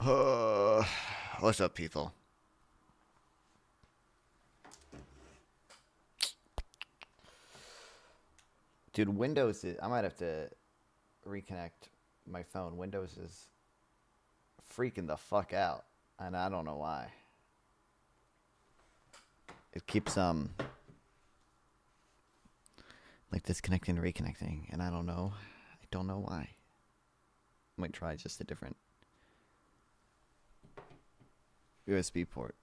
Uh, what's up, people? Dude, Windows is. I might have to reconnect my phone. Windows is freaking the fuck out, and I don't know why. It keeps like disconnecting and reconnecting, and I don't know. I don't know why. I might try just a different USB port.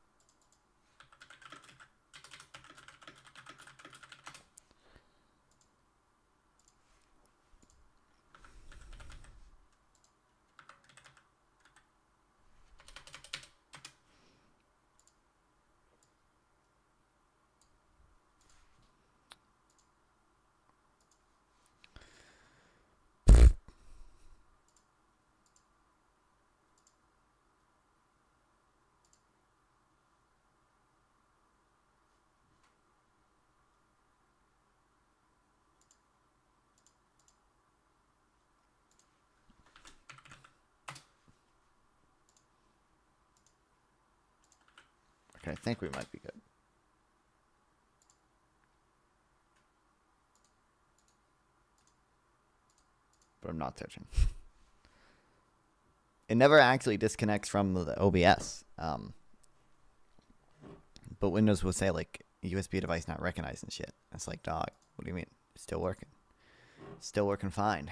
Okay, I think we might be good. But I'm not touching. It never actually disconnects from the OBS. But Windows will say like USB device not recognized and shit. It's like, dog, what do you mean? It's still working. Still working fine.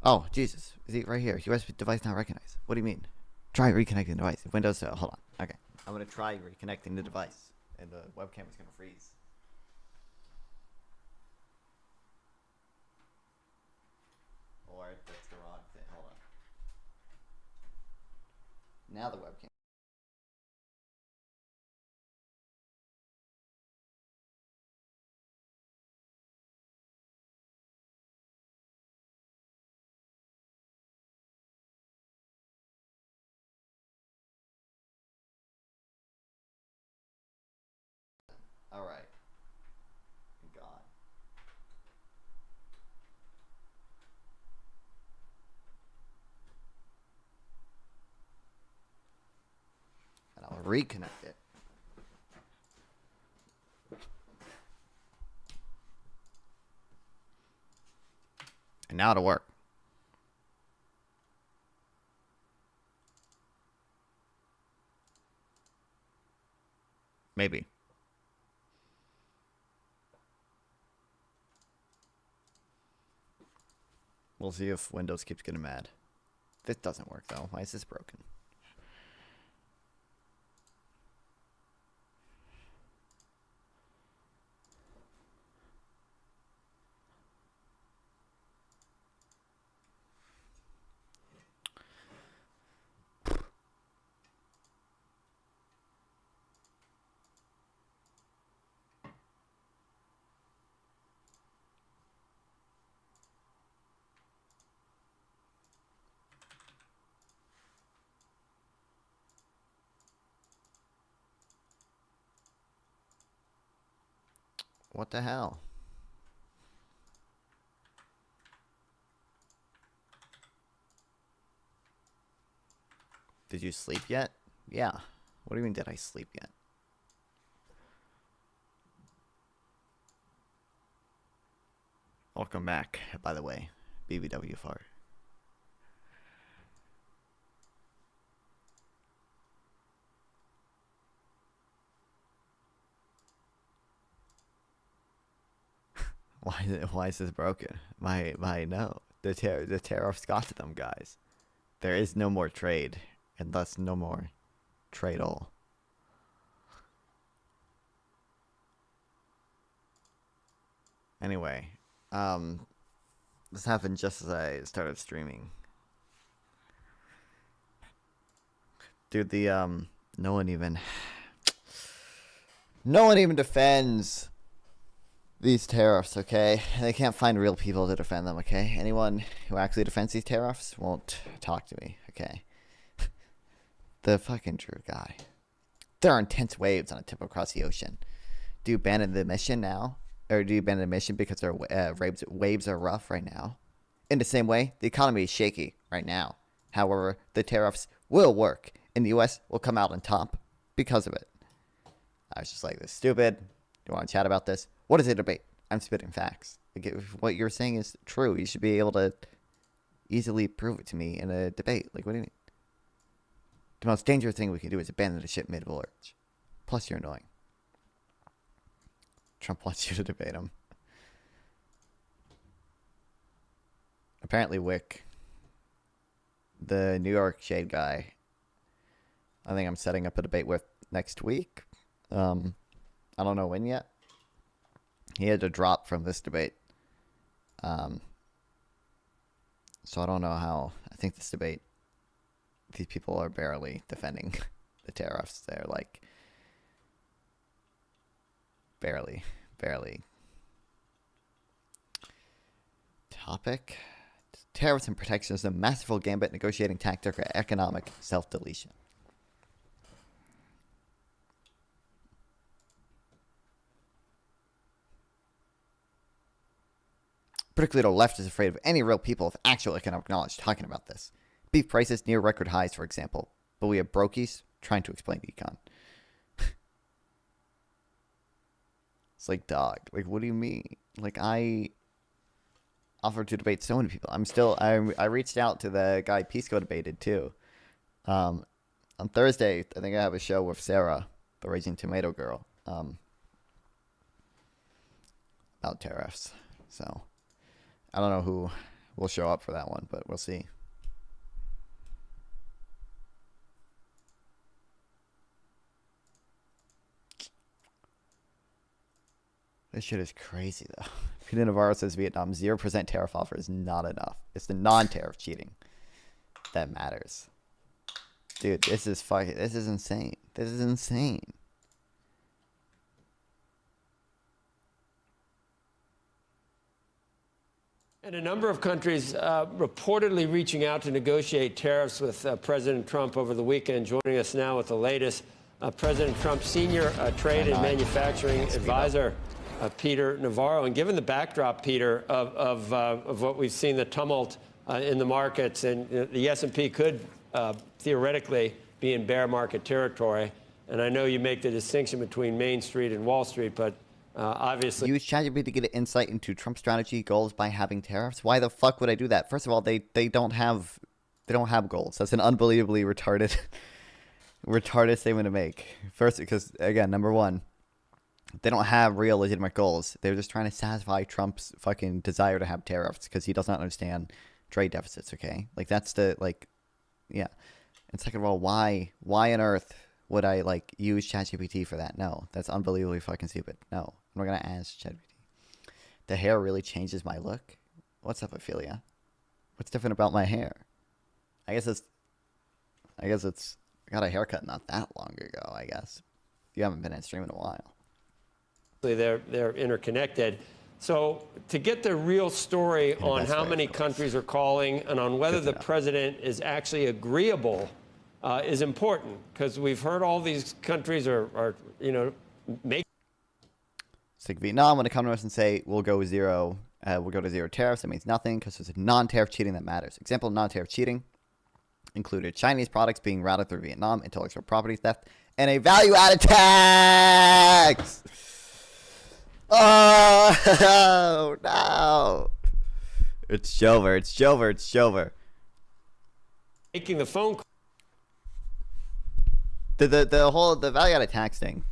Oh, Jesus. Is it right here? USB device not recognized. What do you mean? Try reconnecting the device. Windows, hold on. Okay. I'm going to try reconnecting the device. And the webcam is going to freeze. Or that's the wrong thing. Hold on. Now the webcam. All right. God. And I'll reconnect it. And now it'll work. Maybe. We'll see if Windows keeps getting mad. This doesn't work though. Why is this broken? What the hell? Did you sleep yet? Yeah. What do you mean, did I sleep yet? Welcome back, by the way. BBW fart. Why is this broken? No. The tariffs got to them, guys. There is no more trade, and thus no more trade all. Anyway, this happened just as I started streaming. Dude, no one even defends these tariffs, okay? They can't find real people to defend them, okay? Anyone who actually defends these tariffs won't talk to me, okay? The fucking true guy. There are intense waves on a tip across the ocean. Do you abandon the mission now? Or do you abandon the mission because their waves are rough right now? In the same way, the economy is shaky right now. However, the tariffs will work, and the U.S. will come out on top because of it. I was just like, this is stupid. Do you want to chat about this? What is a debate? I'm spitting facts. Like, if what you're saying is true, you should be able to easily prove it to me in a debate. Like, what do you mean? The most dangerous thing we can do is abandon the ship mid-voyage. Plus, you're annoying. Trump wants you to debate him. Apparently, Wick, the New York shade guy, I think I'm setting up a debate with next week. I don't know when yet. He had to drop from this debate. So I don't know how. I think this debate, these people are barely defending the tariffs. They're like barely. Topic: tariffs and protectionism, masterful gambit, negotiating tactic, or economic self-deletion. Particularly the left is afraid of any real people with actual economic knowledge talking about this. Beef prices near record highs, for example. But we have brokies trying to explain econ. It's like, dog. Like, what do you mean? Like, I offered to debate so many people. I reached out to the guy Pisco debated, too. On Thursday, I think I have a show with Sarah, the Raging Tomato Girl, about tariffs. So I don't know who will show up for that one, but we'll see. This shit is crazy, though. Peter Navarro says Vietnam 0% tariff offer is not enough. It's the non-tariff cheating that matters. Dude, this is insane. This is insane. And a number of countries reportedly reaching out to negotiate tariffs with President Trump over the weekend. Joining us now with the latest, President Trump's senior trade and manufacturing advisor, Peter Navarro. And given the backdrop, Peter, of what we've seen, the tumult in the markets, and the S&P could theoretically be in bear market territory. And I know you make the distinction between Main Street and Wall Street, but obviously, use ChatGPT to get an insight into Trump's strategy goals by having tariffs. Why the fuck would I do that? First of all, they don't have goals. That's an unbelievably retarded statement to make. First, because again, number one, they don't have real legitimate goals. They're just trying to satisfy Trump's fucking desire to have tariffs because he does not understand trade deficits. Okay, like that's yeah. And second of all, why on earth would I use ChatGPT for that? No, that's unbelievably fucking stupid. No, I'm not gonna ask ChatGPT. The hair really changes my look. What's up, Ophelia? What's different about my hair? I guess it's I got a haircut not that long ago. I guess you haven't been in stream in a while. They're interconnected. So to get the real story on how many countries are calling and on whether the president is actually agreeable is important, because we've heard all these countries are make. It's like Vietnam when they come to us and say we'll go to zero tariffs. That means nothing because it's non-tariff cheating that matters. Example of non-tariff cheating included Chinese products being routed through Vietnam, intellectual property theft, and a value-added tax. Oh no! It's Jover. Making the phone call. The value-added tax thing.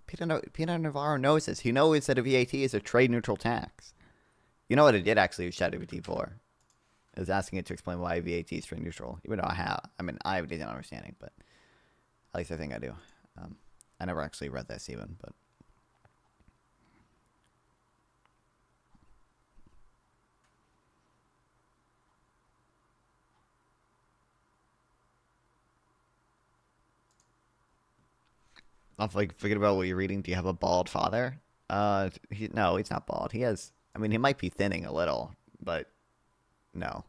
Peter Navarro knows this. He knows that a VAT is a trade-neutral tax. You know what it did actually use ChatGPT for? It was asking it to explain why VAT is trade-neutral. Even though I have a decent understanding, but at least I think I do. I never actually read this even, but off like forget about what you're reading. Do you have a bald father? No, he's not bald. He has. I mean, he might be thinning a little, but no.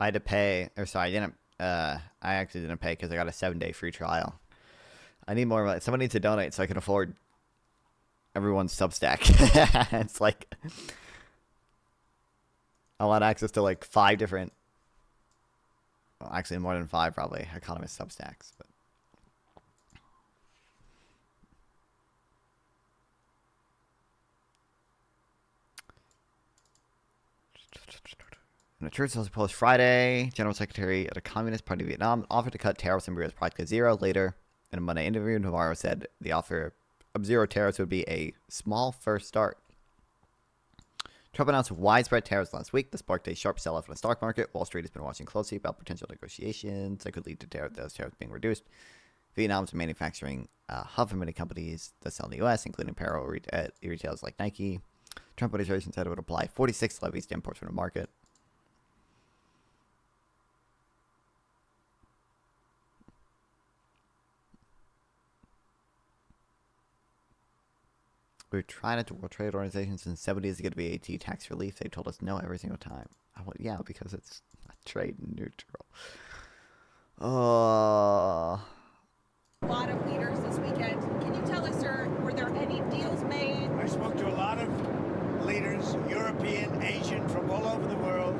I had to pay, or sorry, I didn't. I actually didn't pay because I got a 7-day free trial. I need more money. Someone needs to donate so I can afford everyone's Substack. It's like I want access to like 5 different, well, actually more than 5 probably economist Substacks. But in a Truth Social Post Friday, General Secretary of the Communist Party of Vietnam offered to cut tariffs and bring us practically zero. Later, in a Monday interview, Navarro said the offer of zero tariffs would be a small first start. Trump announced widespread tariffs last week. This sparked a sharp sell-off in the stock market. Wall Street has been watching closely about potential negotiations that could lead to those tariffs being reduced. Vietnam's a manufacturing hub for many companies that sell in the U.S., including apparel retailers like Nike. Trump administration said it would apply 46 levies to imports from the market. We were trying it to World Trade Organization since the 70s to get VAT tax relief. They told us no every single time. Yeah, because it's not trade neutral. A lot of leaders this weekend. Can you tell us, sir, were there any deals made? I spoke to a lot of leaders, European, Asian, from all over the world.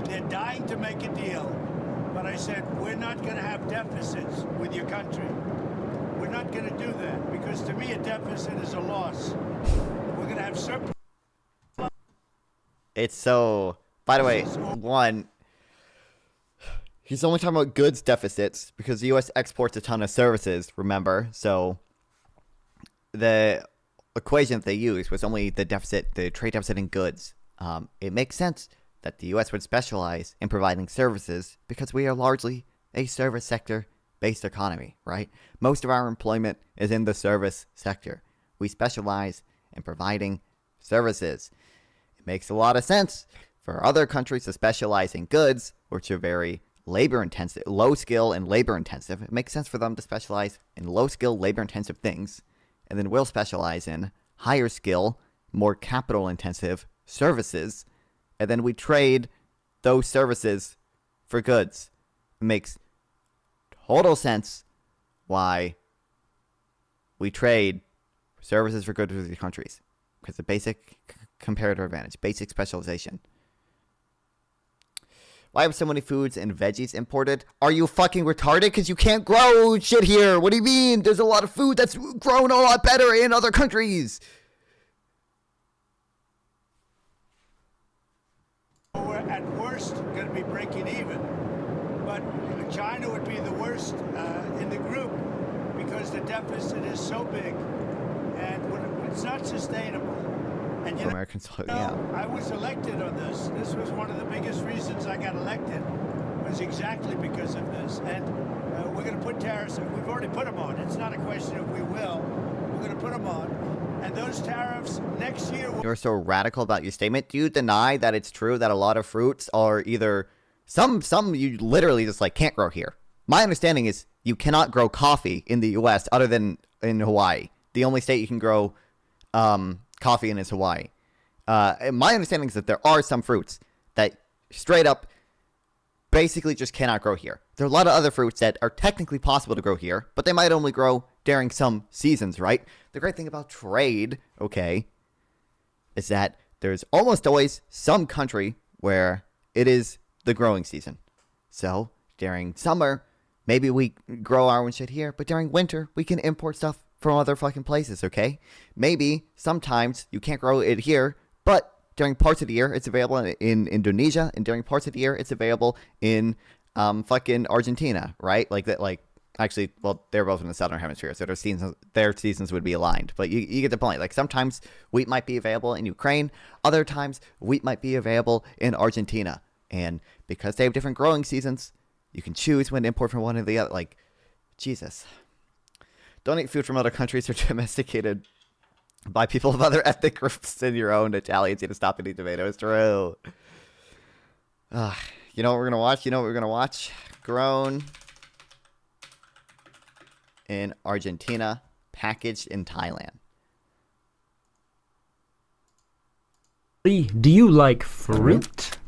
They're dying to make a deal. But I said, we're not going to have deficits with your country. We're not going to do that, because to me a deficit is a loss. We're going to have surplus. It's so, by the way, one, he's only talking about goods deficits because the U.S. exports a ton of services, remember? So the equation that they used was only the deficit, the trade deficit in goods. It makes sense that the U.S. would specialize in providing services because we are largely a service sector based economy, right? Most of our employment is in the service sector. We specialize in providing services. It makes a lot of sense for other countries to specialize in goods, which are very labor intensive, low skill and labor intensive. It makes sense for them to specialize in low skill, labor intensive things, and then we'll specialize in higher skill, more capital intensive services, and then we trade those services for goods. It makes total sense why we trade services for goods with these countries, because the basic comparative advantage, basic specialization. Why have so many foods and veggies imported? Are you fucking retarded? Because you can't grow shit here. What do you mean? There's a lot of food that's grown a lot better in other countries. We're at worst going to be breaking even. But China would be the worst in the group because the deficit is so big and it's not sustainable. And you Americans, yeah. I was elected on this. This was one of the biggest reasons I got elected, was exactly because of this. And we're going to put tariffs, we've already put them on. It's not a question of we will. We're going to put them on. And those tariffs next year will... You're so radical about your statement. Do you deny that it's true that a lot of fruits are either... Some you literally just like can't grow here. My understanding is you cannot grow coffee in the U.S. other than in Hawaii. The only state you can grow coffee in is Hawaii. My understanding is that there are some fruits that straight up basically just cannot grow here. There are a lot of other fruits that are technically possible to grow here, but they might only grow during some seasons, right? The great thing about trade, okay, is that there's almost always some country where it is the growing season. So during summer, maybe we grow our own shit here, but during winter, we can import stuff from other fucking places, okay? Maybe sometimes you can't grow it here, but during parts of the year, it's available in Indonesia, and during parts of the year, it's available in fucking Argentina, right? Like that, like actually, well, they're both in the southern hemisphere, so their seasons would be aligned. But you get the point. Like sometimes wheat might be available in Ukraine, other times wheat might be available in Argentina, and because they have different growing seasons, you can choose when to import from one or the other. Like, Jesus, don't eat food from other countries or domesticated by people of other ethnic groups than your own. Italians need to stop eating tomatoes. True. You know what we're gonna watch? You know what we're gonna watch? Grown in Argentina, packaged in Thailand. Do you like fruit?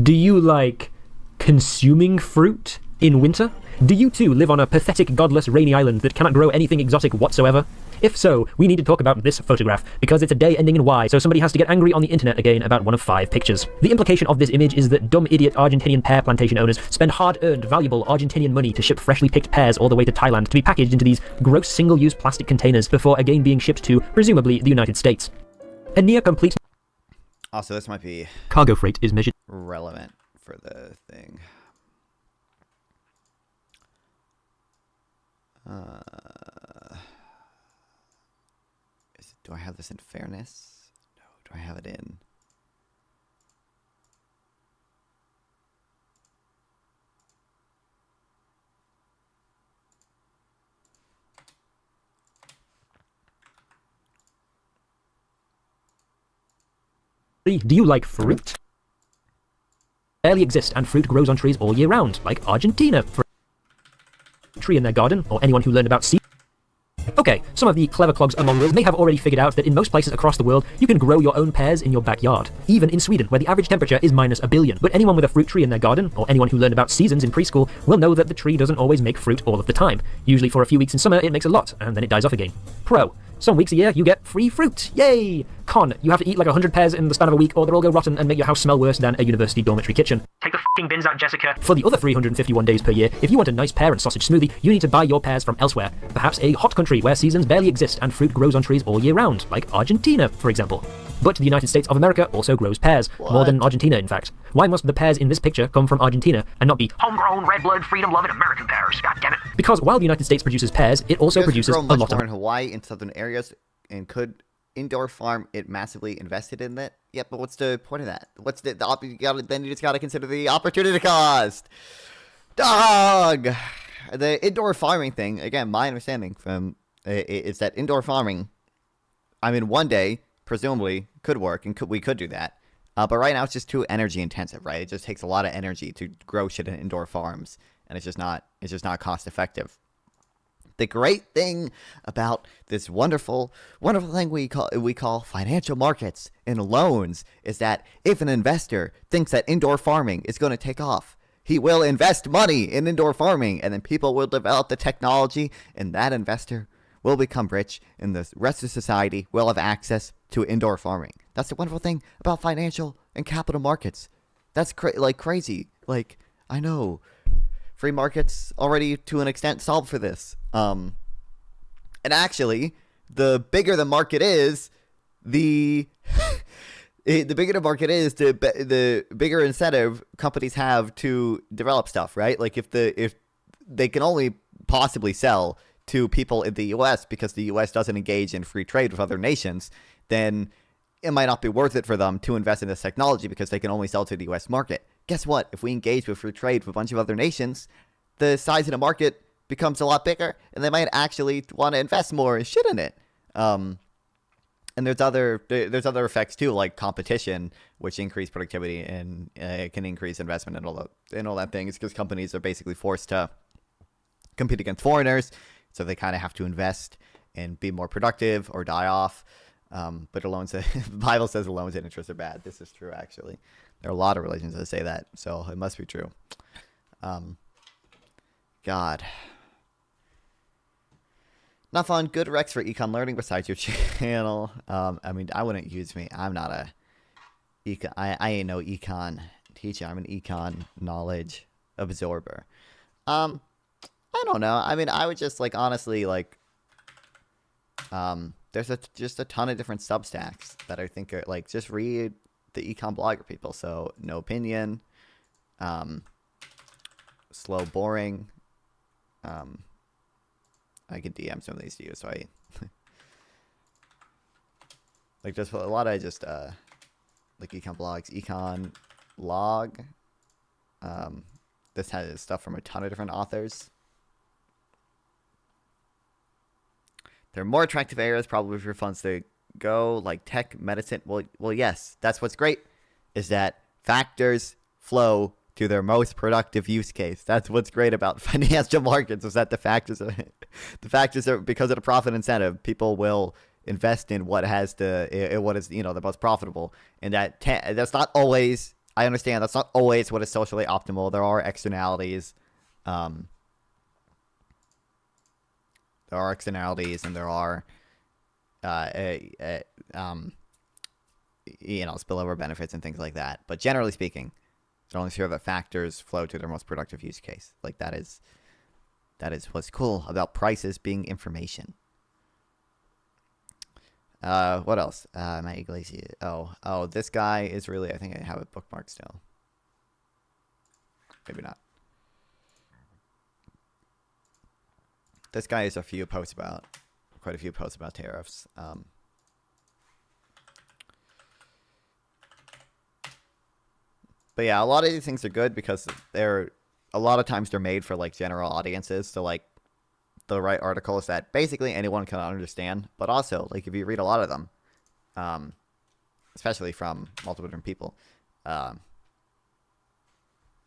Do you like consuming fruit in winter? Do you too live on a pathetic, godless, rainy island that cannot grow anything exotic whatsoever? If so, we need to talk about this photograph, because it's a day ending in Y, so somebody has to get angry on the internet again about one of 5 pictures. The implication of this image is that dumb idiot Argentinian pear plantation owners spend hard-earned, valuable Argentinian money to ship freshly picked pears all the way to Thailand to be packaged into these gross single-use plastic containers before again being shipped to, presumably, the United States. A near-complete Also, this might be cargo freight is measured relevant for the thing. Do I have this in fairness? No. Do I have it in? Do you like fruit? Barely exist, and fruit grows on trees all year round, like Argentina, for a tree in their garden, or anyone who learned about seeds. Okay, some of the clever clogs among us may have already figured out that in most places across the world, you can grow your own pears in your backyard. Even in Sweden, where the average temperature is -1 billion. But anyone with a fruit tree in their garden, or anyone who learned about seasons in preschool, will know that the tree doesn't always make fruit all of the time. Usually for a few weeks in summer, it makes a lot, and then it dies off again. Pro. Some weeks a year, you get free fruit. Yay! Con. You have to eat like 100 pears in the span of a week, or they'll all go rotten and make your house smell worse than a university dormitory kitchen. Take the f***ing bins out, Jessica. For the other 351 days per year, if you want a nice pear and sausage smoothie, you need to buy your pears from elsewhere. Perhaps a hot country where seasons barely exist and fruit grows on trees all year round, like Argentina, for example. But the United States of America also grows pears, more than Argentina, in fact. Why must the pears in this picture come from Argentina and not be homegrown, red-blood, freedom-loving American pears? God damn it. Because while the United States produces pears, it also produces a lot of in Hawaii, in southern areas, and could indoor farm it massively invested in that. Yeah, but what's the point of that? What's then you just gotta consider the opportunity cost. Dog. The indoor farming thing, again, my understanding from is that indoor farming, I mean, one day presumably could work and we could do that. But right now it's just too energy intensive, right? It just takes a lot of energy to grow shit in indoor farms, and it's just not cost effective. The great thing about this wonderful thing we call financial markets and loans is that if an investor thinks that indoor farming is going to take off, he will invest money in indoor farming, and then people will develop the technology, and that investor will become rich, and the rest of society will have access to indoor farming. That's the wonderful thing about financial and capital markets. That's crazy. Like, I know. Free markets already, to an extent, solved for this. And actually, the bigger the market is, the bigger the market is, the bigger incentive companies have to develop stuff, right? Like if they can only possibly sell to people in the U.S. because the U.S. doesn't engage in free trade with other nations, then it might not be worth it for them to invest in this technology because they can only sell to the U.S. market. Guess what? If we engage with free trade with a bunch of other nations, the size of the market becomes a lot bigger, and they might actually want to invest more and shit in it. And there's other effects too, like competition, which increase productivity and can increase investment and all that things, because companies are basically forced to compete against foreigners, so they kind of have to invest and be more productive or die off. But the Bible says the loans and interest are bad. This is true, actually. There are a lot of religions that say that, so it must be true. God. Not fun. Good Rex for econ learning besides your channel. I mean, I wouldn't use me. I'm not a econ. I ain't no econ teacher. I'm an econ knowledge absorber. I don't know. I mean, I would just honestly there's just a ton of different Substacks that I think are just read the econ blogger people. So No Opinion, slow, boring. I could DM some of these to you, so I like just a lot of just like econ blogs, econ log. This has stuff from a ton of different authors. There are more attractive areas probably for funds to go, like tech, medicine. Well, yes, that's what's great, is that factors flow to their most productive use case. That's what's great about financial markets, is that the factors are because of the profit incentive. People will invest in what has what is the most profitable, and that's not always. I understand that's not always what is socially optimal. There are externalities. And there are spillover benefits and things like that. But generally speaking, it's only sure that factors flow to their most productive use case. Like that is what's cool about prices being information. What else? Matt Iglesias. Oh, this guy is really, I think I have it bookmarked still. Maybe not. This guy has quite a few posts about tariffs. But yeah, a lot of these things are good because a lot of times they're made for like general audiences. So like the right articles that basically anyone can understand. But also, like if you read a lot of them, especially from multiple different people,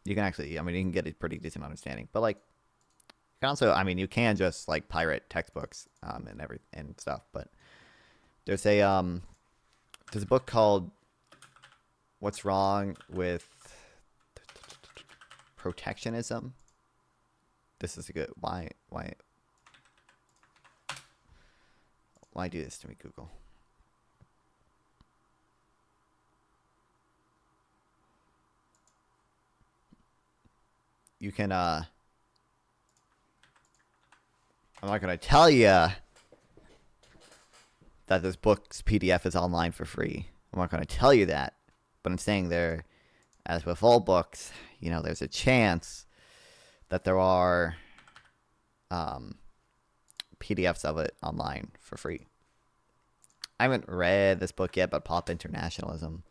you can actually, you can get a pretty decent understanding. But like, you can also, you can just like pirate textbooks and stuff. But there's a book called "What's Wrong with Protectionism." This is a good why do this to me, Google? You can I'm not going to tell you that this book's PDF is online for free. I'm not going to tell you that, but I'm saying there, as with all books, there's a chance that there are PDFs of it online for free. I haven't read this book yet, but Pop Internationalism.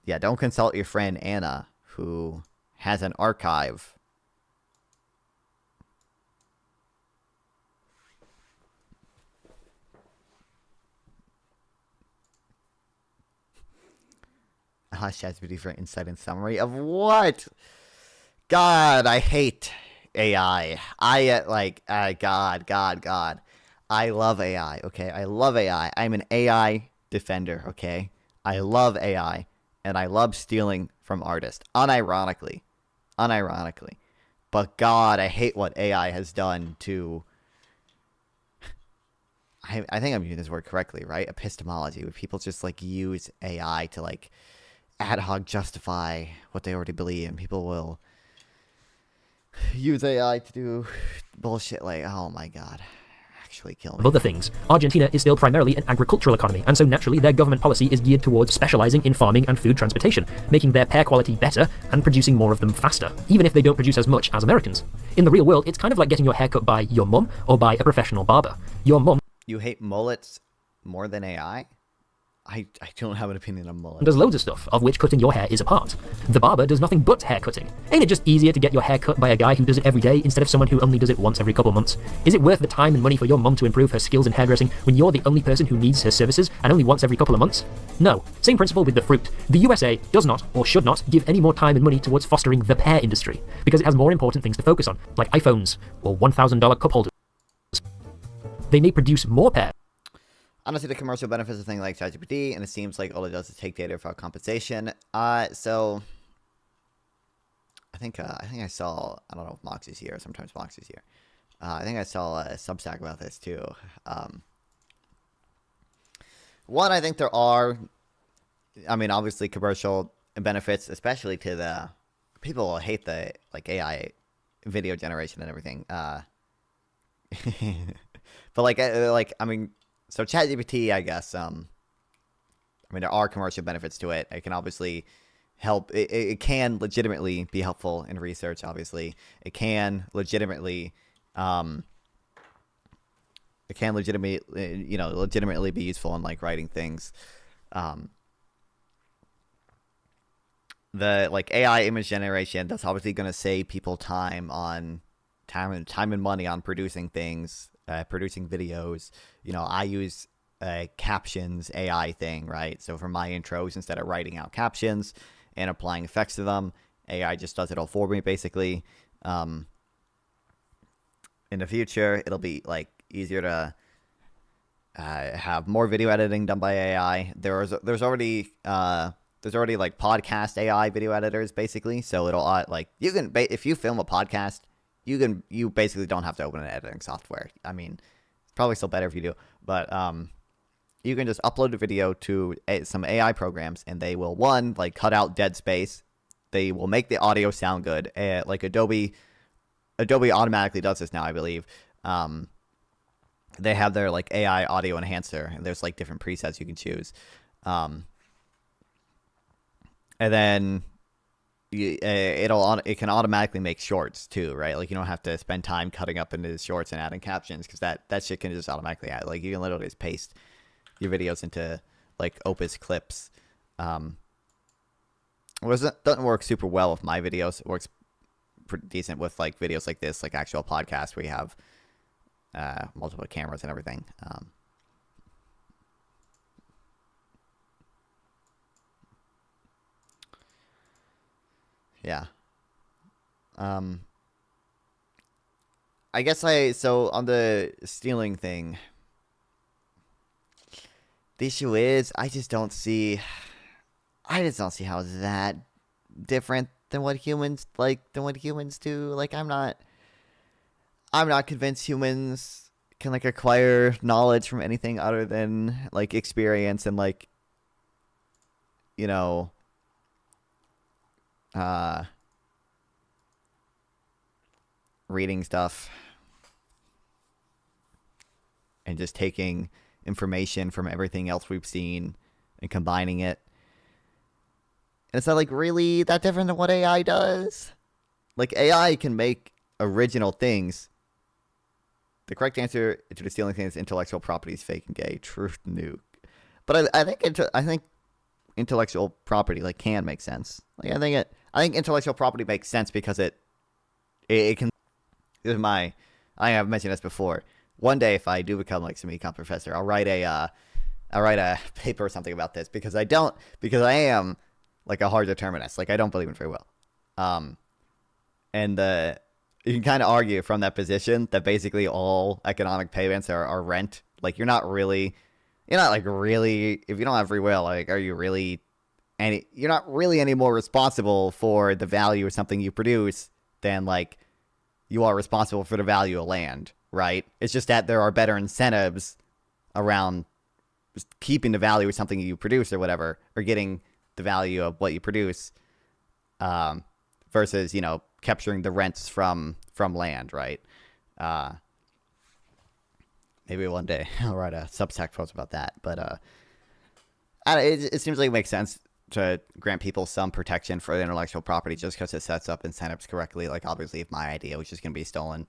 Yeah, don't consult your friend Anna, who has an archive. ChatGPT for insight and summary of what? God, I hate AI. God. I love AI, okay? I love AI. I'm an AI defender, okay? I love AI, and I love stealing from artists, unironically. But God, I hate what AI has done to... I think I'm using this word correctly, right? Epistemology, where people just, use AI to, ad hoc justify what they already believe, and people will use AI to do bullshit oh my God, actually kill me. Of other things, Argentina is still primarily an agricultural economy, and so naturally their government policy is geared towards specializing in farming and food transportation, making their pear quality better and producing more of them faster, even if they don't produce as much as Americans. In the real world, it's kind of like getting your hair cut by your mum or by a professional barber. Your mum... You hate mullets more than AI? I don't have an opinion on mullets. Does loads of stuff, of which cutting your hair is a part. The barber does nothing but hair cutting. Ain't it just easier to get your hair cut by a guy who does it every day instead of someone who only does it once every couple months? Is it worth the time and money for your mum to improve her skills in hairdressing when you're the only person who needs her services and only once every couple of months? No. Same principle with the fruit. The USA does not, or should not, give any more time and money towards fostering the pear industry, because it has more important things to focus on, like iPhones or $1,000 cup holders. They may produce more pear. Honestly, the commercial benefits of things like ChatGPT, and it seems like all it does is take data without compensation. So I think I saw, I don't know if Moxie's here, sometimes Moxie's here. I think I saw a Substack about this too. One, I think there are, obviously commercial benefits, especially to the people who hate the AI video generation and everything. But so ChatGPT, I guess, there are commercial benefits to it. It can obviously help. It can legitimately be helpful in research. Obviously, it can legitimately legitimately be useful in like writing things. The like AI image generation, that's obviously going to save people time and money on producing things, producing videos. I use a captions AI thing, right? So for my intros, instead of writing out captions and applying effects to them, AI just does it all for me, basically. In the future, it'll be like easier to have more video editing done by AI. There's already like podcast AI video editors, basically. So it'll like you can if you film a podcast, you basically don't have to open an editing software. I mean, it's probably still better if you do, but you can just upload a video to some AI programs, and they will like cut out dead space. They will make the audio sound good. Like Adobe automatically does this now, I believe. They have their like AI audio enhancer, and there's like different presets you can choose. And then it can automatically make shorts too, right? Like you don't have to spend time cutting up into the shorts and adding captions, because that shit can just automatically add. Like you can literally just paste your videos into like Opus clips. Doesn't work super well with my videos. It works pretty decent with like videos like this, like actual podcasts where you have multiple cameras and everything. Yeah. I guess so on the stealing thing, the issue is I just don't see how it's that different than what humans do. Like I'm not convinced humans can like acquire knowledge from anything other than like experience and like reading stuff and just taking information from everything else we've seen and combining it. And it's not like really that different than what AI does. Like AI can make original things. The correct answer to the stealing thing is intellectual property is fake and gay. Truth nuke. But I think intellectual property like can make sense. Like I think intellectual property makes sense because it can. I have mentioned this before. One day, if I do become like some econ professor, I'll write a paper or something about this, because I am like a hard determinist. Like I don't believe in free will. And you can kind of argue from that position that basically all economic payments are rent. Like you're not really, if you don't have free will, like you're not really any more responsible for the value of something you produce than like you are responsible for the value of land, right? It's just that there are better incentives around keeping the value of something you produce or whatever, or getting the value of what you produce, versus, capturing the rents from land, right? Maybe one day I'll write a Substack post about that, but it seems like it makes sense to grant people some protection for their intellectual property just because it sets up incentives correctly. Like obviously if my idea was just going to be stolen,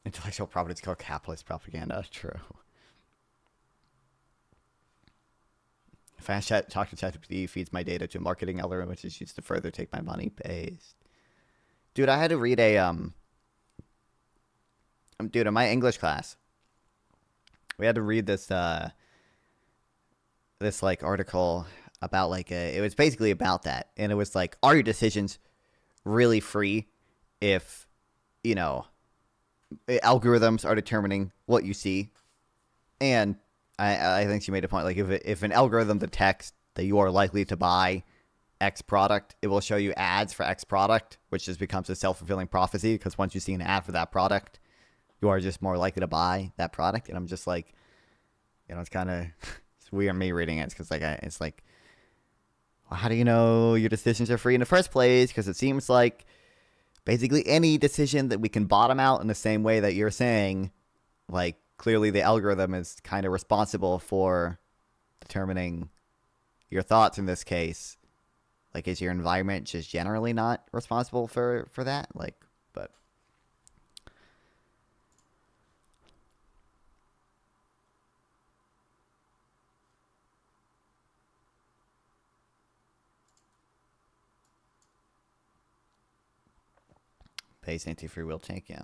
intellectual property is called capitalist propaganda. True. If I talk to ChatGPT, feeds my data to a marketing algorithm, which is used to further take my money. Based. Dude, I had to read dude, in my English class, we had to read this this like article about like it was basically about that, and it was like, are your decisions really free if algorithms are determining what you see? And I think she made a point, like if an algorithm detects that you are likely to buy X product, it will show you ads for X product, which just becomes a self-fulfilling prophecy, because once you see an ad for that product, you are just more likely to buy that product. And I'm just like, it's kind of it's weird me reading it, because like it's like, well, how do you know your decisions are free in the first place? Because it seems like basically any decision that we can bottom out in the same way that you're saying, like clearly the algorithm is kind of responsible for determining your thoughts in this case. Like, is your environment just generally not responsible for that? Like, but base anti-free will tank, yeah.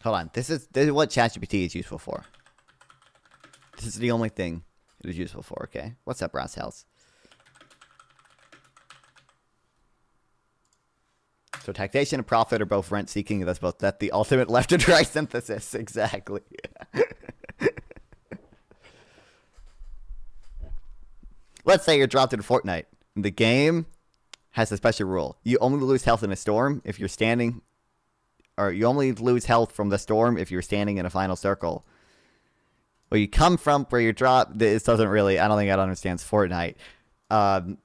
Hold on. This is what ChatGPT is useful for. This is the only thing it is useful for, okay? What's up, Brass House? So taxation and profit are both rent-seeking. That's the ultimate left and right synthesis. Exactly. Let's say you're dropped in Fortnite. The game has a special rule. You only lose health in a storm if you're standing... Or you only lose health from the storm if you're standing in a final circle. Where you come from, where you're dropped, this doesn't really... I don't think that understands Fortnite. Or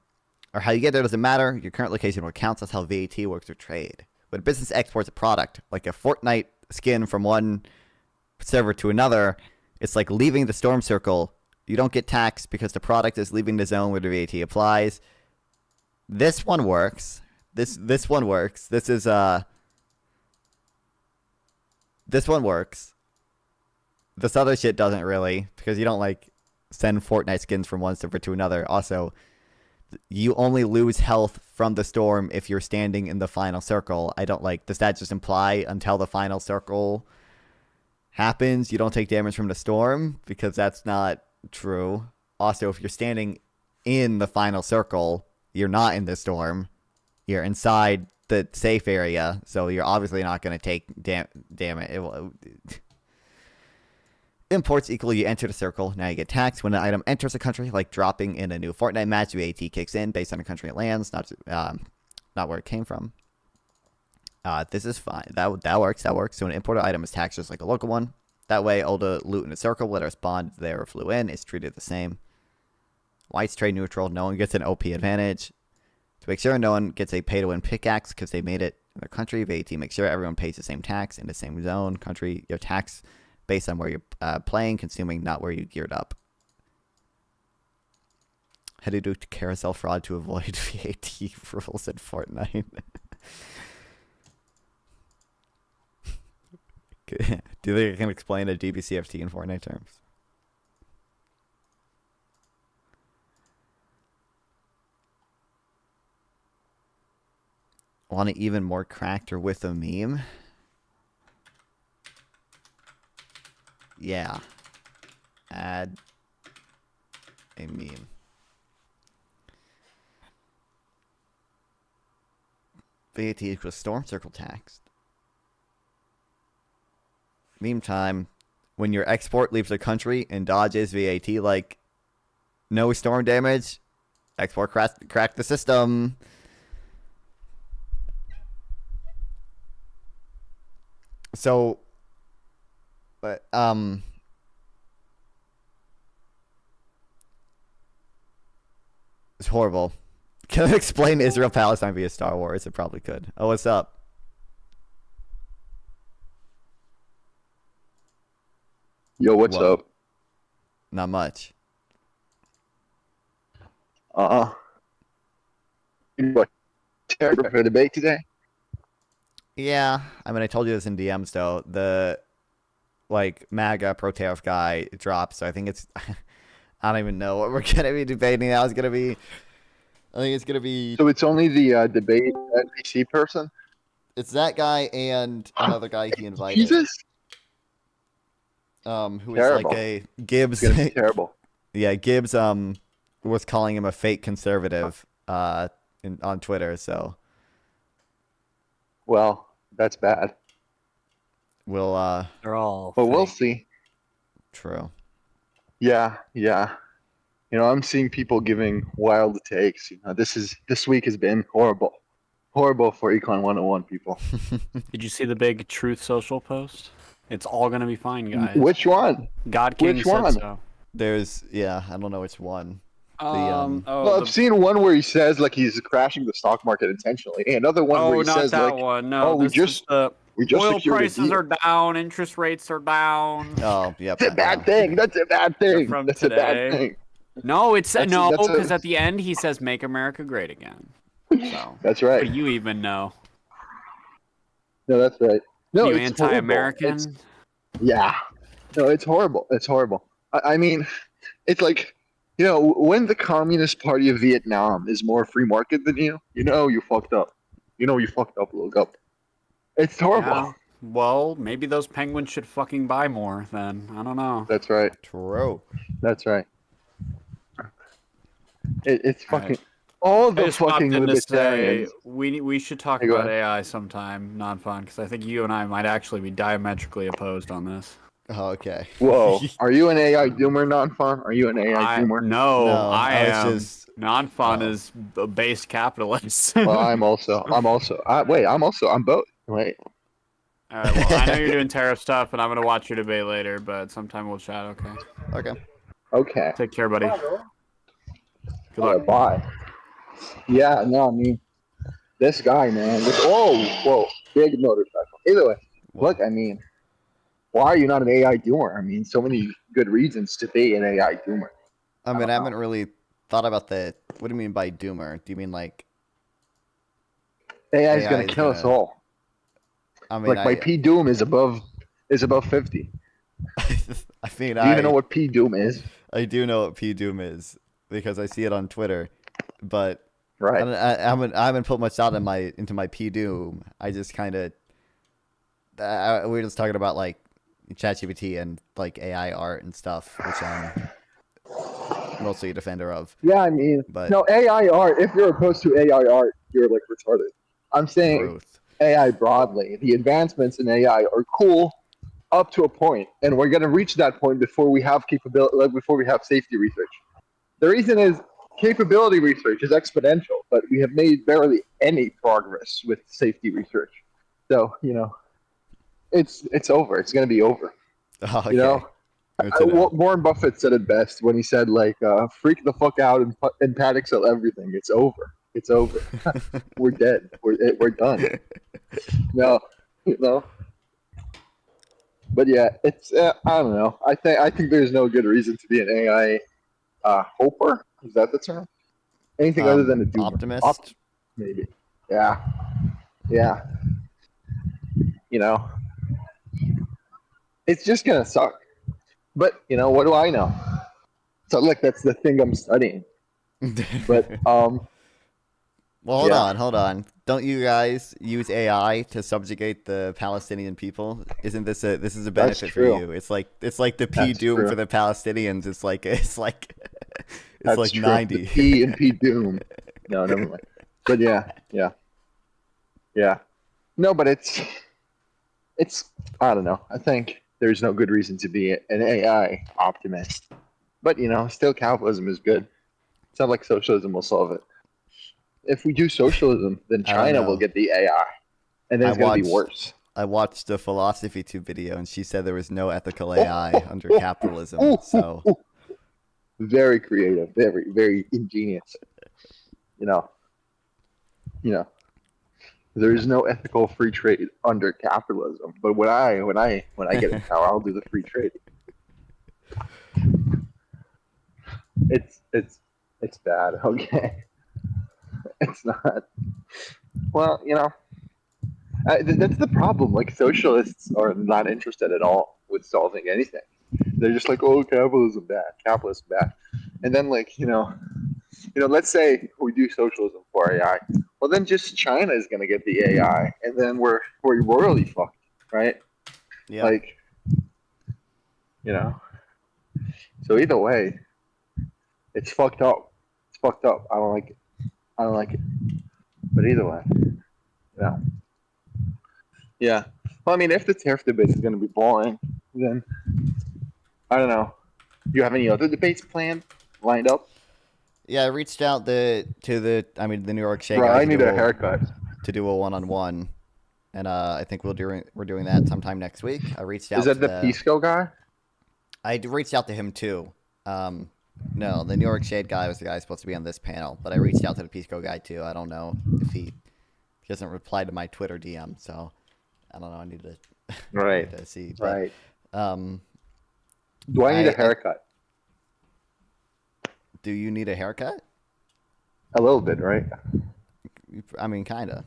how you get there doesn't matter. Your current location what counts. That's how VAT works with trade. When a business exports a product, like a Fortnite skin from one server to another, it's like leaving the storm circle. You don't get taxed because the product is leaving the zone where the VAT applies. This one works. This one works. This one works. This other shit doesn't really, because you don't, like, send Fortnite skins from one server to another. Also, you only lose health from the storm if you're standing in the final circle. Does that just imply until the final circle happens, you don't take damage from the storm? Because that's not true. Also, if you're standing in the final circle, you're not in the storm. You're inside the safe area, so you're obviously not going to take damage. Imports equal you enter the circle, now you get taxed. When an item enters a country, like dropping in a new Fortnite match, VAT kicks in based on the country it lands, not where it came from. This is fine. That works. So an imported item is taxed just like a local one. That way, all the loot in a circle, whether it's spawned there or flew in, is treated the same. White's trade neutral. No one gets an OP advantage. To make sure no one gets a pay-to-win pickaxe because they made it in their country, VAT makes sure everyone pays the same tax in the same zone, country. Your tax based on where you're playing, consuming, not where you geared up. How do you do carousel fraud to avoid VAT rules in Fortnite? Do you think I can explain a DBCFT in Fortnite terms? Want it even more cracked or with a meme? Yeah. Add a meme. VAT equals storm circle tax. Meme time. When your export leaves the country and dodges VAT like no storm damage, export crack the system. So, but, it's horrible. Can I explain Israel-Palestine via Star Wars? It probably could. Oh, what's up? Yo, what's Whoa. up? Not much. What, Tariff for debate today? Yeah, I mean, I told you this in DMs, though. The, like, MAGA pro-tariff guy dropped, so I think it's... I don't even know what we're going to be debating now. It's going to be... I think it's going to be... So it's only the debate NPC person? It's that guy and another guy he invited. Jesus! Who is Terrible. like a... Gibbs... It's going to be terrible. Yeah, Gibbs was calling him a fake conservative on Twitter, so... Well, that's bad. We'll, They're all But we'll fake. see. True. Yeah. You know, I'm seeing people giving wild takes. You know, this week has been horrible. Horrible for Econ 101 people. Did you see the big Truth Social post? It's all gonna be fine, guys. Which one? God King which said one? so. There's... Yeah, I don't know which one. Well, I've seen one where he says like he's crashing the stock market intentionally, and another one where he not says that like, one. No, "Oh, this is the we just oil secured a prices deal." are down, interest rates are down. Oh, yep. That's a bad thing. That's a bad thing. From That's today. a bad thing. No, it's That's no, that's because at the end he says "Make America Great Again." So That's what right. do you even know? No, that's right. No, you it's horrible. anti-American? Yeah. No, it's horrible. It's horrible. I mean, it's like, when the Communist Party of Vietnam is more free market than you, you fucked up. You fucked up, look up. It's horrible. Yeah. Well, maybe those penguins should fucking buy more then. I don't know. That's right. True. That's right. It's All right. fucking all I the just popped fucking in to say libertarians. we should talk Hey, go about ahead. AI sometime, non-fun, because I think you and I might actually be diametrically opposed on this. Oh, okay. Whoa. Are you an AI doomer, non-fun? Are you an AI doomer? No, No, I I was am. just- Non-fun oh. is a base capitalist. Well, I'm also. I'm both. Wait. All right, well, I know you're doing tariff stuff, and I'm gonna watch your debate later, but sometime we'll chat. Okay. Okay. Okay. Take care, buddy. Good All right, luck. bye. Yeah, no, I mean, this guy, man. Whoa, big motorcycle. Either way, look, I mean, why are you not an AI doomer? I mean, so many good reasons to be an AI doomer. I mean, I haven't really thought about the. What do you mean by doomer? Do you mean like? AI is AI gonna is kill us gonna- all. I mean, Like my P doom is above 50. I mean, Do you even know what P doom is? I do know what P Doom is because I see it on Twitter, but Right. I haven't put much thought into my P Doom. I just kind of we were just talking about like ChatGPT and like AI art and stuff, which I'm mostly a defender of. Yeah, I mean, But- no, AI art, if you're opposed to AI art, you're like retarded. I'm saying Truth. AI broadly. The advancements in AI are cool up to a point, and we're going to reach that point before we have capability, like before we have safety research. The reason is capability research is exponential, but we have made barely any progress with safety research. So, it's over. It's going to be over. Oh, okay. Good to know. Warren Buffett said it best when he said, like, freak the fuck out and panic sell everything. It's over. It's over. We're dead. We're done. No, But yeah, it's I don't know. I think there's no good reason to be an AI hoper. Is that the term? Anything other than a doomer. Optimist. Maybe. Yeah. It's just gonna suck. But what do I know? So look, that's the thing I'm studying. But Well, hold Yeah. on. Don't you guys use AI to subjugate the Palestinian people? Isn't this a benefit for true. you? It's like the P That's Doom true. for the Palestinians. It's like That's like true. 90. The P and P doom. No, never mind. But yeah. No, but it's I don't know. I think there's no good reason to be an AI optimist. But still capitalism is good. It's not like socialism will solve it. If we do socialism, then I don't China know. will get the AI, and then it's going to be watched- worse. I watched a philosophy tube video, and she said there was no ethical AI under capitalism. So Very creative, very very ingenious. There is no ethical free trade under capitalism. But when I get in power, I'll do the free trade. It's bad. Okay, it's not. Well, that's the problem. Like socialists are not interested at all with solving anything. They're just like, oh, capitalism bad, and then let's say we do socialism for AI. Well, then just China is gonna get the AI, and then we're royally fucked, right? yeah, Like, So either way, it's fucked up. It's fucked up. I don't like it. But either way, yeah. Yeah. Well, I mean, if the tariff debate is going to be boring, then I don't know. Do you have any other debates lined up? yeah. I reached out the New York Shake. Bro, I need a haircut. to do a one-on-one, and I think we're doing that sometime next week. I reached out. Is that to the Pisco guy? I reached out to him too. No, the New York Shade guy was the guy supposed to be on this panel, but I reached out to the Pisco guy too. I don't know if he hasn't replied to my Twitter DM, so I don't know. I need to Right. need to see. But, Right. um, Do I need a haircut? Do you need a haircut? A little bit, right? I mean, kind of.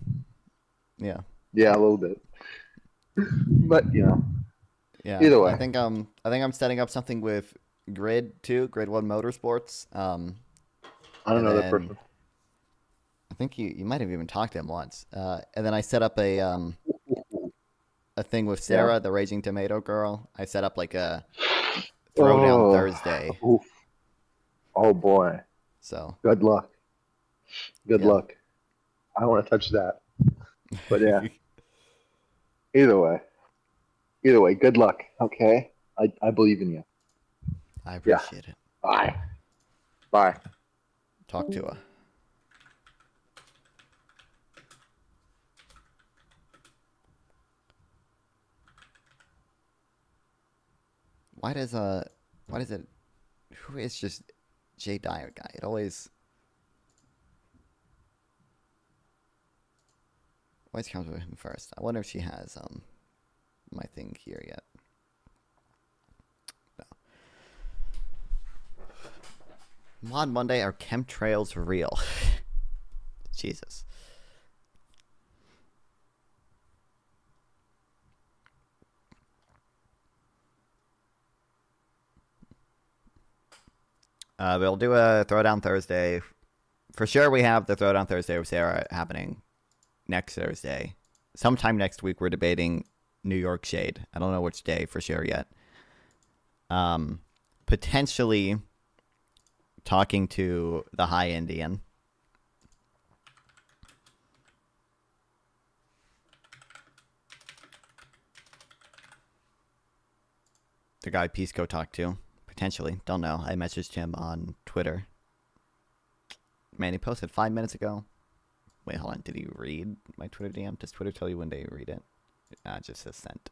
Yeah. Yeah, a little bit. But Yeah. either way. I think I'm setting up something with Grid too, Grid One Motorsports. I don't know that then person. I think you might have even talked to him once. And then I set up a thing with Sarah, the Raging Tomato Girl. I set up like a throwdown Thursday. Oof. Oh boy. So good luck. Good yeah. luck. I don't want to touch that. But yeah. Either way, good luck. Okay, I believe in you. I appreciate it. Bye. Bye. Talk to her. Why does it? Who is just Jay Dyer guy? It always comes with him first. I wonder if she has my thing here yet. No. Mod Monday, are chemtrails real? Jesus. We'll do a Throwdown Thursday. For sure, we have the Throwdown Thursday with Sarah happening next Thursday. Sometime next week, we're debating New York Shade. I don't know which day for sure yet. Potentially talking to the High Indian. The guy Pisco talked to. Potentially. Don't know. I messaged him on Twitter. Man, he posted 5 minutes ago. Wait, hold on. Did he read my Twitter DM? Does Twitter tell you when they read it? It just says sent.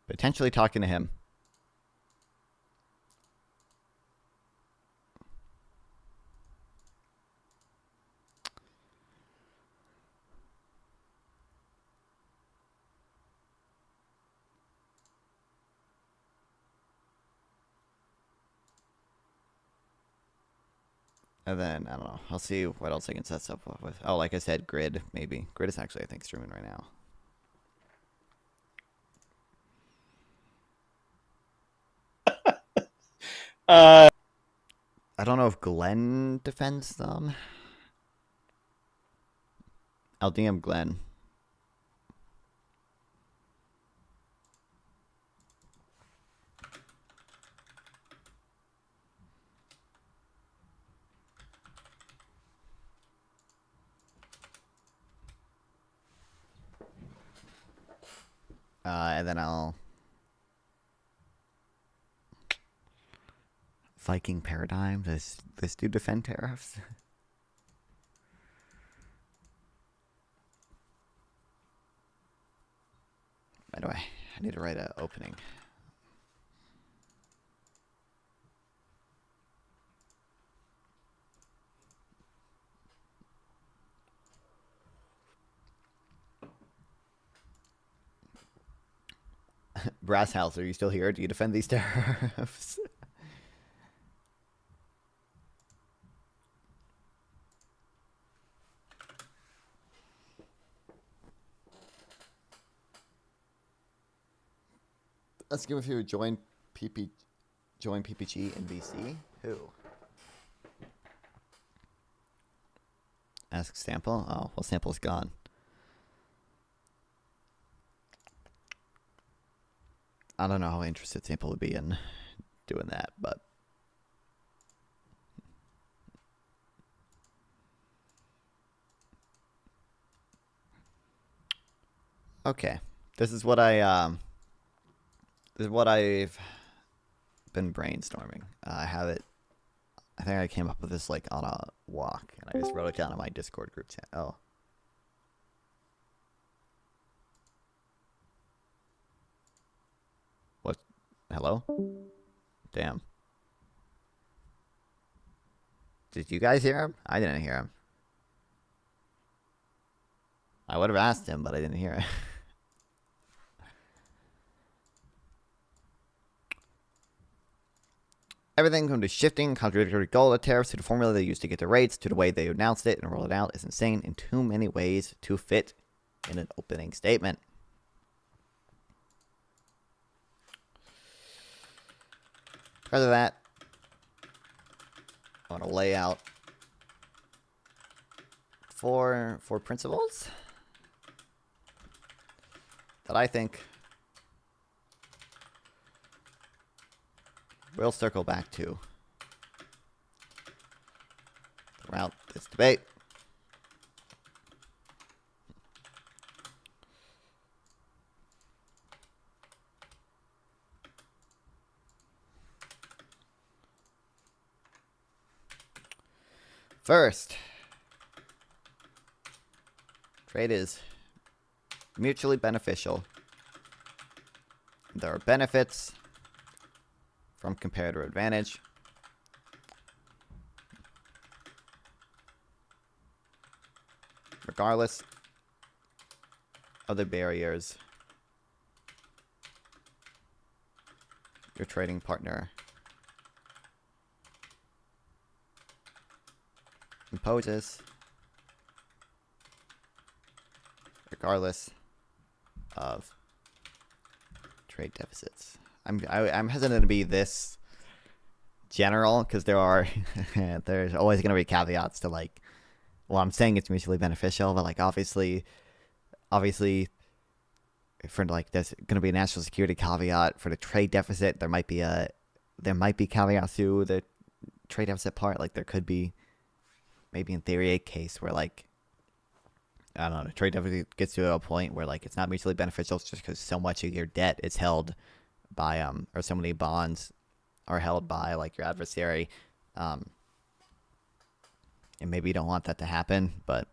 Potentially talking to him. And then, I don't know. I'll see what else I can set stuff up with. Oh, like I said, Grid, maybe. Grid is actually, I think, streaming right now. I don't know if Glenn defends them. I'll DM Glenn. And then I'll... Viking Paradigm? Does this dude defend tariffs? By the way, I need to write an opening. Brass House, are you still here? Do you defend these tariffs? Let's give a few join PPG in BC. Who? Ask Sample? Oh, well, Sample's gone. I don't know how interested Sample would be in doing that, but... Okay. This is what I've been brainstorming. I have it. I think I came up with this like on a walk, and I just wrote it down on my Discord group chat. Oh. Hello? Damn. Did you guys hear him? I didn't hear him. I would have asked him, but I didn't hear it. Everything from the shifting, contradictory goal of tariffs to the formula they used to get the rates to the way they announced it and rolled it out is insane in too many ways to fit in an opening statement. Because of that, I want to lay out four principles that I think we'll circle back to throughout this debate. First, trade is mutually beneficial. There are benefits from comparative advantage. Regardless of the barriers your trading partner imposes, regardless of trade deficits. I'm hesitant to be this general because there's always going to be caveats to like, well, I'm saying it's mutually beneficial, but like obviously for like there's going to be a national security caveat for the trade deficit. There might be caveats to the trade deficit part. Like there could be maybe in theory a case where like, I don't know, the trade deficit gets to a point where like it's not mutually beneficial just because so much of your debt is held by or so many bonds are held by like your adversary, and maybe you don't want that to happen, but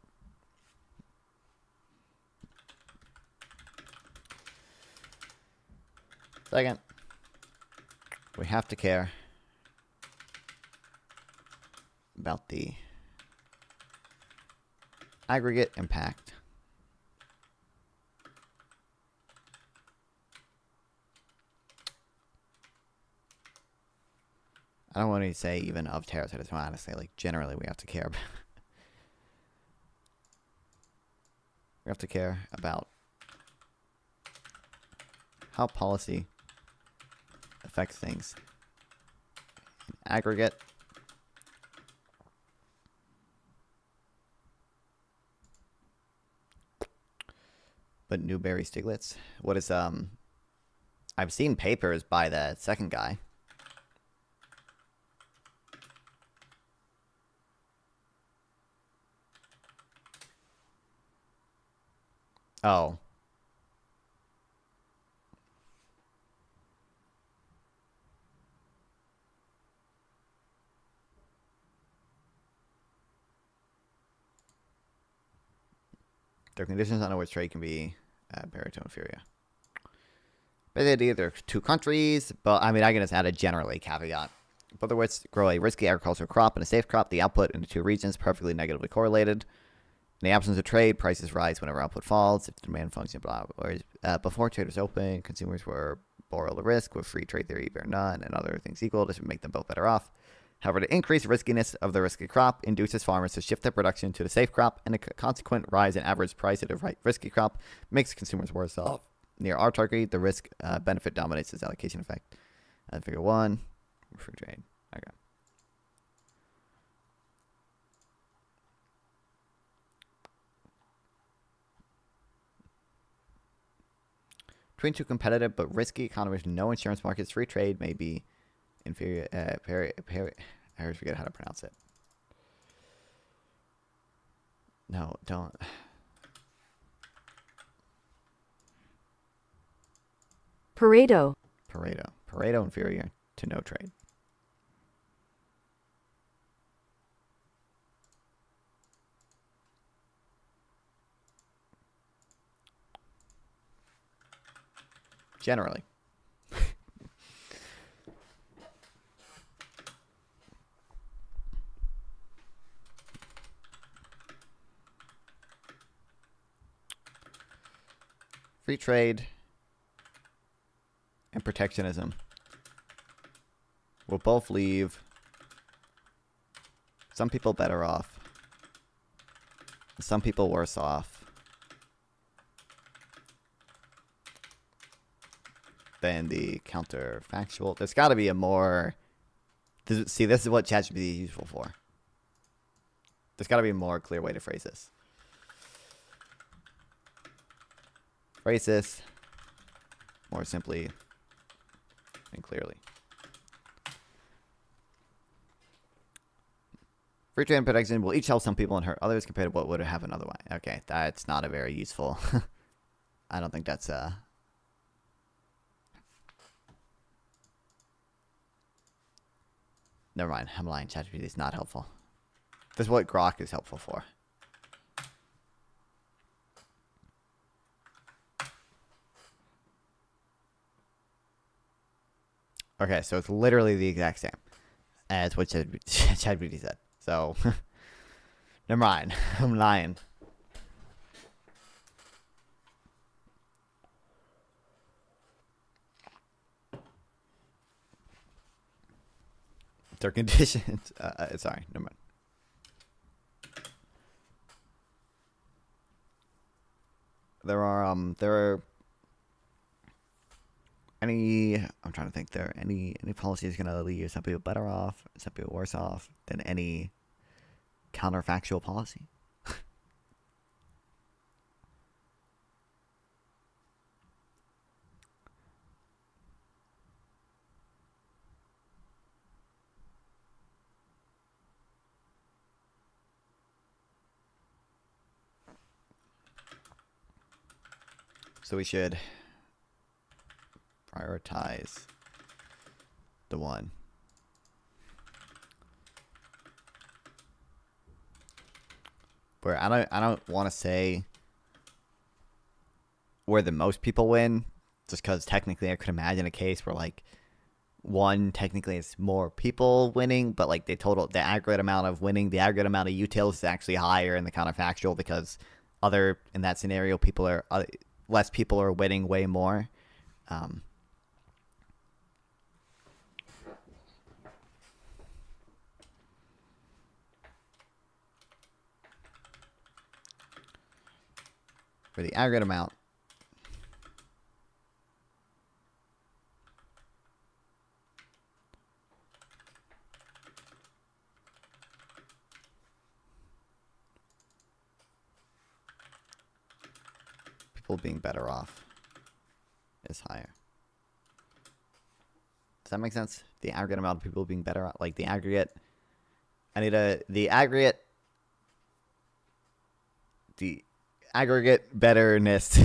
second, we have to care about the aggregate impact I don't want to say even of tariffs. I just want to say like generally we have to care about we have to care about how policy affects things in aggregate. But Newberry Stiglitz, what is I've seen papers by the second guy. Oh. There are conditions under which trade can be barrier to inferior. Basically, there are two countries, but I mean, I can just add a generally caveat. Both of which grow a risky agricultural crop and a safe crop. The output in the two regions perfectly negatively correlated. In the absence of trade, prices rise whenever output falls. If the demand function, blah, blah. Whereas before trade was open, consumers were borrow the risk. With free trade theory, bear none, and other things equal, this would make them both better off. However, the increased riskiness of the risky crop induces farmers to shift their production to the safe crop, and the consequent rise in average price of the risky crop makes consumers worse off. Near our target, the risk benefit dominates this allocation effect. Figure 1, free trade. Okay. Between two competitive but risky economies with no insurance markets, free trade may be inferior. I always forget how to pronounce it. No, don't. Pareto Inferior to no trade. Generally. free trade and protectionism will both leave some people better off, some people worse off than the counterfactual. There's got to be a more... See, this is what ChatGPT is useful for. There's got to be a more clear way to phrase this. Phrase this more simply and clearly. Free trade and protection will each help some people and hurt others compared to what would have happened otherwise. Okay, that's not a very useful... I don't think that's... Never mind, I'm lying. ChatGPT is not helpful. This is what Grok is helpful for. Okay, so it's literally the exact same as what ChatGPT said. So, never mind. I'm lying. Their conditions. Sorry, never mind. There are any. I'm trying to think. There are any policies going to leave some people better off, some people worse off than any counterfactual policy. So we should prioritize the one. Where I don't want to say where the most people win, just because technically I could imagine a case where like one technically it's more people winning, but like the aggregate amount of winning, the aggregate amount of utils is actually higher in the counterfactual because in that scenario less people are winning way more. For the aggregate amount, people being better off is higher. Does that make sense? The aggregate amount of people being better off, like the aggregate. The aggregate betterness.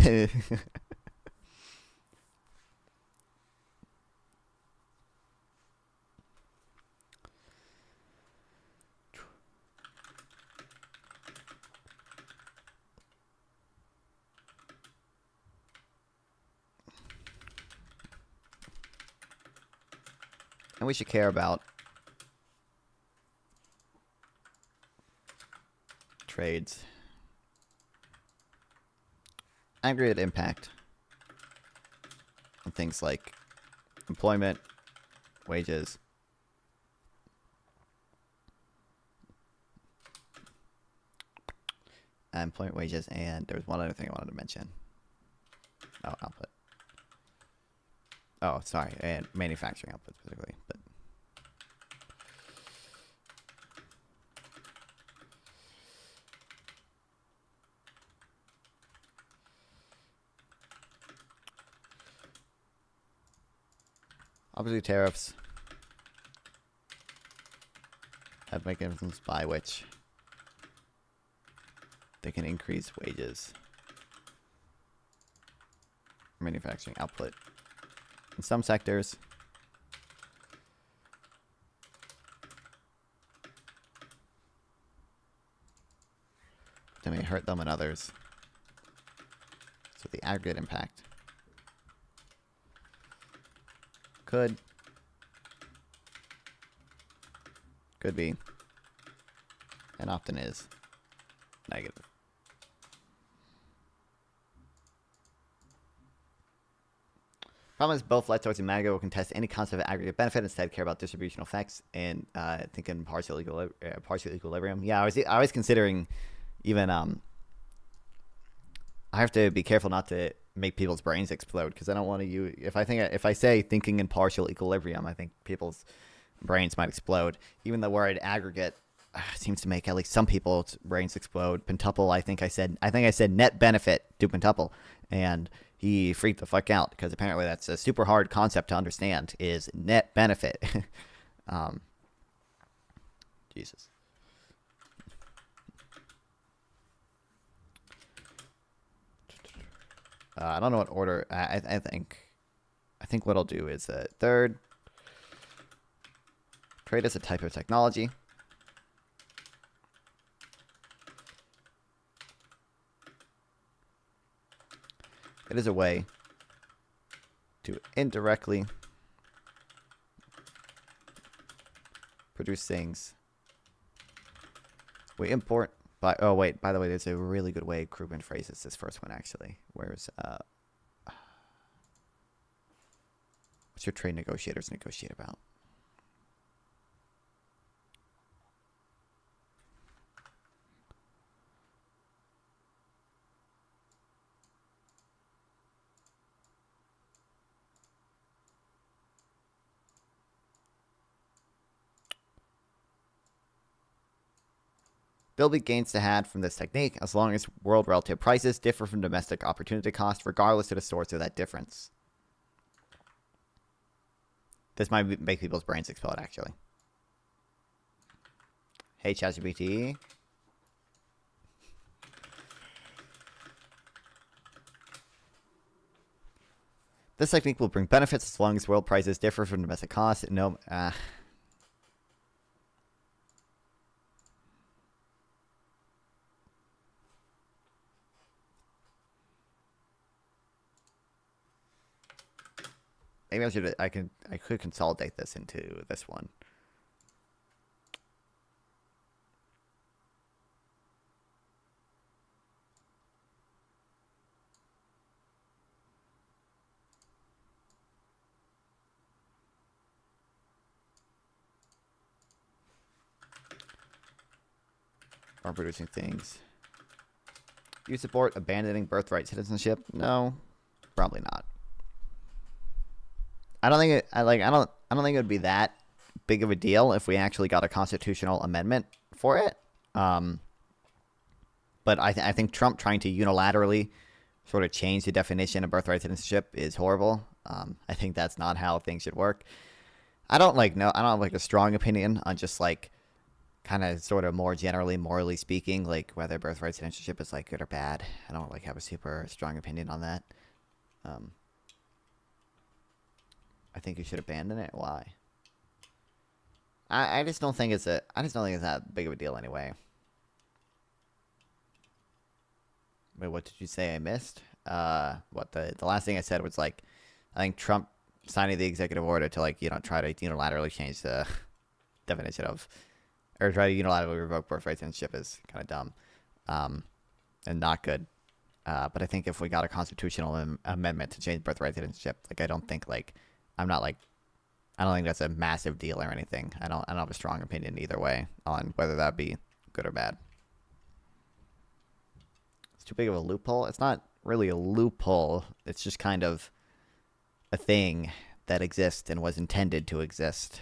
And we should care about trades. Aggregate impact on things like employment, wages, and there was one other thing I wanted to mention. Oh, output. Oh, sorry, and manufacturing output specifically, but obviously tariffs have mechanisms by which they can increase wages, manufacturing output. In some sectors, they may hurt them in others. So the aggregate impact could be, and often is, negative. Problem is, both leftovers and MAGA will contest any concept of aggregate benefit, instead care about distributional effects and thinking partial equilibrium. Yeah, I was considering even I have to be careful not to make people's brains explode, because I don't want to use, if I say thinking in partial equilibrium, I think people's brains might explode. Even the word aggregate seems to make at least some people's brains explode. Pentuple, I think I said net benefit to Pentuple, and he freaked the fuck out, because apparently that's a super hard concept to understand, is net benefit. Jesus. I don't know what order. I think what I'll do is third. Trade is a type of technology. It is a way to indirectly produce things we import. Oh wait, by the way, there's a really good way Krugman phrases this first one, actually. Where's what's your trade negotiators negotiate about? There'll be gains to had from this technique as long as world relative prices differ from domestic opportunity cost, regardless of the source of that difference. This might make people's brains explode, actually. Hey, ChatGPT. This technique will bring benefits as long as world prices differ from domestic costs. No, maybe I could consolidate this into this one. Are producing things. Do you support abandoning birthright citizenship? No, probably not. I don't think it would be that big of a deal if we actually got a constitutional amendment for it. But I think Trump trying to unilaterally sort of change the definition of birthright citizenship is horrible. I think that's not how things should work. I don't have a strong opinion on just like kind of sort of more generally, morally speaking, like whether birthright citizenship is like good or bad. I don't like have a super strong opinion on that. I think you should abandon it. Why? I just don't think it's that big of a deal anyway. Wait, what did you say I missed? What the last thing I said was like, I think Trump signing the executive order to like, try to unilaterally change the definition of, or try to unilaterally revoke birthright citizenship is kind of dumb, and not good. But I think if we got a constitutional amendment to change birthright citizenship, like I don't think that's a massive deal or anything. I don't have a strong opinion either way on whether that be good or bad. It's too big of a loophole. It's not really a loophole. It's just kind of a thing that exists and was intended to exist.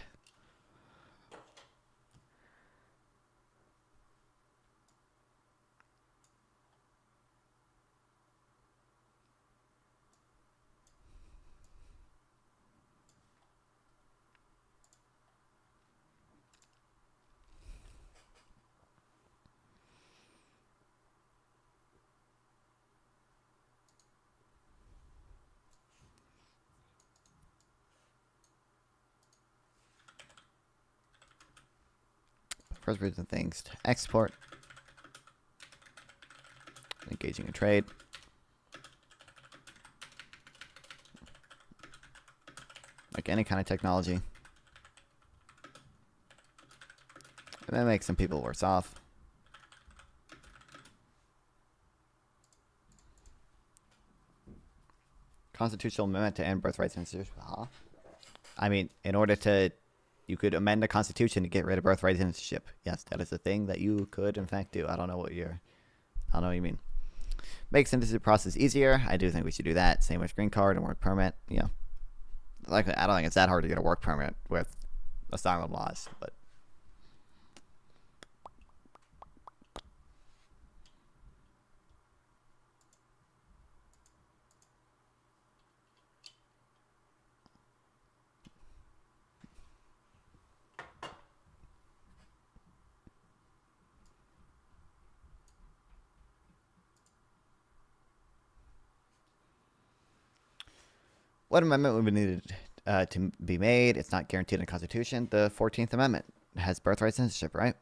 First reason things to export. Engaging in trade. Like any kind of technology. And that makes some people worse off. constitutional amendment to end birthright censorship. Huh? I mean, you could amend the Constitution to get rid of birthright censorship. Yes, that is a thing that you could, in fact, do. I don't know what you mean. Make citizenship process easier. I do think we should do that. Same with green card and work permit. Yeah. I don't think it's that hard to get a work permit with asylum laws, but. What amendment would be needed to be made? It's not guaranteed in the Constitution. The 14th Amendment has birthright censorship, right?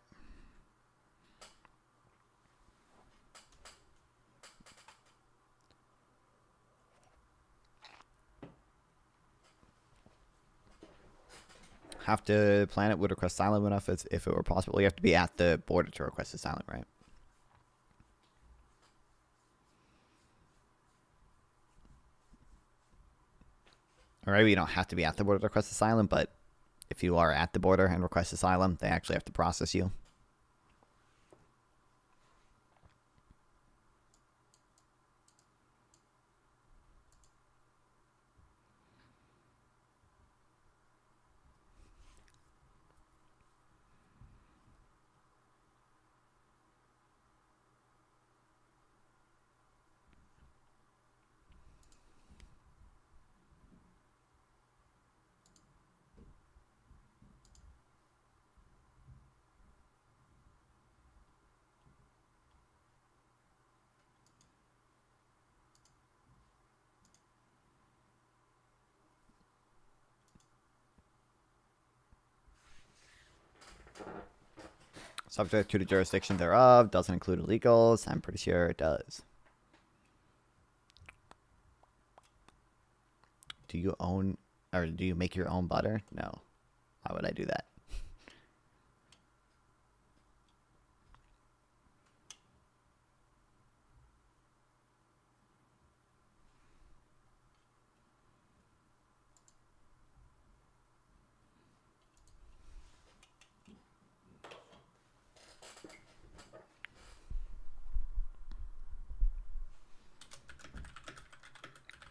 Half the planet would request asylum enough if it were possible. You have to be at the border to request asylum, right? Or maybe you don't have to be at the border to request asylum, but if you are at the border and request asylum, they actually have to process you. Subject to the jurisdiction thereof, doesn't include illegals. I'm pretty sure it does. Do you own, or do you make your own butter? No. Why would I do that?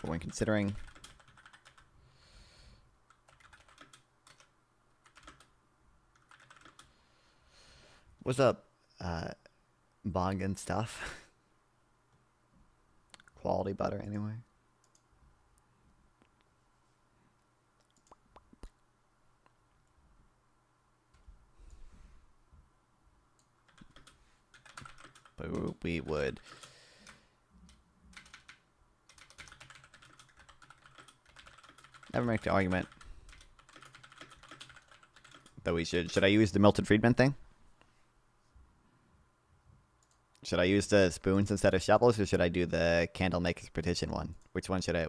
But when considering what's up, bong and stuff. Quality butter, anyway. But we would never make the argument that we should. Should I use the Milton Friedman thing? Should I use the spoons instead of shovels, or should I do the candle maker's petition one? Which one should I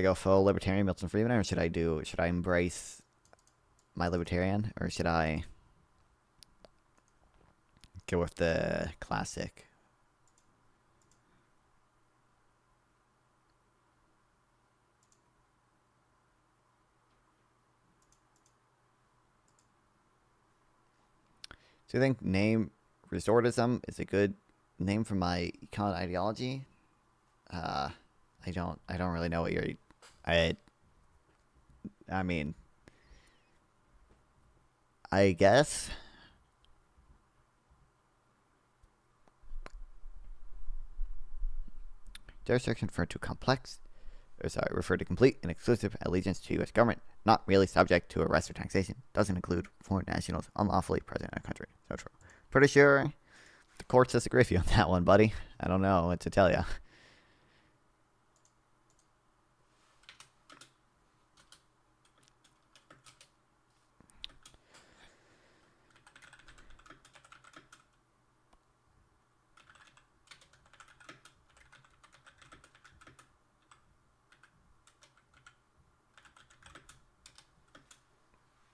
go full libertarian Milton Friedman, or should I embrace my libertarian, or should I go with the classic? Do you think name resortism is a good name for my econ ideology? I don't really know what you're. I mean, I guess. Jurisdiction referred to complex, referred to complete and exclusive allegiance to U.S. government, not really subject to arrest or taxation. Doesn't include foreign nationals unlawfully present in a country. So true. Pretty sure the courts disagree with you on that one, buddy. I don't know what to tell you.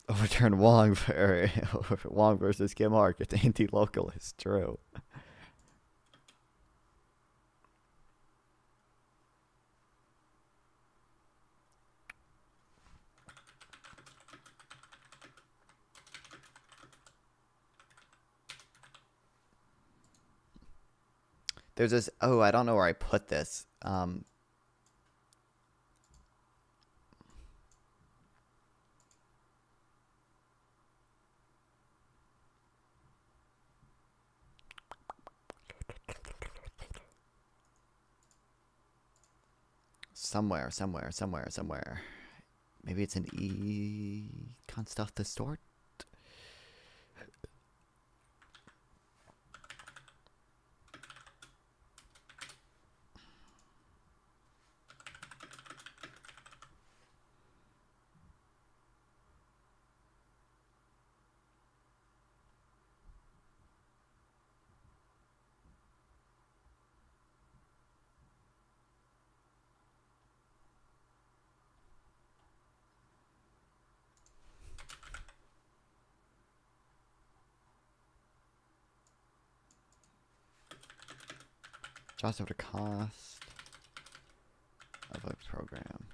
Overturn Wong for Wong versus Kim Ark. It's anti-local. It's true. There's this. Oh, I don't know where I put this. Somewhere. Maybe it's an econ stuff to sort. Just over the cost of a program.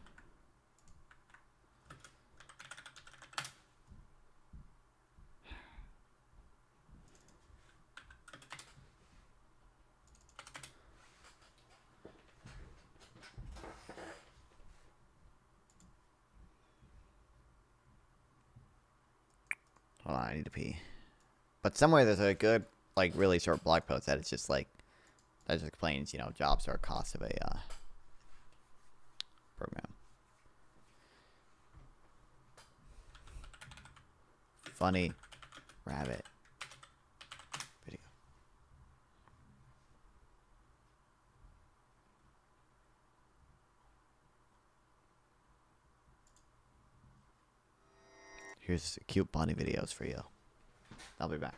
Hold on, I need to pee. But somewhere there's a good, like, really short blog post that it's just like, that just explains, you know, jobs or cost of a program. Funny rabbit video. Here's cute bunny videos for you. I'll be back.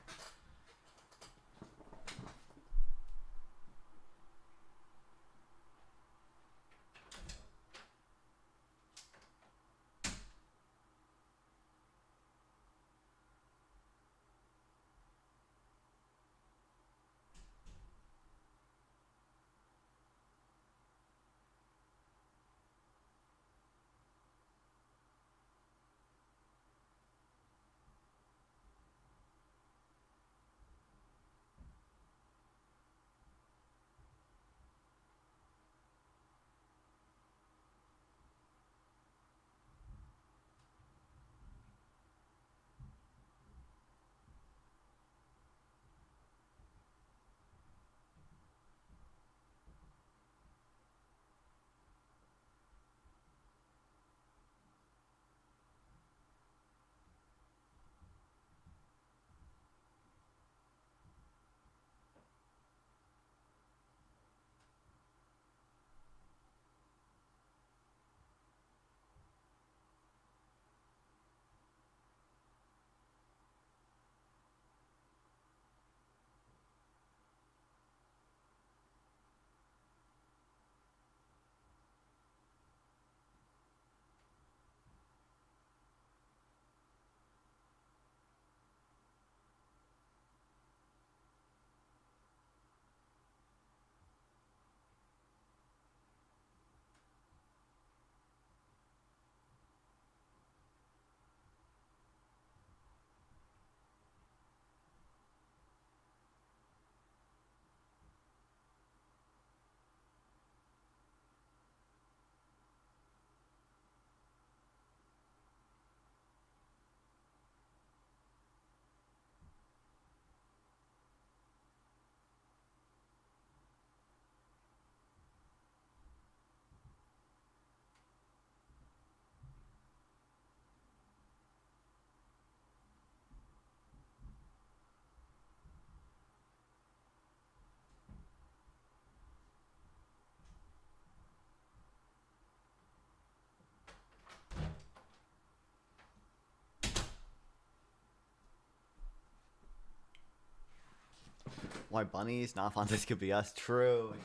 Why bunnies? Not fun. This could be us. True, it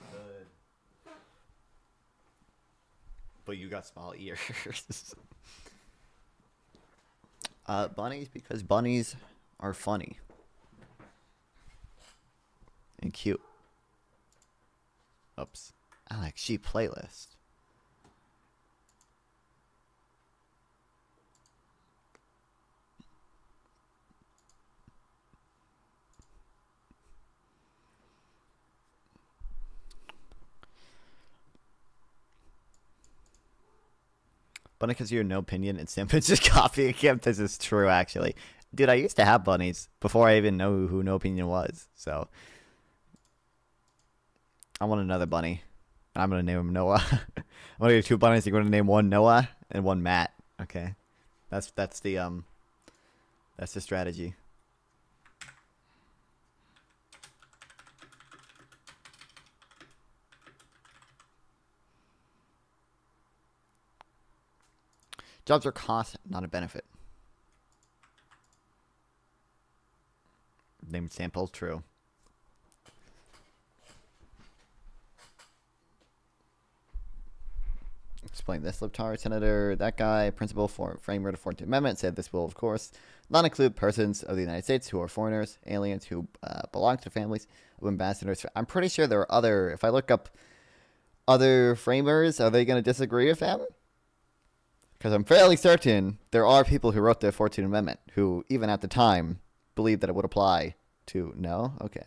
could. But you got small ears. Bunnies because bunnies are funny and cute. Oops. I like sheep playlist. Bunny because you have no opinion and Simp is just copying him. This is true, actually. Dude, I used to have bunnies before I even know who No Opinion was. So I want another bunny. I'm going to name him Noah. I'm going to get 2 bunnies. You're going to name one Noah and one Matt. Okay. That's the strategy. Jobs are cost, not a benefit. Name sample, true. Explain this. Libtard Senator, that guy, principal for framer of the 14th Amendment, said this will, of course, not include persons of the United States who are foreigners, aliens who belong to families of ambassadors. I'm pretty sure there are other, if I look up other framers, are they going to disagree with them? Because I'm fairly certain there are people who wrote the 14th Amendment who, even at the time, believed that it would apply to... No? Okay.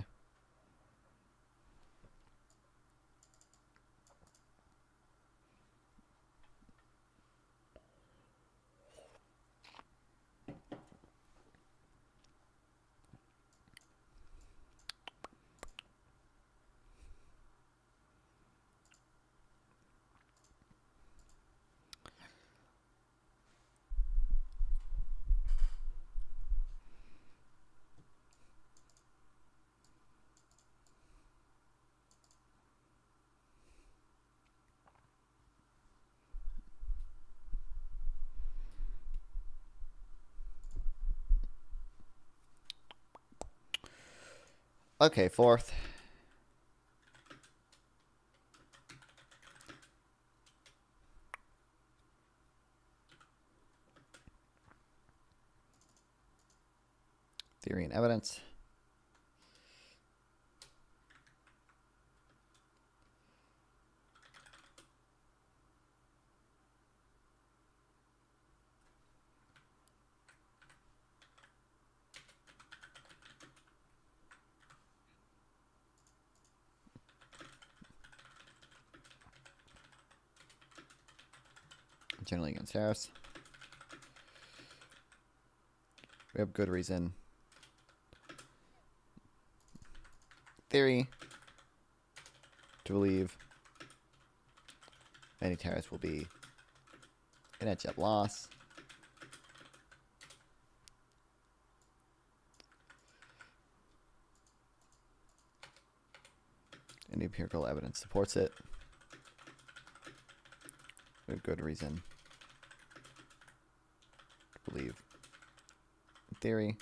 Okay, 4th. Theory and evidence. Generally against tariffs. We have good reason. Theory to believe any tariffs will be a net jet loss. And empirical evidence supports it. We have good reason to believe in theory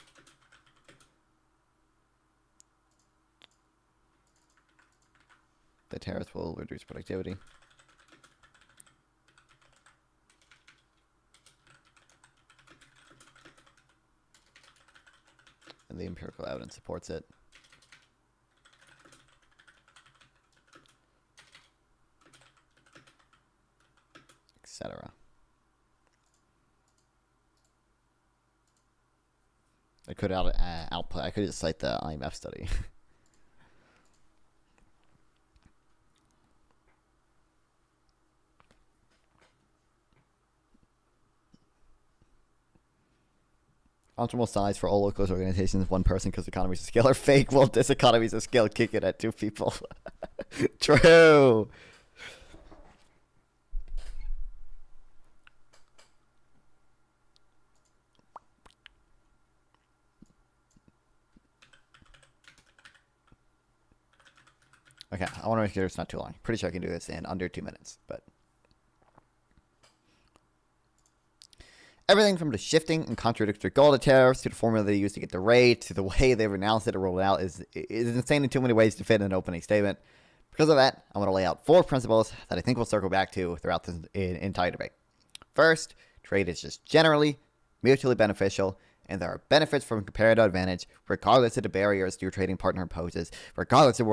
that tariffs will reduce productivity. And the empirical evidence supports it. Etc. I could output. I could just cite the IMF study. Optimal size for all locals organizations, 1 person because economies of scale are fake. Well, diseconomies of scale kick it at 2 people. True. Okay, I want to make sure it's not too long. Pretty sure I can do this in under 2 minutes, but everything from the shifting and contradictory goal of tariffs to the formula they use to get the rate to the way they've announced it and rolled it out is insane in too many ways to fit in an opening statement. Because of that, I'm going to lay out 4 principles that I think we'll circle back to throughout this entire debate. First, trade is just generally mutually beneficial, and there are benefits from comparative advantage regardless of the barriers your trading partner imposes, regardless of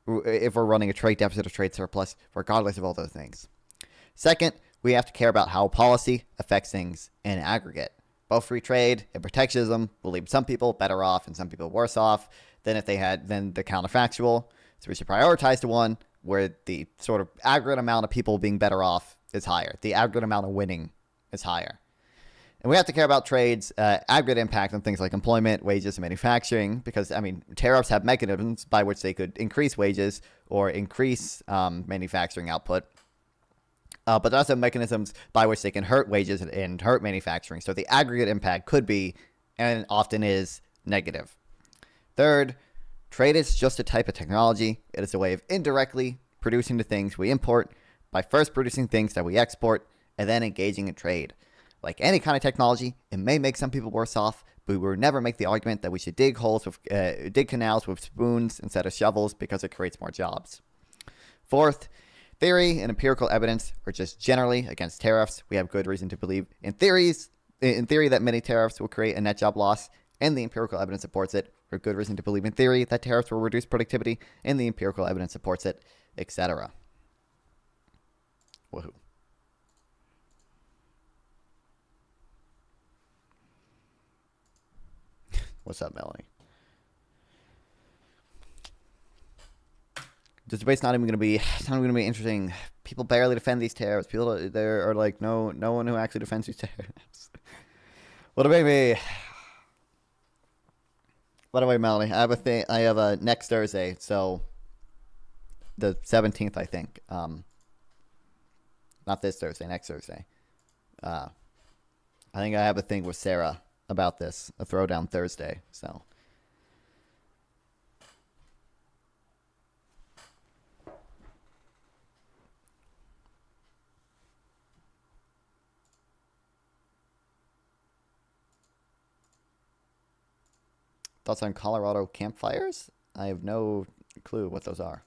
if we're running a trade deficit or trade surplus, regardless of all those things. Second, we have to care about how policy affects things in aggregate. Both free trade and protectionism will leave some people better off and some people worse off than if they had than the counterfactual. So we should prioritize the one where the sort of aggregate amount of people being better off is higher. The aggregate amount of winning is higher. And we have to care about trade's aggregate impact on things like employment, wages, and manufacturing, because, I mean, tariffs have mechanisms by which they could increase wages or increase manufacturing output. But there are also mechanisms by which they can hurt wages and hurt manufacturing. So the aggregate impact could be, and often is, negative. Third, trade is just a type of technology. It is a way of indirectly producing the things we import by first producing things that we export and then engaging in trade. Like any kind of technology, it may make some people worse off, but we will never make the argument that we should dig canals with spoons instead of shovels because it creates more jobs. Fourth, theory and empirical evidence are just generally against tariffs. We have good reason to believe in theory that many tariffs will create a net job loss, and the empirical evidence supports it. For good reason to believe in theory that tariffs will reduce productivity, and the empirical evidence supports it, etc. Woohoo. What's up, Melanie? This debate's not even going to be interesting. People barely defend these tariffs. People there are like no one who actually defends these tariffs. What about me? By the way, Melanie, I have a next Thursday, so the 17th, I think. Not this Thursday, next Thursday. I think I have a thing with Sarah about this, a throwdown Thursday, so. Thoughts on Colorado campfires? I have no clue what those are.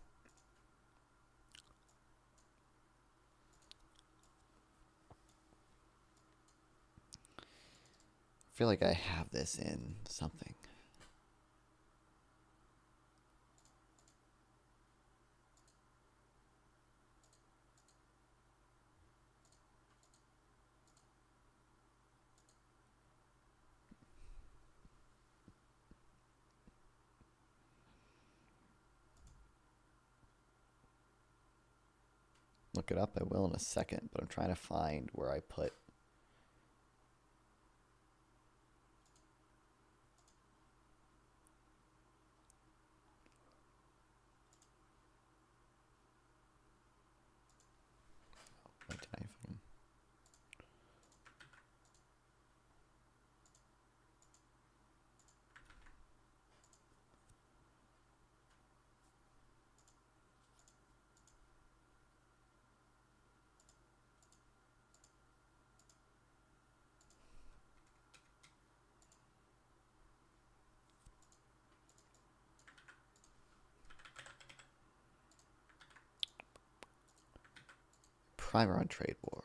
I feel like I have this in something. Look it up, I will in a second, but I'm trying to find where I put. What did I find? Primer on trade wars.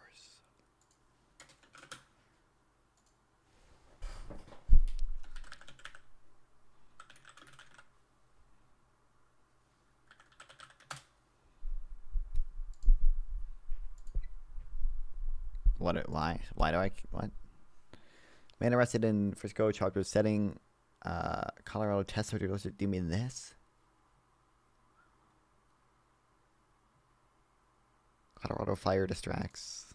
Why do I, what? Man arrested in Frisco charged with setting Colorado test. Do you mean this? Colorado fire distracts.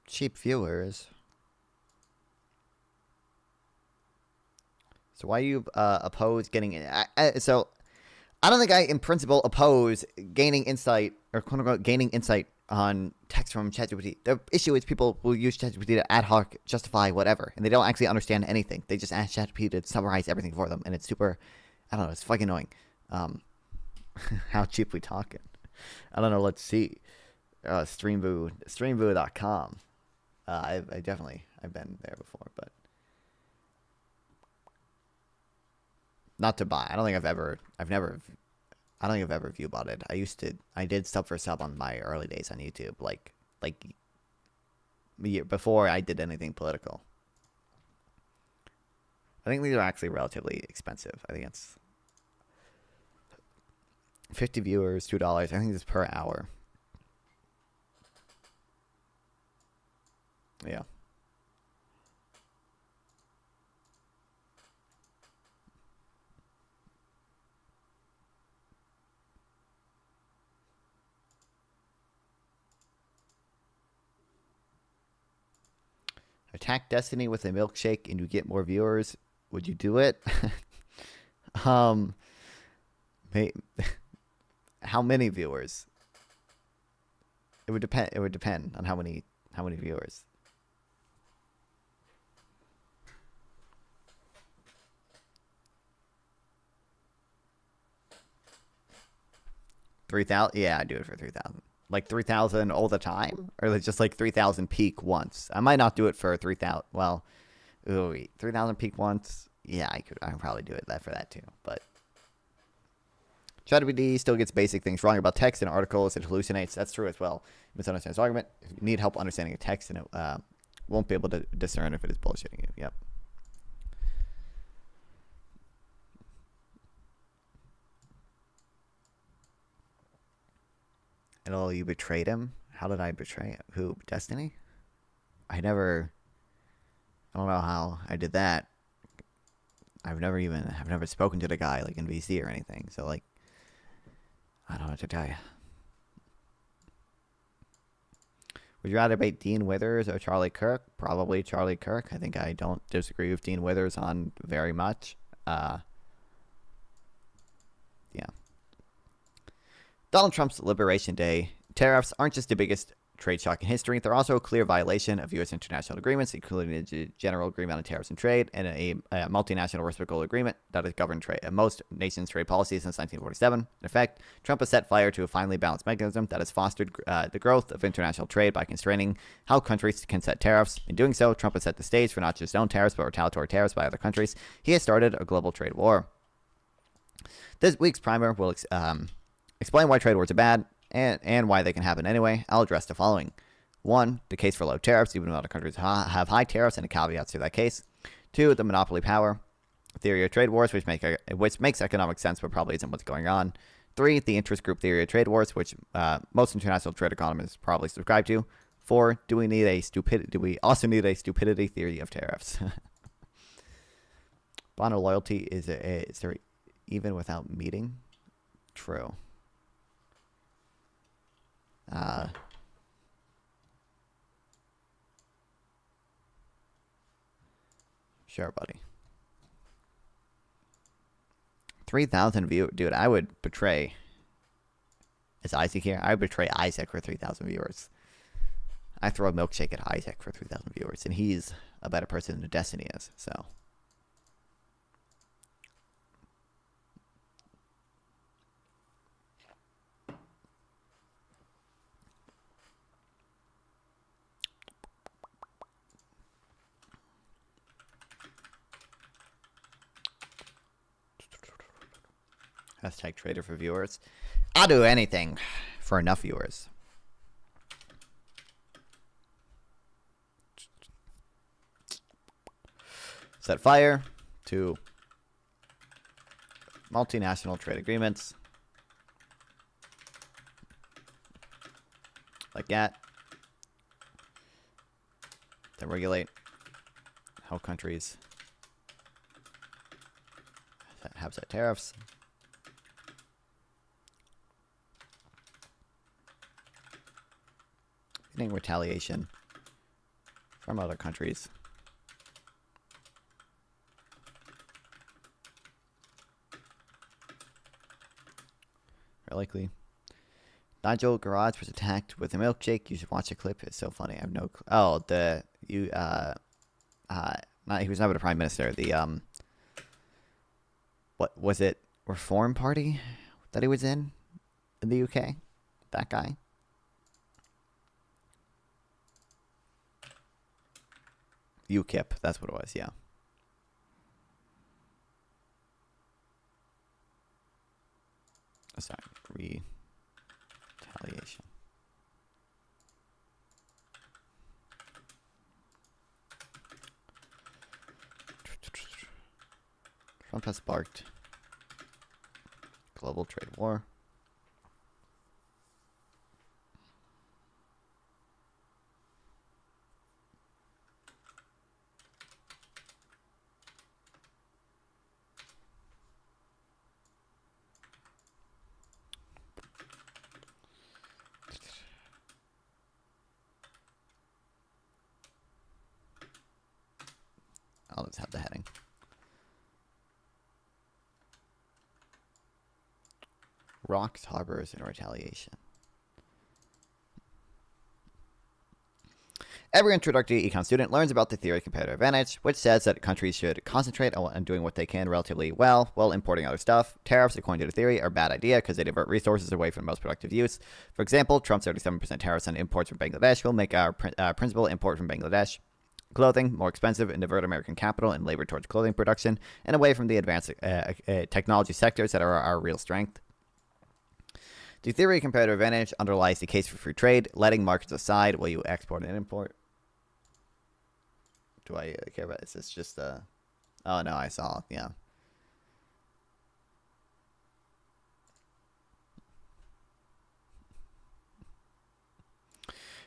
Cheap viewers. So why do you oppose getting... so I don't think I, in principle, oppose gaining insight, or quote-unquote gaining insight on text from ChatGPT. The issue is people will use ChatGPT to ad hoc justify whatever, and they don't actually understand anything. They just ask ChatGPT to summarize everything for them, and it's super... I don't know, it's fucking annoying. How cheap we talking? I don't know, let's see. Streamvoo.com. I've been there before, but... Not to buy. I don't think I've ever view botted. I did sub for sub on my early days on YouTube, like before I did anything political. I think these are actually relatively expensive. I think it's 50 viewers, $2. I think it's per hour. Yeah. attack Destiny with a milkshake and you get more viewers, would you do it? um, how many viewers? It would depend. It would depend on how many viewers. $3,000? Yeah, I'd do it for 3,000. Like 3,000 all the time, or like just like 3,000 peak once. I might not do it for 3,000. Well, 3,000 peak once. Yeah, I could probably do it for that too. But ChatGPT still gets basic things wrong about text and articles. It hallucinates. That's true as well. It misunderstands argument. If you need help understanding a text, and it won't be able to discern if it is bullshitting you. Yep. And oh, you betrayed him? How did I betray him? Who? Destiny? I don't know how I did that. I've never spoken to the guy like in VC or anything. So like, I don't know what to tell you. Would you rather debate Dean Withers or Charlie Kirk? Probably Charlie Kirk. I think I don't disagree with Dean Withers on very much. Yeah. Donald Trump's Liberation Day tariffs aren't just the biggest trade shock in history. They're also a clear violation of U.S. international agreements, including the General Agreement on Tariffs and Trade and a multinational reciprocal agreement that has governed most nations' trade policies since 1947. In effect, Trump has set fire to a finely balanced mechanism that has fostered the growth of international trade by constraining how countries can set tariffs. In doing so, Trump has set the stage for not just his own tariffs, but retaliatory tariffs by other countries. He has started a global trade war. This week's primer will explain why trade wars are bad and why they can happen anyway. I'll address the following. 1, the case for low tariffs, even though other countries have high tariffs, and the caveats to that case. 2, the monopoly power theory of trade wars, which makes economic sense but probably isn't what's going on. 3, the interest group theory of trade wars, which most international trade economists probably subscribe to. 4, do we also need a stupidity theory of tariffs? Bond of loyalty is there even without meeting? True. Sure, buddy. 3,000 viewers. Dude, I would betray. Is Isaac here? I would betray Isaac for 3,000 viewers. I throw a milkshake at Isaac for 3,000 viewers, and he's a better person than Destiny is, so. Hashtag trader for viewers. I'll do anything for enough viewers. Set fire to multinational trade agreements. Like that. That regulate how countries have set tariffs. Getting retaliation from other countries. Very likely. Nigel Garage was attacked with a milkshake. You should watch the clip. It's so funny. I have no clue. Oh, he was never the prime minister. The what was it? Reform Party that he was in the UK. That guy. UKIP, that's what it was, yeah. Oh, sorry, retaliation. Trump has sparked global trade war. let's have the heading. Rocks, harbors, and retaliation. Every introductory econ student learns about the theory of competitive advantage, which says that countries should concentrate on doing what they can relatively well while importing other stuff. Tariffs, according to the theory, are a bad idea because they divert resources away from the most productive use. For example, Trump's 37% tariffs on imports from Bangladesh will make our principal import from Bangladesh clothing more expensive and divert American capital and labor towards clothing production and away from the advanced technology sectors that are our real strength. The theory of competitive advantage underlies the case for free trade, letting markets aside while you export and import. Do I care about this? It's just oh no, I saw, yeah.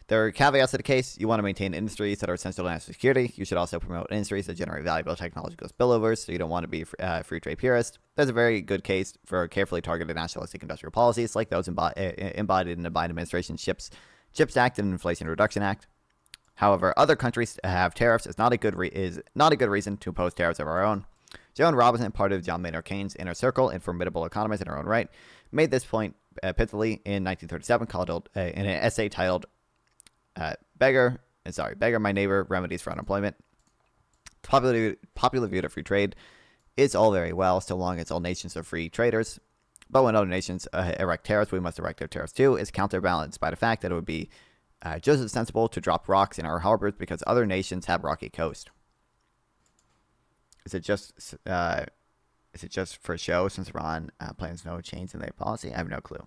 There are caveats to the case. You want to maintain industries that are essential to national security. You should also promote industries that generate valuable technological spillovers, so you don't want to be free trade purist. There's a very good case for carefully targeted nationalistic industrial policies, like those embodied in the Biden administration's CHIPS Act and Inflation Reduction Act. However, other countries have tariffs is not a good reason to impose tariffs of our own. Joan Robinson, part of John Maynard Keynes' inner circle and formidable economist in her own right, made this point pithily in 1937, in an essay titled "Beggar My Neighbor: Remedies for Unemployment." Popular view of free trade is all very well, so long as all nations are free traders. But when other nations erect tariffs, we must erect their tariffs too, is counterbalanced by the fact that it would be just as sensible to drop rocks in our harbors because other nations have rocky coast. Is it just for show since Iran plans no change in their policy? I have no clue.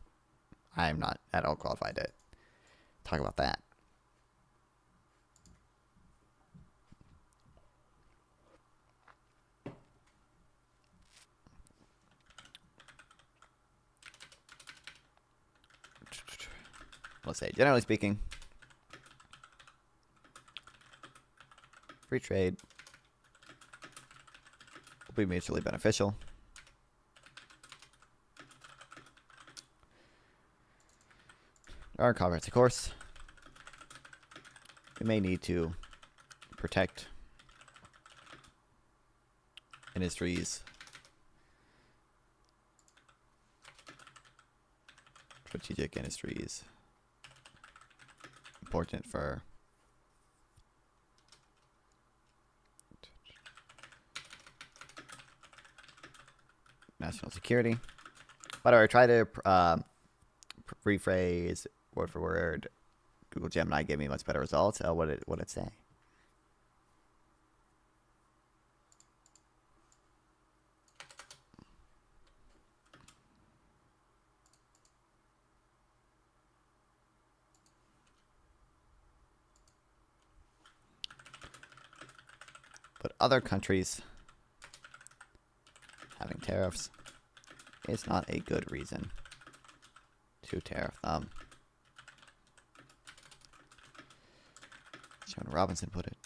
I am not at all qualified to talk about that. Let's say, generally speaking, free trade will be mutually beneficial. There are caveats, of course. We may need to protect industries, strategic industries, important for national security. But I try to rephrase word for word. Google Gemini gave me much better results. What did it say? But other countries having tariffs is not a good reason to tariff them. Joan Robinson put it.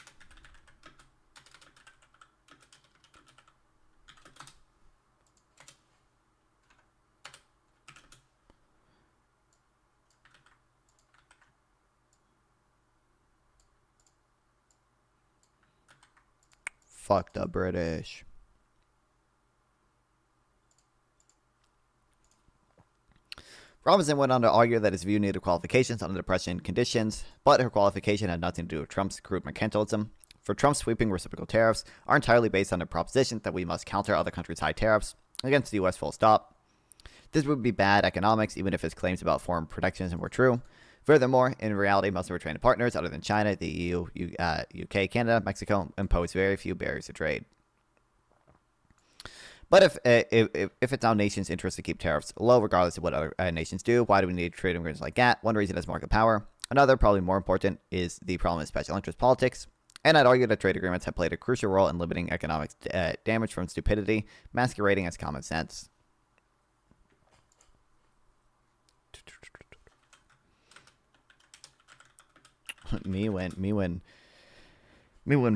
Fuck the British. Robinson went on to argue that his view needed qualifications under depression conditions, but her qualification had nothing to do with Trump's crude mercantilism. For Trump's sweeping reciprocal tariffs are entirely based on the proposition that we must counter other countries' high tariffs against the U.S. full stop. This would be bad economics, even if his claims about foreign protectionism were true. Furthermore, in reality, most of our trading partners, other than China, the EU, UK, Canada, Mexico, impose very few barriers to trade. But if it's our nation's interest to keep tariffs low, regardless of what other nations do, why do we need trade agreements like that? One reason is market power. Another, probably more important, is the problem of special interest politics. And I'd argue that trade agreements have played a crucial role in limiting economic damage from stupidity, masquerading as common sense. me when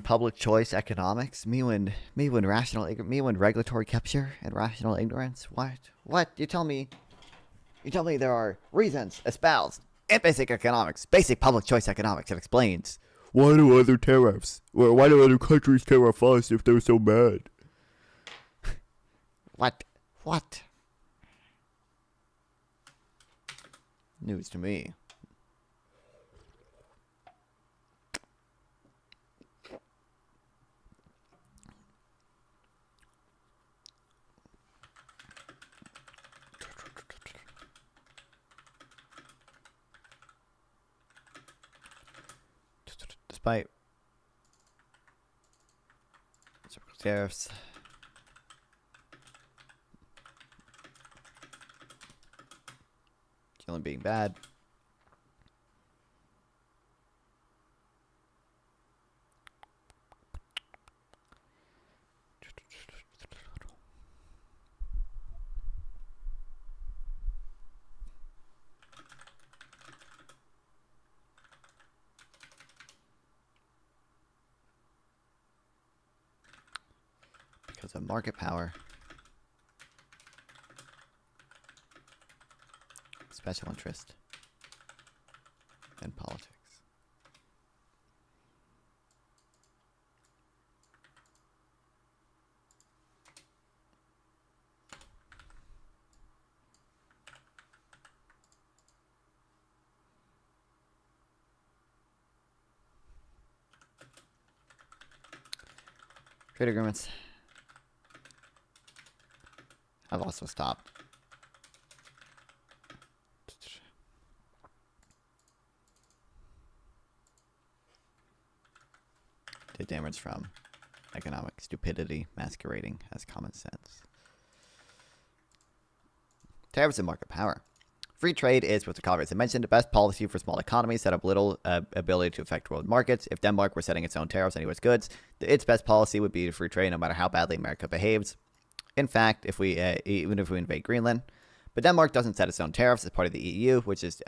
public choice economics, me when regulatory capture and rational ignorance. What? You tell me there are reasons espoused in basic economics, basic public choice economics that explains Why do other tariffs? Why do other countries tariff us if they're so bad? What? What? News to me. Despite tariffs, killing being bad. Because of market power, special interest, and politics. Trade agreements have also stopped. Did damage from economic stupidity masquerading as common sense. Tariffs and market power. Free trade is, with the caveats I mentioned, the best policy for small economies that have little ability to affect world markets. If Denmark were setting its own tariffs on U.S. goods, its best policy would be free trade no matter how badly America behaves. In fact, if we even if we invade Greenland, but Denmark doesn't set its own tariffs as part of the EU, which is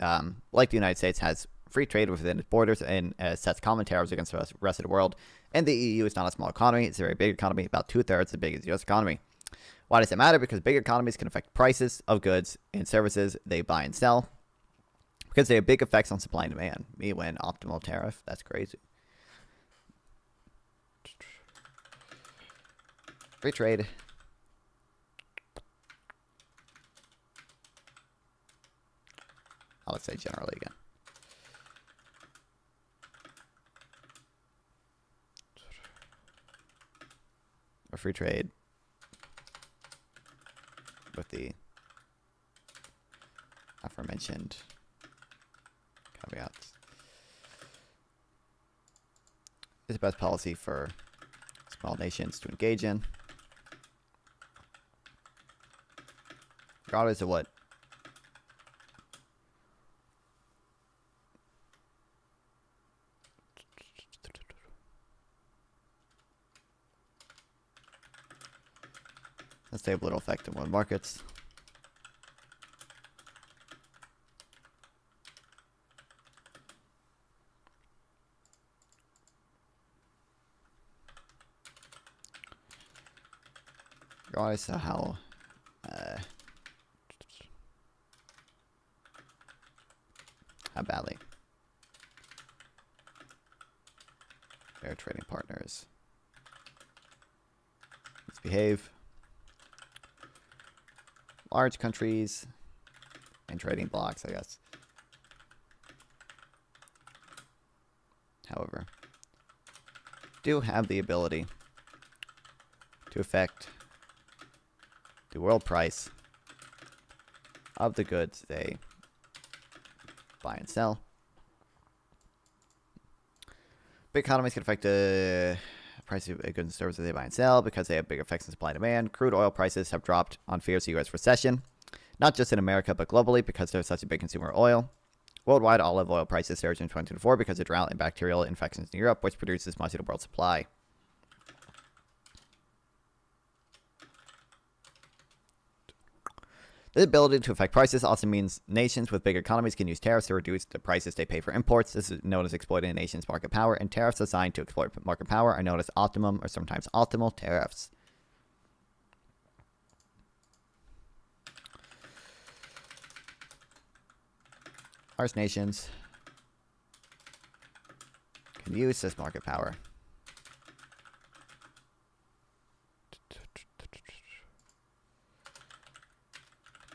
like the United States, has free trade within its borders and sets common tariffs against the rest of the world. And the EU is not a small economy; it's a very big economy, about 2/3 as big as the U.S. economy. Why does it matter? Because big economies can affect prices of goods and services they buy and sell, because they have big effects on supply and demand. Me when optimal tariff, that's crazy. Free trade. Let's say generally again. Or free trade with the aforementioned caveats is the best policy for small nations to engage in, regardless of what stable little effect in world markets. Regardless of how badly their trading partners misbehave. Large countries and trading blocks, I guess. However, do have the ability to affect the world price of the goods they buy and sell. Big economies can affect the price of goods and services they buy and sell because they have big effects on supply and demand. Crude oil prices have dropped on fears of U.S. recession, not just in America, but globally because they're such a big consumer of oil. Worldwide, olive oil prices surged in 2024 because of drought and bacterial infections in Europe, which produces much of the world's supply. The ability to affect prices also means nations with big economies can use tariffs to reduce the prices they pay for imports. This is known as exploiting a nation's market power, and tariffs assigned to exploit market power are known as optimum or sometimes optimal tariffs. Harsh nations can use this market power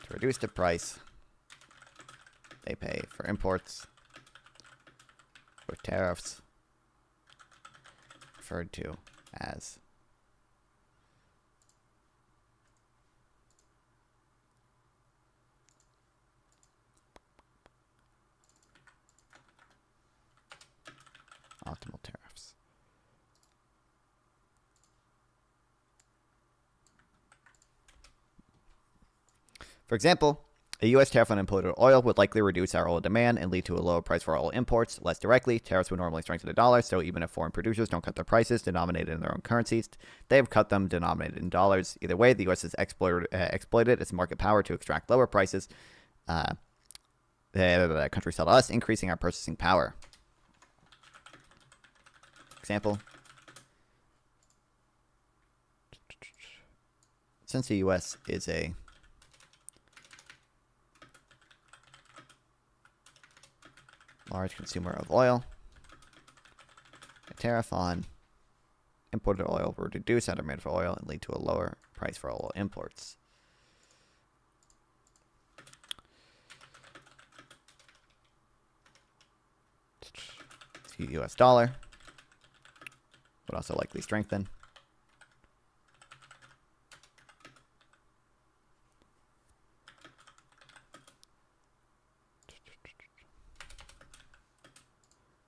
to reduce the price they pay for imports with tariffs referred to as optimal tariffs. For example, a U.S. tariff on imported oil would likely reduce our oil demand and lead to a lower price for oil imports. Less directly, tariffs would normally strengthen the dollar, so even if foreign producers don't cut their prices denominated in their own currencies, they have cut them denominated in dollars. Either way, the U.S. has exploited its market power to extract lower prices. The country sell to us, increasing our purchasing power. Example. Since the U.S. is a large consumer of oil, a tariff on imported oil would reduce our demand for oil and lead to a lower price for oil imports. The U.S. dollar would also likely strengthen.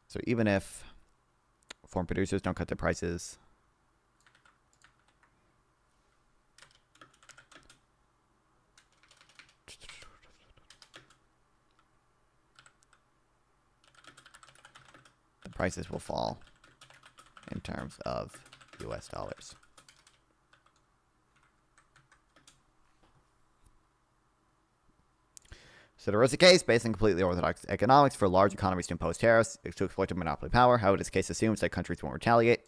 So even if foreign producers don't cut their prices, the prices will fall in terms of US dollars. So there is a case based on completely orthodox economics for large economies to impose tariffs to exploit their monopoly power. However, this case assumes that countries won't retaliate.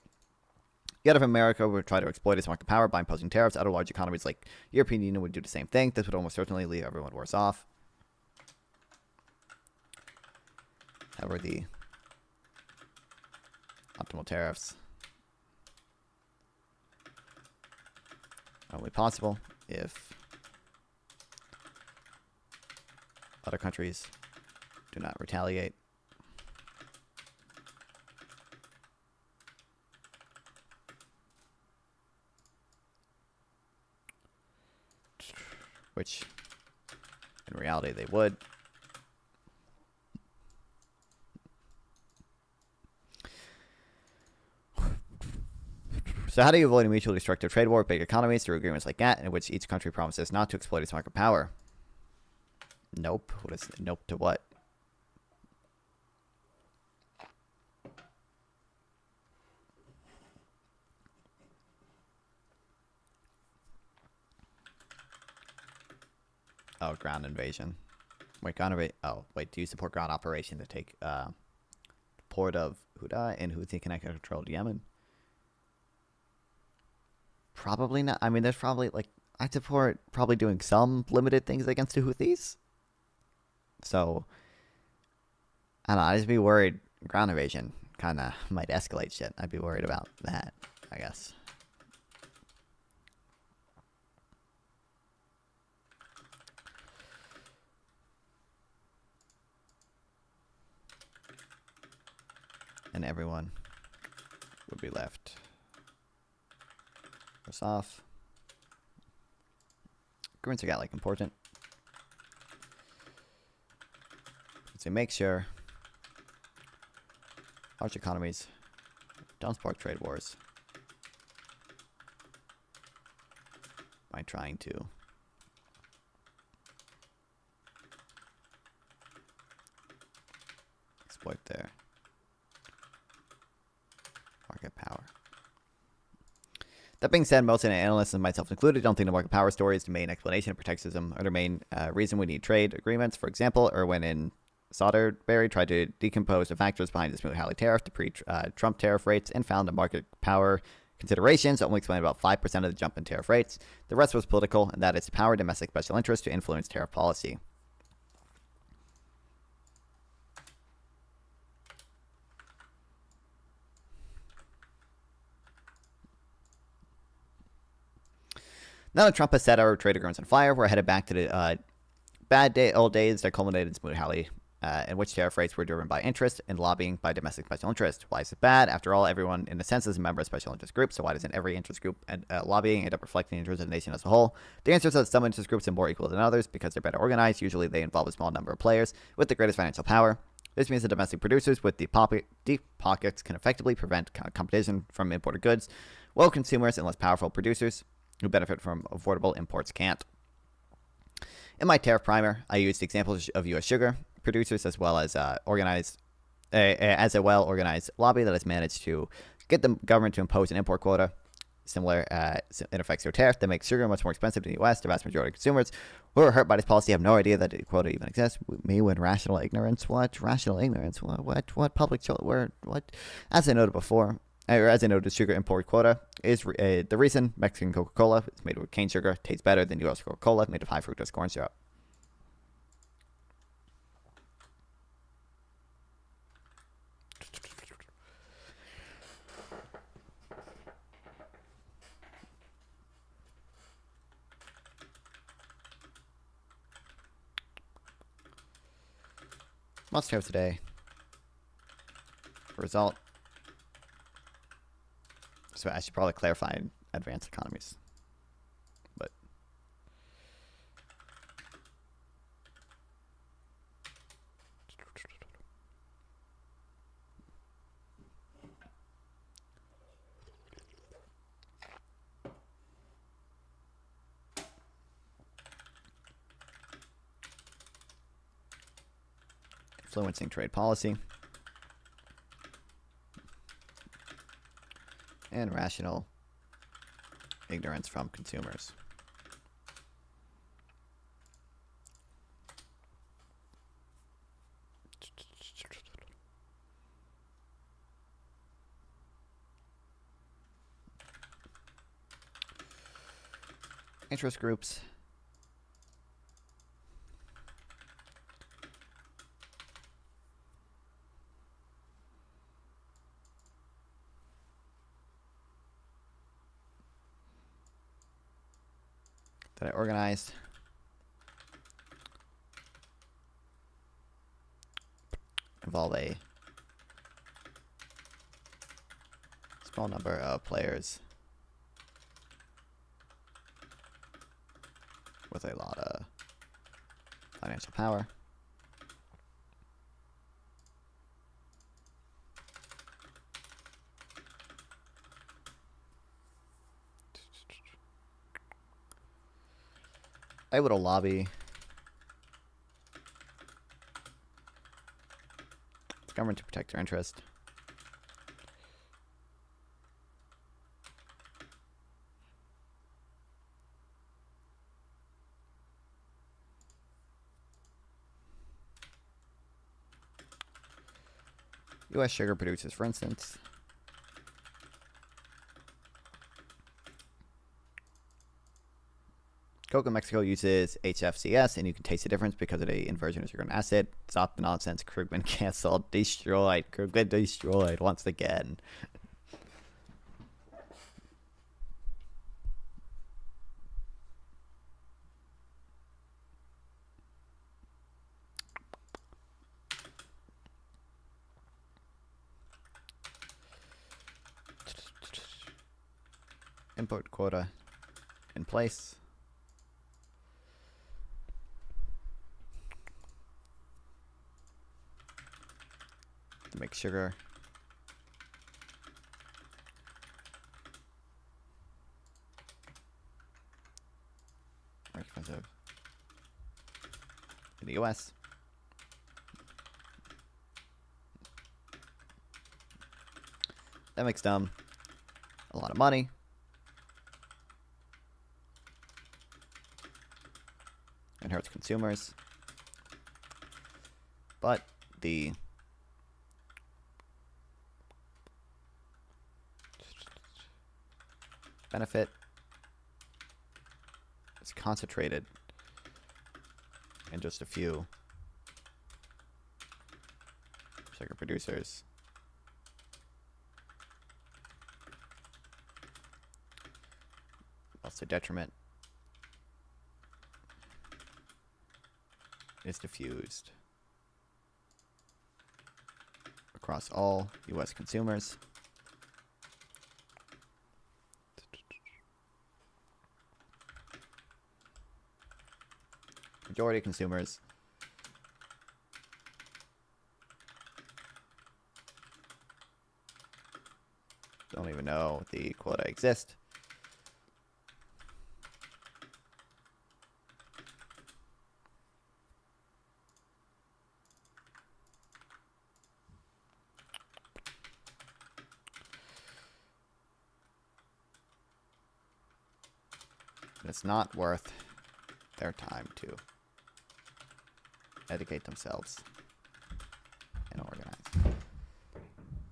Yet if America would try to exploit its market power by imposing tariffs, other large economies like the European Union would do the same thing. This would almost certainly leave everyone worse off. However, the optimal tariffs are only possible if other countries do not retaliate. Which, in reality, they would. So how do you avoid a mutually destructive trade war with big economies through agreements like that, in which each country promises not to exploit its market power? Nope. What is nope to what? Oh, ground invasion. Wait, ground invasion. Oh, wait. Do you support ground operation to take port of Houthi and Houthi-controlled Yemen? Probably not. I mean, there's probably like I support probably doing some limited things against the Houthis. So, I don't know, I'd just be worried ground invasion kind of might escalate shit. I'd be worried about that, I guess. And everyone would be left worse off. Agreements are like important. So make sure large economies don't spark trade wars by trying to exploit their market power. That being said, most analysts, and myself included, don't think the market power story is the main explanation of protectionism or the main reason we need trade agreements. For example, Irwin and Soderberry tried to decompose the factors behind the smooth-Halley tariff to pre-Trump tariff rates and found the market power considerations only explained about 5% of the jump in tariff rates. The rest was political, and that is to power domestic special interests to influence tariff policy. Now that Trump has set our trade agreements on fire, we're headed back to the old days that culminated in Smoot-Hawley, in which tariff rates were driven by interest and lobbying by domestic special interest. Why is it bad? After all, everyone in a sense is a member of special interest groups, so why doesn't every interest group and lobbying end up reflecting the interest of the nation as a whole? The answer is that some interest groups are more equal than others because they're better organized. Usually they involve a small number of players with the greatest financial power. This means that domestic producers with deep pockets can effectively prevent competition from imported goods, while consumers and less powerful producers who benefit from affordable imports can't. In my tariff primer, I used examples of U.S. sugar producers as well as a well-organized lobby that has managed to get the government to impose an import quota similar in effect to a tariff that makes sugar much more expensive in the U.S. The vast majority of consumers who are hurt by this policy have no idea that the quota even exists. Me when rational ignorance? What? Rational ignorance? What? Public what? As I noted before, or as I noted, sugar import quota is the reason Mexican Coca-Cola is made with cane sugar tastes better than U.S. Coca-Cola made of high fructose corn syrup. Must have today. Result. So I should probably clarify in advanced economies. But influencing trade policy and rational ignorance from consumers. Interest groups. That I organized. Involve a small number of players with a lot of financial power. Able to lobby the government to protect their interest. U.S. sugar producers, for instance. Coca Mexico uses HFCS, and you can taste the difference because of the inversion of sugar and acid. Stop the nonsense. Krugman canceled. Destroyed. Krugman destroyed once again. Import quota in place. To make sugar. More expensive in the US. That makes them a lot of money. And hurts consumers. But the benefit is concentrated in just a few sugar producers. That's the detriment is diffused across all U.S. consumers. Majority of consumers don't even know the quota exists. It's not worth their time to educate themselves and organize.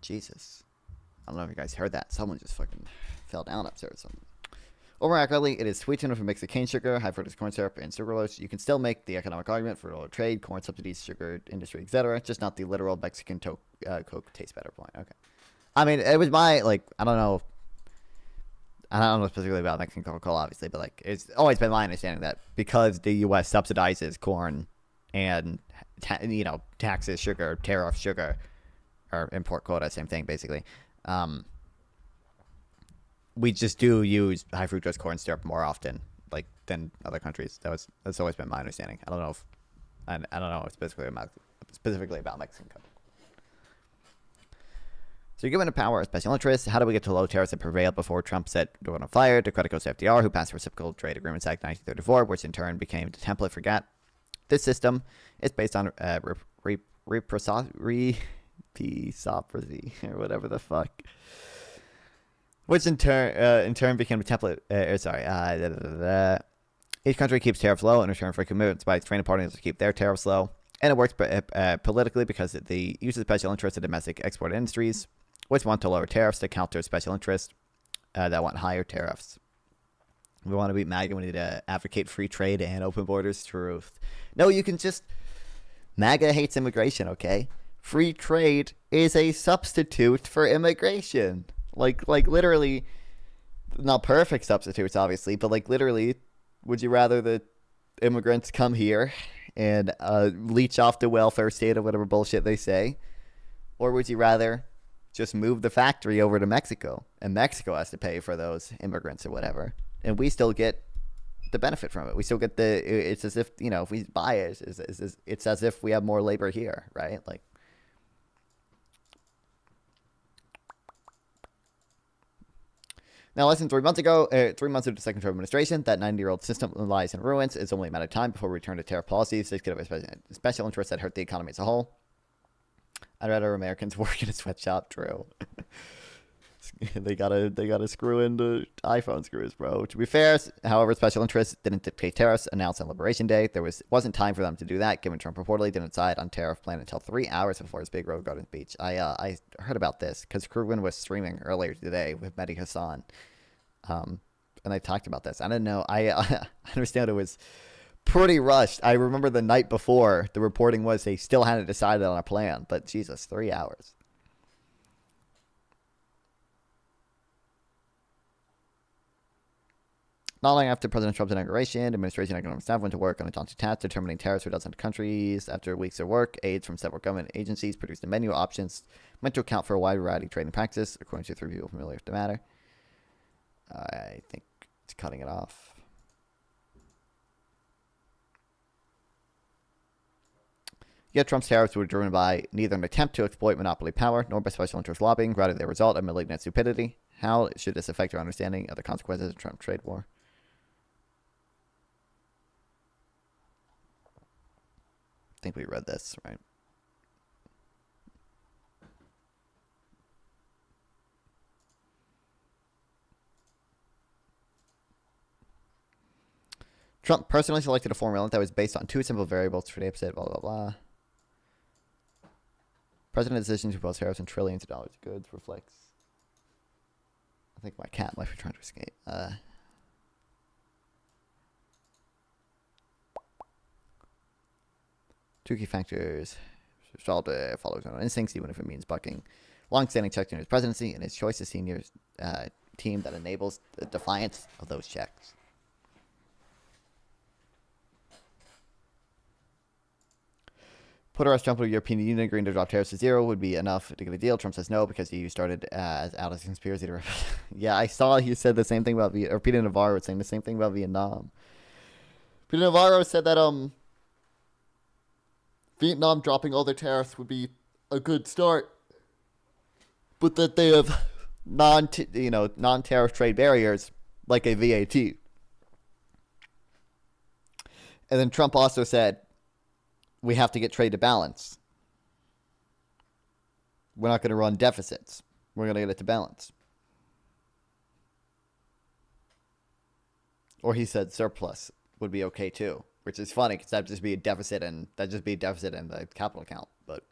Jesus. I don't know if you guys heard that. Someone just fucking fell down upstairs or something. Overaccurately, it is sweetened with a mix of cane sugar, high fructose corn syrup, and sucralose. You can still make the economic argument for lower trade, corn subsidies, sugar industry, etc. Just not the literal Mexican Coke tastes better point. Okay. I mean, it was my, like, I don't know specifically about Mexican Coca-Cola, obviously, but, like, it's always been my understanding that because the U.S. subsidizes corn and, taxes sugar, tariff sugar, or import quota, same thing, basically. We just do use high fructose corn syrup more often, like, than other countries. That's always been my understanding. I don't know specifically about Mexican Coke. So you're given a power of special interests. How do we get to low tariffs that prevailed before Trump set the world on fire? The credit goes to FDR, who passed the Reciprocal Trade Agreements Act 1934, which in turn became the template for GATT. This system is based on reciprocity, or whatever the fuck, which in turn became a template. Each country keeps tariffs low in return for commitments by its trading partners to keep their tariffs low, and it works politically because it uses special interests of domestic export industries, which want to lower tariffs to counter special interests that want higher tariffs. We want to beat MAGA. We need to advocate free trade and open borders. Truth. No, you can just. MAGA hates immigration, okay? Free trade is a substitute for immigration. Like literally, not perfect substitutes, obviously, but like literally, would you rather the immigrants come here and leech off the welfare state or whatever bullshit they say? Or would you rather just move the factory over to Mexico and Mexico has to pay for those immigrants or whatever? And we still get the benefit from it. We still get it's as if, if we buy it, it's as if we have more labor here, right? Like, now, less than 3 months ago, 3 months into the second Trump administration, that 90-year-old system lies in ruins. It's only a matter of time before we return to tariff policies. They could have a special interests that hurt the economy as a whole. I'd rather Americans work in a sweatshop. True. They gotta screw into iPhone screws, bro. To be fair, however, special interests didn't dictate tariffs announced on Liberation Day. There wasn't time for them to do that, given Trump reportedly didn't decide on tariff plan until 3 hours before his big road garden speech. I heard about this because Krugman was streaming earlier today with Mehdi Hassan, and I talked about this. I didn't know. I understand it was pretty rushed. I remember the night before the reporting was they still hadn't decided on a plan, but Jesus, 3 hours. Not long after President Trump's inauguration, administration and economic staff went to work on a daunting task determining tariffs for dozens of countries. After weeks of work, aides from several government agencies produced a menu of options meant to account for a wide variety of trading practices, according to 3 people familiar with the matter. I think it's cutting it off. Yet Trump's tariffs were driven by neither an attempt to exploit monopoly power nor by special interest lobbying, rather the result of malignant stupidity. How should this affect our understanding of the consequences of Trump's trade war? I think we read this, right? Trump personally selected a formula that was based on 2 simple variables for the opposite, blah, blah, blah. President's decision to impose tariffs on trillions of dollars of goods reflects... I think my cat might be trying to escape. 2 key factors. Resolved follows his own instincts, even if it means bucking long-standing checks in his presidency, and his choice of senior team that enables the defiance of those checks. Put Trump with the European Union agreeing to drop tariffs to zero would be enough to get a deal. Trump says no because the EU started as out of conspiracy to. Yeah, I saw he said the same thing about or Peter Navarro was saying the same thing about Vietnam. Peter Navarro said that Vietnam dropping all their tariffs would be a good start, but that they have non-tariff trade barriers like a VAT. And then Trump also said, we have to get trade to balance. We're not going to run deficits. We're going to get it to balance. Or he said surplus would be okay too, which is funny because that'd just be a deficit in the capital account. But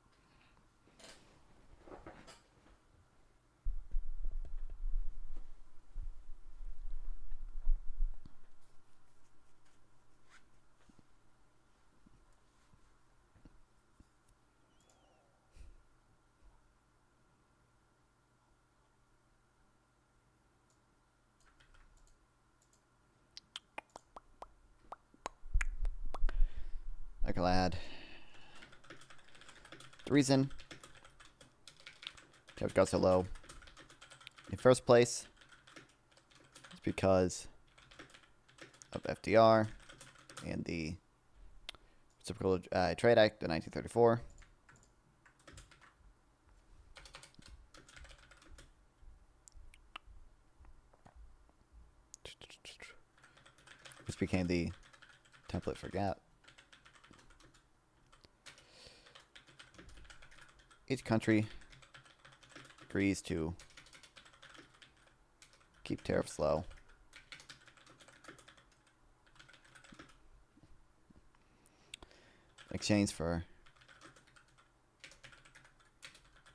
I'll add the reason tariffs got so low in first place is because of FDR and the Reciprocal Trade Act of 1934. Which became the template for GATT. Each country agrees to keep tariffs low. In exchange for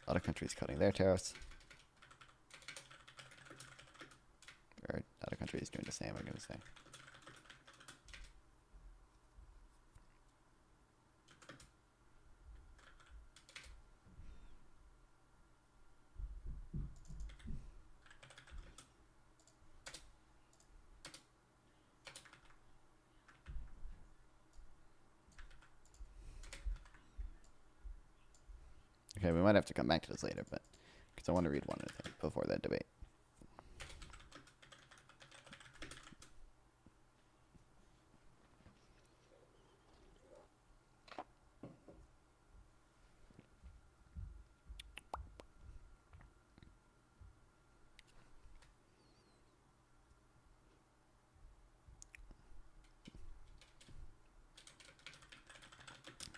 a lot of countries cutting their tariffs. Or other countries doing the same, I'm going to say. Okay, we might have to come back to this later, but because I want to read one other thing before that debate.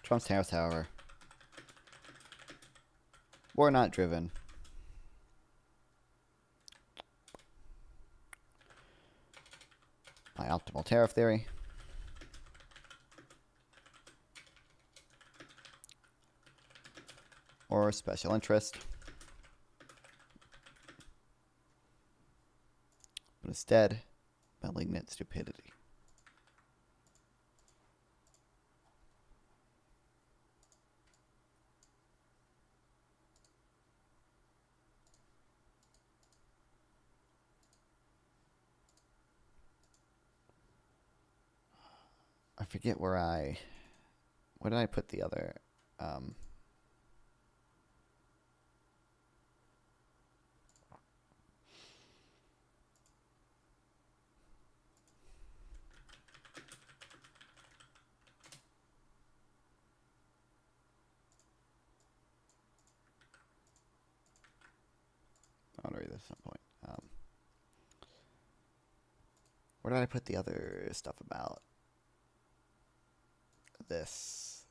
Trump's tariffs, however, were not driven by optimal tariff theory or special interest, but instead malignant stupidity. I forget where did I put the other, I want to read this at some point. Where did I put the other stuff about this?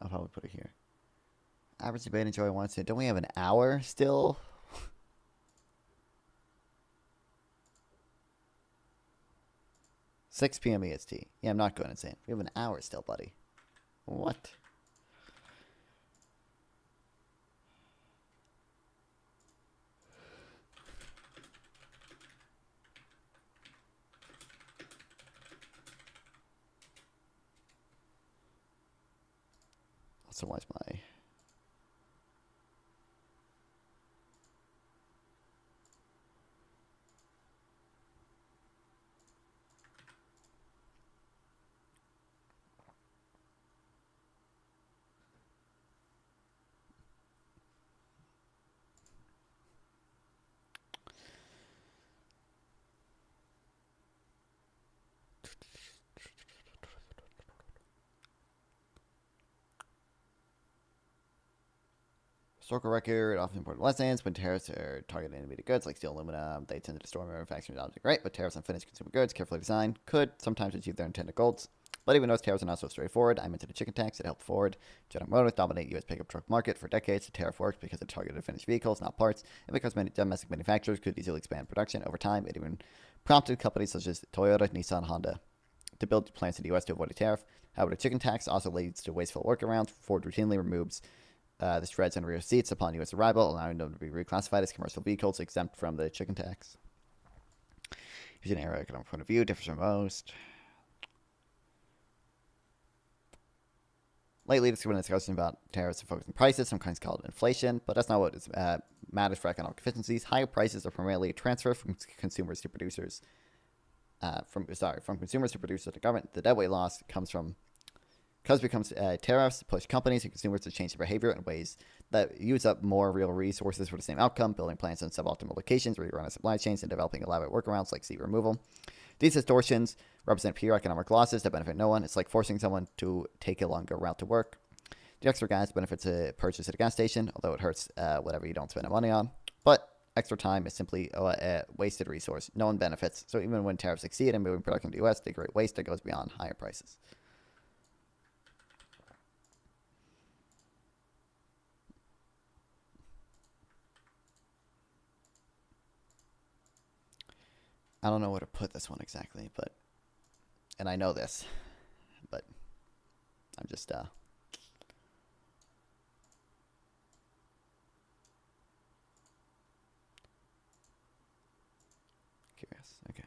I'll probably put it here. Average debate enjoy wants to. Don't we have an hour still? Six p.m. EST. Yeah, I'm not going insane. We have an hour still, buddy. What? So why's my... Historical record, often important lessons. When tariffs are targeted innovative goods like steel, aluminum, they tend to destroy manufacturing jobs. Great, but tariffs on finished consumer goods, carefully designed, could sometimes achieve their intended goals. But even though tariffs are not so straightforward, I mentioned the chicken tax. It helped Ford, General Motors dominate U.S. pickup truck market for decades. The tariff works because it targeted finished vehicles, not parts, and because many domestic manufacturers could easily expand production over time. It even prompted companies such as Toyota, Nissan, Honda to build plants in the U.S. to avoid a tariff. However, the chicken tax also leads to wasteful workarounds. Ford routinely removes the shreds and rear seats upon U.S. arrival, allowing them to be reclassified as commercial vehicles exempt from the chicken tax. Here's an area economic point of view, differs from most. Lately, there's been a discussion about tariffs and focus on prices. Some kinds call it inflation, but that's not what matters for economic efficiencies. Higher prices are primarily a transfer from consumers to producers. From consumers to producers to government. The deadweight loss comes from tariffs push companies and consumers to change their behavior in ways that use up more real resources for the same outcome, building plants in suboptimal locations, rerunning supply chains, and developing elaborate workarounds like seat removal. These distortions represent pure economic losses that benefit no one. It's like forcing someone to take a longer route to work. The extra gas benefits a purchase at a gas station, although it hurts whatever you don't spend the money on. But extra time is simply a wasted resource. No one benefits. So even when tariffs succeed in moving production to the U.S., they create waste that goes beyond higher prices. I don't know where to put this one exactly, and I know this, but I'm just, curious. Okay.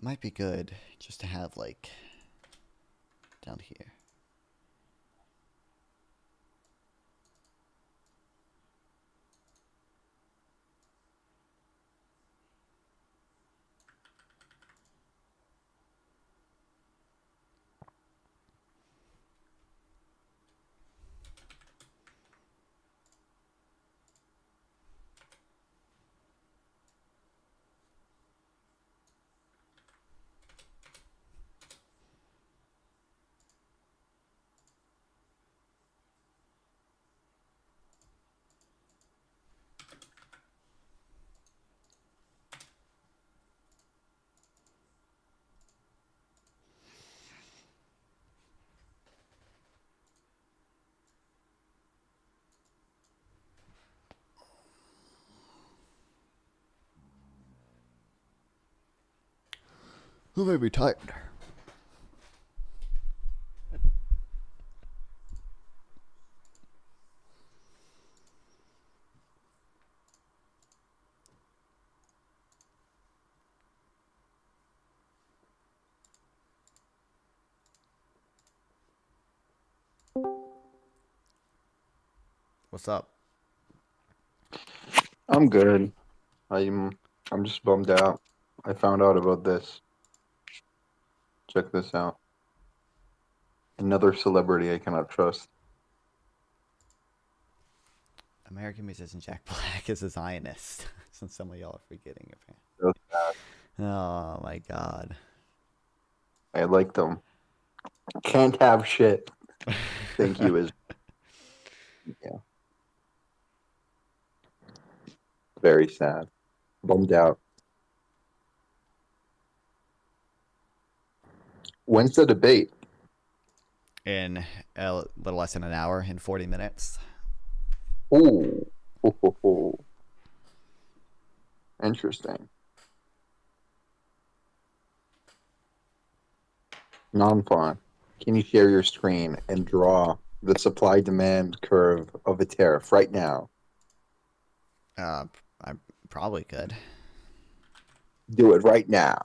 Might be good just to have, like, down here. Who may be tired? What's up? I'm good. I'm just bummed out. I found out about this. Check this out. Another celebrity I cannot trust. American musician Jack Black is a Zionist. Since some of y'all are forgetting. So sad. Oh my God. I like them. Can't have shit. Thank you is yeah. very sad. Bummed out. When's the debate? In a little less than an hour, in 40 minutes. Ooh. Ooh. Interesting. Non-fun. Can you share your screen and draw the supply-demand curve of a tariff right now? I probably could. Do it right now.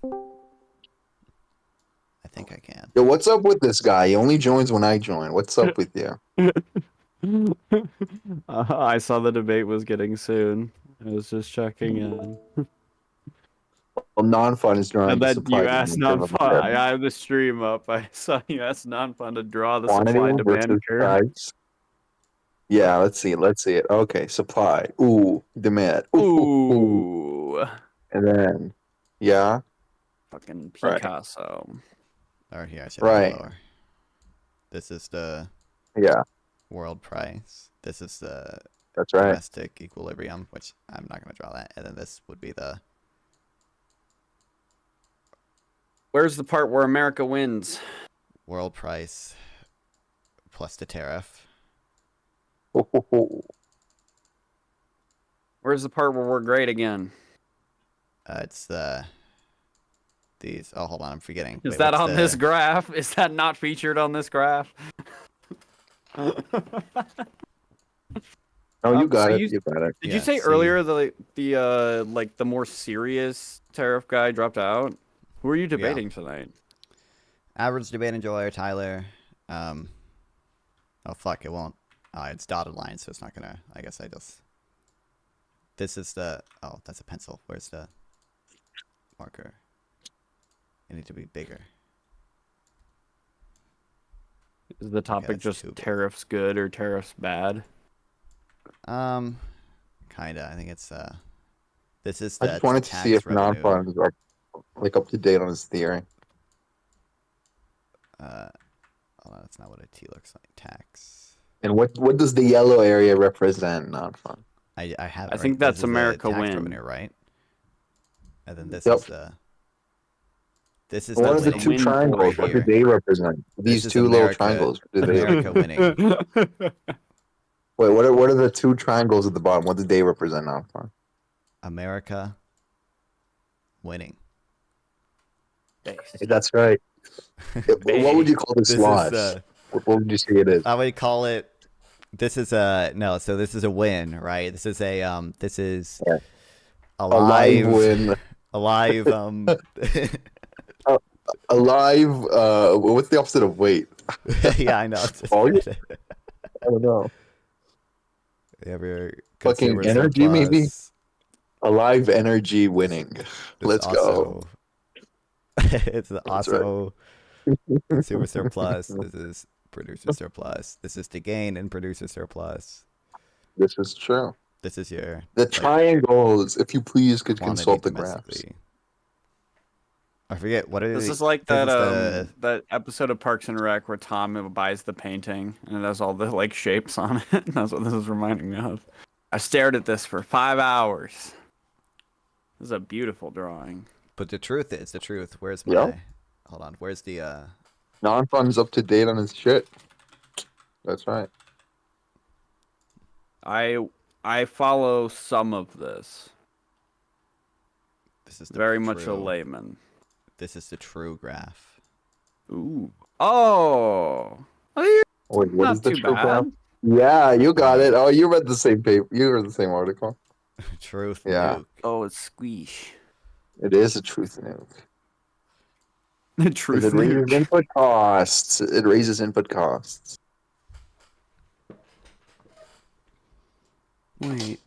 I think I can. Yo, what's up with this guy? He only joins when I join. What's up with you? I saw the debate was getting soon. I was just checking in. Well, non-fun is drawing And the then supply you asked demand curve of a non-fun. tariff. I have the stream up. I saw you asked non-fun to draw the Quantity supply-demand versus curve. price. Yeah, let's see it. Okay, supply. Ooh, demand. Ooh. And then, yeah, Fucking Right. Picasso. Or here, I should Right. have lower. This is the yeah, world price. This is the that's right. domestic equilibrium, which I'm not going to draw that. And then this would be the Where's the part where America wins? world price plus the tariff. Where's the part where we're great again? It's these. Oh, hold on, I'm forgetting. Is Wait, that what's on the- this graph? Is that not featured on this graph? Oh, you got so it. You got it. Did Yeah, you say see. earlier the like the more serious tariff guy dropped out? Who are you debating tonight? Average debate enjoyer, Tyler. Oh fuck, it won't. It's dotted line, so it's not gonna. I guess I just. This is the. Oh, that's a pencil. Where's the marker? It need to be bigger. Is the topic that's just too big. tariffs good or tariffs bad? Kinda. I think it's This is I the just wanted to tax see if revenue. non-funds are like up to date on his theory. Hold on, that's not what a T looks like. Tax. And what does the yellow area represent? Non-fund. I have. I It think right. that's This is the America tax win. revenue, right? And then this Yep. is the. This is What the are the winning two win triangles? right What do here. they represent? These is two little America- triangles. What do they America winning. Wait, what are the two triangles at the bottom? What do they represent? Non-fund. America winning. That's right. What would you call this This loss? is What would you say it is? I would call it. This is a no. So this is a win, right? This is a This is Yeah. a A live live win. A live A live. What's the opposite of wait? Yeah, I know. It's just- Volume? I don't know. You have your Fucking consumer energy, maybe? surplus. A live energy winning. It's Let's go. also- It's That's also consumer surplus. This is producer surplus. This is the gain in producer surplus. This is true. This is your The triangles, if you please, could quantity consult the graphs. domestically. I forget what are This the- is like this that is the- that episode of Parks and Rec where Tom buys the painting and it has all the like shapes on it. That's what this is reminding me of. I stared at this for 5 hours. This is a beautiful drawing. But the truth is the truth. Where's my? Yep. Hold on. Where's the? Non-fund's up to date on his shit. That's right. I follow some of this. This is the Very much a true- layman. This is the true graph. Ooh. Oh. Oh, you're Wait, what not is the too true bad. graph? Yeah, you got it. Oh, you read the same paper. You read the same article. Truth. Yeah. nuke. Oh, it's squeeze. It is a truth nuke. The 'Cause truth it raises nuke. input costs. It raises input costs. Wait.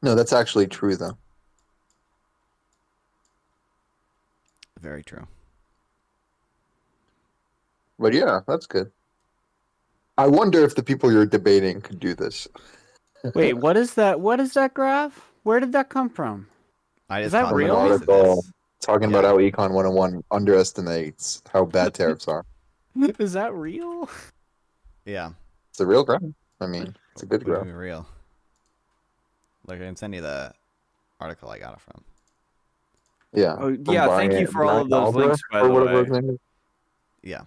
No, that's actually true though. Very true. But yeah, that's good. I wonder if the people you're debating could do this. Wait, what is that? What is that graph? Where did that come from? I Is just that copied real? a piece of Article. this. Talking about how Econ 101 underestimates how bad tariffs are. Is that real? Yeah. It's a real graph. I mean, it's a good What do you graph. mean real? Like, I can send you the article I got it from. Yeah. Oh, From yeah, thank you for all of those links, by or the whatever way. his name is. Yeah.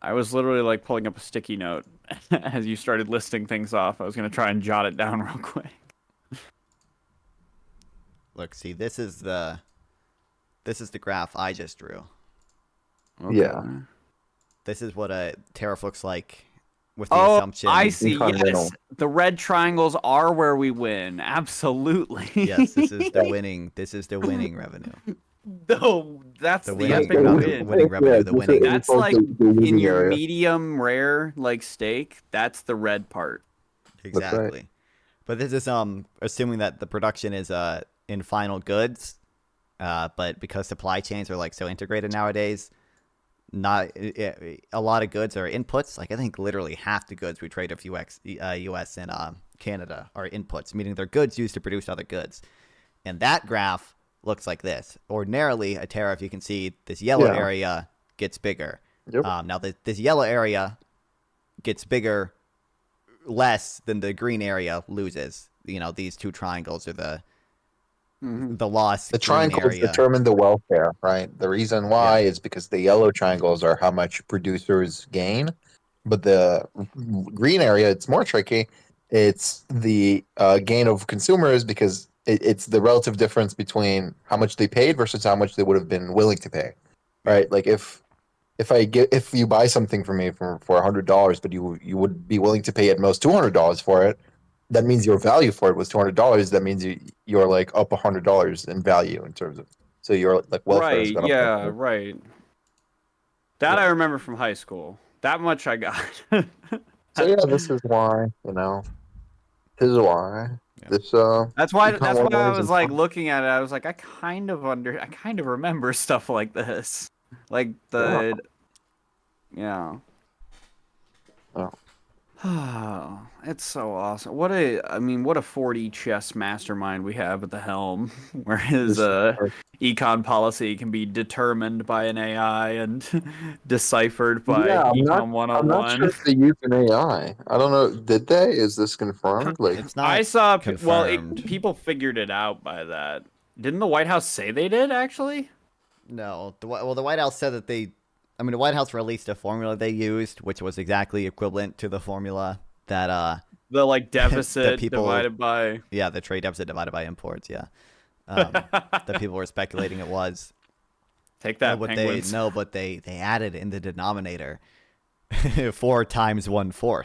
I was literally like pulling up a sticky note as you started listing things off. I was gonna try and jot it down real quick. Look, see, this is the graph I just drew. Okay. Yeah. This is what a tariff looks like with the Oh, assumption. I see. Continental. Yes, the red triangles are where we win. Absolutely. Yes, this is the winning. This is the winning revenue. No, that's The the winning, epic not win. the winning revenue. The winning. That's like the winning in your area. medium rare like steak. That's the red part. Exactly. But this is assuming that the production is in final goods, but because supply chains are like so integrated nowadays, not a lot of goods are inputs. Like I think literally half the goods we trade of U.S. and Canada are inputs, meaning they're goods used to produce other goods. And that graph looks like this. Ordinarily, a tariff, you can see this yellow area gets bigger. Yep. Now this yellow area gets bigger less than the green area loses. You know, these two triangles are the lost. The green triangles area. determine the welfare, right? The reason why is because the yellow triangles are how much producers gain, but the green area, it's more tricky. It's the gain of consumers because it's the relative difference between how much they paid versus how much they would have been willing to pay, right? Like if you buy something from me for $100, but you would be willing to pay at most $200 for it, that means your value for it was $200. That means you're like up $100 in value in terms of, so your like welfare is Right. going Yeah. up. Right. That I remember from high school. That much I got. So yeah, this is why, this is why this That's why. econ That's why I 101 is was like important. looking at it. I was like, I kind of remember stuff like this, like the, yeah. Oh. It's so awesome. What a 4D chess mastermind we have at the helm, where his econ policy can be determined by an AI and deciphered by Econ I'm not 101. sure if they use an AI. I don't know. Did they? Is this confirmed? Like, It's not. I saw confirmed. people figured it out by that. Didn't the White House say they did actually? No. The White House said that they. I mean, the White House released a formula they used, which was exactly equivalent to the formula that The like deficit people- divided by the trade deficit divided by imports. Yeah. That people were speculating it was. take that but penguins. they added in the denominator 4 times 1/4.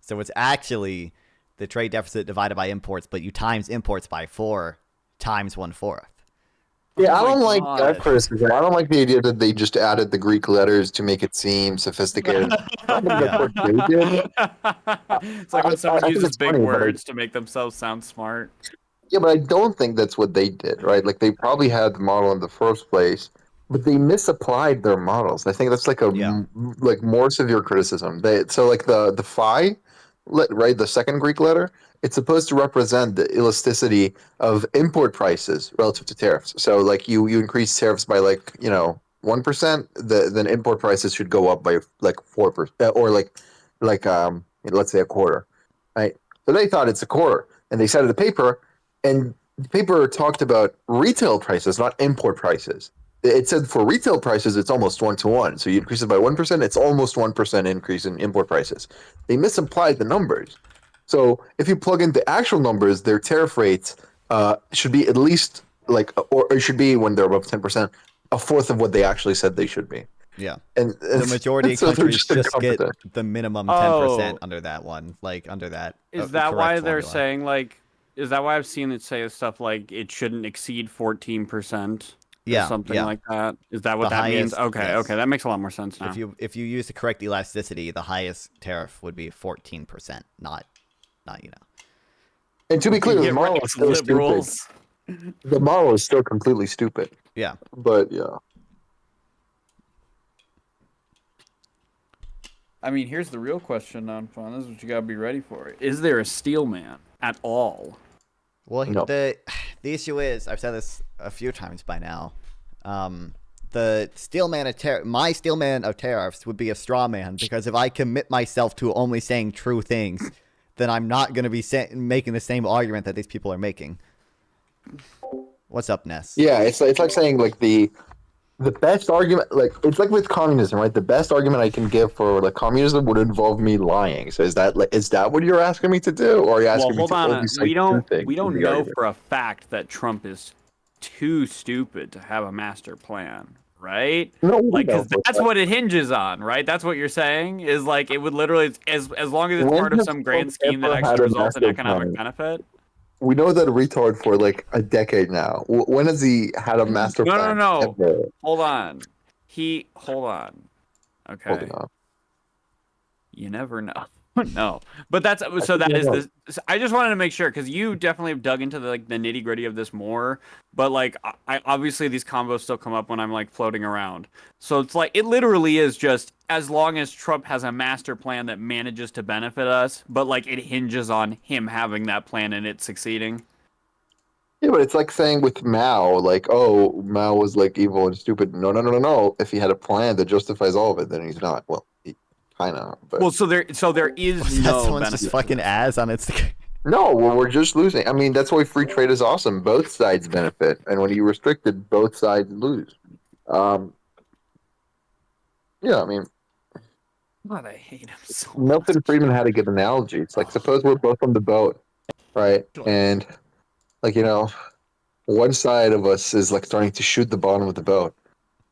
So it's actually the trade deficit divided by imports, but you times imports by 4 times 1/4. yeah, I my don't like God. that criticism. I don't like the idea that they just added the Greek letters to make it seem sophisticated. I think that's what they did. It's like when I someone think uses it's big funny, but words to make themselves sound smart. Yeah, but I don't think that's what they did, right? Like they probably had the model in the first place, but they misapplied their models. I think that's like like more severe criticism. So like the phi, right, the second Greek letter, it's supposed to represent the elasticity of import prices relative to tariffs. So like you increase tariffs by 1%, then import prices should go up by like 4%, or let's say a quarter, right? So they thought it's a quarter, and they cited the paper. And the paper talked about retail prices, not import prices. It said for retail prices, it's almost 1-to-1. So you increase it by 1%, it's almost 1% increase in import prices. They misapplied the numbers. So if you plug in the actual numbers, their tariff rates should be at least or it should be when they're above 10%, a fourth of what they actually said they should be. Yeah. And The majority of so they're countries just get incompetent. the minimum Oh. 10% under that one, under that. Is that why correct they're formula. saying like? Is that why I've seen it say stuff like it shouldn't exceed 14%? Yeah, something yeah. like that. Is that what The that means? highest, Okay, yes. okay, that makes a lot more sense now. If you use the correct elasticity, the highest tariff would be 14%, not. And to be clear, the Get model rid is of still stupid. liberals. The model is still completely stupid. Yeah. But yeah. I mean, here's the real question, Non-Fun. This is what you gotta be ready for. Is there a steel man at all? Well, No. the issue is, I've said this a few times by now, the the my steel man of tariffs would be a straw man, because if I commit myself to only saying true things, then I'm not going to be making the same argument that these people are making. What's up, Ness? Yeah, it's like saying like the best argument, like it's like with communism, right? The best argument I can give for like communism would involve me lying. So is that what you're asking me to do, or are you asking Well, me hold to on. only say We don't true things in the know argument? for a fact that Trump is too stupid to have a master plan, right? No, we Like, don't because know that's that. what it hinges on, right? That's what you're saying is like it would literally, as long as it's When part of has some grand Trump scheme that ever actually had a results in master economic plan? benefit. We know that retard for like a decade now. When has he had a master plan? No. Ever? Hold on. Hold on. Okay. Holding on. You never know. No, but that is this. I just wanted to make sure, because you definitely have dug into the nitty gritty of this more. But like, I obviously these combos still come up when I'm like floating around. So it's like it literally is just as long as Trump has a master plan that manages to benefit us, but like it hinges on him having that plan and it succeeding. Yeah, but it's like saying with Mao, like, oh, Mao was like evil and stupid. No. If he had a plan that justifies all of it, then he's not. Well, kind of. But Well, so there is That no someone's benefit. just fucking ass on Instagram. no, well, we're just losing. I mean, that's why free trade is awesome. Both sides benefit, and when you restrict it, both sides lose. Yeah, I mean, God, I hate him so much. Milton Friedman had a good analogy. It's like, suppose we're both on the boat, right? And like, one side of us is like starting to shoot the bottom of the boat.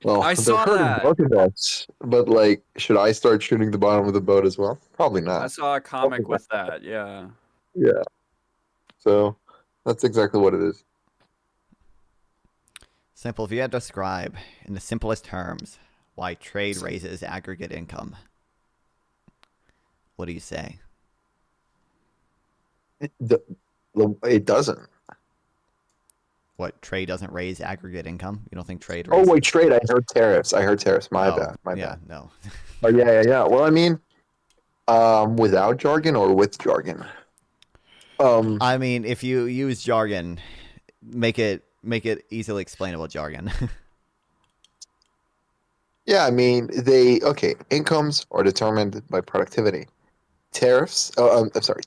Well, I they're saw hurting that. both of us, but like, should I start shooting the bottom of the boat as well? Probably not. I saw a comic with that. Yeah. Yeah. So that's exactly what it is. Simple. If you had to describe in the simplest terms why trade raises aggregate income, what do you say? It doesn't. What, trade doesn't raise aggregate income? You don't think trade Oh raises? wait, trade. I heard tariffs. My bad. My yeah, bad. no. Oh yeah. Well, I mean, without jargon or with jargon. I mean, if you use jargon, make it easily explainable jargon. Yeah, I mean, incomes are determined by productivity. Tariffs,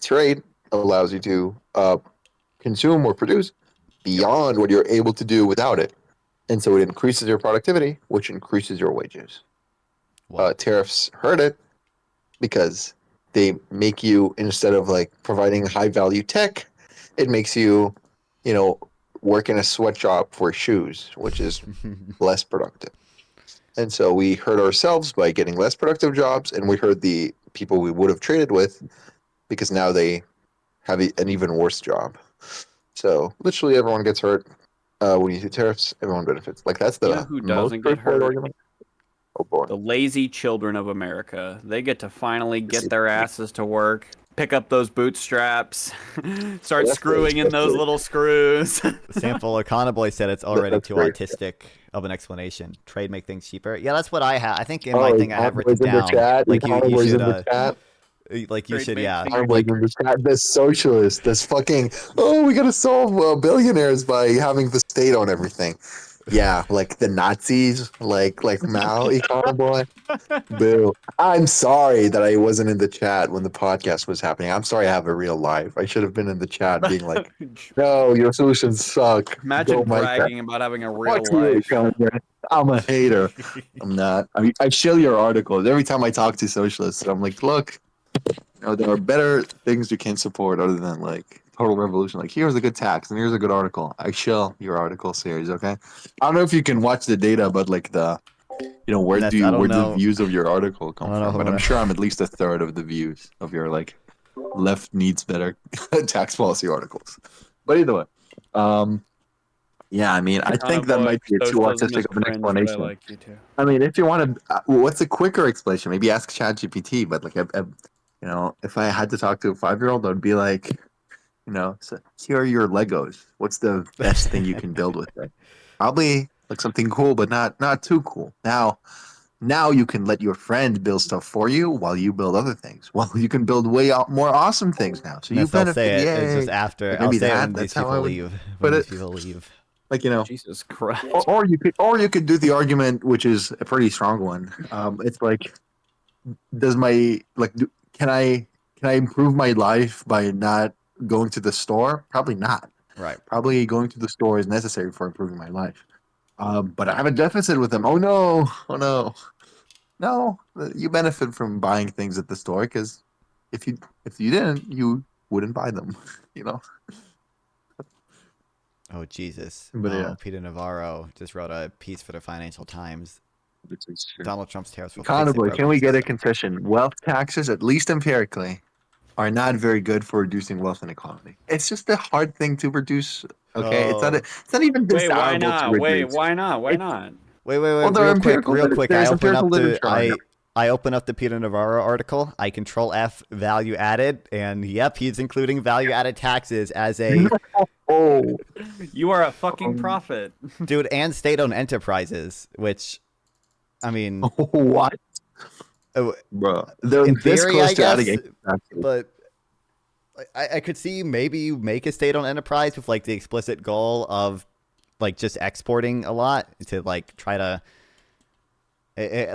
trade allows you to consume or produce beyond what you're able to do without it. And so it increases your productivity, which increases your wages. Tariffs hurt it because they make you, instead of like providing high value tech, it makes you, work in a sweatshop for shoes, which is less productive. And so we hurt ourselves by getting less productive jobs, and we hurt the people we would have traded with because now they have an even worse job. So literally everyone gets hurt when you do tariffs. Everyone benefits. Like that's the who most doesn't get straightforward hurt? argument. Oh boy. The lazy children of America. They get to finally get their asses to work, pick up those bootstraps, start screwing in those little screws. Sample O'Connor Boy said it's already That's too great. autistic of an explanation. Trade make things cheaper. Yeah, that's what I have. I think in my thing I have written in the down. chat. Like you Boys should. in the chat. Like you Trade should. make Yeah. things Like In the chat. The socialist. This fucking. Oh, we gotta solve billionaires by having the state on everything. Yeah, like the Nazis, like Mao, Econo Boy. Boo. I'm sorry that I wasn't in the chat when the podcast was happening. I'm sorry I have a real life. I should have been in the chat being like, no, your solutions suck. Imagine Go bragging about having a real Fuck you, life. Kanye. I'm a hater. I'm not. I shill your articles. Every time I talk to socialists, I'm like, look, there are better things you can support other than like total revolution. Like here's a good tax and here's a good article. I shill your article series, okay? I don't know if you can watch the data, but like the where That's- do I don't where know. the views of your article come I don't from? know But I'm what- sure I'm at least a third of the views of your like left needs better tax policy articles. But either way, yeah, I mean, I think that might be too autistic of an explanation. I like you too. I mean, if you want to, what's a quicker explanation? Maybe ask ChatGPT. But like, if I had to talk to a 5-year-old, I'd be like, so here are your Legos. What's the best thing you can build with it? Probably like something cool, but not too cool. Now you can let your friend build stuff for you while you build other things. Well, you can build way more awesome things now. So you I'll benefit. say it. Yay. It's just after. Like, I'll maybe say it that- when these that's how people I would leave. put When these it. people leave. Like, you know, Jesus Christ. or you could do the argument, which is a pretty strong one. It's like, does my like do, can I improve my life by not going to the store? Probably not. Right. Probably going to the store is necessary for improving my life. But I have a deficit with them. Oh no! Oh no! No, you benefit from buying things at the store because if you didn't, you wouldn't buy them. You know. Oh Jesus! But yeah. Peter Navarro just wrote a piece for the Financial Times. This is true. Donald Trump's tariffs will Economically, fix it, can we get a broken concession? Wealth taxes, at least empirically, are not very good for reducing wealth inequality. It's just a hard thing to reduce. Okay, it's not even Wait, why desirable not? to Wait, reduce. why not? Why not? Wait, Well, there are empirical real lit- quick. there's empirical literature on it. I open up the Peter Navarro article. I control F value added, and yep, he's including value added taxes as a Oh, You are a fucking prophet. dude, and state-owned enterprises, which, I mean, what, bro? They're in this theory, close I to adding guess, income taxes. but I could see maybe you make a state-owned enterprise with like the explicit goal of like just exporting a lot to like try to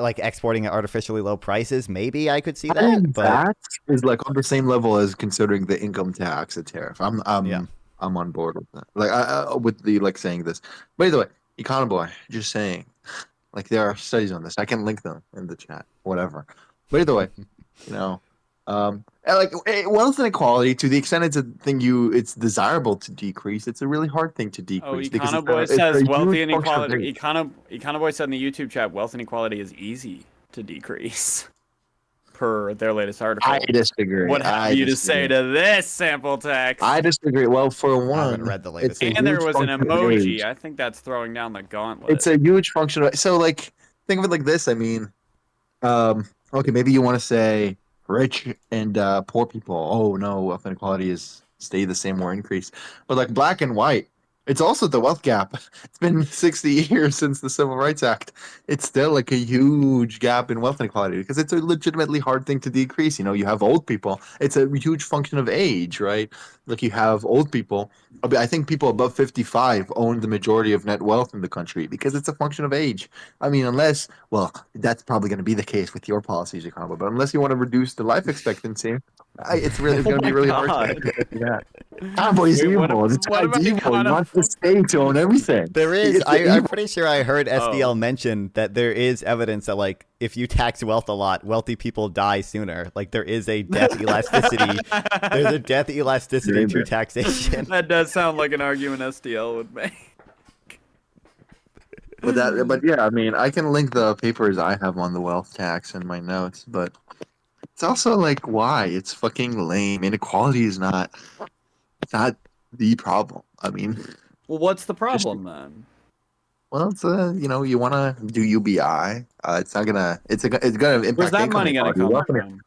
like exporting at artificially low prices. Maybe I could see I that, think but that is like on the same level as considering the income tax a tariff. Yeah. I'm on board with that. Like with the like saying this. By the way, Econoboy, just saying, like there are studies on this. I can link them in the chat. Whatever. By the way, you know, and like wealth inequality to the extent it's a thing it's desirable to decrease. It's a really hard thing to Oh, decrease because Econoboy it's a says huge wealthy function of inequality. age. Econoboy said in the YouTube chat, wealth inequality is easy to decrease. Per their latest article. I disagree. What have you to say to this sample text? I disagree. Well, for I one, haven't read the latest. it's a And there huge was an function of age. emoji. I think that's throwing down the gauntlet. It's a huge function of, so like think of it like this. I mean, okay, maybe you want to say rich and poor people. Oh no, wealth inequality is stay the same or increase. But like black and white, it's also the wealth gap. It's been 60 years since the Civil Rights Act. It's still like a huge gap in wealth inequality because it's a legitimately hard thing to decrease. You know, you have old people. It's a huge function of age, right? Like you have old people. I think people above 55 own the majority of net wealth in the country because it's a function of age. I mean, unless, well, that's probably going to be the case with your policies, Economy, but unless you want to reduce the life expectancy, it's going to be really hard. Yeah. Cowboy is Wait, evil. This what guy's about evil. He Econo- wants the state to own everything. There is. It's I'm evil. pretty sure I heard SDL Oh. mention that there is evidence that like if you tax wealth a lot, wealthy people die sooner. Like there is a death elasticity. There's a death elasticity to taxation. That does sound like an argument SDL would make. But yeah, I mean, I can link the papers I have on the wealth tax in my notes, but it's also like why? It's fucking lame. Inequality is not the problem. I mean, Well, what's the problem then? well, it's you know, you want to do UBI. It's not gonna. It's gonna impact. Where's that income money going to inequality. come Wealth from?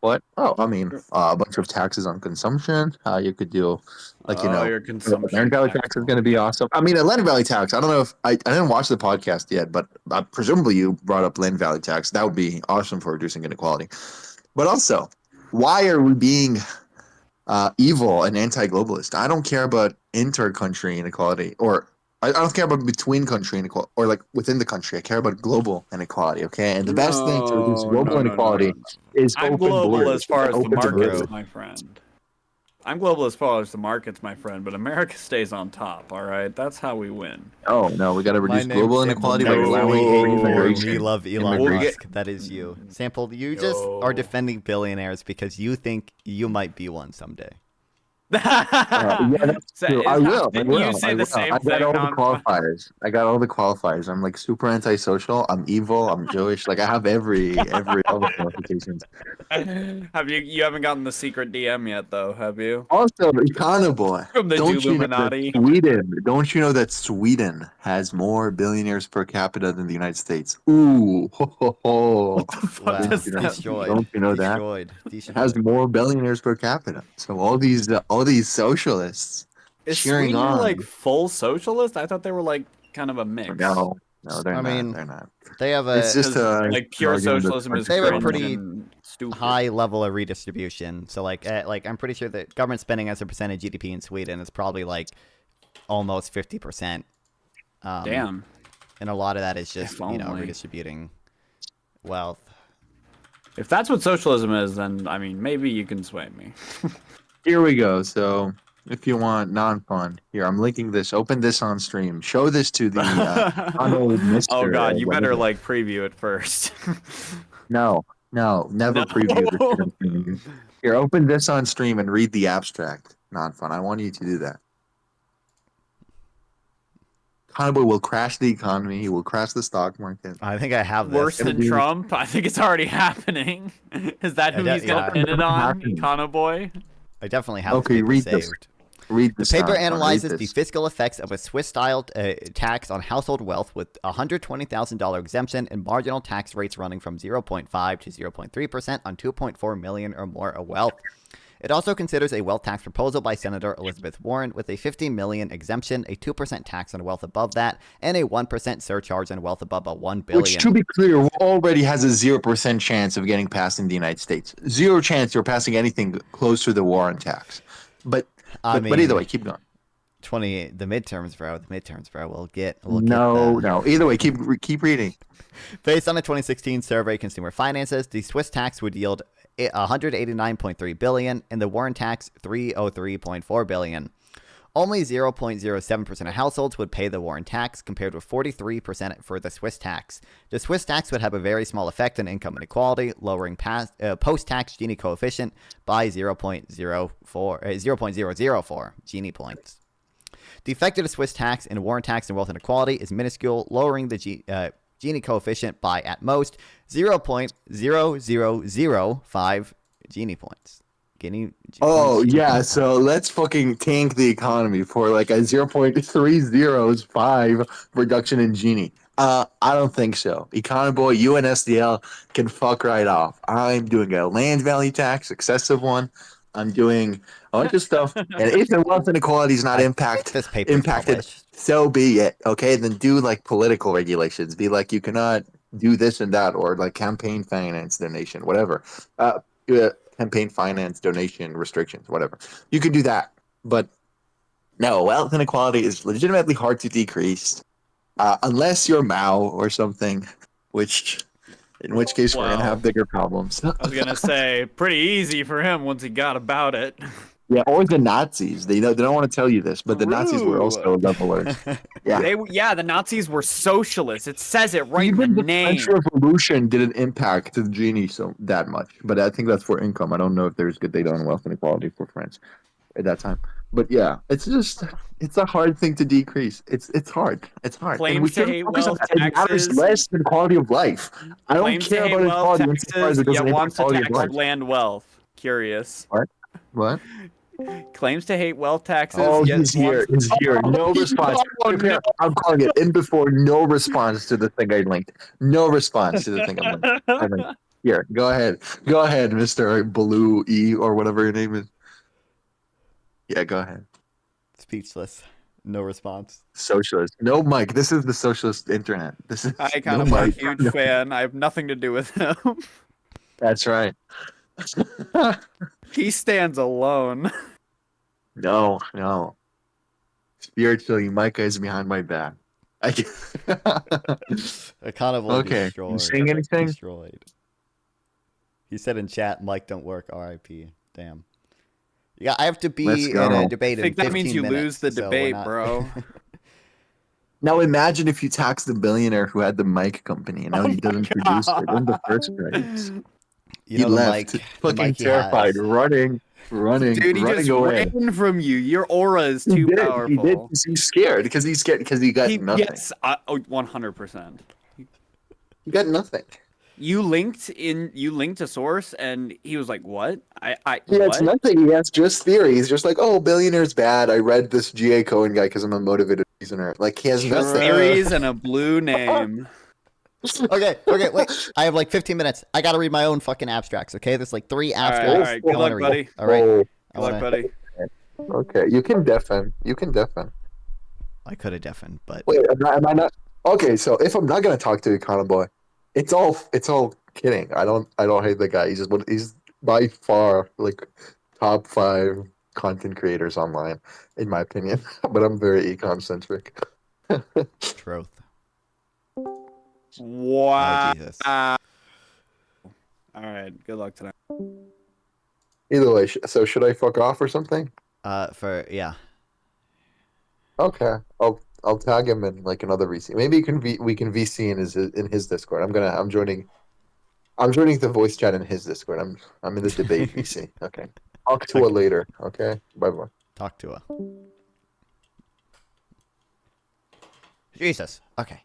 What? Oh, I mean, a bunch of taxes on consumption. You could do, like, you know, your consumption Atlantic Valley tax. tax is going to be awesome. I mean, Atlantic Valley tax. I don't know if I didn't watch the podcast yet, but presumably you brought up Atlantic Valley tax. That would be awesome for reducing inequality. But also, why are we being evil and anti-globalist? I don't care about inter-country inequality, or I don't care about between country inequality, or like within the country. I care about global inequality. Okay, and the best thing to reduce global inequality is I'm open global borders. as far as the Open markets, borders. my friend. I'm global as far as the markets, my friend, but America stays on top, all right? That's how we win. Oh no, we got to reduce global inequality by No. allowing We immigration. love Elon Immigration. Musk. That is you. Sample, you just are defending billionaires because you think you might be one someday. Yeah, that's So true. is I that- will. didn't you say the same I got thing all the on- qualifiers. I got all the qualifiers. I'm like super antisocial. I'm evil. I'm Jewish. Like I have all the qualifications. Have you haven't gotten the secret DM yet though, have you? Also, Econoboy. From the Don't you know that Illuminati. Don't you know that Sweden has more billionaires per capita than the United States? Ooh, ho, ho, ho. What the fuck Wow. does that Destroyed. Don't you know that? Destroyed. It Destroyed. has more billionaires per capita. So all these socialists Is cheering Sweden on. like full socialist? I thought they were like kind of a mix. No, they're I not. mean, They're not. They have a It's just 'Cause, like pure argument that's socialism is They have a cringe pretty and stupid. high level of redistribution. So like I'm pretty sure that government spending as a percentage of GDP in Sweden is probably like almost 50%. Damn. And a lot of that is just, If only. redistributing wealth. If that's what socialism is, then I mean, maybe you can sway me. Here we go. So if you want non-fun, here I'm linking this. Open this on stream. Show this to the honorable Mr. Oh god, you better whatever. like preview it first. No, never No. preview this. Here, open this on stream and read the abstract. Non-fun. I want you to do that. Conboy will crash the economy. He will crash the stock market. I think I have this. Worse than Trump? I think it's already happening. Is that who he's gonna pin it on, Econoboy? I definitely have Okay, this paper read this. saved. Read The this. paper Non-fun. Read analyzes the this. fiscal effects of a Swiss-style tax on household wealth with a $120,000 exemption and marginal tax rates running from 0.5 to 0.3% on 2.4 million or more of wealth. It also considers a wealth tax proposal by Senator Elizabeth Warren with a $50 million exemption, a 2% tax on wealth above that, and a 1% surcharge on wealth above a $1 billion. Which, to be clear, already has a 0% chance of getting passed in the United States. 0 chance you're passing anything close to the Warren tax. But either way, keep going. The midterms, bro. We'll get No. Either way, keep reading. Based on a 2016 survey, Consumer Finances, the Swiss tax would yield 189.3 billion, and the Warren tax 303.4 billion. Only 0.07% of households would pay the Warren tax, compared with 43% for the Swiss tax. The Swiss tax would have a very small effect on income inequality, lowering post-tax Gini coefficient by 0.004 Gini points. The effect of the Swiss tax and Warren tax and wealth inequality is minuscule, lowering the Gini coefficient by at most 0.0005 Gini points. Yeah, so let's fucking tank the economy for like a 0.305 reduction in Gini. I don't think so. Econoboy, you and SDL can fuck right off. I'm doing a land value tax, excessive one. I'm doing a bunch of stuff. And if the wealth inequality is not impacted, published. so be it. Okay, then do like political regulations. Be like, you cannot do this and that, or like campaign finance donation, whatever. Campaign finance donation restrictions, whatever. You can do that. But no, wealth inequality is legitimately hard to decrease. Unless you're Mao or something, in which case we're going to have bigger problems. I was gonna say, pretty easy for him once he got about it. Yeah, or the Nazis. They don't want to tell you this, but the Nazis were also levelers. Yeah, The Nazis were socialists. It says it right even in the the name. French Revolution didn't impact the Gini that much, but I think that's for income. I don't know if there's good data on wealth inequality for France at that time. But yeah, it's a hard thing to decrease. It's hard. It's hard. Claims and we to shouldn't hate focus on wealth that. It matters taxes. less than quality of life. I don't Claims to care hate about wealth equality insofar as taxes, it doesn't yet impact wants to quality of tax life. land wealth. Curious. What? Claims to hate wealth taxes. Oh, yet he's here. wants- He's here. No response. Prepare. I'm calling it in before. No response to the thing I linked. No response to the thing I linked. Here, go ahead. Go ahead, Mr. Blue E or whatever your name is. Yeah, go ahead. Speechless. No response. Socialist. No, Mike. This is the socialist internet. This is I kind of no am a Mike. huge fan. I have nothing to do with him. That's right. He stands alone. No. Spiritually, Micah is behind my back. Economy Okay. destroyed. You saying anything? Destroyed. He said in chat, Mike don't work, RIP. Damn. Yeah, I have to be Let's in go. a debate I think in 15 that means you minutes, lose the so we're debate, not- bro. Now imagine if you tax the billionaire who had the mic company and now he doesn't produce it in the first place. You He know, the left, mic, the fucking mic he terrified, has. running Dude, he running just away. ran from you. Your aura is too powerful. He did. He's scared because he's got nothing. Yes, 100%. He got nothing. You linked a source, and he was like, "What? He what?" has nothing. He has just theory. He's just like, oh, billionaire's bad. I read this G.A. Cohen guy because I'm a motivated reasoner. Like, he has nothing. Theories and a blue name. Okay, wait. I have like 15 minutes. I gotta read my own fucking abstracts, okay? There's like 3 abstracts. All right. Good I luck, wanna read. buddy. All right. Oh, Good luck, buddy. okay, you can deafen. I could have deafened, but Wait, am I not? Okay, so if I'm not gonna talk to Econoboy, it's all kidding. I don't hate the guy. He's by far like top 5 content creators online, in my opinion. But I'm very econ centric. Truth. Wow. Oh, Jesus. All right. Good luck tonight. Either way, so should I fuck off or something? Yeah. Okay, I'll tag him in like another VC. Maybe we can VC in his Discord. I'm joining the voice chat in his Discord. I'm in the debate VC. Okay. Talk to her later. Okay. Bye bye. Talk to her. Jesus. Okay.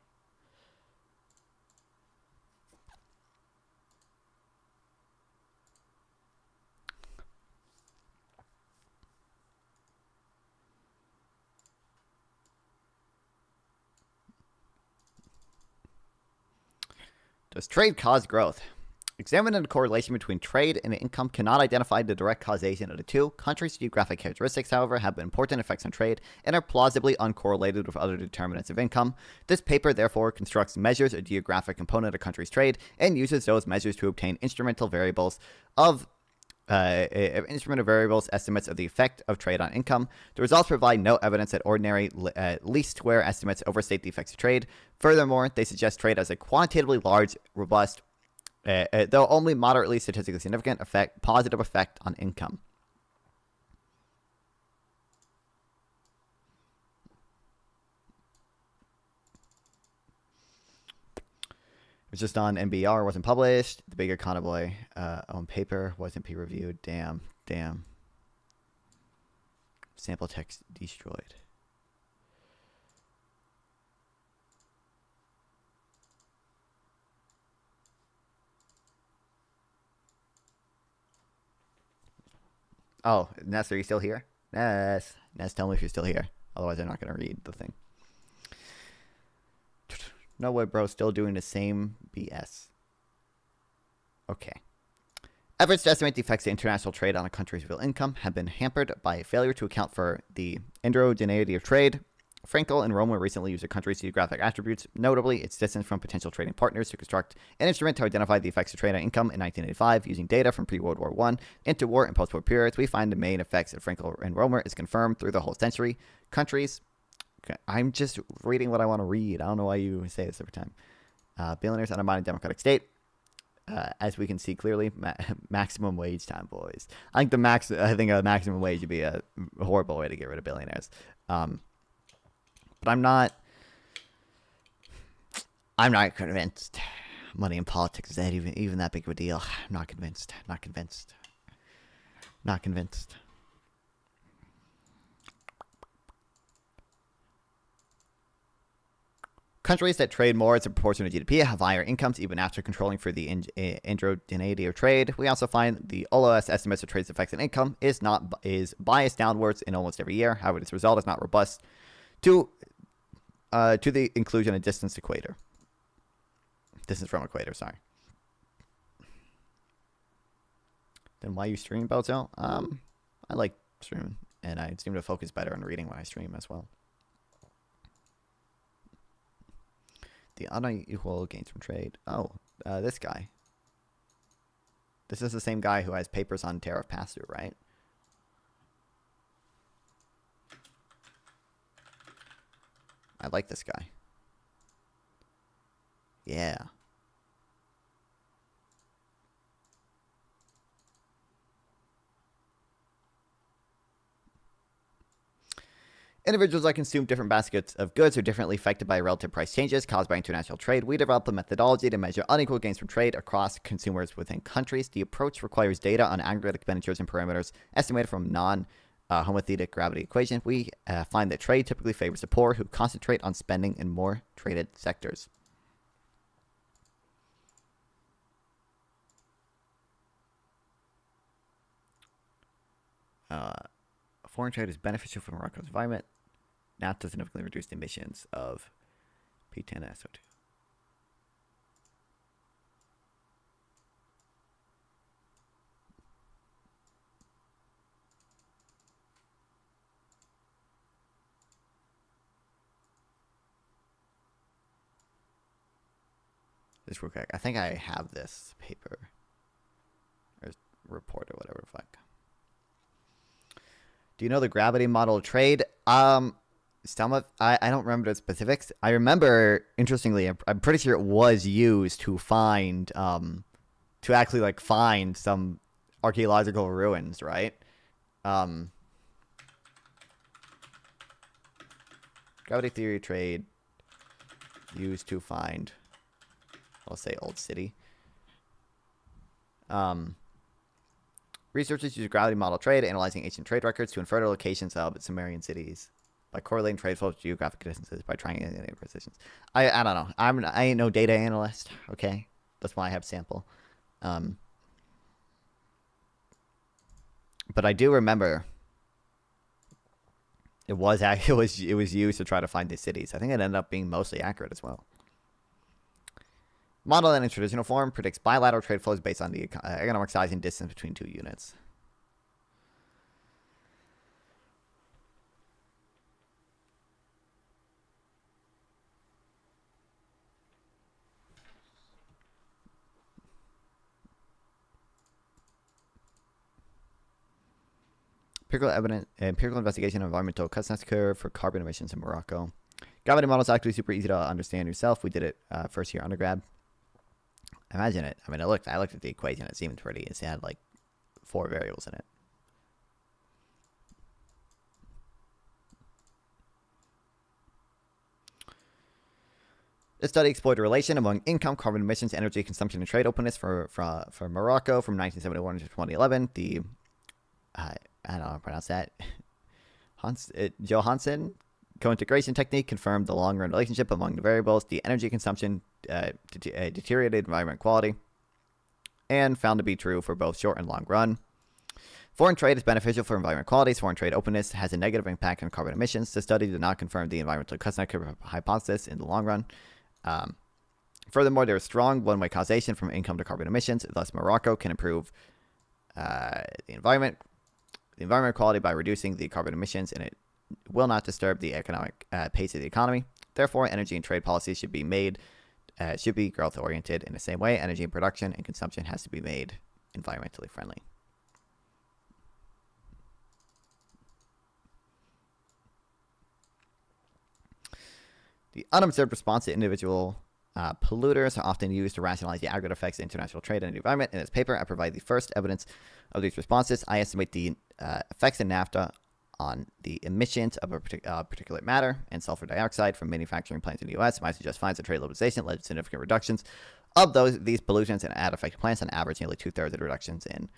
Does trade cause growth? Examining the correlation between trade and income cannot identify the direct causation of the two. Countries' geographic characteristics, however, have important effects on trade and are plausibly uncorrelated with other determinants of income. This paper, therefore, constructs measures a geographic component of a country's trade and uses those measures to obtain instrumental variables estimates of the effect of trade on income. The results provide no evidence that ordinary least square estimates overstate the effects of trade. Furthermore, they suggest trade as a quantitatively large, robust, though only moderately statistically significant positive effect on income. It was just on NBR, wasn't published. The bigger Conaboy on paper wasn't peer reviewed. Damn. Sample text destroyed. Oh, Ness, are you still here? Ness, tell me if you're still here. Otherwise, I'm not going to read the thing. No way, bro. Still doing the same BS. Okay. Efforts to estimate the effects of international trade on a country's real income have been hampered by a failure to account for the endogeneity of trade. Frankel and Romer recently used a country's geographic attributes, notably its distance from potential trading partners, to construct an instrument to identify the effects of trade on income in 1985 using data from pre-World War I, interwar, and post-war periods. We find the main effects of Frankel and Romer is confirmed through the whole century. Countries... I'm just reading what I want to read. I don't know why you say this every time. Billionaires undermining democratic state. As we can see clearly, maximum wage time, boys. I think a maximum wage would be a horrible way to get rid of billionaires. But I'm not convinced. Money in politics is that even that big of a deal. I'm not convinced. Not convinced. Countries that trade more as a proportion of GDP have higher incomes even after controlling for the endogeneity of trade. We also find the OLS estimates of trade's effects on income is biased downwards in almost every year. However, this result is not robust to the inclusion of distance from equator. Sorry. Then why you stream, Bozo? I like streaming, and I seem to focus better on reading when I stream as well. The unequal gains from trade. Oh, this guy. This is the same guy who has papers on tariff pass-through, right? I like this guy. Yeah. Individuals that consume different baskets of goods are differently affected by relative price changes caused by international trade. We developed a methodology to measure unequal gains from trade across consumers within countries. The approach requires data on aggregate expenditures and parameters estimated from non-homothetic gravity equation. We find that trade typically favors the poor who concentrate on spending in more traded sectors. Foreign trade is beneficial for Morocco's environment, not to significantly reduce the emissions of P10 and SO2. Just real quick, I think I have this paper or report or whatever the fuck. Do you know the gravity model trade? Some of I don't remember the specifics. I remember, interestingly, I'm pretty sure it was used to find to actually like find some archaeological ruins, right? Gravity theory trade used to find, I'll say, old city. Researchers use gravity model trade, analyzing ancient trade records to infer the locations of Sumerian cities by correlating trade flows with geographic distances by triangulating positions. I don't know. I ain't no data analyst. Okay, that's why I have sample. But I do remember it was used to try to find these cities. I think it ended up being mostly accurate as well. Model in its traditional form predicts bilateral trade flows based on the economic size and distance between two units. Empirical investigation of environmental Kuznets curve for carbon emissions in Morocco. Gravity model is actually super easy to understand yourself. We did it first year undergrad. Imagine it. I mean, I looked at the equation. It seemed pretty. It had like 4 variables in it. This study explored the relation among income, carbon emissions, energy consumption, and trade openness for Morocco from 1971 to 2011. The I don't know how to pronounce that. Johansson co-integration technique confirmed the long-run relationship among the variables, the energy consumption, deteriorated environment quality, and found to be true for both short and long run. Foreign trade is beneficial for environment quality. Foreign trade openness has a negative impact on carbon emissions. The study did not confirm the environmental Kuznets curve hypothesis in the long run. Furthermore, there is strong one-way causation from income to carbon emissions. Thus, Morocco can improve the environment quality by reducing the carbon emissions, and it will not disturb the economic pace of the economy. Therefore, energy and trade policies should be growth oriented in the same way. Energy production and consumption has to be made environmentally friendly. The unobserved response to individual polluters are often used to rationalize the aggregate effects of international trade and the environment. In this paper, I provide the first evidence of these responses. I estimate the effects of NAFTA on the emissions of a particulate matter and sulfur dioxide from manufacturing plants in the U.S. My suggest finds that trade liberalization led to significant reductions of these pollutants and add-affected plants. On average, nearly 2/3 of the reductions in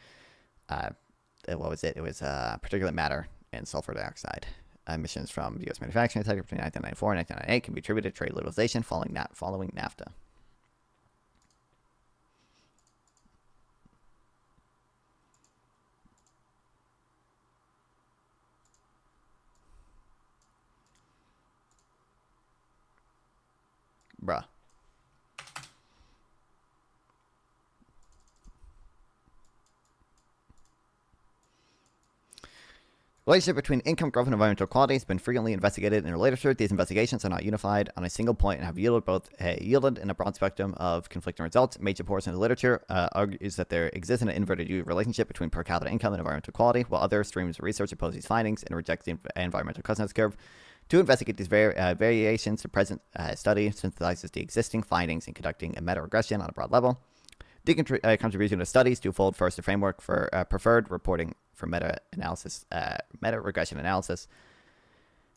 particulate matter and sulfur dioxide emissions from the U.S. manufacturing sector between 1994 and 1998 can be attributed to trade liberalization following NAFTA. Bruh. Relationship between income growth and environmental quality has been frequently investigated in the literature. These investigations are not unified on a single point and have yielded in a broad spectrum of conflicting results. Major portion of the literature argues that there exists an inverted U relationship between per capita income and environmental quality, while other streams of research oppose these findings and reject the environmental Kuznets curve. To investigate these variations, the present study synthesizes the existing findings in conducting a meta-regression on a broad level. The contribution to studies twofold. First, a framework for preferred reporting for meta-regression analysis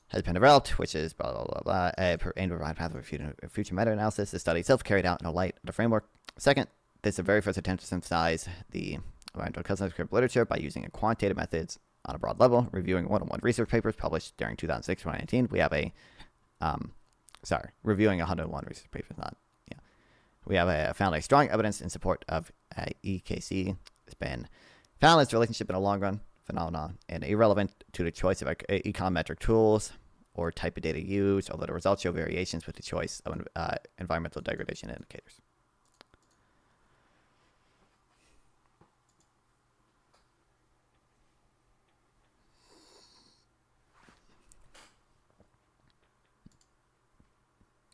has been developed, which is blah, blah, blah, blah, aimed to provide pathway for future meta-analysis. The study itself carried out in the light of the framework. Second, this is the very first attempt to synthesize the environmental Kuznets curve literature by using quantitative methods on a broad level, reviewing one-on-one research papers published during 2006-2019. We have reviewing 101 research papers, We have found a strong evidence in support of EKC. It's been found its relationship in a long-run phenomenon and irrelevant to the choice of econometric tools or type of data used, although the results show variations with the choice of environmental degradation indicators.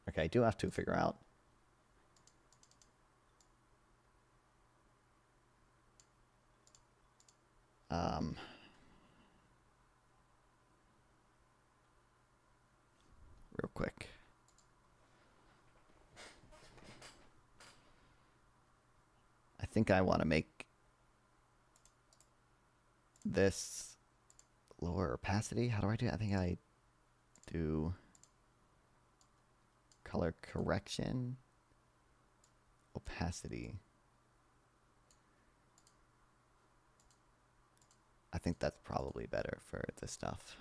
Okay, I do have to figure out quick. I think I want to make this lower opacity. How do I do it? I think I do color correction, opacity. I think that's probably better for this stuff.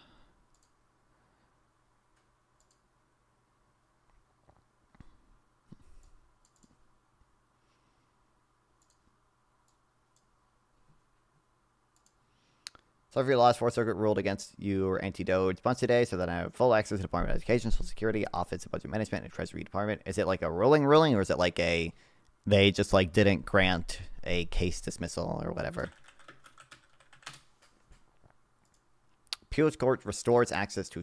So if your last Fourth Circuit ruled against you or anti-Doge bunch today, so that I have full access to the Department of Education, Social Security, Office of Budget Management, and Treasury Department. Is it like a ruling, or is it like a they just like didn't grant a case dismissal or whatever? Appeals Court restores access to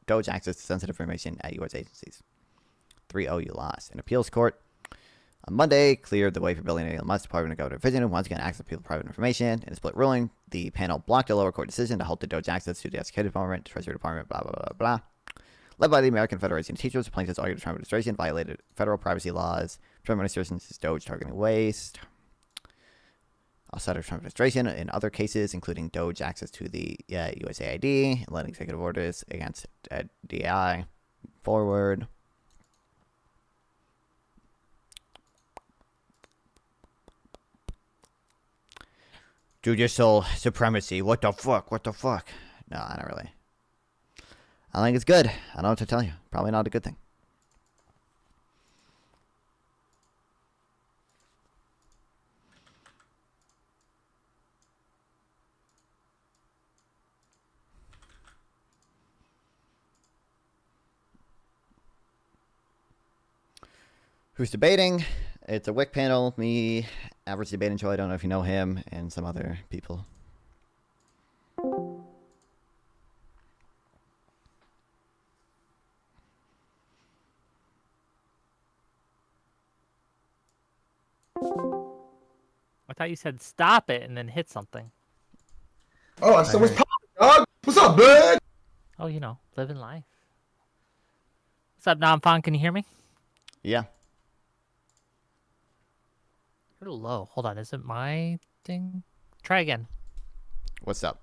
Doge access to sensitive information at U.S. agencies. 3-0, you lost. An appeals court on Monday cleared the way for building Elon Musk's Department of Government Division and once again access to people's private information. In a split ruling, the panel blocked a lower court decision to halt the Doge access to the Executive Department, Treasury Department, blah, blah, blah, blah. Led by the American Federation of Teachers, the plaintiffs argued the Trump administration violated federal privacy laws. Trump administration's Doge targeting waste. Outside of Trump administration, in other cases, including Doge access to the USAID, led executive orders against DAI. Forward. Judicial supremacy. What the fuck? What the fuck? No, I don't really. I think it's good. I don't know what to tell you. Probably not a good thing. Who's debating? It's a WIC panel. Me, Average Debating Joe. I don't know if you know him, and some other people. I thought you said stop it and then hit something. Oh, I said, what's poppin', dog? What's up, bud? Oh, you know, living life. What's up, Namfon? Can you hear me? Yeah. You're low. Hold on. Is it my thing? Try again. What's up?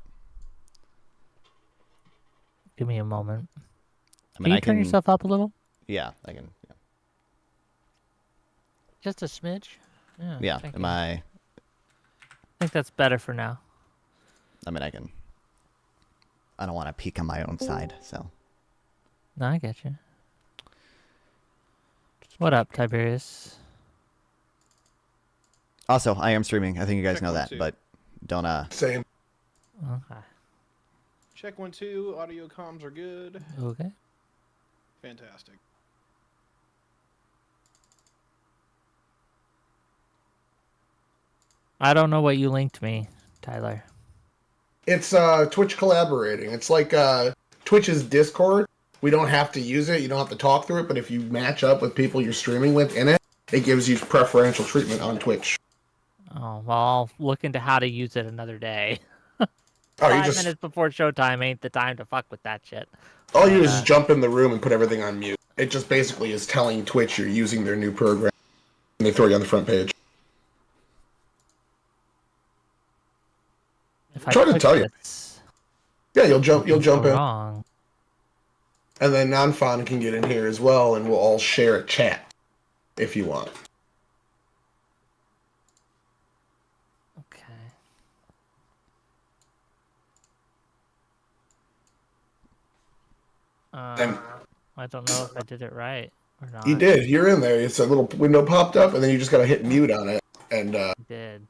Give me a moment. I mean, Can you turn yourself up a little? Yeah, I can. Yeah. Just a smidge? Yeah. thank Am you. I think that's better for now. I mean, I don't want to peek on my own side, so. No, I get you. What up, Tiberius? Also, I am streaming. I think you guys Check know 1, that, 2. but don't Same. Okay. Check 1, 2. Audio comms are good. Okay. Fantastic. I don't know what you linked me, Tyler. It's Twitch collaborating. It's like Twitch's Discord. We don't have to use it. You don't have to talk through it. But if you match up with people you're streaming with in it, it gives you preferential treatment on Twitch. Oh, well, I'll look into how to use it another day. Oh, you 5 just minutes before showtime ain't the time to fuck with that shit. all you do is just jump in the room and put everything on mute. It just basically is telling Twitch you're using their new program, and they throw you on the front page. If I Try to click tell you. this, Yeah, you'll jump in, wrong. and then Nanfon can get in here as well, and we'll all share a chat if you want. Okay. And I don't know if I did it right or not. you did. You're in there. It's a little window popped up, and then you just gotta hit mute on it, and I did.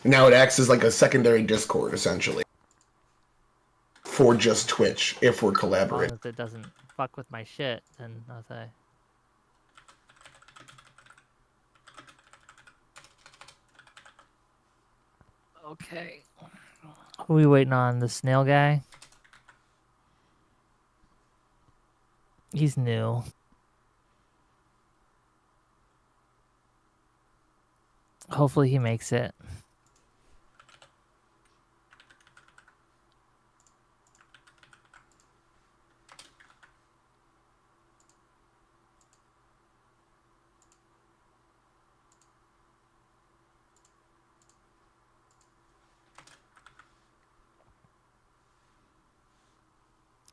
now it acts as like a secondary Discord essentially for just Twitch if we're As long collaborating. as it doesn't fuck with my shit, then I'll say. Okay. Who are we waiting on? The snail guy? He's new. Hopefully he makes it.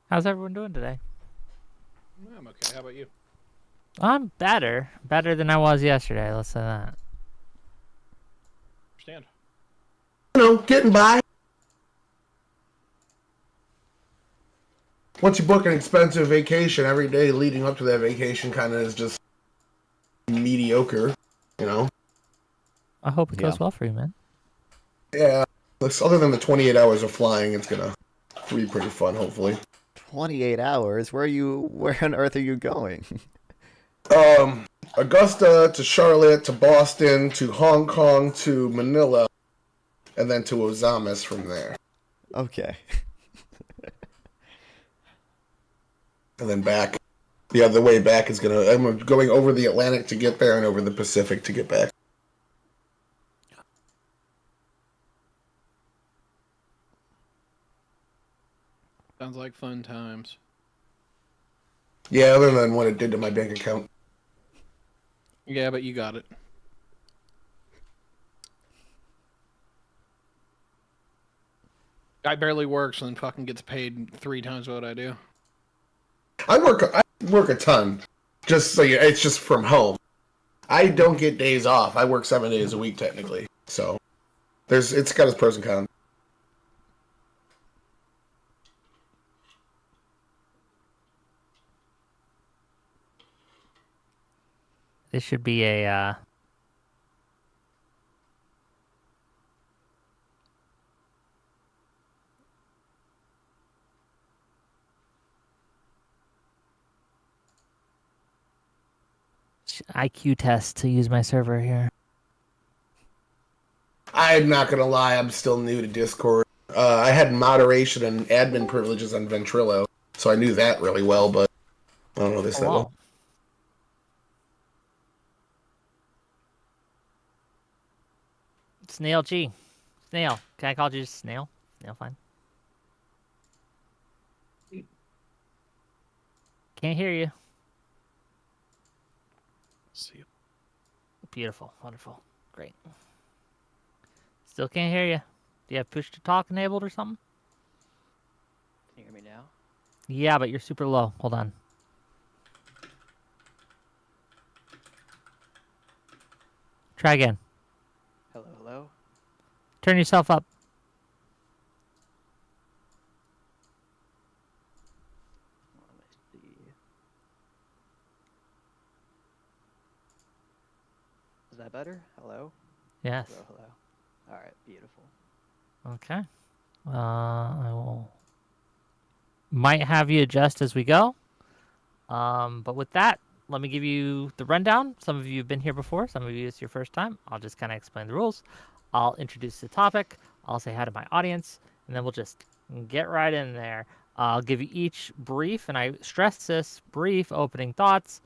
How's everyone doing today? I'm okay. How about you? I'm better. Better than I was yesterday, let's say that. Understand. You know, getting by. Once you book an expensive vacation, every day leading up to that vacation kind of is just mediocre, you know? I hope it goes well for you, man. Yeah. Other than the 28 hours of flying, it's going to be pretty fun, hopefully. 28 hours? Where on earth are you going? Augusta to Charlotte to Boston to Hong Kong to Manila, and then to Ozamis from there. Okay. And then back. The other way back is I'm going over the Atlantic to get there and over the Pacific to get back. Sounds like fun times. Yeah, other than what it did to my bank account. Yeah, but you got it. Guy barely works and fucking gets paid 3 times what I do. I work a ton. Just so it's just from home. I don't get days off. I work 7 days a week technically. So it's got its pros and cons. This should be a IQ test to use my server here. I'm not gonna lie, I'm still new to Discord. I had moderation and admin privileges on Ventrilo, so I knew that really well, but I don't know this that well. Snail G. Snail. Can I call you just Snail? Snail, fine. Can't hear you. See. Beautiful. Wonderful. Great. Still can't hear you. Do you have push to talk enabled or something? Can you hear me now? Yeah, but you're super low. Hold on. Try again. Hello, hello. Turn yourself up. Let me see. Is that better? Hello? Yes. Hello, hello. All right, beautiful. Okay. I will might have you adjust as we go. But with that, let me give you the rundown. Some of you have been here before. Some of you it's your first time. I'll just kind of explain the rules. I'll introduce the topic. I'll say hi to my audience, and then we'll just get right in there. I'll give you each brief, and I stress this, brief opening thoughts.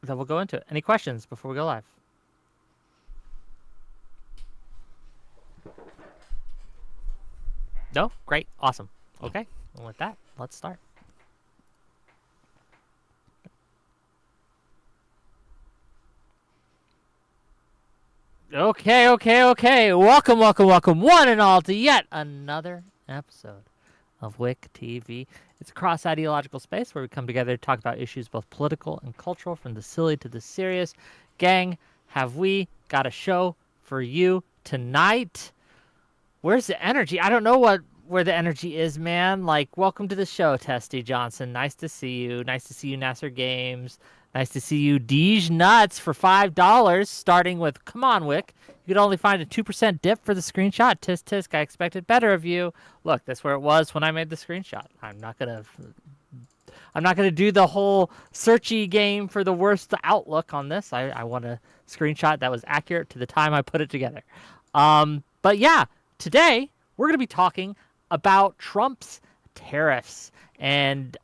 Then we'll go into it. Any questions before we go live? No? Great. Awesome. Okay. And with that, let's start. Okay. Welcome, one and all, to yet another episode of WIC TV. It's a cross-ideological space where we come together to talk about issues both political and cultural, from the silly to the serious. Gang, have we got a show for you tonight? Where's the energy? I don't know where the energy is, man. Like, welcome to the show, Testy Johnson. Nice to see you. Nice to see you, Nasser Games. Nice to see you, Deej Nuts, for $5, starting with, come on, Wick. You could only find a 2% dip for the screenshot. Tisk, tisk, I expected better of you. Look, that's where it was when I made the screenshot. I'm not gonna do the whole searchy game for the worst outlook on this. I want a screenshot that was accurate to the time I put it together. But yeah, today we're gonna be talking about Trump's tariffs and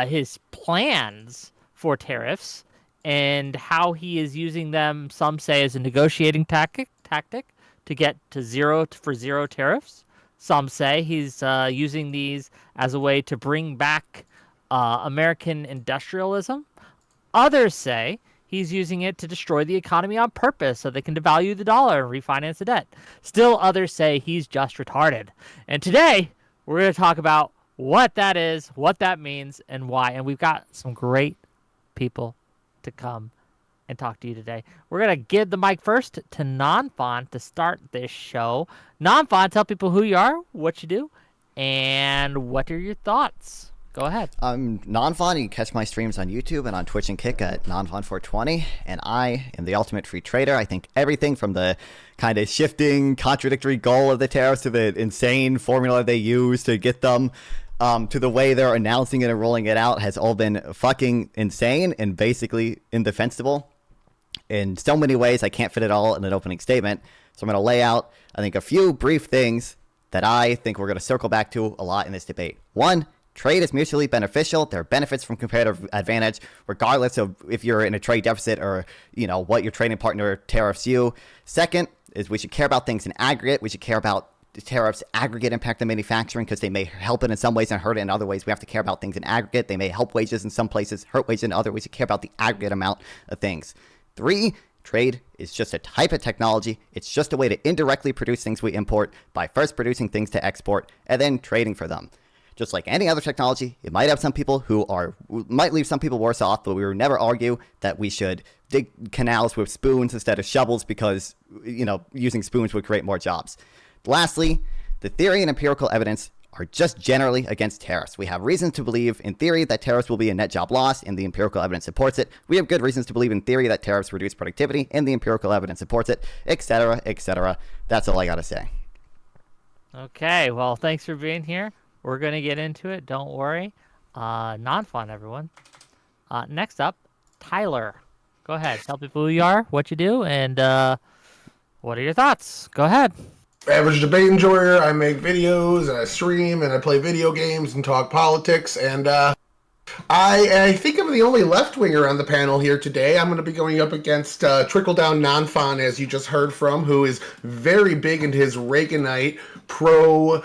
his plans for tariffs and how he is using them, some say, as a negotiating tactic to get to zero tariffs. Some say he's using these as a way to bring back American industrialism. Others say he's using it to destroy the economy on purpose so they can devalue the dollar and refinance the debt. Still others say he's just retarded. And today, we're going to talk about what that is, what that means, and why. And we've got some great people to come and talk to you today. We're going to give the mic first to Nanfan to start this show. Nanfan, tell people who you are, what you do, and what are your thoughts. Go ahead. I'm Nanfan. You can catch my streams on YouTube and on Twitch and Kick at Nanfan420. And I am the ultimate free trader. I think everything from the kind of shifting, contradictory goal of the tariffs to the insane formula they use to get them to the way they're announcing it and rolling it out has all been fucking insane and basically indefensible in so many ways. I can't fit it all in an opening statement. So I'm going to lay out, I think, a few brief things that I think we're going to circle back to a lot in this debate. One, trade is mutually beneficial. There are benefits from comparative advantage, regardless of if you're in a trade deficit or, you know, what your trading partner tariffs you. Second is we should care about things in aggregate. We should care about the tariffs aggregate impact on manufacturing because they may help it in some ways and hurt it in other ways. We have to care about things in aggregate. They may help wages in some places, hurt wages in other ways. We care about the aggregate amount of things. 3, trade is just a type of technology. It's just a way to indirectly produce things we import by first producing things to export and then trading for them. Just like any other technology, it might have some people might leave some people worse off, but we would never argue that we should dig canals with spoons instead of shovels because, you know, using spoons would create more jobs. Lastly, the theory and empirical evidence are just generally against tariffs. We have reason to believe in theory that tariffs will be a net job loss, and the empirical evidence supports it. We have good reasons to believe in theory that tariffs reduce productivity, and the empirical evidence supports it, etc., etc. That's all I got to say. Okay, well, thanks for being here. We're going to get into it. Don't worry. Non-fun, everyone. Next up, Tyler. Go ahead. Tell people who you are, what you do, and what are your thoughts? Go ahead. Average debate enjoyer. I make videos and I stream and I play video games and talk politics. And I think I'm the only left-winger on the panel here today. I'm going to be going up against Trickle-Down Nanfan, as you just heard from, who is very big into his Reaganite pro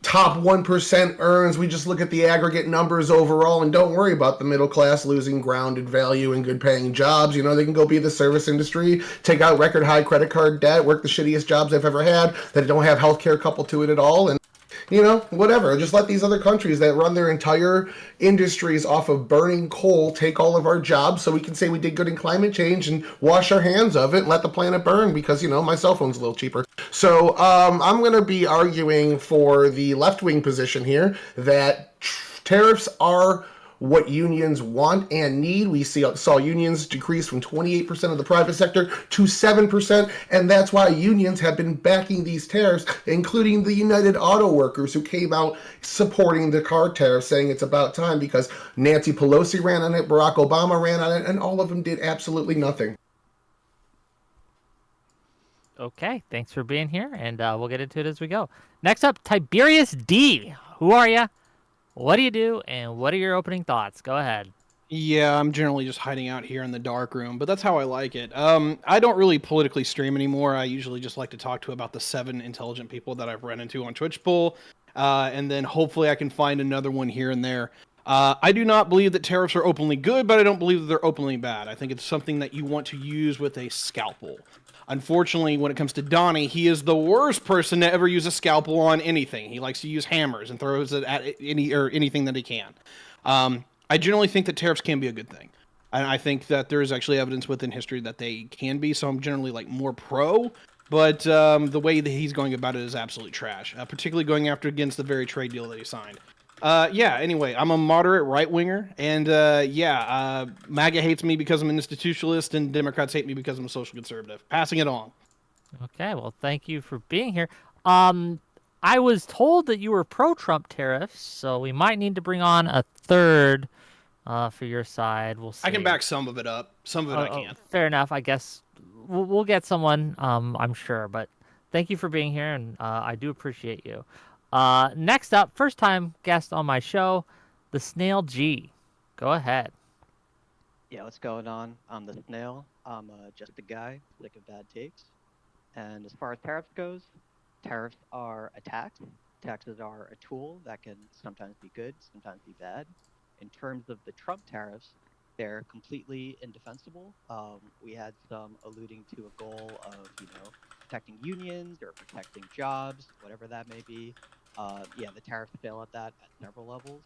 top 1% earns. We just look at the aggregate numbers overall and don't worry about the middle class losing grounded value and good paying jobs. You know, they can go be the service industry, take out record high credit card debt, work the shittiest jobs they've ever had that don't have healthcare coupled to it at all. And, you know, whatever. Just let these other countries that run their entire industries off of burning coal take all of our jobs so we can say we did good in climate change and wash our hands of it and let the planet burn because, you know, my cell phone's a little cheaper. So I'm going to be arguing for the left-wing position here that tariffs are what unions want and need. We saw unions decrease from 28% of the private sector to 7%, and that's why unions have been backing these tariffs, including the United Auto Workers, who came out supporting the car tariff, saying it's about time because Nancy Pelosi ran on it, Barack Obama ran on it, and all of them did absolutely nothing. Okay, thanks for being here, and we'll get into it as we go. Next up, Tiberius D. Who are you? What do you do, and what are your opening thoughts? Go ahead. Yeah, I'm generally just hiding out here in the dark room, but that's how I like it. I don't really politically stream anymore. I usually just like to talk to about the 7 intelligent people that I've run into on Twitch Pool, and then hopefully I can find another one here and there. I do not believe that tariffs are openly good, but I don't believe that they're openly bad. I think it's something that you want to use with a scalpel. Unfortunately, when it comes to Donnie, he is the worst person to ever use a scalpel on anything. He likes to use hammers and throws it at anything that he can. I generally think that tariffs can be a good thing. And I think that there is actually evidence within history that they can be, so I'm generally like more pro. But the way that he's going about it is absolute trash, particularly going after against the very trade deal that he signed. Yeah, anyway, I'm a moderate right-winger, and MAGA hates me because I'm an institutionalist, and Democrats hate me because I'm a social conservative. Passing it on. Okay, well, thank you for being here. I was told that you were pro-Trump tariffs, so we might need to bring on a third for your side. We'll see. I can back some of it up. Some of it I can't. Fair enough. I guess we'll get someone, I'm sure, but thank you for being here, and I do appreciate you. Next up, first time guest on my show, the Snail G. Go ahead. Yeah, what's going on? I'm the Snail. I'm just a guy, sick of bad takes. And as far as tariffs goes, tariffs are a tax. Taxes are a tool that can sometimes be good, sometimes be bad. In terms of the Trump tariffs, they're completely indefensible. We had some alluding to a goal of, protecting unions or protecting jobs, whatever that may be. Yeah, the tariffs fail at that at several levels.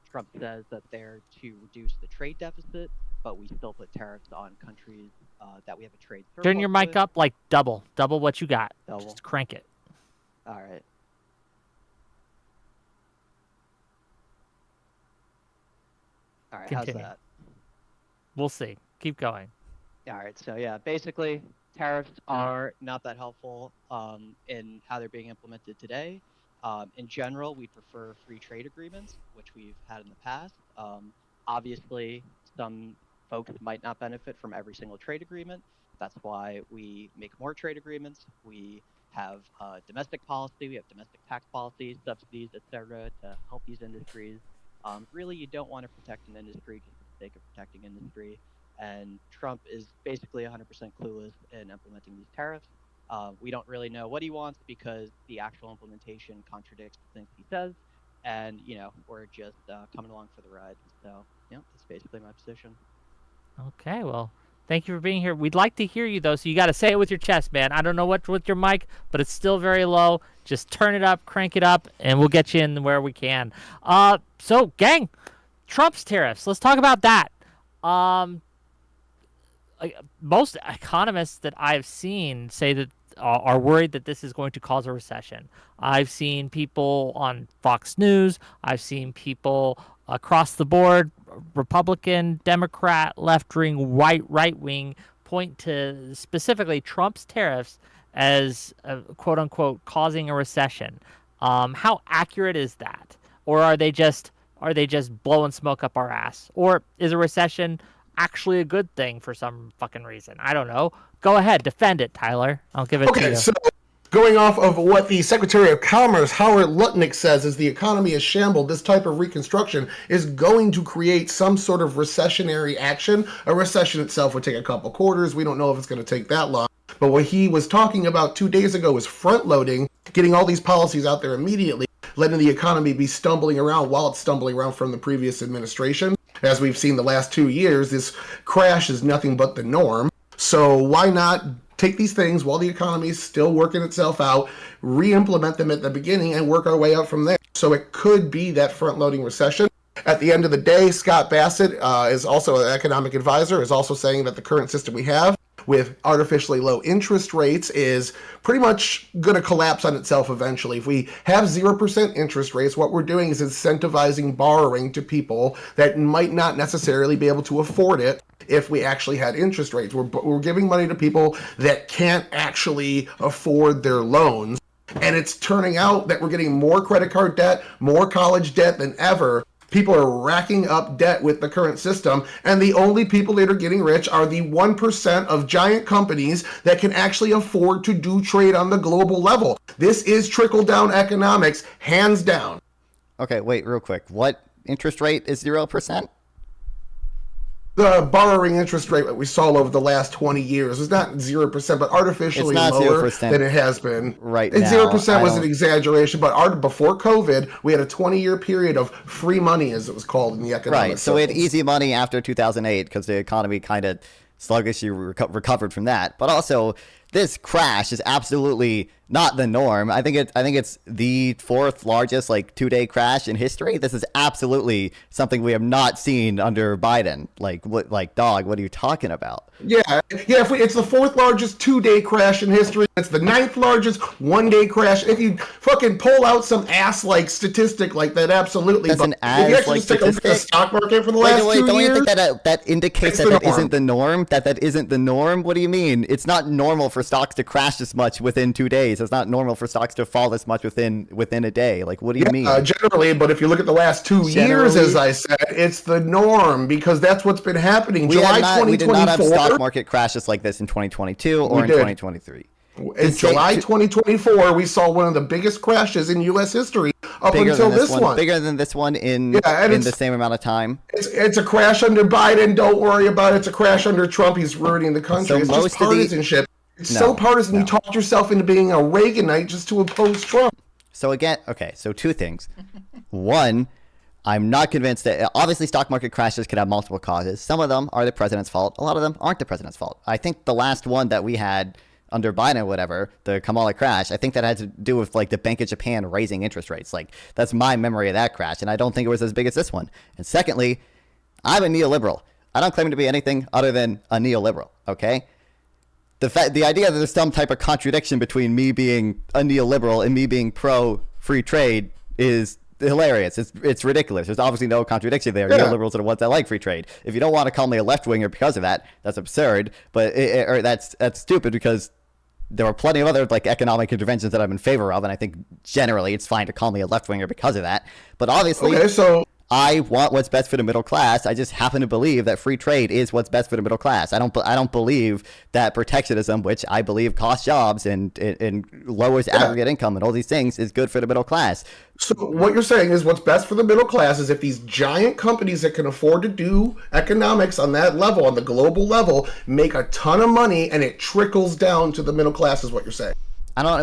Trump says that they're to reduce the trade deficit, but we still put tariffs on countries that we have a trade surplus Turn your mic with. up like double what you got. Double. Just crank it. All right. All right, Continue. how's that? We'll see. Keep going. All right, so yeah, basically, tariffs are not that helpful in how they're being implemented today. In general, we prefer free trade agreements, which we've had in the past. Obviously, some folks might not benefit from every single trade agreement. That's why we make more trade agreements. We have domestic policy, we have domestic tax policies, subsidies, etc., to help these industries. Really, you don't want to protect an industry just for the sake of protecting industry. And Trump is basically 100% clueless in implementing these tariffs. We don't really know what he wants because the actual implementation contradicts the things he says. And, we're just coming along for the ride. So, that's basically my position. Okay, well, thank you for being here. We'd like to hear you, though, so you got to say it with your chest, man. I don't know what's with your mic, but it's still very low. Just turn it up, crank it up, and we'll get you in where we can. So, gang, Trump's tariffs. Let's talk about that. Most economists that I've seen say that are worried that this is going to cause a recession. I've seen people on Fox News. I've seen people across the board, Republican, Democrat, left-wing, right-wing, point to specifically Trump's tariffs as quote-unquote causing a recession. How accurate is that? Or are they just blowing smoke up our ass? Or is a recession actually a good thing for some fucking reason? I don't know. Go ahead, defend it, Tyler. I'll give it to you. Okay, so going off of what the Secretary of Commerce, Howard Lutnick, says is the economy is shambled, this type of reconstruction is going to create some sort of recessionary action. A recession itself would take a couple quarters. We don't know if it's going to take that long. But what he was talking about 2 days ago was front-loading, getting all these policies out there immediately, letting the economy be stumbling around while it's stumbling around from the previous administration. As we've seen the last 2 years, this crash is nothing but the norm. So why not take these things while the economy is still working itself out, re-implement them at the beginning, and work our way out from there? So it could be that front-loading recession. At the end of the day, Scott Bassett is also an economic advisor, is also saying that the current system we have with artificially low interest rates is pretty much going to collapse on itself eventually. If we have 0% interest rates, what we're doing is incentivizing borrowing to people that might not necessarily be able to afford it if we actually had interest rates. We're giving money to people that can't actually afford their loans. And it's turning out that we're getting more credit card debt, more college debt than ever. People are racking up debt with the current system, and the only people that are getting rich are the 1% of giant companies that can actually afford to do trade on the global level. This is trickle-down economics, hands down. Okay, wait, real quick. What interest rate is 0%? The borrowing interest rate that we saw over the last 20 years is not 0%, but artificially lower 0% than it has been. Right and now. 0% was an exaggeration, but before COVID, we had a 20-year period of free money, as it was called in the economic Right, so we had circles. easy money after 2008 because the economy kind of sluggishly recovered from that. But also, this crash is absolutely not the norm. I think it's the fourth largest 2-day crash in history. This is absolutely something we have not seen under Biden. Dog, what are you talking about? Yeah. It's the fourth largest 2-day crash in history. It's the 9th largest 1-day crash. If you fucking pull out some ass-like statistic like that, absolutely. That's but an if you actually ass-like just take a look at the statistic? stock market for the last 2 Don't years, you think that indicates it's that the norm. isn't the norm? That isn't the norm? What do you mean? It's not normal for stocks to crash this much within 2 days. It's not normal for stocks to fall this much within a day. What do you mean? Generally, but if you look at the last 2 years, as I said, it's the norm because that's what's been happening. We did not have 2024. stock market crashes like this in 2022 or in 2023. In July 2024, we saw one of the biggest crashes in U.S. history up until this one. Bigger than this one in the same amount of time. It's a crash under Biden. Don't worry about it. It's a crash under Trump. He's ruining the country. So it's most just partisanship. It's so partisan. You talked yourself into being a Reaganite just to oppose Trump. So again, okay, so two things. One, I'm not convinced that obviously stock market crashes could have multiple causes. Some of them are the president's fault. A lot of them aren't the president's fault. I think the last one that we had under Biden or whatever, the Kamala crash, I think that had to do with like the Bank of Japan raising interest rates. Like that's my memory of that crash, and I don't think it was as big as this one. And secondly, I'm a neoliberal. I don't claim to be anything other than a neoliberal. Okay. The idea that there's some type of contradiction between me being a neoliberal and me being pro free trade is hilarious. It's ridiculous. There's obviously no contradiction there. Yeah. Neoliberals are the ones that like free trade. If you don't want to call me a left winger because of that, that's absurd. But or that's stupid because there are plenty of other like economic interventions that I'm in favor of, and I think generally it's fine to call me a left winger because of that. But obviously, Okay, so I want what's best for the middle class. I just happen to believe that free trade is what's best for the middle class. I don't believe that protectionism, which I believe costs jobs and lowers aggregate income and all these things, is good for the middle class. So what you're saying is what's best for the middle class is if these giant companies that can afford to do economics on that level, on the global level, make a ton of money and it trickles down to the middle class is what you're saying.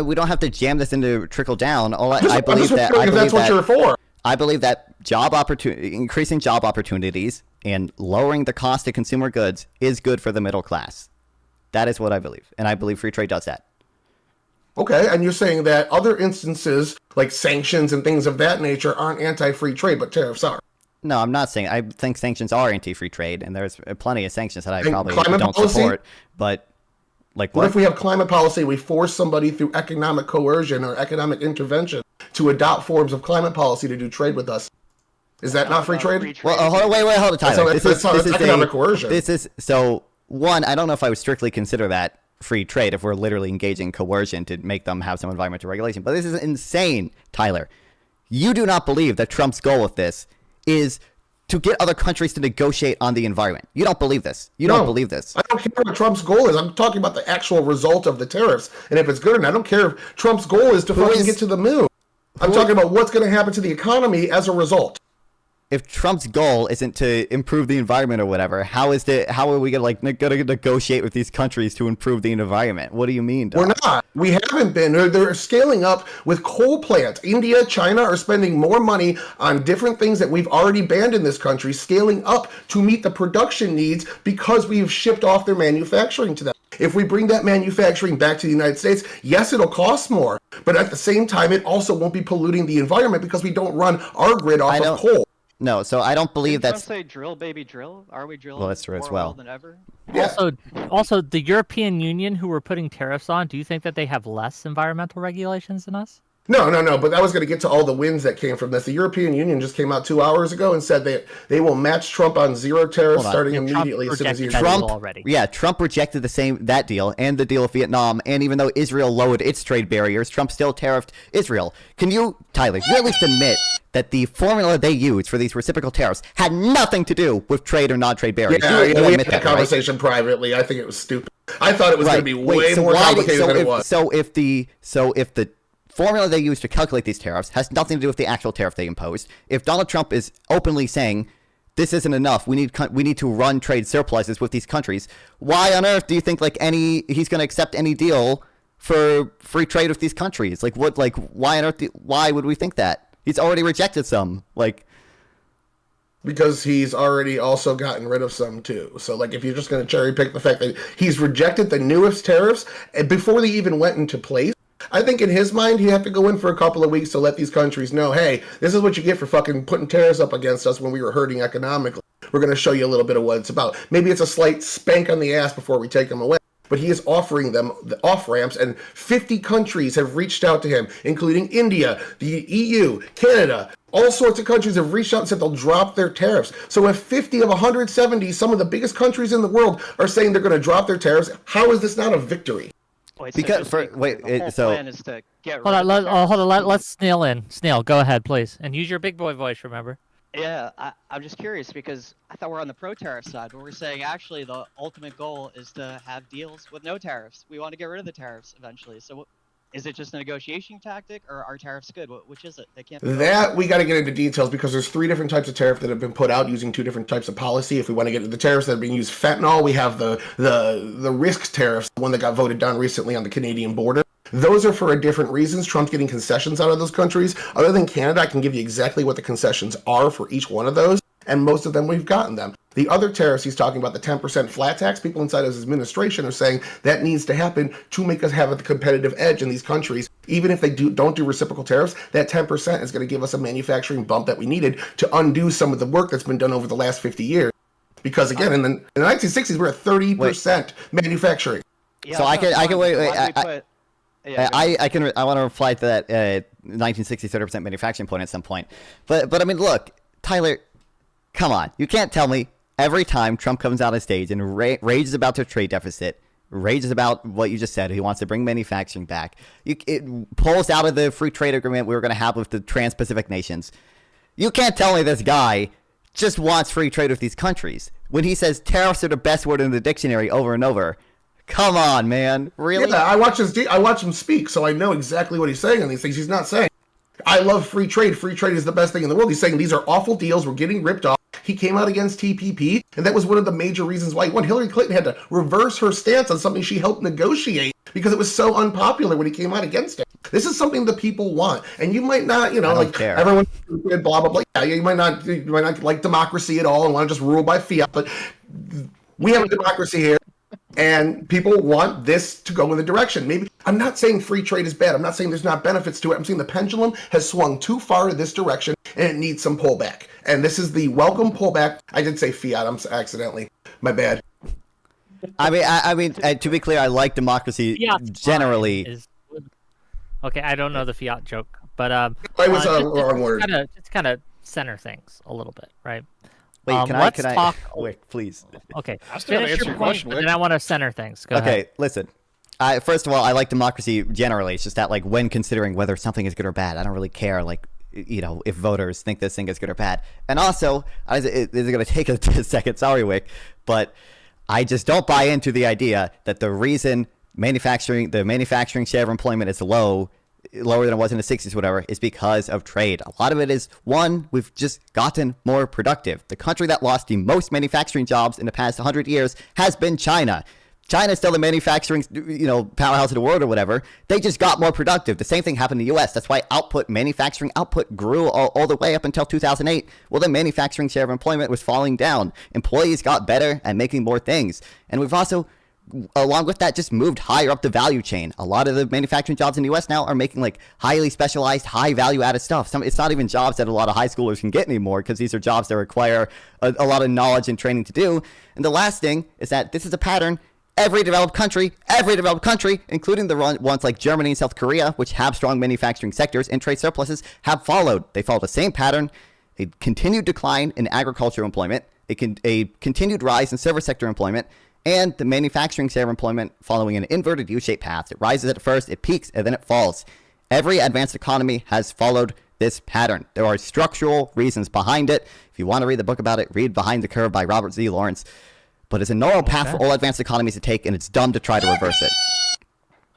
We don't have to jam this into trickle down. I I'm believe just that wondering if that's what you're for. I believe that increasing job opportunities and lowering the cost of consumer goods is good for the middle class. That is what I believe, and I believe free trade does that. Okay, and you're saying that other instances, like sanctions and things of that nature, aren't anti-free trade, but tariffs are. No, I'm not saying. I think sanctions are anti-free trade, and there's plenty of sanctions that I And probably climate don't policy? support. But like, What if we have climate policy, we force somebody through economic coercion or economic intervention to adopt forms of climate policy to do trade with us? Is that not free trade? Well, hold on, Tyler. That's economic coercion. This is so. One, I don't know if I would strictly consider that free trade if we're literally engaging coercion to make them have some environmental regulation. But this is insane, Tyler. You do not believe that Trump's goal with this is to get other countries to negotiate on the environment. You don't believe this. You don't believe this. I don't care what Trump's goal is. I'm talking about the actual result of the tariffs. And if it's good, and I don't care if Trump's goal is to fucking get to the moon. I'm talking about what's going to happen to the economy as a result. If Trump's goal isn't to improve the environment or whatever, how are we gonna negotiate with these countries to improve the environment? What do you mean, dog? We're not. We haven't been. They're scaling up with coal plants. India, China are spending more money on different things that we've already banned in this country, scaling up to meet the production needs because we've shipped off their manufacturing to them. If we bring that manufacturing back to the United States, yes, it'll cost more, but at the same time, it also won't be polluting the environment because we don't run our grid off of coal. No, so I don't believe Didn't that's. Trump say drill, baby, drill? Are we drilling Well, that's true as more well. oil than ever? Also, the European Union, who we're putting tariffs on, do you think that they have less environmental regulations than us? No, but I was going to get to all the wins that came from this. The European Union just came out 2 hours ago and said they will match Trump on zero tariffs starting immediately as soon as he Trump rejected that deal and the deal with Vietnam, and even though Israel lowered its trade barriers, Trump still tariffed Israel. Can you, Tyler, you at least admit that the formula they used for these reciprocal tariffs had nothing to do with trade or non-trade barriers? Yeah, we had that conversation privately. I think it was stupid. I thought it was going to be way more complicated than it was. So if the formula they use to calculate these tariffs has nothing to do with the actual tariff they imposed, if Donald Trump is openly saying this isn't enough, we need to run trade surpluses with these countries, why on earth do you think he's going to accept any deal for free trade with these countries? Why on earth? Why would we think that? He's already rejected some. Because he's already also gotten rid of some too. So if you're just going to cherry pick the fact that he's rejected the newest tariffs before they even went into place, I think in his mind, he had to go in for a couple of weeks to let these countries know, hey, this is what you get for fucking putting tariffs up against us when we were hurting economically. We're going to show you a little bit of what it's about. Maybe it's a slight spank on the ass before we take them away. But he is offering them the off-ramps, and 50 countries have reached out to him, including India, the EU, Canada. All sorts of countries have reached out and said they'll drop their tariffs. So if 50 of 170, some of the biggest countries in the world, are saying they're going to drop their tariffs, how is this not a victory? Hold on. Let's Snail in. Snail, go ahead, please, and use your big boy voice. Remember. Yeah, I'm just curious because I thought we're on the pro-tariff side, but we're saying actually the ultimate goal is to have deals with no tariffs. We want to get rid of the tariffs eventually. So is it just a negotiation tactic, or are tariffs good? Which is it? They can't. That we got to get into details because there's 3 different types of tariff that have been put out using 2 different types of policy. If we want to get into the tariffs that are being used, fentanyl, we have the risk tariffs, the one that got voted down recently on the Canadian border. Those are for different reasons. Trump's getting concessions out of those countries. Other than Canada, I can give you exactly what the concessions are for each one of those, and most of them we've gotten them. The other tariffs he's talking about, the 10% flat tax, people inside his administration are saying that needs to happen to make us have a competitive edge in these countries. Even if they don't do reciprocal tariffs, that 10% is going to give us a manufacturing bump that we needed to undo some of the work that's been done over the last 50 years. Because again, in the 1960s, we're at 30% manufacturing. Yeah, So I can wait. I want to reply to that 1960 30% manufacturing point at some point. But I mean, look, Tyler, come on. You can't tell me every time Trump comes out on stage and rages about their trade deficit, rages about what you just said, he wants to bring manufacturing back. It pulls out of the free trade agreement we were going to have with the trans-Pacific nations. You can't tell me this guy just wants free trade with these countries when he says tariffs are the best word in the dictionary over and over. Come on, man. Really? Yeah, I watch him speak, so I know exactly what he's saying on these things. He's not saying, I love free trade. Free trade is the best thing in the world. He's saying these are awful deals. We're getting ripped off. He came out against TPP, and that was one of the major reasons why Hillary Clinton had to reverse her stance on something she helped negotiate because it was so unpopular when he came out against it. This is something the people want, and you might not, care. Everyone blah blah blah. Yeah, you might not like democracy at all and want to just rule by fiat, but we have a democracy here. And people want this to go in the direction. Maybe I'm not saying free trade is bad. I'm not saying there's not benefits to it. I'm saying the pendulum has swung too far in this direction and it needs some pullback. And this is the welcome pullback. I did say fiat. I'm accidentally. My bad. I mean, to be clear, I like democracy generally. Okay, I don't know the fiat joke, but I was wrong word. Just kind of center things a little bit, right? Wait, can let's I talk. Wait, please. Okay, I still gotta finish answer your your point, question, but Wick. then I want to center things. Go ahead. Okay, listen. First of all, I like democracy generally. It's just that, like, when considering whether something is good or bad, I don't really care, like, if voters think this thing is good or bad. And also, this is going to take a second. Sorry, Wick, but I just don't buy into the idea that the reason the manufacturing share of employment is lower than it was in the 60s, whatever, is because of trade. A lot of it is, one, we've just gotten more productive. The country that lost the most manufacturing jobs in the past 100 years has been China. China's still the manufacturing, powerhouse of the world or whatever. They just got more productive. The same thing happened in the U.S. That's why manufacturing output grew all the way up until 2008. Well, the manufacturing share of employment was falling down. Employees got better at making more things. And we've also, along with that, just moved higher up the value chain. A lot of the manufacturing jobs in the U.S. now are making like highly specialized, high value added stuff. It's not even jobs that a lot of high schoolers can get anymore because these are jobs that require a lot of knowledge and training to do. And the last thing is that this is a pattern every developed country, including the ones like Germany and South Korea, which have strong manufacturing sectors and trade surpluses, have followed. They follow the same pattern: a continued decline in agricultural employment, a continued rise in service sector employment, and the manufacturing share of employment following an inverted U-shaped path. It rises at first, it peaks, and then it falls. Every advanced economy has followed this pattern. There are structural reasons behind it. If you want to read the book about it, read Behind the Curve by Robert Z. Lawrence. But it's a normal path for all advanced economies to take, and it's dumb to try to reverse it.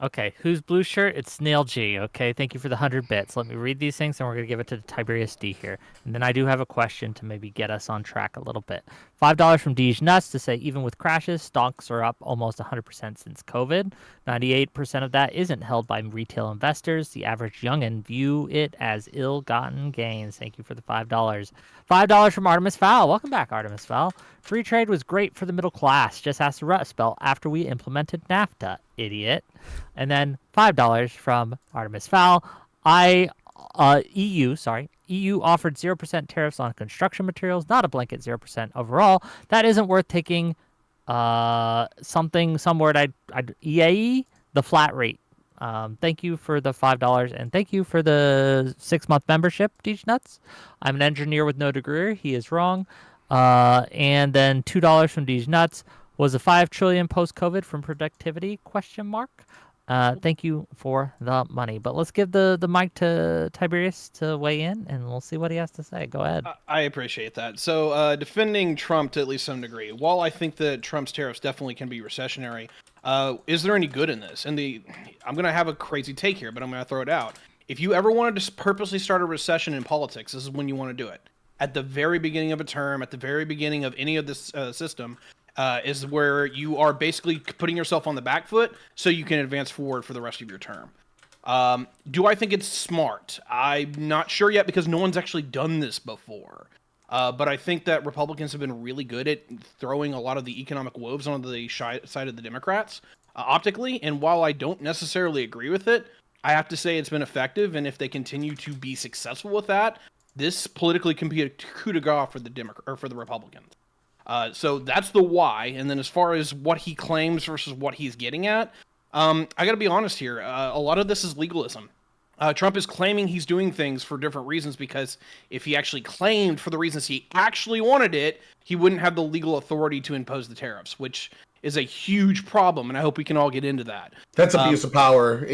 Okay, who's blue shirt? It's Snail G. Okay, thank you for the 100 bits. Let me read these things, and we're going to give it to Tiberius D here. And then I do have a question to maybe get us on track a little bit. $5 from Deej Nuts to say, even with crashes, stocks are up almost 100% since COVID. 98% of that isn't held by retail investors. The average youngin view it as ill-gotten gains. Thank you for the $5. $5 from Artemis Fowl. Welcome back, Artemis Fowl. Free trade was great for the middle class. Just ask the Rust Belt after we implemented NAFTA, idiot. And then $5 from Artemis Fowl. EU offered 0% tariffs on construction materials, not a blanket 0% overall. That isn't worth taking some word EAE, the flat rate. Thank you for the $5 and thank you for the 6-month membership, Deej Nuts. I'm an engineer with no degree. He is wrong. And then $2 from Deej Nuts. Was a $5 trillion post-COVID from productivity? ? Thank you for the money. But let's give the mic to Tiberius to weigh in, and we'll see what he has to say. Go ahead. I appreciate that. So defending Trump to at least some degree, while I think that Trump's tariffs definitely can be recessionary, is there any good in this? I'm going to have a crazy take here, but I'm going to throw it out. If you ever wanted to purposely start a recession in politics, this is when you want to do it. At the very beginning of a term, at the very beginning of any of this system, is where you are basically putting yourself on the back foot so you can advance forward for the rest of your term. Do I think it's smart? I'm not sure yet because no one's actually done this before. But I think that Republicans have been really good at throwing a lot of the economic woes on the side of the Democrats optically. And while I don't necessarily agree with it, I have to say it's been effective. And if they continue to be successful with that, this politically can be a coup de grace for the Republicans. So that's the why. And then as far as what he claims versus what he's getting at, I got to be honest here. A lot of this is legalism. Trump is claiming he's doing things for different reasons because if he actually claimed for the reasons he actually wanted it, he wouldn't have the legal authority to impose the tariffs, which is a huge problem, and I hope we can all get into that. That's abuse of power.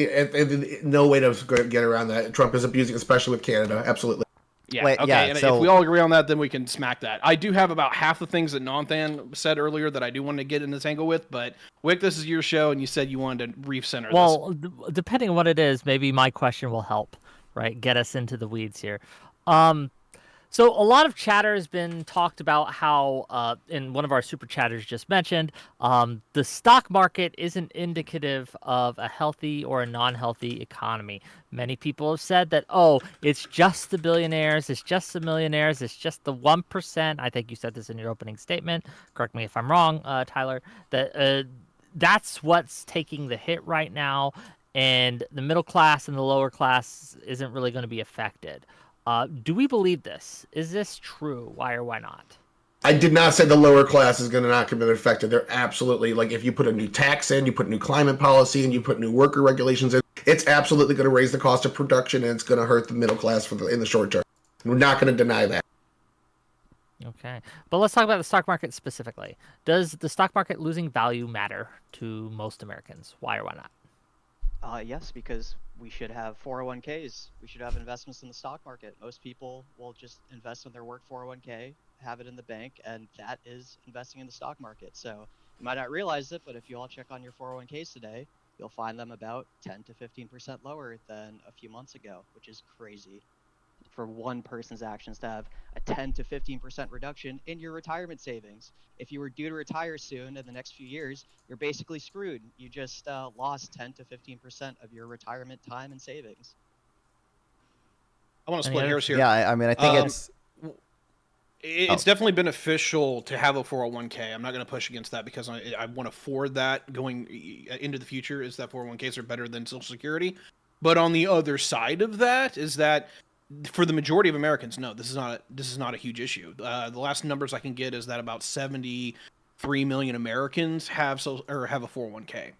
No way to get around that. Trump is abusing, especially with Canada. Absolutely. Yeah, Wait, okay, yeah, and so- if we all agree on that, then we can smack that. I do have about half the things that Nonthan said earlier that I do want to get in this angle with, but Wick, this is your show, and you said you wanted to recenter Well, depending on what it is, maybe my question will help, right? Get us into the weeds here. So a lot of chatter has been talked about how, in one of our super chatters just mentioned, the stock market isn't indicative of a healthy or a non-healthy economy. Many people have said that, oh, it's just the billionaires, it's just the millionaires, it's just the 1%. I think you said this in your opening statement. Correct me if I'm wrong, Tyler. That's what's taking the hit right now, and the middle class and the lower class isn't really going to be affected. Do we believe this? Is this true? Why or why not? I did not say the lower class is going to not get affected. They're absolutely, like, if you put a new tax in, you put new climate policy in, you put new worker regulations in, it's absolutely going to raise the cost of production, and it's going to hurt the middle class in the short term. We're not going to deny that. Okay. But let's talk about the stock market specifically. Does the stock market losing value matter to most Americans? Why or why not? Yes, because we should have 401ks. We should have investments in the stock market. Most people will just invest in their work 401k, have it in the bank, and that is investing in the stock market. So you might not realize it, but if you all check on your 401ks today, you'll find them about 10 to 15% lower than a few months ago, which is crazy. For one person's actions to have a 10 to 15% reduction in your retirement savings. If you were due to retire soon in the next few years, you're basically screwed. You just lost 10 to 15% of your retirement time and savings. I want to split hairs here. Yeah, I mean, I think it's definitely beneficial to have a 401k. I'm not going to push against that because I want to forward that going into the future, is that 401ks are better than Social Security. But on the other side of that is that for the majority of Americans, no, this is not a huge issue. The last numbers I can get is that about 73 million Americans have a 401k.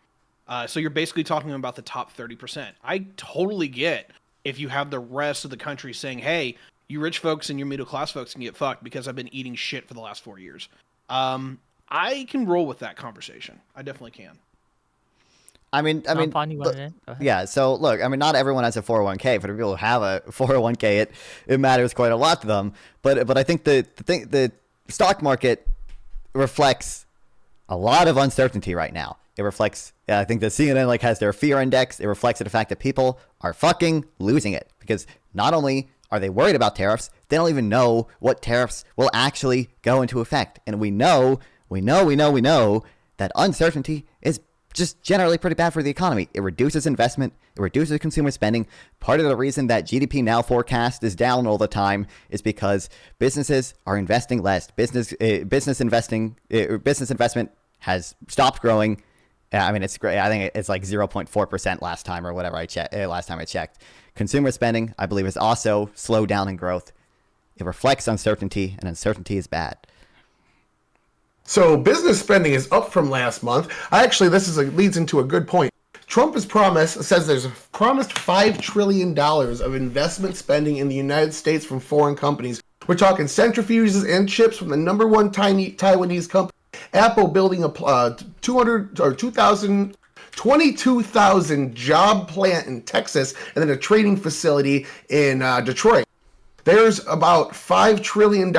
So you're basically talking about the top 30%. I totally get if you have the rest of the country saying, "Hey, you rich folks and your middle class folks can get fucked because I've been eating shit for the last 4 years." I can roll with that conversation. I definitely can. I mean, yeah. So look, I mean, not everyone has a 401k. For the people who have a 401k, it matters quite a lot to them. But I think the stock market reflects a lot of uncertainty right now. It reflects, I think the CNN has their fear index. It reflects the fact that people are fucking losing it because not only are they worried about tariffs, they don't even know what tariffs will actually go into effect. And we know that uncertainty is just generally pretty bad for the economy. It reduces investment. It reduces consumer spending. Part of the reason that GDP now forecast is down all the time is because businesses are investing less. Business investment has stopped growing. I mean, it's great. I think it's like 0.4% last time or whatever last time I checked. Consumer spending, I believe, has also slowed down in growth. It reflects uncertainty, and uncertainty is bad. So business spending is up from last month. Leads into a good point. Trump says there's a promised $5 trillion of investment spending in the United States from foreign companies. We're talking centrifuges and chips from the number one Taiwanese company. Apple building a 22,000 job plant in Texas, and then a trading facility in Detroit. There's about $5 trillion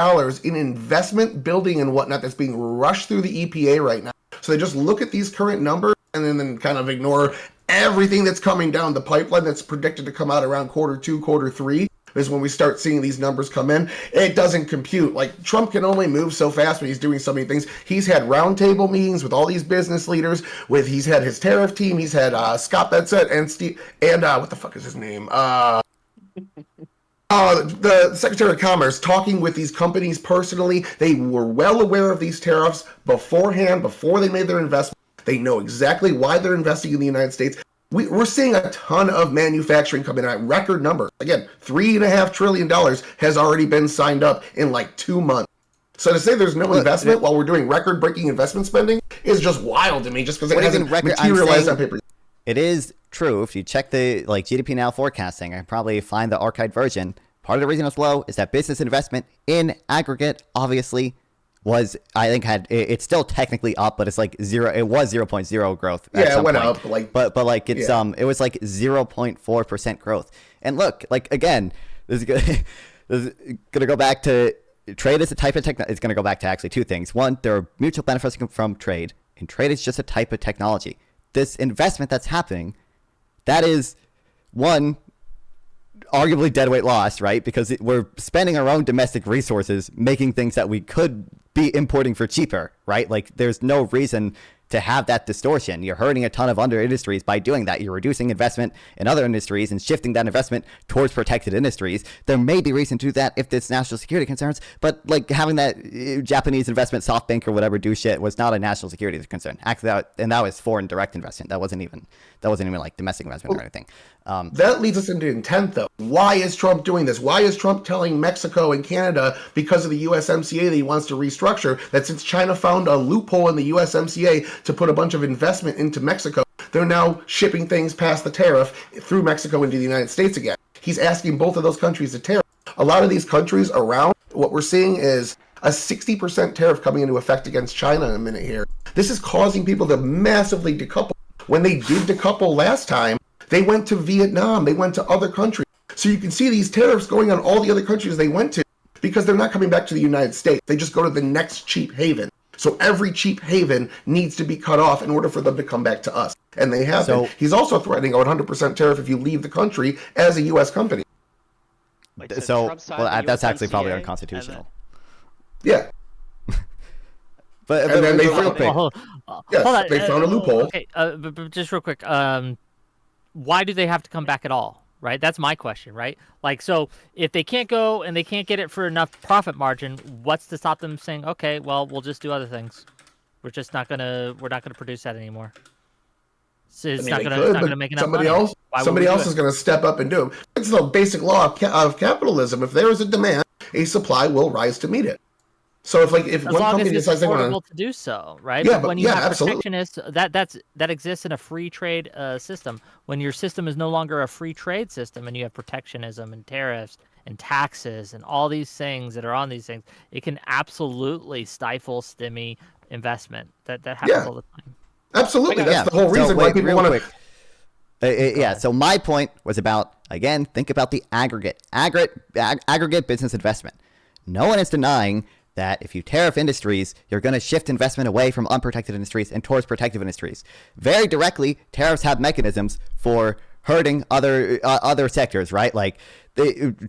in investment, building, and whatnot that's being rushed through the EPA right now. So they just look at these current numbers and then kind of ignore everything that's coming down the pipeline that's predicted to come out around Q2, Q3 is when we start seeing these numbers come in. It doesn't compute. Like, Trump can only move so fast when he's doing so many things. He's had roundtable meetings with all these business leaders. He's had his tariff team. He's had Scott Betsett and Steve and what the fuck is his name? The Secretary of Commerce talking with these companies personally, they were well aware of these tariffs beforehand, before they made their investment. They know exactly why they're investing in the United States. We're seeing a ton of manufacturing come in at record numbers. Again, $3.5 trillion has already been signed up in like 2 months. So to say there's no investment while we're doing record-breaking investment spending is just wild to me, just because it hasn't materialized on paper. It is true. If you check the GDP Now forecasting, I probably find the archived version. Part of the reason it's low is that business investment in aggregate, obviously, was, I think, it's still technically up, but it's like zero. It was 0.0 growth. Yeah, it went up. But like it's it was like 0.4% growth. And look, like again, this is gonna go back to trade is a type of technology. It's gonna go back to actually two things. One, there are mutual benefits from trade, and trade is just a type of technology. This investment that's happening, that is one, arguably deadweight loss, right? Because we're spending our own domestic resources making things that we could be importing for cheaper, right? Like there's no reason to have that distortion. You're hurting a ton of other industries by doing that. You're reducing investment in other industries and shifting that investment towards protected industries. There may be reason to do that if there's national security concerns, but like having that Japanese investment, SoftBank or whatever do shit was not a national security concern. Actually, that was foreign direct investment. That wasn't even like domestic investment or anything. That leads us into intent, though. Why is Trump doing this? Why is Trump telling Mexico and Canada, because of the USMCA that he wants to restructure, that since China found a loophole in the USMCA to put a bunch of investment into Mexico, they're now shipping things past the tariff through Mexico into the United States again? He's asking both of those countries to tariff. A lot of these countries around, what we're seeing is a 60% tariff coming into effect against China in a minute here. This is causing people to massively decouple. When they did decouple last time, they went to Vietnam, they went to other countries. So you can see these tariffs going on all the other countries they went to, because they're not coming back to the United States. They just go to the next cheap haven. So every cheap haven needs to be cut off in order for them to come back to us. And they have been. He's also threatening a 100% tariff if you leave the country as a U.S. company. That's actually probably unconstitutional. Yeah. But then they found a loophole. Okay, but just real quick, why do they have to come back at all? Right, that's my question. Right, like, so if they can't go and they can't get it for enough profit margin, what's to stop them saying, okay, well, we'll just do other things. We're not gonna produce that anymore. So it's not gonna make enough money. Somebody else is gonna step up and do it. It's the basic law of capitalism. If there is a demand, a supply will rise to meet it. So if one company decides they want to do so, right? Yeah, but when you have protectionists, that exists in a free trade system. When your system is no longer a free trade system and you have protectionism and tariffs and taxes and all these things that are on these things, it can absolutely stifle STEMI investment. That happens all the time. Absolutely, that's the whole reason why people want to. So my point was about, again, think about the aggregate business investment. No one is denying that if you tariff industries, you're going to shift investment away from unprotected industries and towards protective industries. Very directly, tariffs have mechanisms for hurting other sectors, right? Like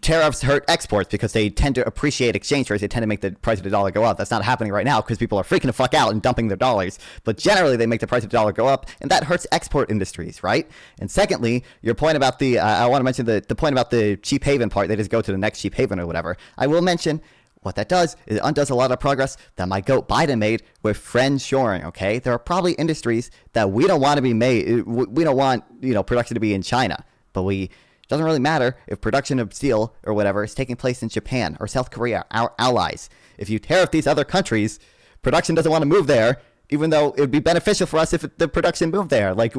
tariffs hurt exports because they tend to appreciate exchange rates. They tend to make the price of the dollar go up. That's not happening right now because people are freaking the fuck out and dumping their dollars. But generally, they make the price of the dollar go up, and that hurts export industries, right? And secondly, your point about I want to mention the point about the cheap haven part. They just go to the next cheap haven or whatever. I will mention what that does is it undoes a lot of progress that my goat Biden made with friendshoring, okay? There are probably industries that we don't want to be made. We don't want, production to be in China, but it doesn't really matter if production of steel or whatever is taking place in Japan or South Korea, our allies. If you tariff these other countries, production doesn't want to move there, even though it would be beneficial for us if the production moved there. Like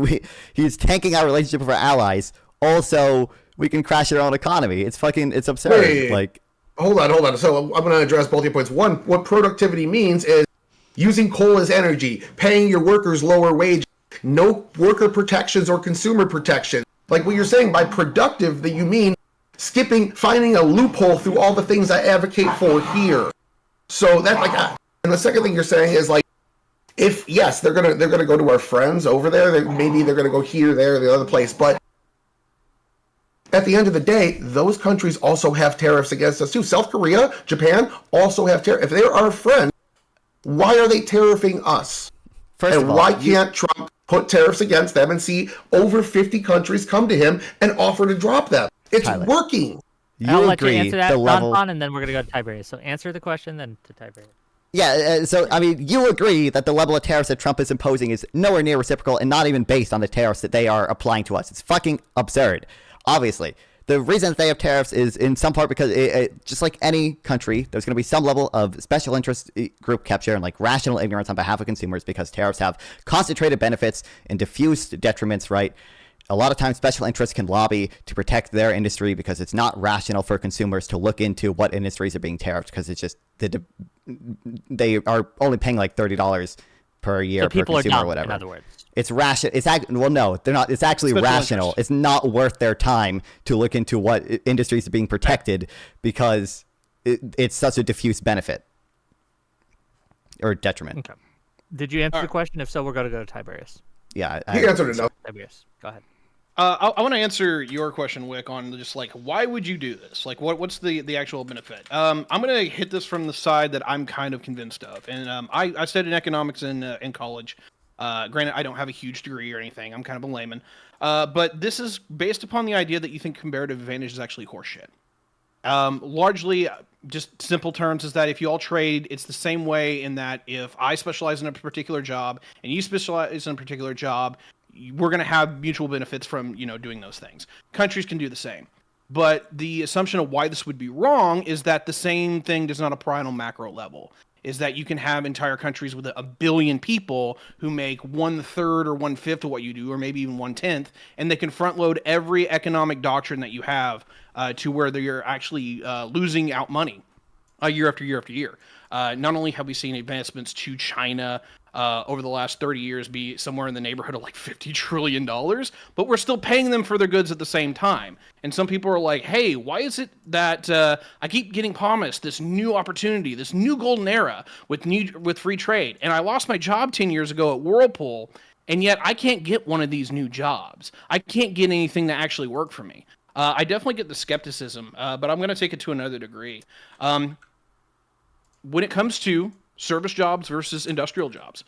he's tanking our relationship with our allies. Also, we can crash our own economy. It's absurd. Wait. Hold on. So I'm going to address both your points. One, what productivity means is using coal as energy, paying your workers lower wages, no worker protections or consumer protection. Like what you're saying by productive, that you mean finding a loophole through all the things I advocate for here. So that and the second thing you're saying is if yes, they're gonna go to our friends over there. Maybe they're gonna go here, there, the other place, but at the end of the day, those countries also have tariffs against us too. South Korea, Japan also have tariffs. If they're our friends, why are they tariffing us? Why can't Trump put tariffs against them and see over 50 countries come to him and offer to drop them? It's working. I'll let you agree answer that, the level. Don, and then we're gonna go to Tiberius. So answer the question, then to Tiberius. Yeah, so I mean, you agree that the level of tariffs that Trump is imposing is nowhere near reciprocal and not even based on the tariffs that they are applying to us. It's fucking absurd. Obviously, the reason that they have tariffs is in some part because just like any country, there's going to be some level of special interest group capture and like rational ignorance on behalf of consumers because tariffs have concentrated benefits and diffused detriments, right? A lot of times special interests can lobby to protect their industry because it's not rational for consumers to look into what industries are being tariffed because it's just they are only paying like $30 per year per people are consumer dumb, or whatever. in other words. It's rational. Well, no, they're not. It's actually Special rational. interest. It's not worth their time to look into what industries are being protected because it's such a diffuse benefit or detriment. Okay. Did you answer the question? If so, we're gonna go to Tiberius. Yeah, He answered enough. Tiberius, go ahead. I want to answer your question, Wick, on just like why would you do this? Like, what's the actual benefit? I'm gonna hit this from the side that I'm kind of convinced of, and I studied economics in college. Granted, I don't have a huge degree or anything. I'm kind of a layman, but this is based upon the idea that you think comparative advantage is actually horseshit. Largely, just simple terms is that if you all trade, it's the same way in that if I specialize in a particular job and you specialize in a particular job, we're going to have mutual benefits from, doing those things. Countries can do the same. But the assumption of why this would be wrong is that the same thing does not apply on a macro level. Is that you can have entire countries with a billion people who make 1/3 or 1/5 of what you do, or maybe even 1/10, and they can front load every economic doctrine that you have to where you're actually losing out money year after year after year. Not only have we seen advancements to China over the last 30 years be somewhere in the neighborhood of like $50 trillion, but we're still paying them for their goods at the same time. And some people are like, hey, why is it that I keep getting promised this new opportunity, this new golden era with free trade, and I lost my job 10 years ago at Whirlpool, and yet I can't get one of these new jobs. I can't get anything that actually worked for me. I definitely get the skepticism, but I'm going to take it to another degree. When it comes to service jobs versus industrial jobs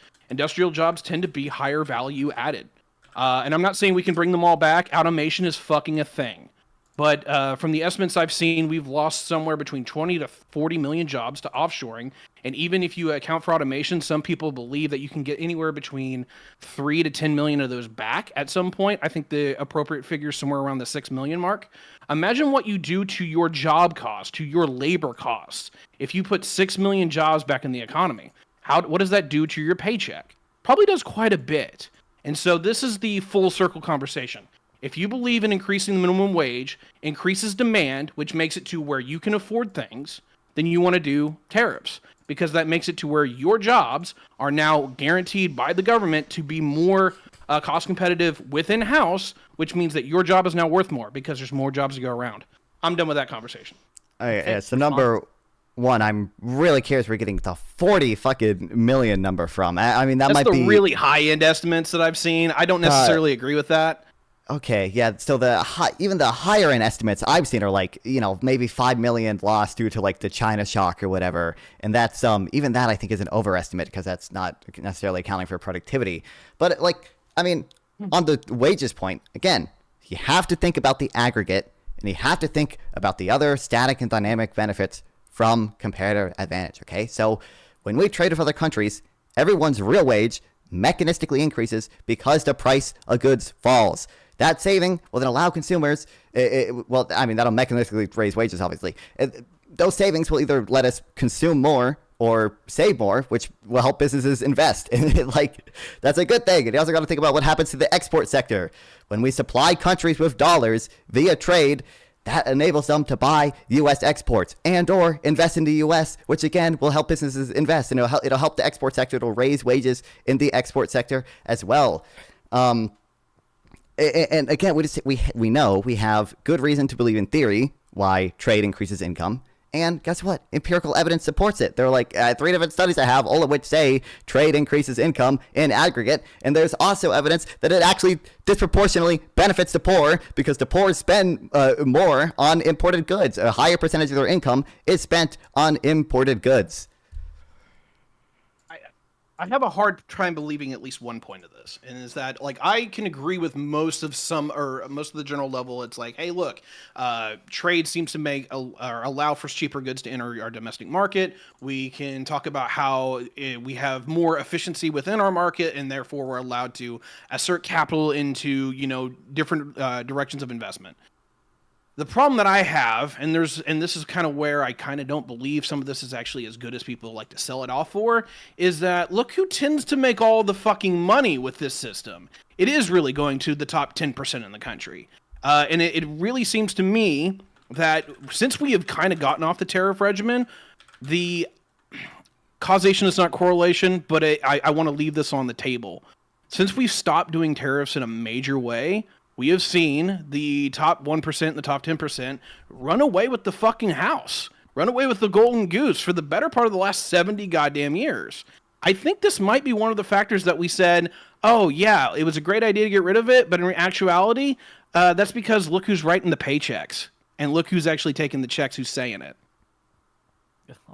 tend to be higher value added. And I'm not saying we can bring them all back. Automation is fucking a thing. But from the estimates I've seen, we've lost somewhere between 20 to 40 million jobs to offshoring. And even if you account for automation, some people believe that you can get anywhere between 3 to 10 million of those back at some point. I think the appropriate figure is somewhere around the 6 million mark. Imagine what you do to your job costs, to your labor costs, if you put 6 million jobs back in the economy. What does that do to your paycheck? Probably does quite a bit. And so this is the full circle conversation. If you believe in increasing the minimum wage, increases demand, which makes it to where you can afford things, then you want to do tariffs, because that makes it to where your jobs are now guaranteed by the government to be more cost competitive within house, which means that your job is now worth more because there's more jobs to go around. I'm done with that conversation. Okay, so number one, I'm really curious where you're getting the 40 fucking million number from. I mean, that That's might be the really high end estimates that I've seen. I don't necessarily agree with that. Okay, yeah. So even the higher end estimates I've seen are like, maybe 5 million lost due to like the China shock or whatever, and that's even that I think is an overestimate because that's not necessarily accounting for productivity. But on the wages point, again, you have to think about the aggregate, and you have to think about the other static and dynamic benefits from comparative advantage. Okay, so when we trade with other countries, everyone's real wage mechanistically increases because the price of goods falls. That saving will then allow consumers, that'll mechanistically raise wages, obviously. Those savings will either let us consume more or save more, which will help businesses invest. And that's a good thing. And you also got to think about what happens to the export sector. When we supply countries with dollars via trade, that enables them to buy U.S. exports and or invest in the U.S., which again will help businesses invest. And it'll help the export sector. It'll raise wages in the export sector as well. And again, we know we have good reason to believe in theory why trade increases income. And guess what? Empirical evidence supports it. There are like 3 different studies I have, all of which say trade increases income in aggregate. And there's also evidence that it actually disproportionately benefits the poor because the poor spend more on imported goods. A higher percentage of their income is spent on imported goods. I have a hard time believing at least one point of this, and is that like I can agree with most of the general level. It's like, hey, look, trade seems to or allow for cheaper goods to enter our domestic market. We can talk about how we have more efficiency within our market, and therefore we're allowed to assert capital into different directions of investment. The problem that I have, and this is kind of where I kind of don't believe some of this is actually as good as people like to sell it off for, is that look who tends to make all the fucking money with this system. It is really going to the top 10% in the country. And it really seems to me that since we have kind of gotten off the tariff regimen, the causation is not correlation, but I want to leave this on the table. Since we've stopped doing tariffs in a major way, we have seen the top 1% and the top 10% run away with the fucking house, run away with the golden goose for the better part of the last 70 goddamn years. I think this might be one of the factors that we said, oh yeah, it was a great idea to get rid of it, but in actuality, that's because look who's writing the paychecks, and look who's actually taking the checks, who's saying it.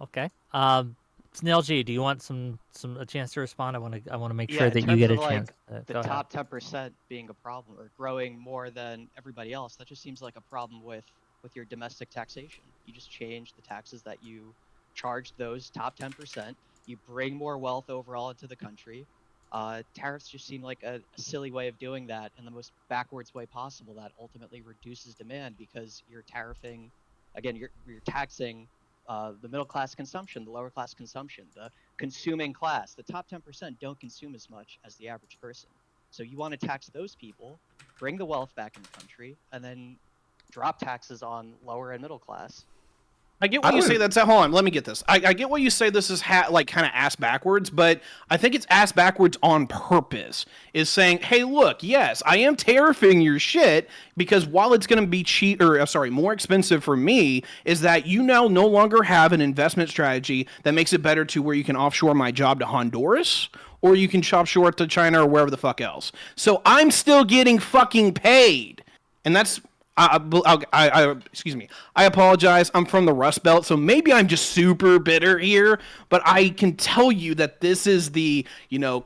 Okay. Snail G, do you want a chance to respond? I want to make sure that in you get a terms of, chance. The top 10% being a problem or growing more than everybody else, that just seems like a problem with your domestic taxation. You just change the taxes that you charge those top 10%. You bring more wealth overall into the country. Tariffs just seem like a silly way of doing that in the most backwards way possible that ultimately reduces demand because you're tariffing, again, you're taxing the middle class consumption, the lower class consumption, the consuming class. The top 10% don't consume as much as the average person. So you want to tax those people, bring the wealth back in the country, and then drop taxes on lower and middle class. I get what you say. Hold on, let me get this. I get what you say. This is like kind of ass backwards, but I think it's ass backwards on purpose. Is saying, hey, look, yes, I am tariffing your shit because while it's going to be more expensive for me, is that you now no longer have an investment strategy that makes it better to where you can offshore my job to Honduras or you can offshore it to China or wherever the fuck else. So I'm still getting fucking paid, and that's. Excuse me. I apologize. I'm from the Rust Belt, so maybe I'm just super bitter here, but I can tell you that this is the,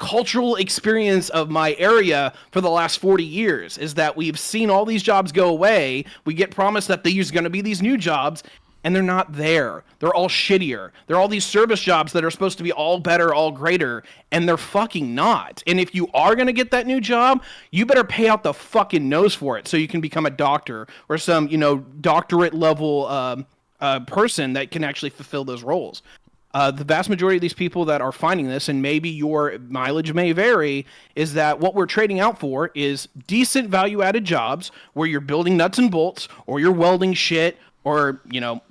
cultural experience of my area for the last 40 years, is that we've seen all these jobs go away. We get promised that there's going to be these new jobs, and they're not there. They're all shittier. They're all these service jobs that are supposed to be all better, all greater, and they're fucking not. And if you are going to get that new job, you better pay out the fucking nose for it so you can become a doctor or some, doctorate level person that can actually fulfill those roles. The vast majority of these people that are finding this, and maybe your mileage may vary, is that what we're trading out for is decent value-added jobs where you're building nuts and bolts or you're welding shit or,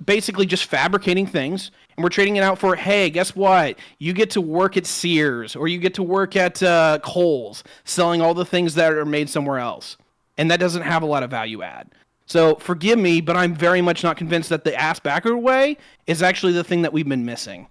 basically just fabricating things, and we're trading it out for, hey, guess what? You get to work at Sears, or you get to work at Kohl's, selling all the things that are made somewhere else. And that doesn't have a lot of value add. So forgive me, but I'm very much not convinced that the ass backward way is actually the thing that we've been missing.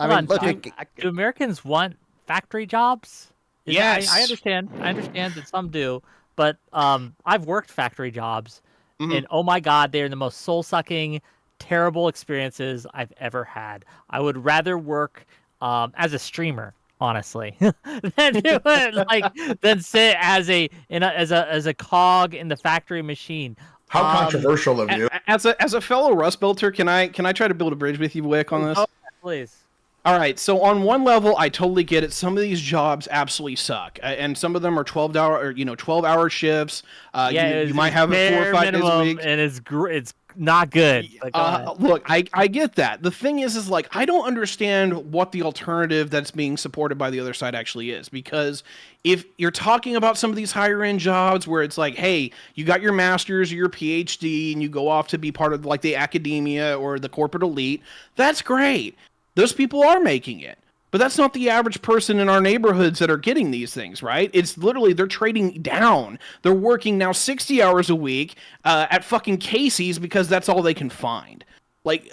Do Americans want factory jobs? Yes. I understand. I understand that some do, but I've worked factory jobs. Mm-hmm. And oh my God, they're the most soul-sucking, terrible experiences I've ever had. I would rather work as a streamer, honestly, than sit as a cog in the factory machine. How controversial of you! As a fellow Rust Belter, can I try to build a bridge with you, Wick, on this? Oh, please. All right, so on one level, I totally get it. Some of these jobs absolutely suck, and some of them are 12-hour shifts. You might have it 4 or 5 days a week, and it's not good. Look, I get that. The thing is like I don't understand what the alternative that's being supported by the other side actually is, because if you're talking about some of these higher end jobs where it's like, hey, you got your master's or your PhD and you go off to be part of like the academia or the corporate elite, that's great. Those people are making it. But that's not the average person in our neighborhoods that are getting these things, right? It's literally, they're trading down. They're working now 60 hours a week at fucking Casey's because that's all they can find. Like,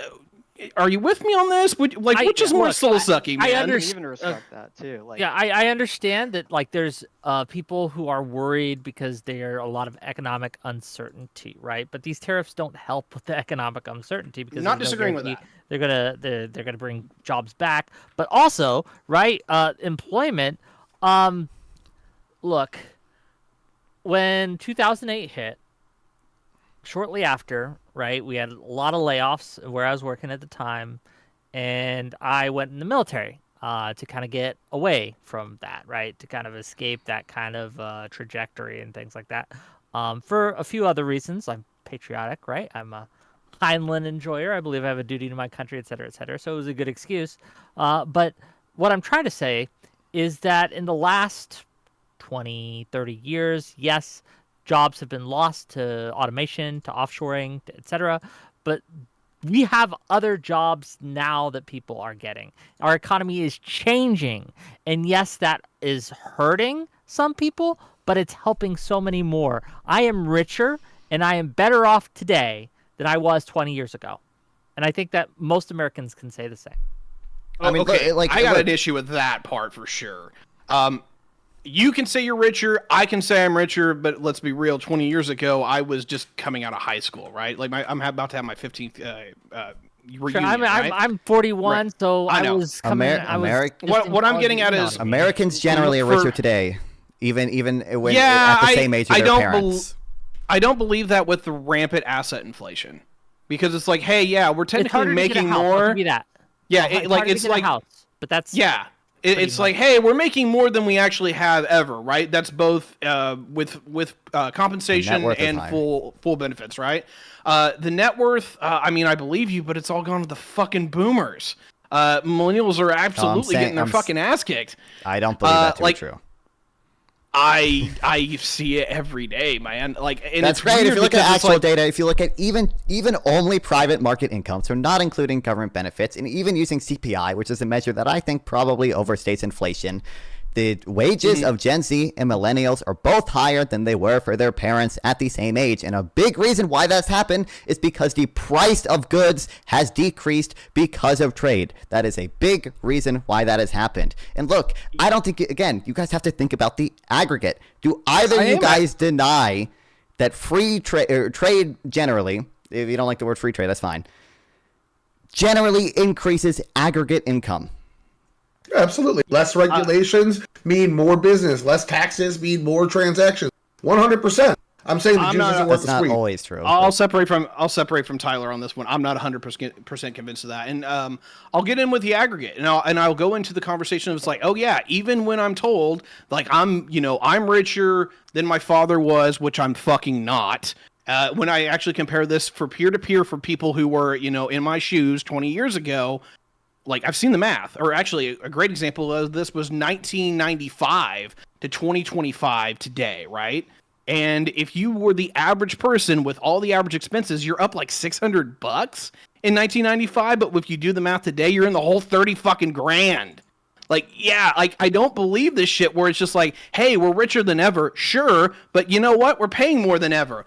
are you with me on this? Which is more soul sucking, man? I I understand. even respect that too. Like, Yeah, I understand that. Like, there's people who are worried because there are a lot of economic uncertainty, right? But these tariffs don't help with the economic uncertainty because Not there's no disagreeing with guarantee they're gonna bring jobs back. But also, right, employment. Look, when 2008 hit, shortly after, right, we had a lot of layoffs where I was working at the time, and I went in the military to kind of get away from that, right, to kind of escape that kind of trajectory and things like that. For a few other reasons, I'm patriotic, right? I'm a Heinlein enjoyer. I believe I have a duty to my country, et cetera, et cetera. So it was a good excuse. But what I'm trying to say is that in the last 20, 30 years, yes, jobs have been lost to automation, to offshoring, et cetera. But we have other jobs now that people are getting. Our economy is changing. And yes, that is hurting some people, but it's helping so many more. I am richer and I am better off today than I was 20 years ago. And I think that most Americans can say the same. I mean, okay, I got an issue with that part for sure. You can say you're richer, I can say I'm richer, but let's be real. 20 years ago, I was just coming out of high school, right? Like I'm about to have my 15th reunion. Sure, right? I'm 41, Right. so I was coming. What I'm getting at is Americans generally are richer today, even when at the same age as their parents. I don't believe that with the rampant asset inflation, because it's like, hey, yeah, we're technically making more. I'll give you that. Yeah, it's like a house, but that's It's like, hey, we're making more than we actually have ever, right? That's both with compensation and full benefits, right? The net worth, I mean, I believe you, but it's all gone to the fucking boomers. Millennials are absolutely getting their fucking ass kicked. I don't believe that to be true. I see it every day, man. Like, and that's it's right. weird If you look at because it's actual data, if you look at even only private market income, so not including government benefits, and even using CPI, which is a measure that I think probably overstates inflation, the wages of Gen Z and millennials are both higher than they were for their parents at the same age. And a big reason why that's happened is because the price of goods has decreased because of trade. That is a big reason why that has happened. And look, I don't think, again, you guys have to think about the aggregate. Do either of you guys deny that free trade generally, if you don't like the word free trade, that's fine, generally increases aggregate income? Absolutely. Less regulations mean more business. Less taxes mean more transactions. 100%. I'm saying the juice isn't worth the squeeze. Not always true. I'll separate from Tyler on this one. I'm not 100% convinced of that, and I'll get in with the aggregate, and I'll go into the conversation of it's like, oh yeah, even when I'm told like I'm richer than my father was, which I'm fucking not. When I actually compare this for peer to peer for people who were in my shoes 20 years ago. Like, I've seen the math, or actually a great example of this was 1995 to 2025 today, right? And if you were the average person with all the average expenses, you're up like $600 in 1995. But if you do the math today, you're in the whole 30 fucking grand. Like, yeah, like I don't believe this shit where it's just like, hey, we're richer than ever. Sure, but you know what? We're paying more than ever.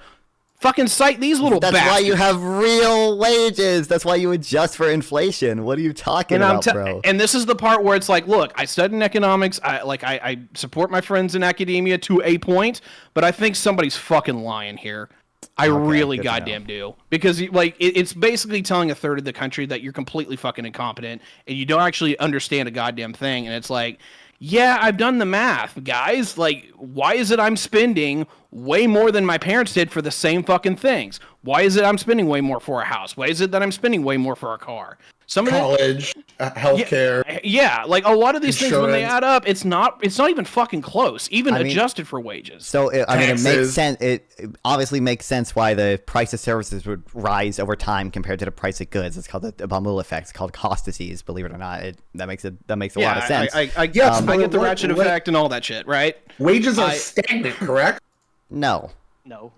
Fucking cite these little bastards. That's why you have real wages. That's why you adjust for inflation. What are you talking about, bro? And this is the part where it's like, look, I studied in economics. I support my friends in academia to a point, but I think somebody's fucking lying here. I really goddamn do. Because like it's basically telling a third of the country that you're completely fucking incompetent and you don't actually understand a goddamn thing. And it's like, yeah, I've done the math, guys. Like, why is it I'm spending way more than my parents did for the same fucking things? Why is it I'm spending way more for a house? Why is it that I'm spending way more for a car? College, healthcare. Yeah, like a lot of these things when they add up, it's not even fucking close, even adjusted for wages. So it makes sense. It obviously makes sense why the price of services would rise over time compared to the price of goods. It's called the Baumol effect. It's called cost disease. Believe it or not, that makes a lot of sense. I get the ratchet effect and all that shit, right? Wages are stagnant, correct? No. No.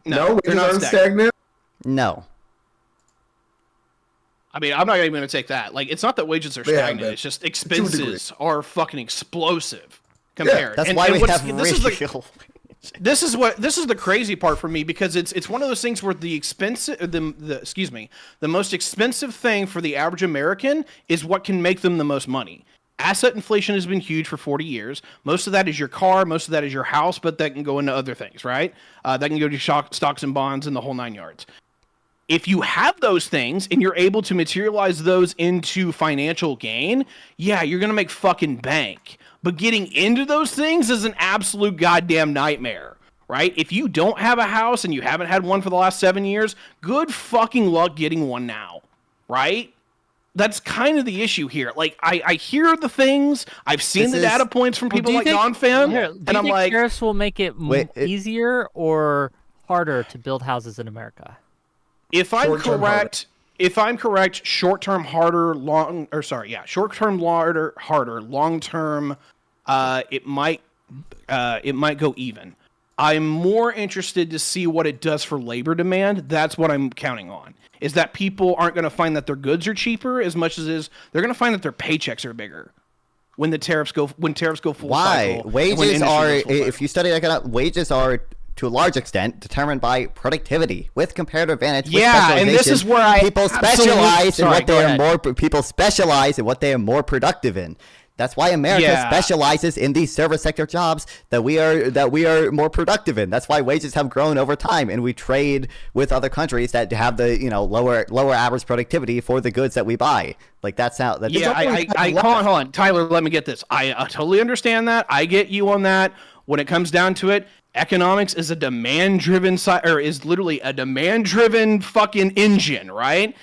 Wages aren't stagnant. No. I mean, I'm not even going to take that. Like, it's not that wages are stagnant. It's just expenses are fucking explosive compared. Yeah, that's why we have real. This is the crazy part for me, because it's one of those things where the most expensive thing for the average American is what can make them the most money. Asset inflation has been huge for 40 years. Most of that is your car, most of that is your house, but that can go into other things, right? That can go to stocks and bonds and the whole 9 yards. If you have those things and you're able to materialize those into financial gain, yeah, you're going to make fucking bank. But getting into those things is an absolute goddamn nightmare, right? If you don't have a house and you haven't had one for the last 7 years, good fucking luck getting one now, right? That's kind of the issue here. Like, I hear the things, I've seen the data points from people like Non-Fan, and I'm like... tariffs will make it easier or harder to build houses in America? If I'm correct, short-term harder, short-term harder, long-term, it might go even. I'm more interested to see what it does for labor demand. That's what I'm counting on. Is that people aren't going to find that their goods are cheaper as much as they're going to find that their paychecks are bigger when the tariffs go full cycle. Why? Wages are, if you study economics, wages are to a large extent determined by productivity with comparative advantage. Yeah, and this is where people specialize in what they are more. People specialize in what they are more productive in. That's why America specializes in these service sector jobs that we are more productive in. That's why wages have grown over time, and we trade with other countries that have the lower average productivity for the goods that we buy. Like that's how. Hold on, Tyler. Let me get this. I totally understand that. I get you on that. When it comes down to it, economics is a demand-driven is literally a demand-driven fucking engine, right?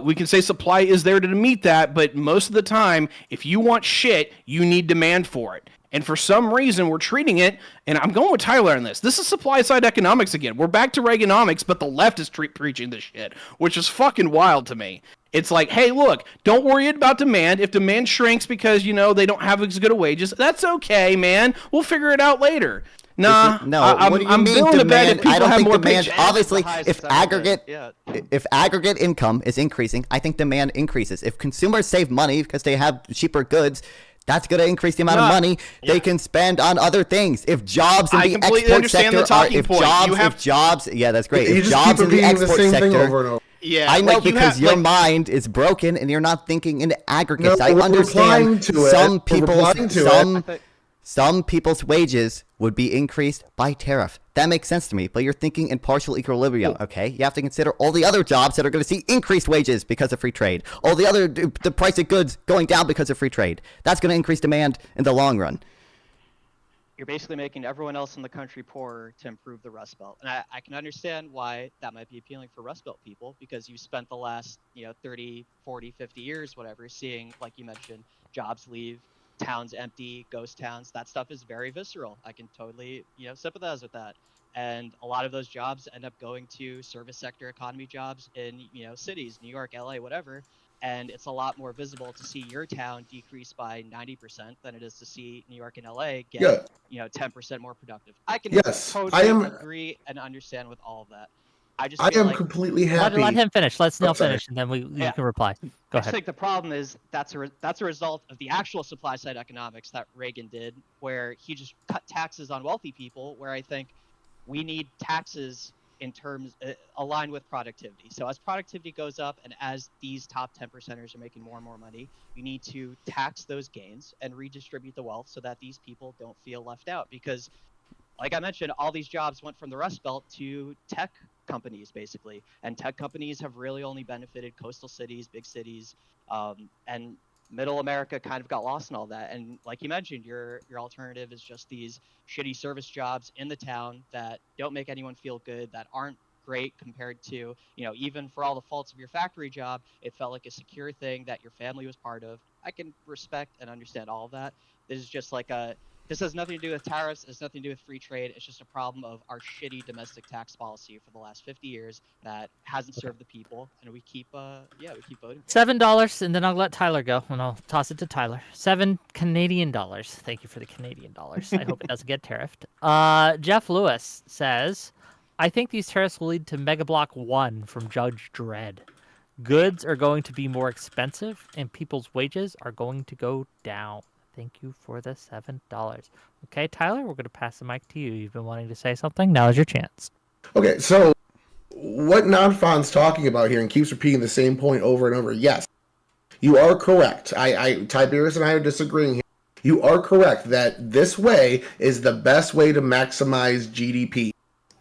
We can say supply is there to meet that, but most of the time, if you want shit, you need demand for it. And for some reason, we're treating it, and I'm going with Tyler on this. This is supply-side economics again. We're back to Reaganomics, but the left is preaching this shit, which is fucking wild to me. It's like, hey, look, don't worry about demand. If demand shrinks because, they don't have as good a wages, that's okay, man. We'll figure it out later. Nah, I'm willing to bet if people have more demand. Obviously, if aggregate income is increasing, I think demand increases. If consumers save money because they have cheaper goods, that's going to increase the amount of money they can spend on other things. If jobs in the export sector that's great. If jobs in the export sector. Yeah, I know because your mind is broken and you're not thinking in aggregates. No, I understand some people's wages would be increased by tariff. That makes sense to me, but you're thinking in partial equilibrium, okay? You have to consider all the other jobs that are going to see increased wages because of free trade. All the price of goods going down because of free trade. That's going to increase demand in the long run. You're basically making everyone else in the country poorer to improve the Rust Belt. And I can understand why that might be appealing for Rust Belt people, because you spent the last 30, 40, 50 years, whatever, seeing, like you mentioned, jobs leave, towns empty, ghost towns. That stuff is very visceral. I can totally sympathize with that. And a lot of those jobs end up going to service sector economy jobs in cities, New York, LA, whatever. And it's a lot more visible to see your town decrease by 90% than it is to see New York and LA get 10% more productive. I can totally agree and understand with all of that. I am completely happy. Let him finish. Let Snail finish, and then you can reply. Go ahead. I think the problem is that's a result of the actual supply side economics that Reagan did, where he just cut taxes on wealthy people. Where I think we need taxes in terms aligned with productivity. So as productivity goes up and as these top 10%ers are making more and more money, you need to tax those gains and redistribute the wealth so that these people don't feel left out. Because, like I mentioned, all these jobs went from the Rust Belt to tech companies, basically. And tech companies have really only benefited coastal cities, big cities, and middle America kind of got lost in all that. And like you mentioned, your alternative is just these shitty service jobs in the town that don't make anyone feel good, that aren't great compared to, even for all the faults of your factory job, it felt like a secure thing that your family was part of. I can respect and understand all of that. This is just like this has nothing to do with tariffs. It has nothing to do with free trade. It's just a problem of our shitty domestic tax policy for the last 50 years that hasn't served the people, and we keep voting. $7, and then I'll let Tyler go, and I'll toss it to Tyler. $7 Canadian. Thank you for the Canadian dollars. I hope it doesn't get tariffed. Jeff Lewis says, I think these tariffs will lead to Mega Block 1 from Judge Dredd. Goods are going to be more expensive, and people's wages are going to go down. Thank you for the $7. Okay, Tyler, we're going to pass the mic to you. You've been wanting to say something. Now is your chance. Okay, so what Nonfon's talking about here and keeps repeating the same point over and over. Yes, you are correct. Tiberius and I are disagreeing here. You are correct that this way is the best way to maximize GDP.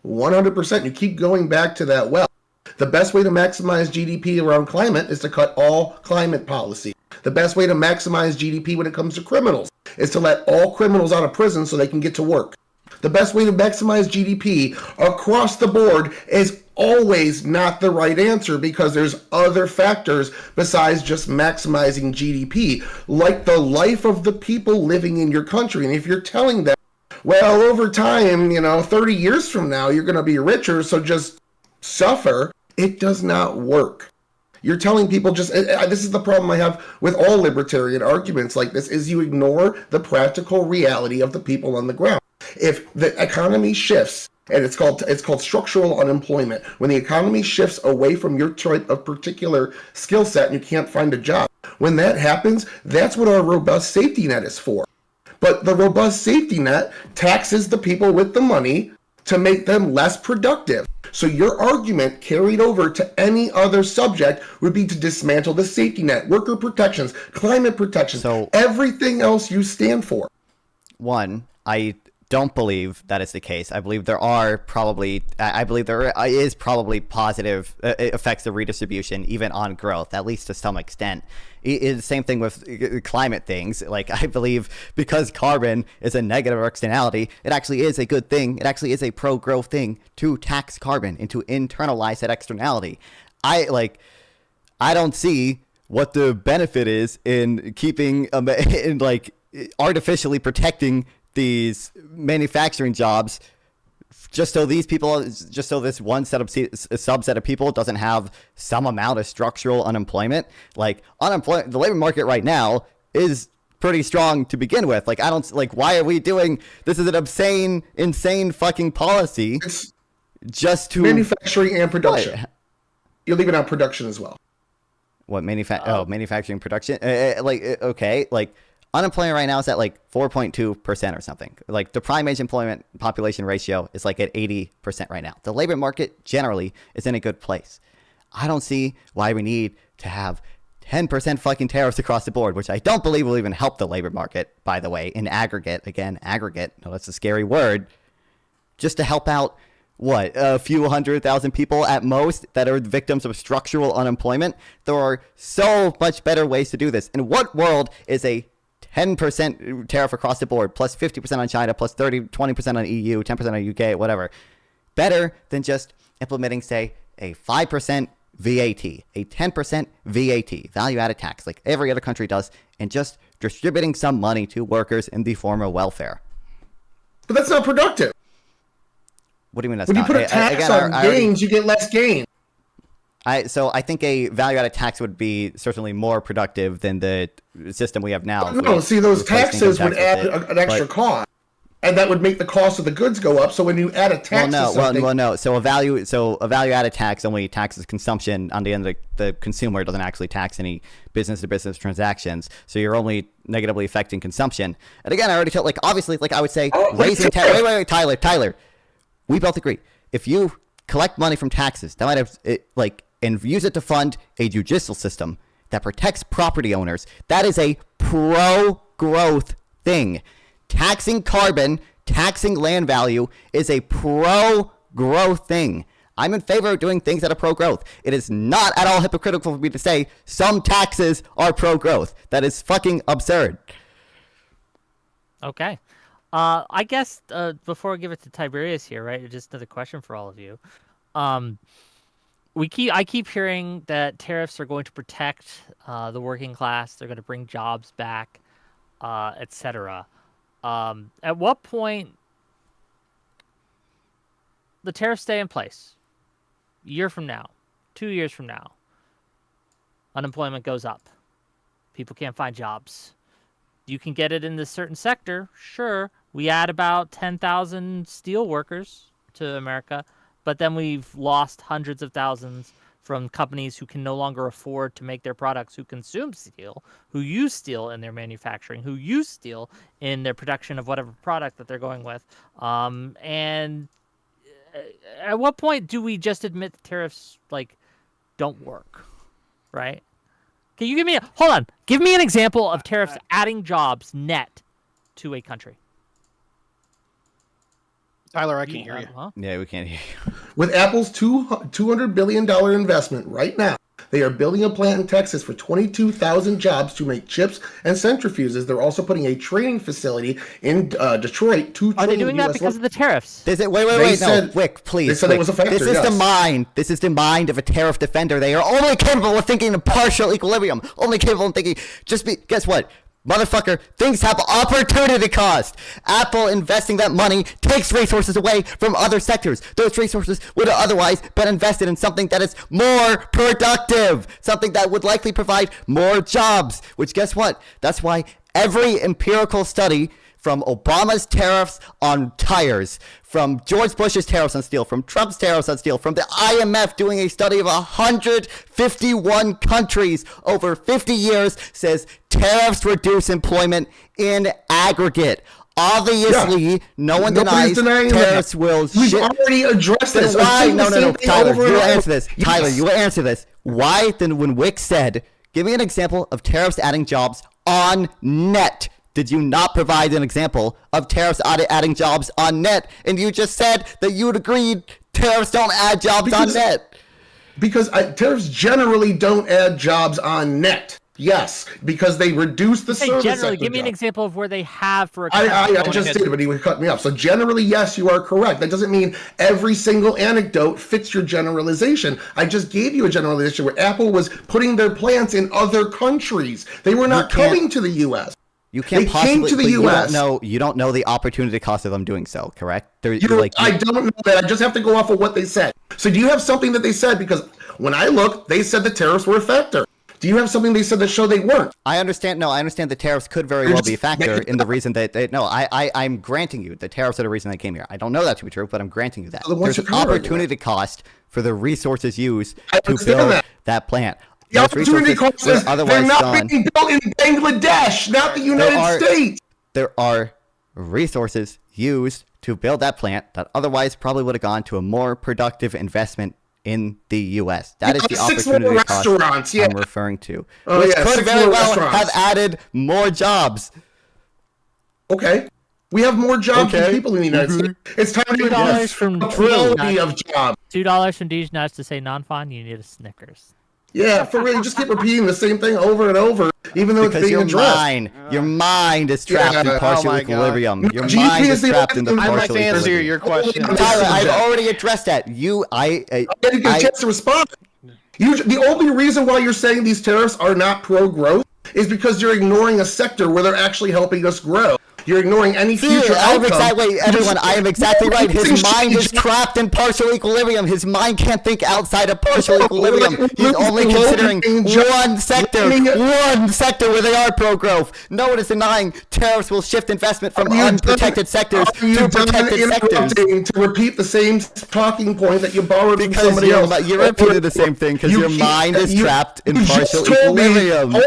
100%. You keep going back to that well. The best way to maximize GDP around climate is to cut all climate policy. The best way to maximize GDP when it comes to criminals is to let all criminals out of prison so they can get to work. The best way to maximize GDP across the board is always not the right answer because there's other factors besides just maximizing GDP, like the life of the people living in your country. And if you're telling them, well, over time, 30 years from now, you're going to be richer, so just suffer, it does not work. You're telling people this is the problem I have with all libertarian arguments like this, is you ignore the practical reality of the people on the ground. If the economy shifts, and it's called structural unemployment, when the economy shifts away from your type of particular skill set and you can't find a job, when that happens, that's what our robust safety net is for. But the robust safety net taxes the people with the money to make them less productive. So your argument carried over to any other subject would be to dismantle the safety net, worker protections, climate protections, everything else you stand for. One, I don't believe that is the case. I believe there is probably positive effects of redistribution, even on growth, at least to some extent. It's the same thing with climate things. Like, I believe because carbon is a negative externality, it actually is a good thing. It actually is a pro-growth thing to tax carbon and to internalize that externality. I don't see what the benefit is in keeping artificially protecting these manufacturing jobs just so this one subset of people doesn't have some amount of structural unemployment. Like, the labor market right now is pretty strong to begin with. Like, I don't why are we doing this? Is an insane fucking policy just to manufacturing and production. What? You're leaving out production as well. What manufacturing production? Unemployment right now is at 4.2% or something. Like, the prime age employment population ratio is at 80% right now. The labor market generally is in a good place. I don't see why we need to have 10% fucking tariffs across the board, which I don't believe will even help the labor market, by the way, in aggregate. Again, aggregate. No, that's a scary word. Just to help out, a few 100,000 people at most that are victims of structural unemployment. There are so much better ways to do this. In what world is a 10% tariff across the board, plus 50% on China, plus 20% on EU, 10% on UK, whatever, better than just implementing, say, a 5% VAT, a 10% VAT, value-added tax, like every other country does, and just distributing some money to workers in the form of welfare. But that's not productive. What do you mean that's not? When you put a tax on gains, you get less gain. So I think a value-added tax would be certainly more productive than the system we have now. No, see, those taxes would add an extra cost, and that would make the cost of the goods go up. So when you add a tax to something... no. So a value-added tax only taxes consumption on the end of the consumer. It doesn't actually tax any business-to-business transactions. So you're only negatively affecting consumption. And again, I already told, obviously, I would say, raising tax... Wait, Tyler. We both agree. If you collect money from taxes, that might have, and use it to fund a judicial system that protects property owners, that is a pro-growth thing. Taxing carbon, taxing land value is a pro-growth thing. I'm in favor of doing things that are pro-growth. It is not at all hypocritical for me to say some taxes are pro-growth. That is fucking absurd. Okay. I guess before I give it to Tiberius here, right? Just another question for all of you. I keep hearing that tariffs are going to protect the working class. They're going to bring jobs back, etc. At what point the tariffs stay in place? A year from now, 2 years from now, unemployment goes up. People can't find jobs. You can get it in this certain sector, sure. We add about 10,000 steel workers to America, but then we've lost hundreds of thousands from companies who can no longer afford to make their products, who consume steel, who use steel in their manufacturing, who use steel in their production of whatever product that they're going with. And at what point do we just admit the tariffs don't work, right? Can you give me an example of tariffs adding jobs net to a country? Tyler, I can't hear you. Huh? Yeah, we can't hear you. With Apple's $200 billion investment right now, they are building a plant in Texas for 22,000 jobs to make chips and centrifuges. They're also putting a training facility in Detroit to train Are they doing that US because of the tariffs? Wait, said- Wick, please. They said Wick. it was a factor, This is yes. the mind. This is the mind of a tariff defender. They are only capable of thinking in partial equilibrium. Only capable of thinking. Guess what? Motherfucker, things have opportunity cost. Apple investing that money takes resources away from other sectors. Those resources would have otherwise been invested in something that is more productive, something that would likely provide more jobs, which guess what? That's why every empirical study, from Obama's tariffs on tires, from George Bush's tariffs on steel, from Trump's tariffs on steel, from the IMF doing a study of 151 countries over 50 years, says tariffs reduce employment in aggregate. Obviously, no one Nobody's denies denying tariffs that. will We've shit. already addressed Then this. why? I'm saying the No. same thing Tyler, over you and will over. answer this. Yes. Tyler, you will answer this. Why then, when Wick said, give me an example of tariffs adding jobs on net, did you not provide an example of tariffs adding jobs on net? And you just said that you would agree tariffs don't add jobs on net. Because tariffs generally don't add jobs on net. Yes, because they reduce the service Generally, sector give me an jobs. example of where they have for a I just did, but he would cut me off. So generally, yes, you are correct. That doesn't mean every single anecdote fits your generalization. I just gave you a generalization where Apple was putting their plants in other countries. They were not coming to the U.S. You can't They possibly. came to the but U.S. You don't know the opportunity cost of them doing so. Correct? I don't know that. I just have to go off of what they said. So do you have something that they said? Because when I looked, they said the tariffs were a factor. Do you have something they said that showed they weren't? I understand. No, I understand the tariffs could very well be a factor in the reason that I'm granting you the tariffs are the reason they came here. I don't know that to be true, but I'm granting you that. There's an opportunity cost for the resources used to build that plant. The opportunity cost is they're not being built in Bangladesh, not the United States. There are resources used to build that plant that otherwise probably would have gone to a more productive investment in the U.S. That is the opportunity cost I'm referring to, which could very well have added more jobs. Okay. We have more jobs than people in the United States. It's time to $2 from quality of jobs. $2 from Deej Nuts to say non-fun. You need a Snickers. Yeah, for real. You just keep repeating the same thing over and over, even though it's being addressed. Your mind is trapped in partial equilibrium. Your GDP mind is the trapped in the only thing- partial I'd like to answer equilibrium. your question. Tyler, I've already addressed that. I didn't get a chance to respond. The only reason why you're saying these tariffs are not pro-growth is because you're ignoring a sector where they're actually helping us grow. You're ignoring any future outcome. I am exactly right. His mind is trapped in partial equilibrium. His mind can't think outside of partial equilibrium. He's only considering one sector where they are pro-growth. No one is denying tariffs will shift investment from unprotected sectors to protected sectors. To repeat the same talking point that you borrowed from somebody else. You repeated the same thing because your mind is trapped in partial equilibrium.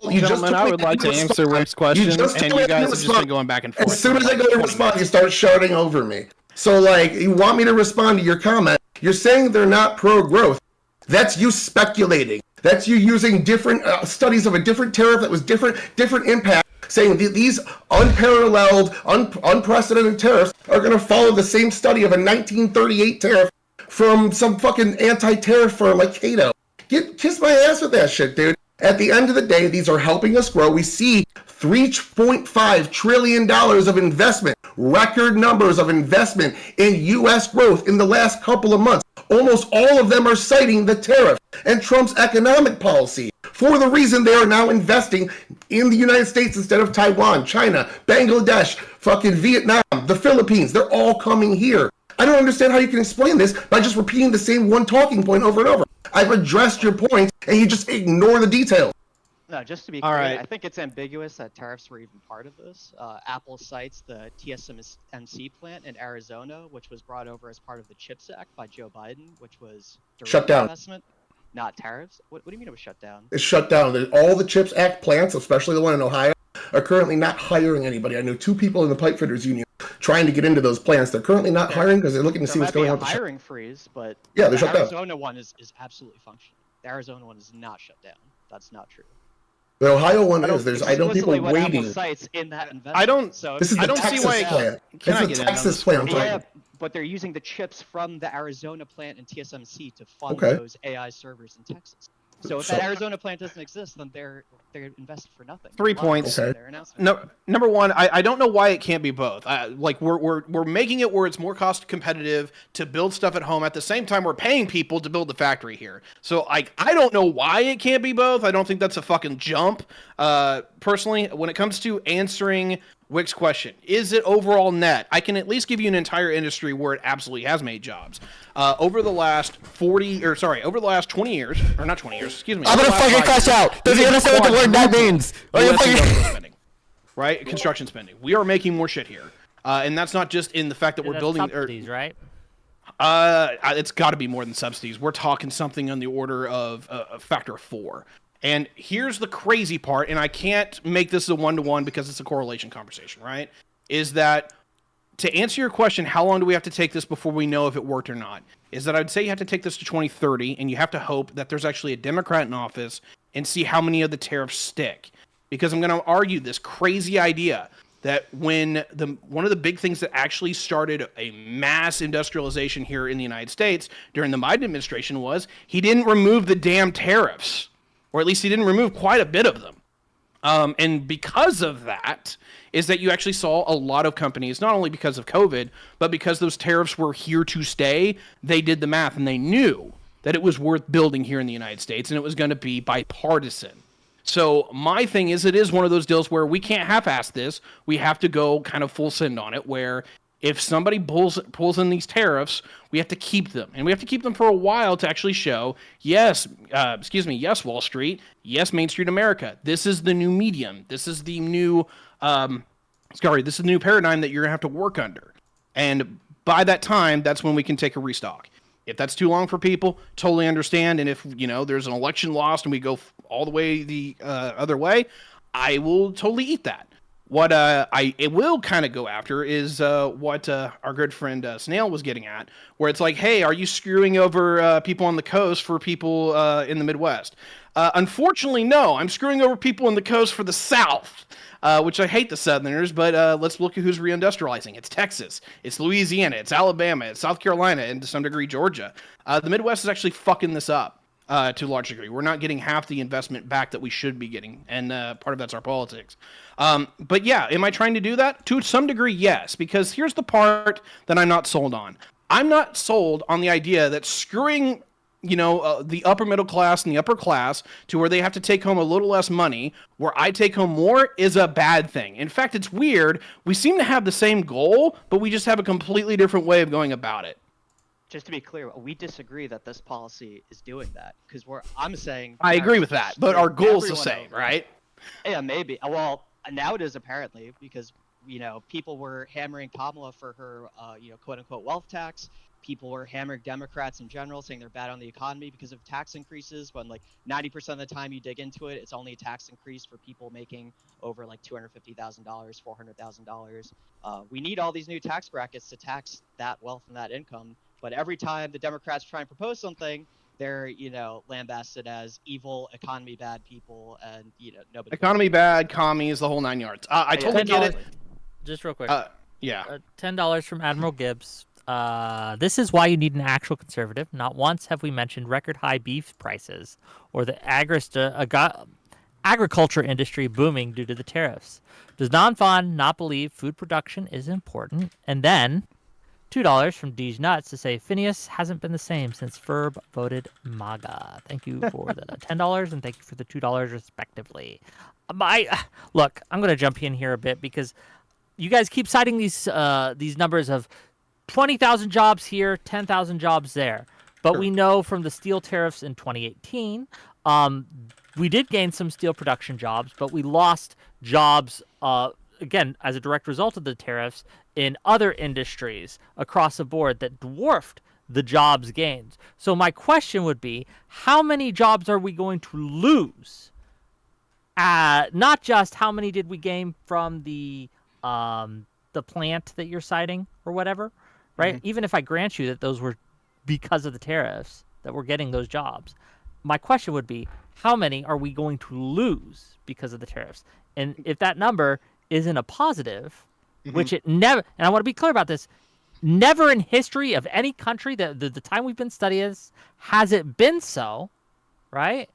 Gentlemen, I would like to answer Rick's question, and you guys have just been going back and forth. As soon as I go to respond, you start shouting over me. So, you want me to respond to your comment. You're saying they're not pro-growth. That's you speculating. That's you using different studies of a different tariff that was different impact, saying these unparalleled, unprecedented tariffs are going to follow the same study of a 1938 tariff from some fucking anti-tariff firm like Cato. Kiss my ass with that shit, dude. At the end of the day, these are helping us grow. We see $3.5 trillion of investment, record numbers of investment in U.S. growth in the last couple of months. Almost all of them are citing the tariff and Trump's economic policy for the reason they are now investing in the United States instead of Taiwan, China, Bangladesh, fucking Vietnam, the Philippines. They're all coming here. I don't understand how you can explain this by just repeating the same one talking point over and over. I've addressed your point, and you just ignore the detail. No, just to be clear, I think it's ambiguous that tariffs were even part of this. Apple cites the TSMC plant in Arizona, which was brought over as part of the CHIPS Act by Joe Biden, which was direct Shut down. investment. not tariffs. What do you mean it was shut down? It's shut down. All the CHIPS Act plants, especially the one in Ohio, are currently not hiring anybody. I know 2 people in the pipe fitters union trying to get into those plants. They're currently not hiring because they're looking to see what's going on. There might be a hiring freeze, but yeah, the they're shut down. Arizona one is absolutely functioning. The Arizona one is not shut down. That's not true. The Ohio one is. I know people what waiting. Apple cites in that investment. I don't. So This is I the don't see Texas why. plant. Can I It's get the in on Texas this? plant. Yeah, but they're using the chips from the Arizona plant and TSMC to fund Okay. those AI servers in Texas. So if that Arizona plant doesn't exist, then they're invested for nothing. 3 They're lying points. in Okay. their announcement. No, number one, I don't know why it can't be both. Like we're making it where it's more cost competitive to build stuff at home. At the same time, we're paying people to build the factory here. So I don't know why it can't be both. I don't think that's a fucking jump. Personally, when it comes to answering Wick's question, is it overall net? I can at least give you an entire industry where it absolutely has made jobs. Over the last 20 years, or not 20 years, excuse me. I'm over gonna the last fucking 5 crash years, out. Does we he have understand what the word that means? Are you US fucking- industrial spending, right? Construction spending. We are making more shit here. And that's not just in the fact that we're That's building... subsidies, right? It's got to be more than subsidies. We're talking something on the order of a factor of 4. And here's the crazy part, and I can't make this a one-to-one because it's a correlation conversation, right? Is that to answer your question, how long do we have to take this before we know if it worked or not? Is that I'd say you have to take this to 2030, and you have to hope that there's actually a Democrat in office and see how many of the tariffs stick. Because I'm going to argue this crazy idea that when one of the big things that actually started a mass industrialization here in the United States during the Biden administration was he didn't remove the damn tariffs, or at least he didn't remove quite a bit of them. And because of that is that you actually saw a lot of companies, not only because of COVID, but because those tariffs were here to stay, they did the math and they knew that it was worth building here in the United States and it was going to be bipartisan. So my thing is, it is one of those deals where we can't half-ass this. We have to go kind of full send on it, where if somebody pulls in these tariffs, we have to keep them. And we have to keep them for a while to actually show, yes, yes, Wall Street, yes, Main Street America. This is the new medium. This is the new, this is the new paradigm that you're going to have to work under. And by that time, that's when we can take a restock. If that's too long for people, totally understand. And if, there's an election lost and we go all the way the other way, I will totally eat that. What it will kind of go after is what our good friend Snail was getting at, where it's like, hey, are you screwing over people on the coast for people in the Midwest? Unfortunately, no. I'm screwing over people on the coast for the South, which I hate the Southerners, but let's look at who's reindustrializing. It's Texas, it's Louisiana, it's Alabama, it's South Carolina, and to some degree Georgia. The Midwest is actually fucking this up. To a large degree. We're not getting half the investment back that we should be getting, and part of that's our politics. But yeah, am I trying to do that? To some degree, yes, because here's the part that I'm not sold on. I'm not sold on the idea that screwing, the upper middle class and the upper class to where they have to take home a little less money, where I take home more, is a bad thing. In fact, it's weird. We seem to have the same goal, but we just have a completely different way of going about it. Just to be clear, we disagree that this policy is doing that, because I'm saying... I agree with that, but our goal's the same, right? Yeah, maybe. Well, now it is apparently, because, people were hammering Kamala for her, quote-unquote wealth tax. People were hammering Democrats in general, saying they're bad on the economy because of tax increases, when, 90% of the time you dig into it, it's only a tax increase for people making over, $250,000, $400,000. We need all these new tax brackets to tax that wealth and that income. But every time the Democrats try and propose something, they're, lambasted as evil, economy bad people, and, nobody... Economy bad, commies, the whole 9 yards. I totally get it. Just real quick. Yeah. $10 from Admiral Gibbs. This is why you need an actual conservative. Not once have we mentioned record high beef prices or the agriculture industry booming due to the tariffs. Does non-fun not believe food production is important? And then... $2 from Deej Nuts to say Phineas hasn't been the same since Ferb voted MAGA. Thank you for the $10 and thank you for the $2 respectively. Look, I'm going to jump in here a bit because you guys keep citing these numbers of 20,000 jobs here, 10,000 jobs there. But we know from the steel tariffs in 2018, we did gain some steel production jobs, but we lost jobs again, as a direct result of the tariffs in other industries across the board that dwarfed the jobs gained. So my question would be, how many jobs are we going to lose? Not just how many did we gain from the plant that you're citing or whatever, right? Even if I grant you that those were because of the tariffs that we're getting those jobs, my question would be, how many are we going to lose because of the tariffs? And if that number isn't a positive, which it never, and I want to be clear about this, never in history of any country that the time we've been studying this has it been so, right?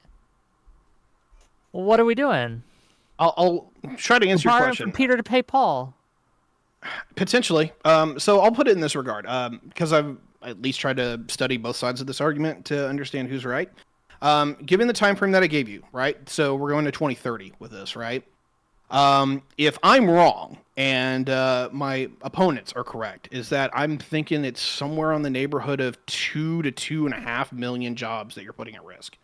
Well, what are we doing? I'll try to answer your Borrowing question. from Peter to pay Paul. Potentially. So I'll put it in this regard, because I've at least tried to study both sides of this argument to understand who's right. Given the time frame that I gave you, right? So we're going to 2030 with this, right? If I'm wrong and my opponents are correct, is that I'm thinking it's somewhere on the neighborhood of 2 to 2.5 million jobs that you're putting at risk,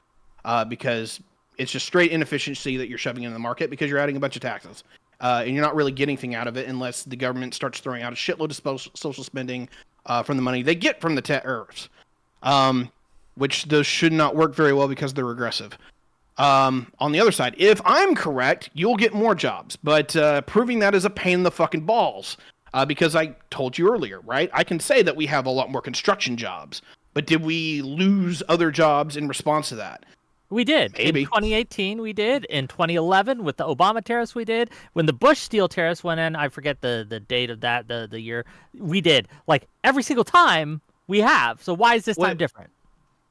because it's just straight inefficiency that you're shoving into the market because you're adding a bunch of taxes. And you're not really getting anything out of it unless the government starts throwing out a shitload of social spending from the money they get from the tariffs, which those should not work very well because they're regressive. On the other side, if I'm correct, you'll get more jobs, but proving that is a pain in the fucking balls, because I told you earlier, right? I can say that we have a lot more construction jobs, but did we lose other jobs in response to that? We did. Maybe. In 2018, we did. In 2011, with the Obama tariffs, we did. When the Bush steel tariffs went in, I forget the date of that, the year, we did. Like, every single time, we have. So why is this time different?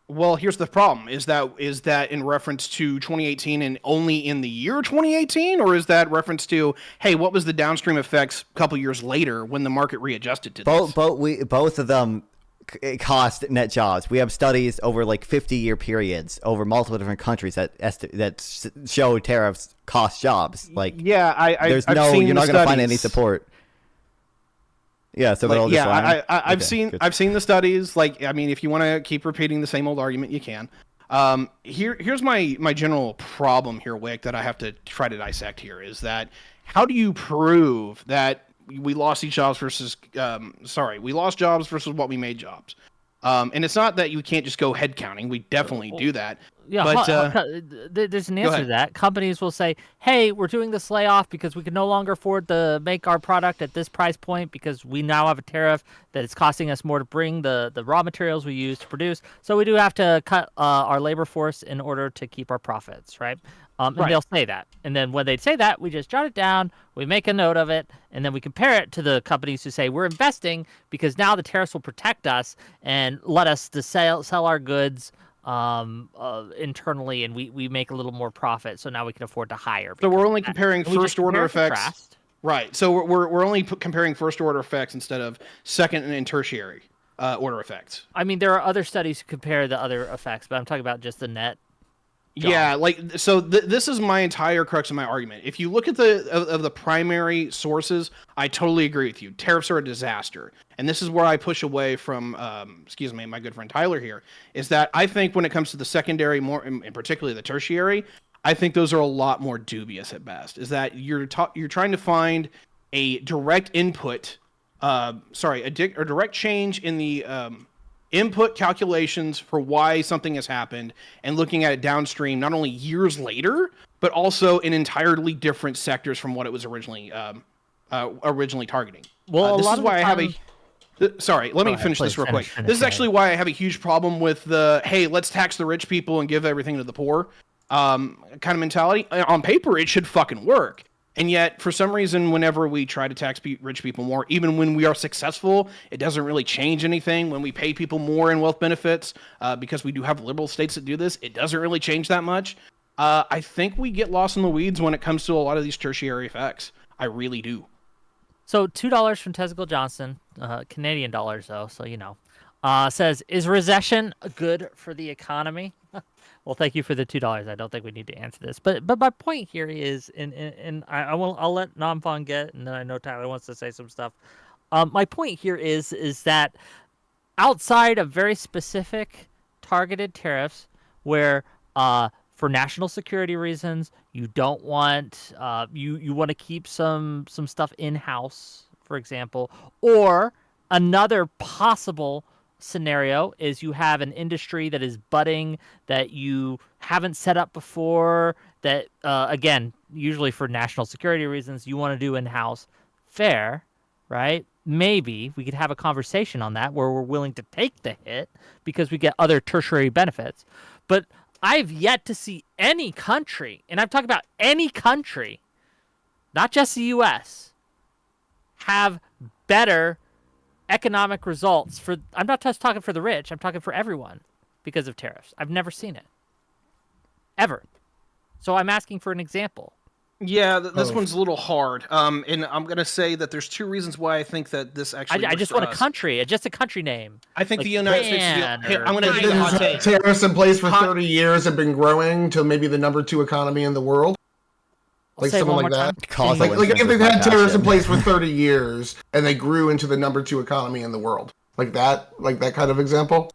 Well, here's the problem. Is that in reference to 2018 and only in the year 2018? Or is that reference to, hey, what was the downstream effects a couple years later when the market readjusted to this? Both of them cost net jobs. We have studies over like 50-year periods over multiple different countries that show tariffs cost jobs. Like, yeah, you're not going to find any support. Yeah, so like, yeah, I've seen the studies. Like, I mean, if you want to keep repeating the same old argument, you can. Here's my general problem here, Wick, that I have to try to dissect here is that how do you prove that we lost these jobs versus we lost jobs versus what we made jobs? And it's not that you can't just go head counting. We definitely do that. Yeah, but there's an answer to that. Companies will say, hey, we're doing this layoff because we can no longer afford to make our product at this price point because we now have a tariff that it's costing us more to bring the raw materials we use to produce. So we do have to cut our labor force in order to keep our profits, right? And they'll say that. And then when they say that, we just jot it down, we make a note of it, and then we compare it to the companies who say we're investing because now the tariffs will protect us and let us to sell our goods internally, and we make a little more profit, so now we can afford to hire. So we're only comparing first order effects, right? So we're only comparing first order effects instead of second and tertiary order effects. I mean, there are other studies to compare the other effects, but I'm talking about just the net. Yeah, like so. This is my entire crux of my argument. If you look at the primary sources, I totally agree with you. Tariffs are a disaster, and this is where I push away from. Excuse me, my good friend Tyler here is that I think when it comes to the secondary, more in particularly the tertiary, I think those are a lot more dubious at best. Is that you're trying to find a direct input, a direct change in the input calculations for why something has happened and looking at it downstream, not only years later, but also in entirely different sectors from what it was originally targeting. Well, this is why I have a... Sorry, let me finish this real quick. This is actually why I have a huge problem with the, hey, let's tax the rich people and give everything to the poor kind of mentality. On paper, it should fucking work. And yet, for some reason, whenever we try to tax rich people more, even when we are successful, it doesn't really change anything. When we pay people more in wealth benefits, because we do have liberal states that do this, it doesn't really change that much. I think we get lost in the weeds when it comes to a lot of these tertiary effects. I really do. So $2 from Tesicle Johnson, Canadian dollars though, so you know, says, is recession good for the economy? Well, thank you for the $2. I don't think we need to answer this, but my point here is, and I'll let Namfon get, and then I know Tyler wants to say some stuff. My point here is that outside of very specific targeted tariffs, where for national security reasons you don't want you want to keep some stuff in house, for example, or another possible scenario is you have an industry that is budding that you haven't set up before, that, again, usually for national security reasons, you want to do in-house. Fair, right? Maybe we could have a conversation on that where we're willing to take the hit because we get other tertiary benefits. But I've yet to see any country, and I'm talking about any country, not just the U.S., have better economic results for, I'm not just talking for the rich, I'm talking for everyone because of tariffs. I've never seen it. Ever. So I'm asking for an example. Yeah, this one's a little hard. And I'm going to say that there's two reasons why I think that this actually I just want a country, just a country name. I think like the United States is the, I'm going to give you a hot take. Tariffs in place for 30 years have been growing to maybe the number 2 economy in the world. Like something like that. Like if they've had tariffs in place for 30 years and they grew into the number 2 economy in the world. Like that kind of example.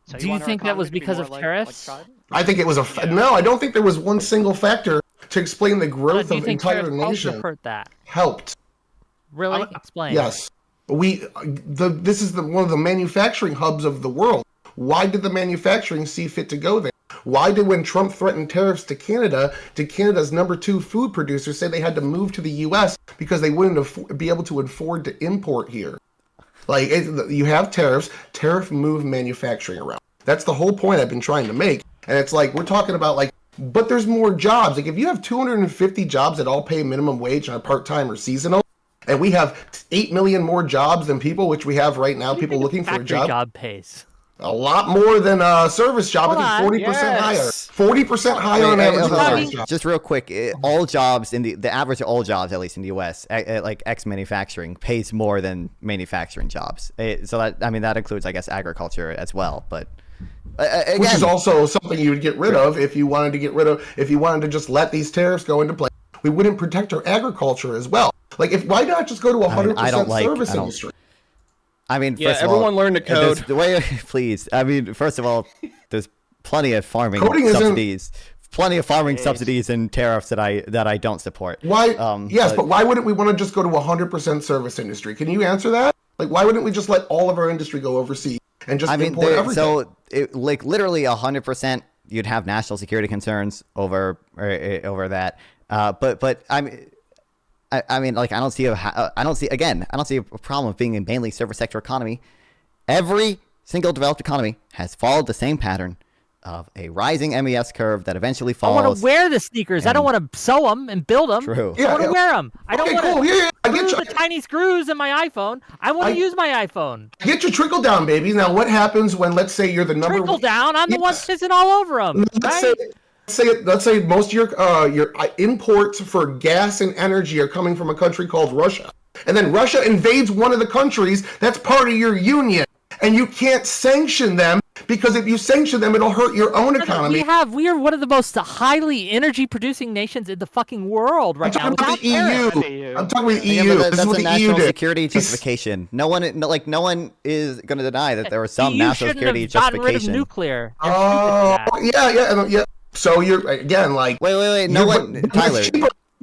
So do you think that was because of tariffs? I think it was no, I don't think there was one single factor to explain the growth of entire nation. Hurt that? Helped. Really? Explain. Yes. This is one of the manufacturing hubs of the world. Why did the manufacturing see fit to go there? Why did, when Trump threatened tariffs to Canada, did Canada's number 2 food producers say they had to move to the U.S. because they wouldn't be able to afford to import here? Like, you have tariffs, tariff move manufacturing around. That's the whole point I've been trying to make. And it's like, we're talking about like, but there's more jobs. Like if you have 250 jobs that all pay minimum wage and are part-time or seasonal, and we have 8 million more jobs than people, which we have right now, people looking for a job pays. A lot more than a service job. I think 40% higher. 40% higher on average. Just real quick, all jobs in the average of all jobs, at least in the U.S., like manufacturing, pays more than manufacturing jobs. So that includes, I guess, agriculture as well. But again, which is also something you would get rid of if you wanted to just let these tariffs go into play. We wouldn't protect our agriculture as well. Like, why not just go to 100% service industry? I mean, yeah, first of everyone all, learn to code. The way, please. I mean, first of all, there's plenty of farming subsidies. Plenty of farming subsidies and tariffs that I don't support. Why? But why wouldn't we want to just go to 100% service industry? Can you answer that? Like, why wouldn't we just let all of our industry go overseas and just import everything? So, like, literally 100%, you'd have national security concerns over that. But I mean, like, I don't see a problem with being a mainly service sector economy. Every single developed economy has followed the same pattern of a rising MES curve that eventually falls. I want to wear the sneakers. I don't want to sew them and build them. True. I want to wear them. I don't want to screw the tiny screws in my iPhone. I want to use my iPhone. Get your trickle down, baby. Now, what happens when, let's say, you're the number trickle down? I'm the one pissing all over them. Let's say most of your imports for gas and energy are coming from a country called Russia, and then Russia invades one of the countries that's part of your union, and you can't sanction them because if you sanction them, it'll hurt your own economy. We are one of the most highly energy producing nations in the fucking world right now. I'm talking about the EU. I'm talking about the EU. That's a national security justification. No one is going to deny that there was some national security justification. Rid of nuclear. Oh, yeah. So you're again like wait. No one, Tyler.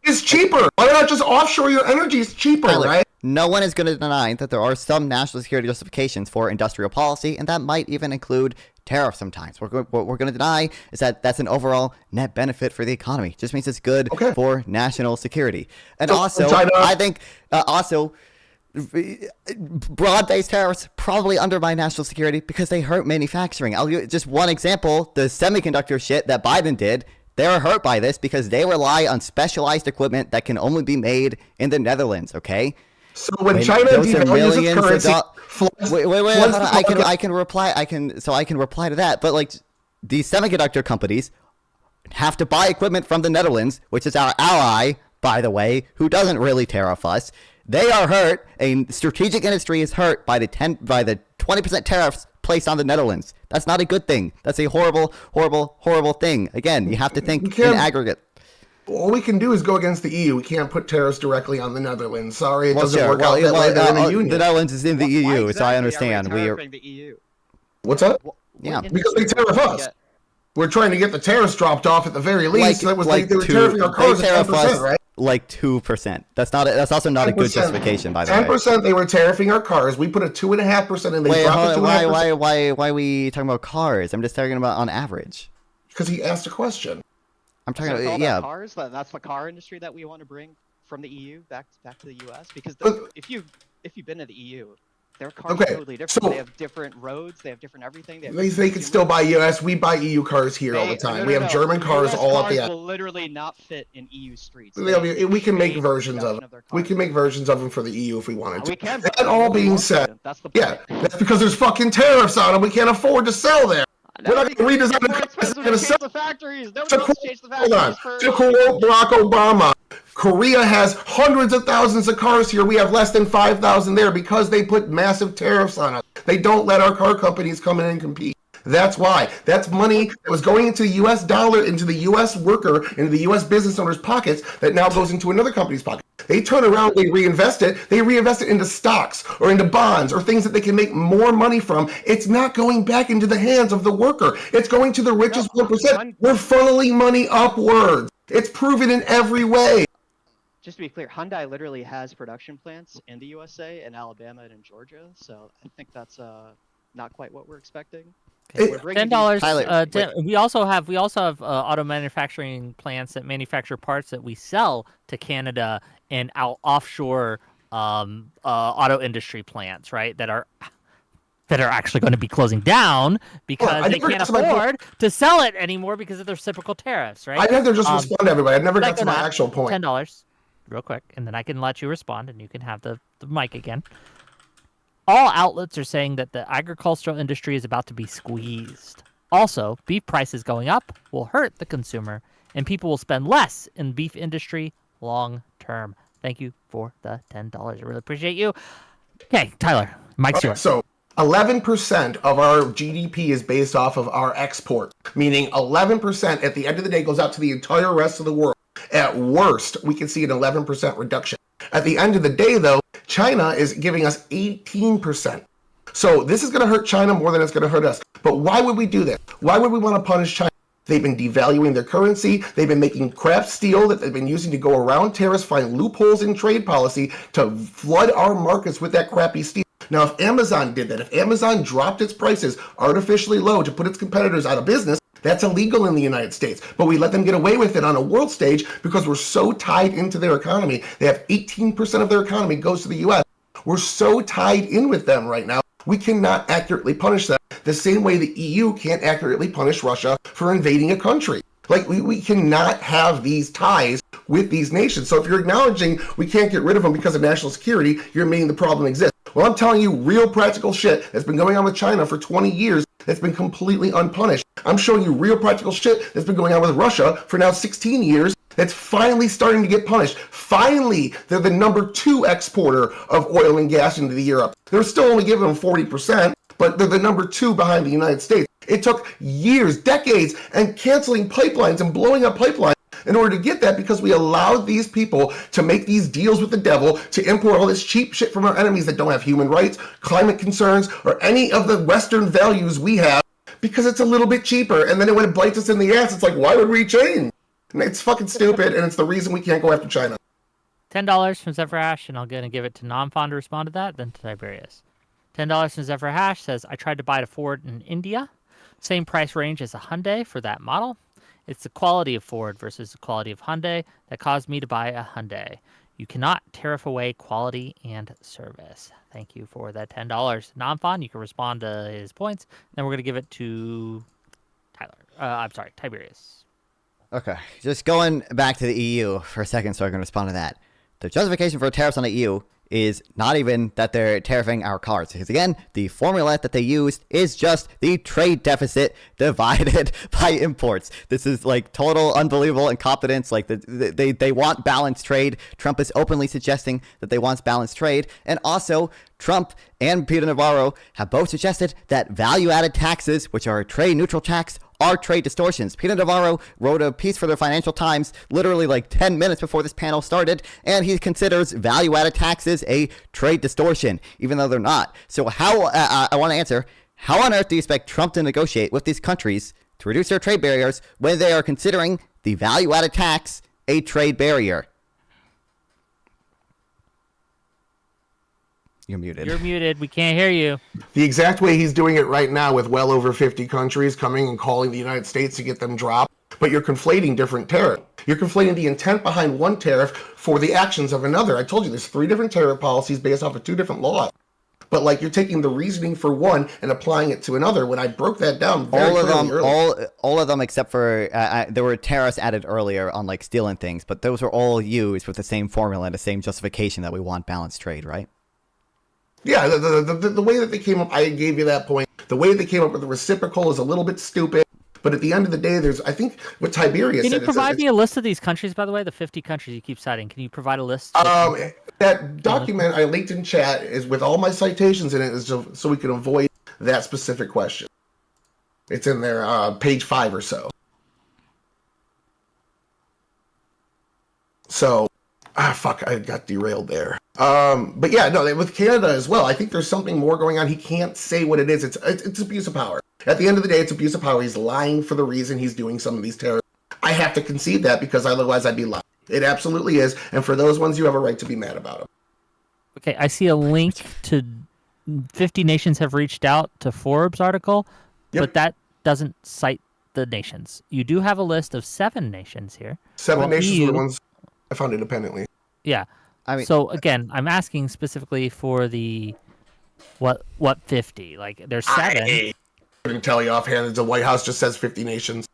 It's cheaper. Why not just offshore your energy? It's cheaper, Tyler, right? No one is going to deny that there are some national security justifications for industrial policy, and that might even include tariffs sometimes. What we're going to deny is that that's an overall net benefit for the economy. It just means it's good for national security. And I think broad-based tariffs probably undermine national security because they hurt manufacturing. I'll give just one example. The semiconductor shit that Biden did, they're hurt by this because they rely on specialized equipment that can only be made in the Netherlands, okay? So when China devalues its currency... I can reply to that. But like these semiconductor companies have to buy equipment from the Netherlands, which is our ally, by the way, who doesn't really tariff us. They are hurt. A strategic industry is hurt by the 20% tariffs placed on the Netherlands. That's not a good thing. That's a horrible, horrible, horrible thing. Again, you have to think in aggregate. All we can do is go against the EU. We can't put tariffs directly on the Netherlands. Sorry, it doesn't work out that way. They're in the union. The Netherlands is in the EU, exactly so I understand. We are the EU. What's that? Yeah, because they tariff us. We're trying to get the tariffs dropped off at the very least. They were tariffing our cars at 10%, right? like 2%. That's not. That's also not a good 10%. justification, by the way. 10% they were tariffing our cars. We put a 2.5% and they Wait, dropped it 2.5%. why are we talking about cars? I'm just talking about on average. Because he asked a question. I'm talking So it's all about about cars. That's the car industry that we want to bring from the EU back to the US. Because if you've been to the EU, their cars are totally different. So they have different roads. They have different everything. They can still buy US. We buy EU cars here all the time. We have German cars all at the US end. cars will literally not fit in EU streets. We can make versions of them. We can make versions of them for the EU if we wanted to. We can. That all being said, that's the yeah, that's because there's fucking tariffs on them. We can't afford to sell there. We're not going to redesign the cars. The factories. Nobody wants to change the Hold on. factories first. To quote Barack Obama, Korea has hundreds of thousands of cars here. We have less than 5,000 there because they put massive tariffs on us. They don't let our car companies come in and compete. That's why. That's money that was going into the U.S. dollar, into the U.S. worker, into the U.S. business owner's pockets that now goes into another company's pocket. They turn around, they reinvest it. They reinvest it into stocks or into bonds or things that they can make more money from. It's not going back into the hands of the worker. It's going to the richest 1%. We're funneling money upwards. It's proven in every way. Just to be clear, Hyundai literally has production plants in the USA, in Alabama, and in Georgia. So I think that's not quite what we're expecting. $10. We also have auto manufacturing plants that manufacture parts that we sell to Canada and offshore auto industry plants, right? That are actually going to be closing down because they can't afford to sell it anymore because of the reciprocal tariffs, right? I'd rather just respond to everybody. I've never got to my actual point. $10, real quick, and then I can let you respond, and you can have the mic again. All outlets are saying that the agricultural industry is about to be squeezed. Also, beef prices going up will hurt the consumer, and people will spend less in beef industry long term. Thank you for the $10. I really appreciate you. Okay, Tyler, mic's yours. So 11% of our GDP is based off of our export, meaning 11% at the end of the day goes out to the entire rest of the world. At worst, we can see an 11% reduction. At the end of the day, though, China is giving us 18%. So this is going to hurt China more than it's going to hurt us. But why would we do this? Why would we want to punish China? They've been devaluing their currency. They've been making crap steel that they've been using to go around tariffs, find loopholes in trade policy to flood our markets with that crappy steel. Now, if Amazon did that, if Amazon dropped its prices artificially low to put its competitors out of business, that's illegal in the United States. But we let them get away with it on a world stage because we're so tied into their economy. They have 18% of their economy goes to the U.S. We're so tied in with them right now, we cannot accurately punish them the same way the EU can't accurately punish Russia for invading a country. Like, we cannot have these ties with these nations. So if you're acknowledging we can't get rid of them because of national security, you're admitting the problem exists. Well, I'm telling you real practical shit that's been going on with China for 20 years that's been completely unpunished. I'm showing you real practical shit that's been going on with Russia for now 16 years that's finally starting to get punished. Finally, they're the number 2 exporter of oil and gas into Europe. They're still only giving them 40%, but they're the number 2 behind the United States. It took years, decades, and canceling pipelines and blowing up pipelines in order to get that because we allowed these people to make these deals with the devil to import all this cheap shit from our enemies that don't have human rights, climate concerns, or any of the Western values we have because it's a little bit cheaper. And then when it bites us in the ass, it's like, why would we change? And it's fucking stupid, and it's the reason we can't go after China. $10 from Zephyr and I'm going to give it to Namfon to respond to that, then to Tiberius. $10 from Zephyr says, I tried to buy a Ford in India. Same price range as a Hyundai for that model. It's the quality of Ford versus the quality of Hyundai that caused me to buy a Hyundai. You cannot tariff away quality and service. Thank you for that $10. Namfon, you can respond to his points. Then we're going to give it to Tiberius. Okay, just going back to the EU for a second so I can respond to that. The justification for tariffs on the EU is not even that they're tariffing our cars. Because again, the formula that they used is just the trade deficit divided by imports. This is like total unbelievable incompetence. Like they want balanced trade. Trump is openly suggesting that they want balanced trade. And also, Trump and Peter Navarro have both suggested that value-added taxes, which are a trade-neutral tax, are trade distortions. Peter Navarro wrote a piece for the Financial Times literally like 10 minutes before this panel started, and he considers value-added taxes a trade distortion, even though they're not. So how, I want to answer, how on earth do you expect Trump to negotiate with these countries to reduce their trade barriers when they are considering the value-added tax a trade barrier? You're muted. You're muted. We can't hear you. The exact way he's doing it right now with well over 50 countries coming and calling the United States to get them dropped. But you're conflating different tariffs. You're conflating the intent behind one tariff for the actions of another. I told you there's 3 different tariff policies based off of 2 different laws. But like you're taking the reasoning for one and applying it to another. When I broke that down, very all of them except for there were tariffs added earlier on like steel and things, but those were all used with the same formula and the same justification that we want balanced trade, right? Yeah, the way that they came up, I gave you that point. The way they came up with the reciprocal is a little bit stupid. But at the end of the day, I think what Tiberius said. Can you provide me a list of these countries, by the way? The 50 countries you keep citing. Can you provide a list? That document I linked in chat is with all my citations in it, is so we can avoid that specific question. It's in there, page 5 or so. So, fuck, I got derailed there. But yeah, no, with Canada as well, I think there's something more going on. He can't say what it is. It's abuse of power. At the end of the day, it's abuse of power. He's lying for the reason he's doing some of these tariffs. I have to concede that because otherwise I'd be lying. It absolutely is. And for those ones, you have a right to be mad about them. Okay, I see a link to 50 nations have reached out to Forbes article, but that doesn't cite the nations. You do have a list of 7 nations here. 7 nations were the ones I found independently. Yeah. I mean, so again, I'm asking specifically for the what 50? Like there's 7. I couldn't tell you offhand. The White House just says 50 nations.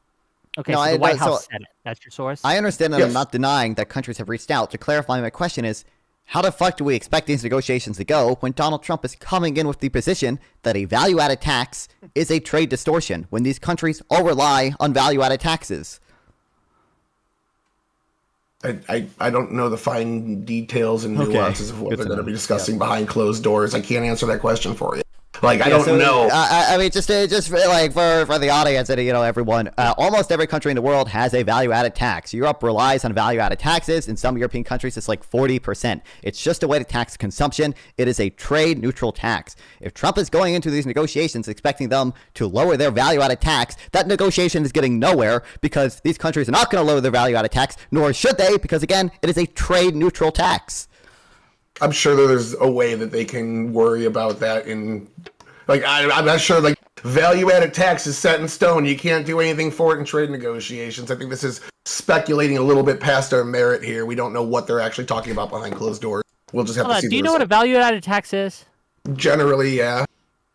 Okay, no, so the White House said it. That's your source? I understand that. Yes. I'm not denying that countries have reached out. To clarify, my question is, how the fuck do we expect these negotiations to go when Donald Trump is coming in with the position that a value-added tax is a trade distortion when these countries all rely on value-added taxes? I don't know the fine details and nuances of what they're going to be discussing behind closed doors. I can't answer that question for you. Like, I don't know. I mean, just like for the audience and, everyone, almost every country in the world has a value-added tax. Europe relies on value-added taxes. In some European countries, it's like 40%. It's just a way to tax consumption. It is a trade-neutral tax. If Trump is going into these negotiations expecting them to lower their value-added tax, that negotiation is getting nowhere because these countries are not going to lower their value-added tax, nor should they, because, again, it is a trade-neutral tax. I'm sure there's a way that they can worry about that I'm not sure, value-added tax is set in stone. You can't do anything for it in trade negotiations. I think this is speculating a little bit past our merit here. We don't know what they're actually talking about behind closed doors. We'll just have to see. Do you know what a value-added tax is? Generally, yeah.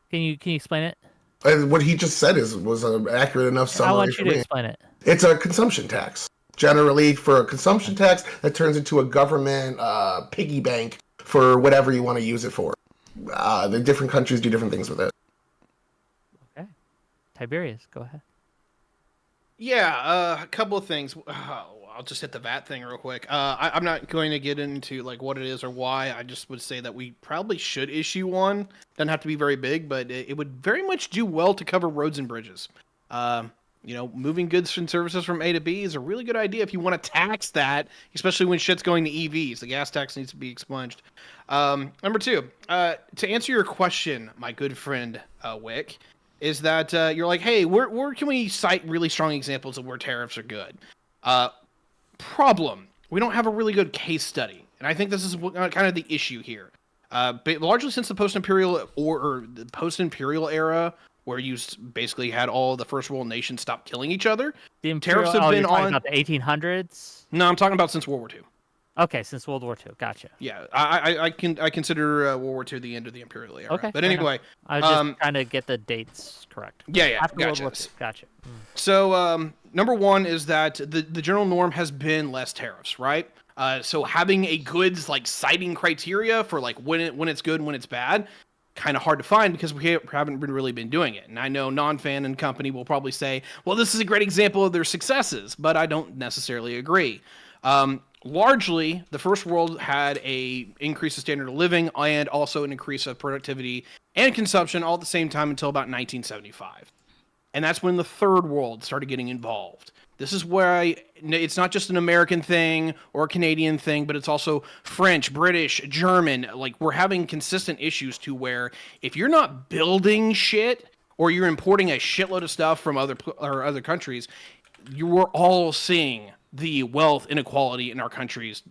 Can you explain it? What he just said was an accurate enough summary. I want you to explain it. It's a consumption tax. Generally, for a consumption tax, that turns into a government piggy bank for whatever you want to use it for. The different countries do different things with it. Okay. Tiberius, go ahead. Yeah, a couple of things. I'll just hit the VAT thing real quick. I'm not going to get into what it is or why. I just would say that we probably should issue one. Doesn't have to be very big, but it would very much do well to cover roads and bridges. Moving goods and services from A to B is a really good idea if you want to tax that, especially when shit's going to EVs. The gas tax needs to be expunged. Number 2, to answer your question, my good friend Wick, is that you're like, hey, where can we cite really strong examples of where tariffs are good? Problem, we don't have a really good case study. And I think this is kind of the issue here. But largely since the post-imperial or the post-imperial era, where you basically had all the first world nations stop killing each other. The tariffs have been on about the 1800s. No, I'm talking about since World War II. Okay, since World War II, gotcha. Yeah, I consider World War II the end of the imperial era. Okay, but anyway, I was just trying to get the dates correct. Yeah, after gotcha. World War II, gotcha. So number 1 is that the general norm has been less tariffs, right? So having a goods citing criteria for when it's good and when it's bad. Kind of hard to find because we haven't really been doing it. And I know Non-Fan and company will probably say, well, this is a great example of their successes, but I don't necessarily agree. Largely, the first world had a increase of standard of living and also an increase of productivity and consumption all at the same time until about 1975. And that's when the third world started getting involved. This is where it's not just an American thing or a Canadian thing, but it's also French, British, German. We're having consistent issues to where if you're not building shit or you're importing a shitload of stuff from other countries, you were all seeing the wealth inequality in our countries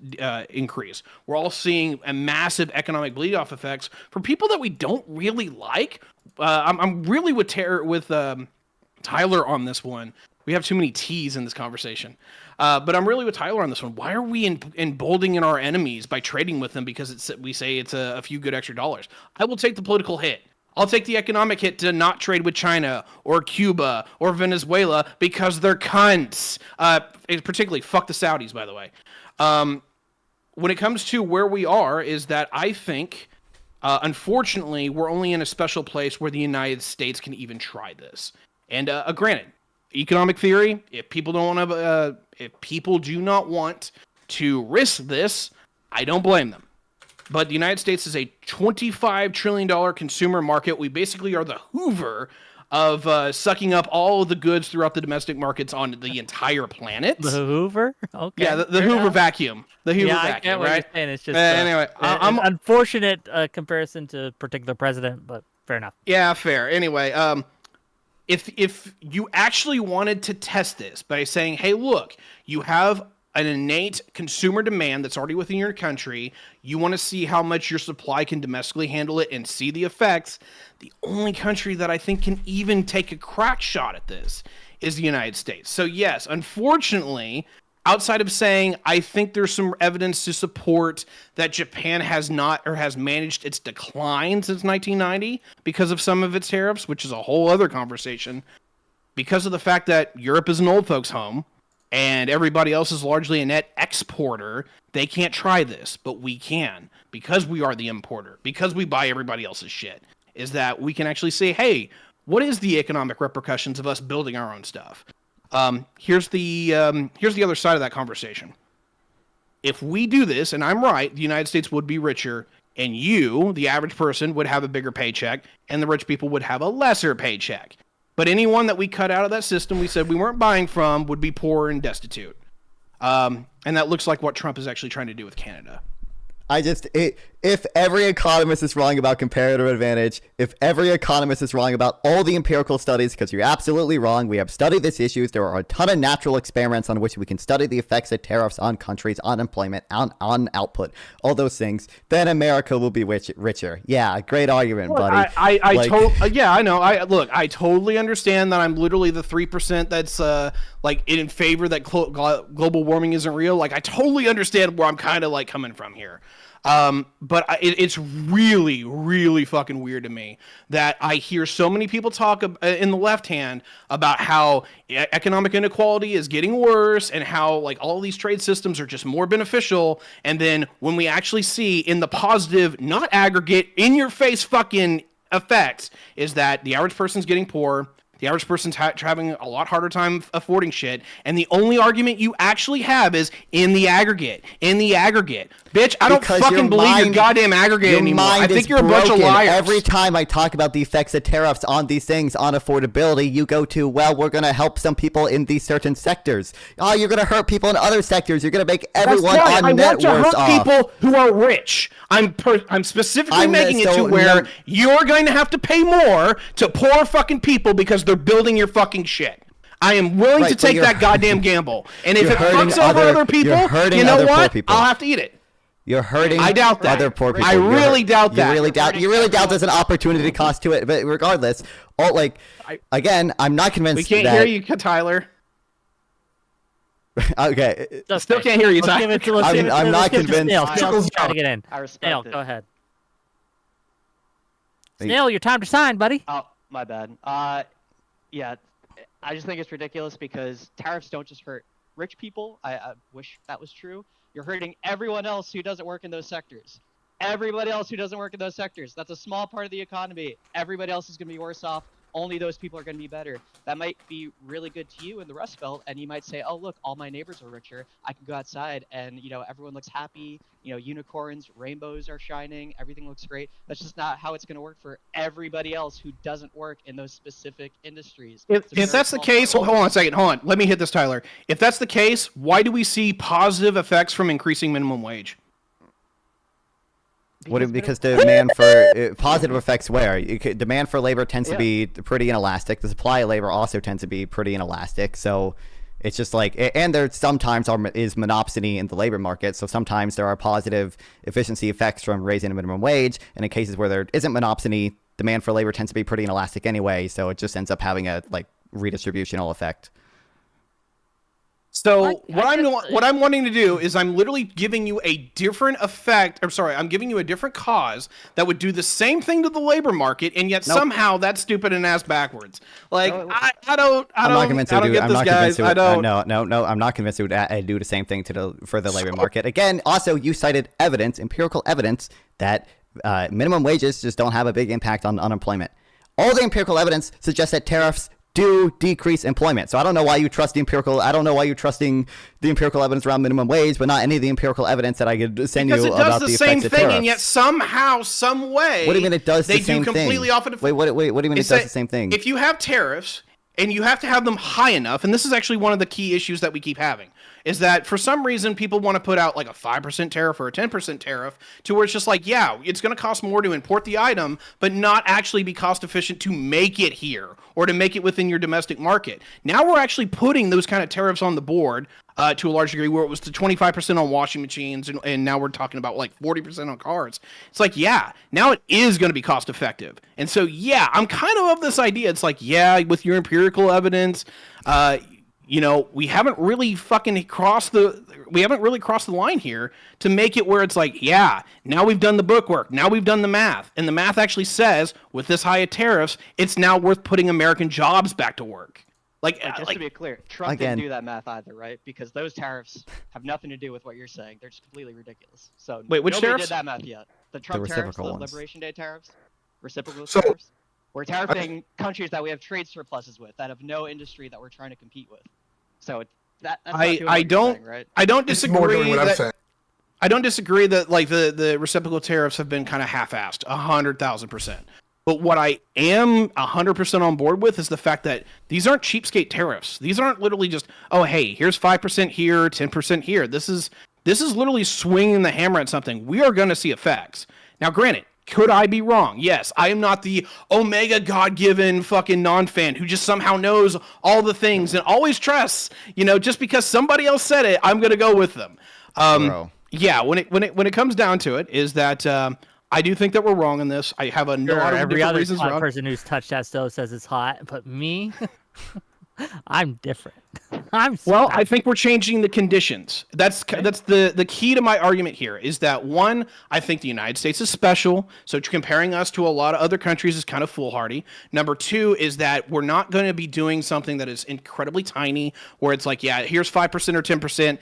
increase. We're all seeing a massive economic bleed-off effects for people that we don't really like. I'm really with Tyler on this one. We have too many T's in this conversation. But I'm really with Tyler on this one. Why are we emboldening our enemies by trading with them because we say it's a few good extra dollars? I will take the political hit. I'll take the economic hit to not trade with China or Cuba or Venezuela because they're cunts. Particularly, fuck the Saudis, by the way. When it comes to where we are, is that I think, unfortunately, we're only in a special place where the United States can even try this. And granted, economic theory, if people do not want to risk this, I don't blame them. But the United States is a $25 trillion consumer market. We basically are the Hoover of sucking up all of the goods throughout the domestic markets on the entire planet. The Hoover? Okay. Yeah, the Hoover vacuum. The Hoover I vacuum, get what right? you're saying. It's just anyway, an unfortunate comparison to a particular president, but fair enough. Yeah, fair. Anyway, if you actually wanted to test this by saying, hey, look, you have an innate consumer demand that's already within your country, you want to see how much your supply can domestically handle it and see the effects, the only country that I think can even take a crack shot at this is the United States. So yes, unfortunately, outside of saying I think there's some evidence to support that Japan has not or has managed its decline since 1990 because of some of its tariffs, which is a whole other conversation, because of the fact that Europe is an old folks' home, and everybody else is largely a net exporter, they can't try this, but we can, because we are the importer, because we buy everybody else's shit, is that we can actually say, hey, what is the economic repercussions of us building our own stuff? Here's the other side of that conversation. If we do this, and I'm right, the United States would be richer, and you, the average person, would have a bigger paycheck, and the rich people would have a lesser paycheck. But anyone that we cut out of that system we said we weren't buying from would be poor and destitute. And that looks like what Trump is actually trying to do with Canada. If every economist is wrong about comparative advantage, if every economist is wrong about all the empirical studies, because you're absolutely wrong, we have studied these issues. There are a ton of natural experiments on which we can study the effects of tariffs on countries, on employment, on output, all those things. Then America will be richer. Yeah, great argument, buddy. Yeah, I know. I totally understand that I'm literally the 3% that's like in favor that global warming isn't real. Like, I totally understand where I'm kind of like coming from here. But it's really, really fucking weird to me that I hear so many people talk in the left hand about how economic inequality is getting worse and how like all these trade systems are just more beneficial. And then when we actually see in the positive, not aggregate, in your face fucking effects, is that the average person's getting poor. The average person's having a lot harder time affording shit, and the only argument you actually have is in the aggregate. In the aggregate. Bitch, I don't fucking believe your goddamn aggregate anymore. I think you're a bunch of liars. Every time I talk about the effects of tariffs on these things, on affordability, you go to, well, we're going to help some people in these certain sectors. Oh, you're going to hurt people in other sectors. You're going to make everyone on net worse off. I want to hurt people who are rich. I'm specifically making it to where you're going to have to pay more to poor fucking people because they're building your fucking shit. I am willing to take that goddamn gamble. And if it fucks over other people, you know what? I'll have to eat it. You're hurting other poor people. I really doubt that. You really doubt there's an opportunity cost to it. But regardless, again, I'm not convinced. We can't hear you, Tyler. Okay. Still can't hear you, Tyler. I'm not convinced. Snail's trying to get in. Snail, go ahead. Snail, your time to sign, buddy. Oh, my bad. Yeah, I just think it's ridiculous because tariffs don't just hurt rich people. I wish that was true. You're hurting everyone else who doesn't work in those sectors. Everybody else who doesn't work in those sectors. That's a small part of the economy. Everybody else is going to be worse off. Only those people are going to be better. That might be really good to you in the Rust Belt, and you might say, oh, look, all my neighbors are richer. I can go outside, and, everyone looks happy. Unicorns, rainbows are shining. Everything looks great. That's just not how it's going to work for everybody else who doesn't work in those specific industries. If that's the case, hold on a second. Hold on. Let me hit this, Tyler. If that's the case, why do we see positive effects from increasing minimum wage? Because demand for positive effects where demand for labor tends to be pretty inelastic. The supply of labor also tends to be pretty inelastic. So It's just like, and there sometimes is monopsony in the labor market. So sometimes there are positive efficiency effects from raising the minimum wage. And in cases where there isn't monopsony, demand for labor tends to be pretty inelastic anyway. So it just ends up having a like redistributional effect. So what I'm wanting to do is I'm literally giving you a different effect. I'm sorry, I'm giving you a different cause that would do the same thing to the labor market, and yet somehow that's stupid and ass backwards. Like I don't get this, guys. I don't. No. I'm not convinced it would do the same thing for the labor market. Again, also you cited empirical evidence that minimum wages just don't have a big impact on unemployment. All the empirical evidence suggests that tariffs do decrease employment. So I don't know why you trust the empirical. I don't know why you're trusting the empirical evidence around minimum wage, but not any of the empirical evidence that I could send you about the effects of tariffs. Because it does the same thing, and yet somehow, some way, what do you mean it does the same thing? They do completely off of. Wait, what do you mean it does the same thing? If you have tariffs and you have to have them high enough, and this is actually one of the key issues that we keep having, is that for some reason people want to put out like a 5% tariff or a 10% tariff to where it's just like, yeah, it's going to cost more to import the item, but not actually be cost efficient to make it here or to make it within your domestic market. Now we're actually putting those kind of tariffs on the board to a large degree, where it was to 25% on washing machines, and now we're talking about like 40% on cars. It's like, yeah, now it is going to be cost effective. And so, yeah, I'm kind of this idea. It's like, yeah, with your empirical evidence, we haven't really crossed the line here to make it where it's like, yeah, now we've done the bookwork, now we've done the math, and the math actually says with this high of tariffs, it's now worth putting American jobs back to work. Just to be clear, Trump didn't do that math either, right? Because those tariffs have nothing to do with what you're saying. They're just completely ridiculous. So wait, which nobody tariffs? did that math yet. The Trump tariffs, the Liberation Day tariffs, reciprocal So- tariffs. We're tariffing countries that we have trade surpluses with, that have no industry that we're trying to compete with. So that's not doing what you're saying, right? I don't It's more doing disagree what I'm saying. I don't disagree that like the reciprocal tariffs have been kind of half-assed, 100,000%. But what I am 100% on board with is the fact that these aren't cheapskate tariffs. These aren't literally just, oh hey, here's 5% here, 10% here. This is literally swinging the hammer at something. We are going to see effects. Now, granted, could I be wrong? Yes, I am not the Omega God-given fucking non-fan who just somehow knows all the things and always trusts, just because somebody else said it, I'm going to go with them. Yeah, when it comes down to it, is that I do think that we're wrong in this. I have a lot of every different other reasons wrong. person who's touched that stove says it's hot, but me, I'm different. I think we're changing the conditions. That's the key to my argument here, is that one, I think the United States is special, so comparing us to a lot of other countries is kind of foolhardy. Number two is that we're not going to be doing something that is incredibly tiny, where it's like, yeah, here's 5% or 10%,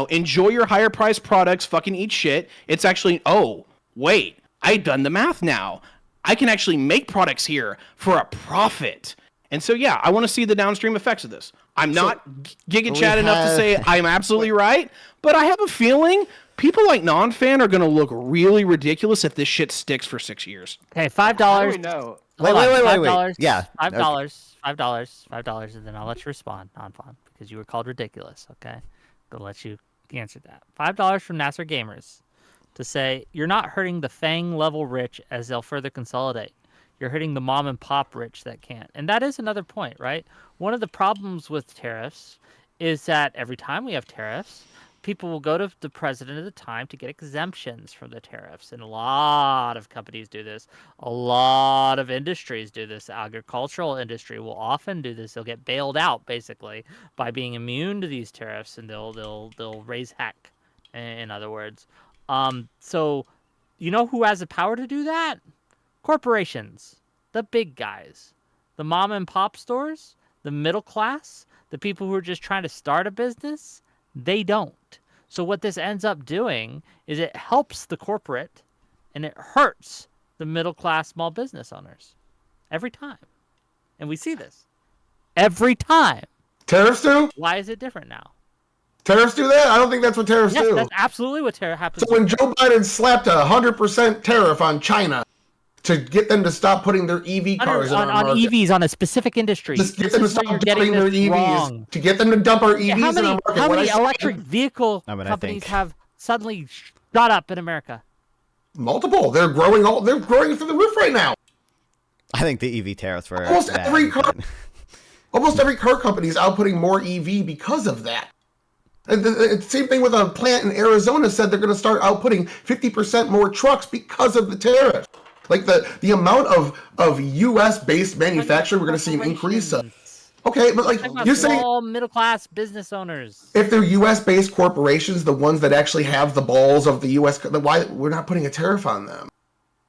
enjoy your higher priced products, fucking eat shit. It's actually, oh, wait, I've done the math now. I can actually make products here for a profit. And so, yeah, I want to see the downstream effects of this. I'm not Giga Chad enough to say I'm absolutely right, but I have a feeling people like non-fan are going to look really ridiculous if this shit sticks for 6 years. Okay, $5. How do we know? Wait. Yeah. $5, and then I'll let you respond, non-fan, because you were called ridiculous, okay? I'll let you answer that. $5 from Nasser Gamers to say, you're not hurting the FANG-level rich as they'll further consolidate. You're hitting the mom and pop rich that can't. And that is another point, right? One of the problems with tariffs is that every time we have tariffs, people will go to the president at the time to get exemptions from the tariffs. And a lot of companies do this. A lot of industries do this. The agricultural industry will often do this. They'll get bailed out, basically, by being immune to these tariffs, and they'll raise heck, in other words. So you know who has the power to do that? Corporations, the big guys, the mom and pop stores, the middle class, the people who are just trying to start a business, they don't. So what this ends up doing is it helps the corporate and it hurts the middle class small business owners every time. And we see this every time. Tariffs do? Why is it different now? Tariffs do that? I don't think that's what tariffs do. That's absolutely what tariff happens. So when Joe Biden slapped a 100% tariff on China to get them to stop putting their EV cars on EVs on a specific industry. Just get them to stop dumping their EVs. Wrong. To get them to dump our EVs in our market. How many electric vehicle companies have suddenly shot up in America? Multiple. They're growing through the roof right now. I think the EV tariffs were almost every car. Almost every car company is outputting more EV because of that. And the same thing with a plant in Arizona said they're going to start outputting 50% more trucks because of the tariff. Like the amount of U.S.-based manufacturing, we're going to see an increase. Okay, but like you're saying, small middle-class business owners. if they're U.S.-based corporations, the ones that actually have the balls of the U.S., why we're not putting a tariff on them?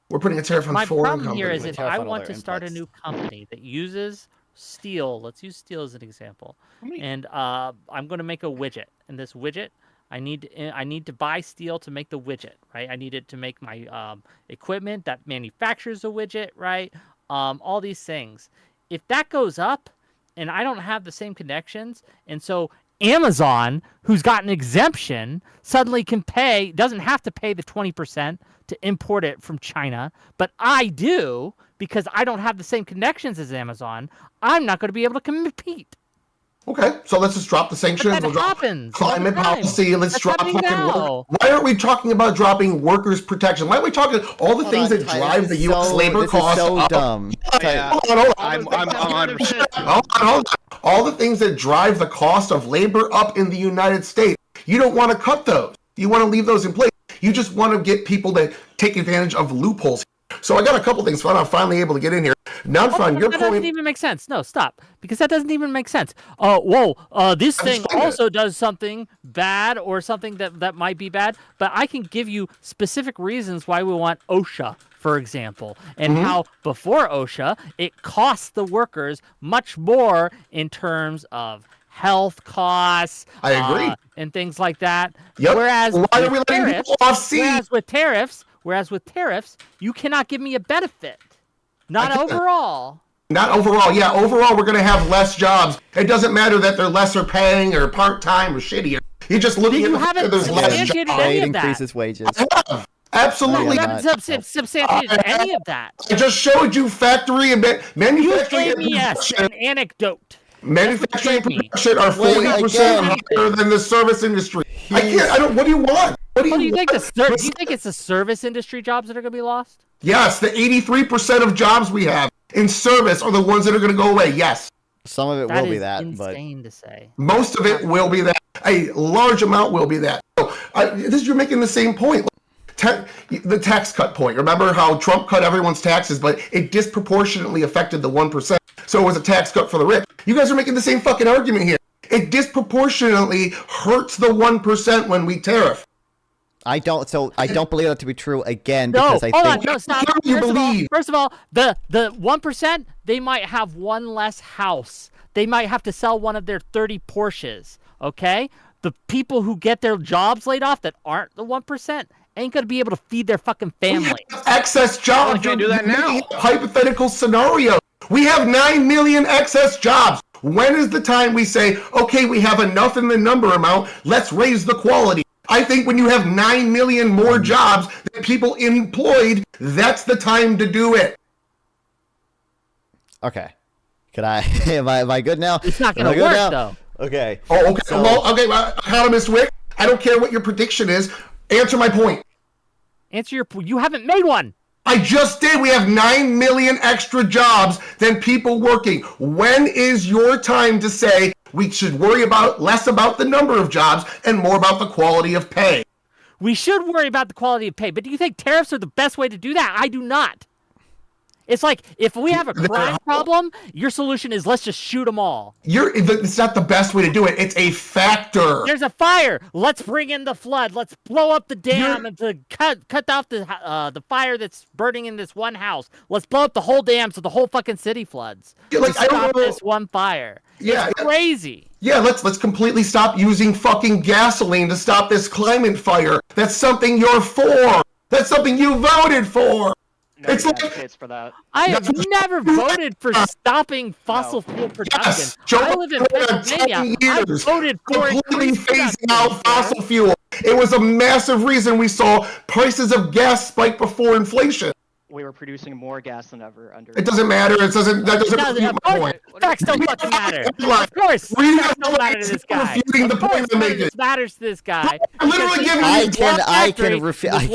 We're putting a tariff on My foreign problem here companies. is if I want to start a new company that uses steel, let's use steel as an example, and I'm going to make a widget, and this widget, I need to buy steel to make the widget, right? I need it to make my equipment that manufactures a widget, right? All these things. If that goes up, and I don't have the same connections, and so Amazon, who's got an exemption, suddenly doesn't have to pay the 20% to import it from China, but I do because I don't have the same connections as Amazon. I'm not going to be able to compete. Okay, so let's just drop the sanctions. But that happens. Climate policy. Let's drop fucking now. Why aren't we talking about dropping workers' protection? Why are we talking all the things that drive the U.S. labor costs so up? dumb. Hold on. All the things that drive the cost of labor up in the United States, you don't want to cut those. You want to leave those in place. You just want to get people that take advantage of loopholes. So I got a couple things I'm finally able to get in here. Now, that doesn't even make sense. No, stop. Because that doesn't even make sense. This thing also does something bad or something that might be bad, but I can give you specific reasons why we want OSHA, for example, and how before OSHA, it costs the workers much more in terms of health costs. I agree. And things like that. Yep. Whereas Whereas with tariffs, you cannot give me a benefit. Not overall. Not overall. Yeah, overall, we're going to have less jobs. It doesn't matter that they're lesser paying or part-time or shittier. You're just looking at the fact that there's less jobs. Any of that. Increases wages. Absolutely. You haven't substantiated any of that. I just showed you factory and manufacturing. You gave me an anecdote. Manufacturing and production are 40% higher than the service industry. What do you want? Do you think it's the service industry jobs that are going to be lost? Yes, the 83% of jobs we have in service are the ones that are going to go away. Yes. Some of it will be that, insane to say. Most of it will be that. A large amount will be that. So, you're making the same point. The tax cut point. Remember how Trump cut everyone's taxes, but it disproportionately affected the 1%. So it was a tax cut for the rich. You guys are making the same fucking argument here. It disproportionately hurts the 1% when we tariff. I don't believe that to be true again because I think. No, stop. First of all, the 1%, they might have one less house. They might have to sell one of their 30 Porsches. Okay, the people who get their jobs laid off that aren't the 1% ain't gonna be able to feed their fucking families. Excess jobs. Can't do that now. Hypothetical scenario. We have 9 million excess jobs. When is the time we say, okay, we have enough in the number amount, let's raise the quality? I think when you have 9 million more jobs than people employed, that's the time to do it. Okay. Am I good now? It's not going to work, though. Okay. Oh, okay. So, economist Rick, I don't care what your prediction is. Answer my point. You haven't made one. I just did. We have 9 million extra jobs than people working. When is your time to say we should worry less about the number of jobs and more about the quality of pay? We should worry about the quality of pay, but do you think tariffs are the best way to do that? I do not. It's like, if we have a crime problem, your solution is let's just shoot them all. It's not the best way to do it. It's a factor. There's a fire. Let's bring in the flood. Let's blow up the dam and to cut off the fire that's burning in this one house. Let's blow up the whole dam so the whole fucking city floods. Stop this one fire. Yeah, it's crazy. Yeah, let's completely stop using fucking gasoline to stop this climate fire. That's something you're for. That's something you voted for. No, it's like for that. I have never voted for stopping fossil fuel production. Yes, I live in Pennsylvania. I voted for completely phasing out fossil fuel. It was a massive reason we saw prices of gas spike before inflation. We were producing more gas than ever under. It doesn't matter. That doesn't prove my point. Facts don't fucking matter. Of course, facts don't matter to this guy. Refuting the point I'm making. This matters to this guy. I'm literally giving you. I can refute.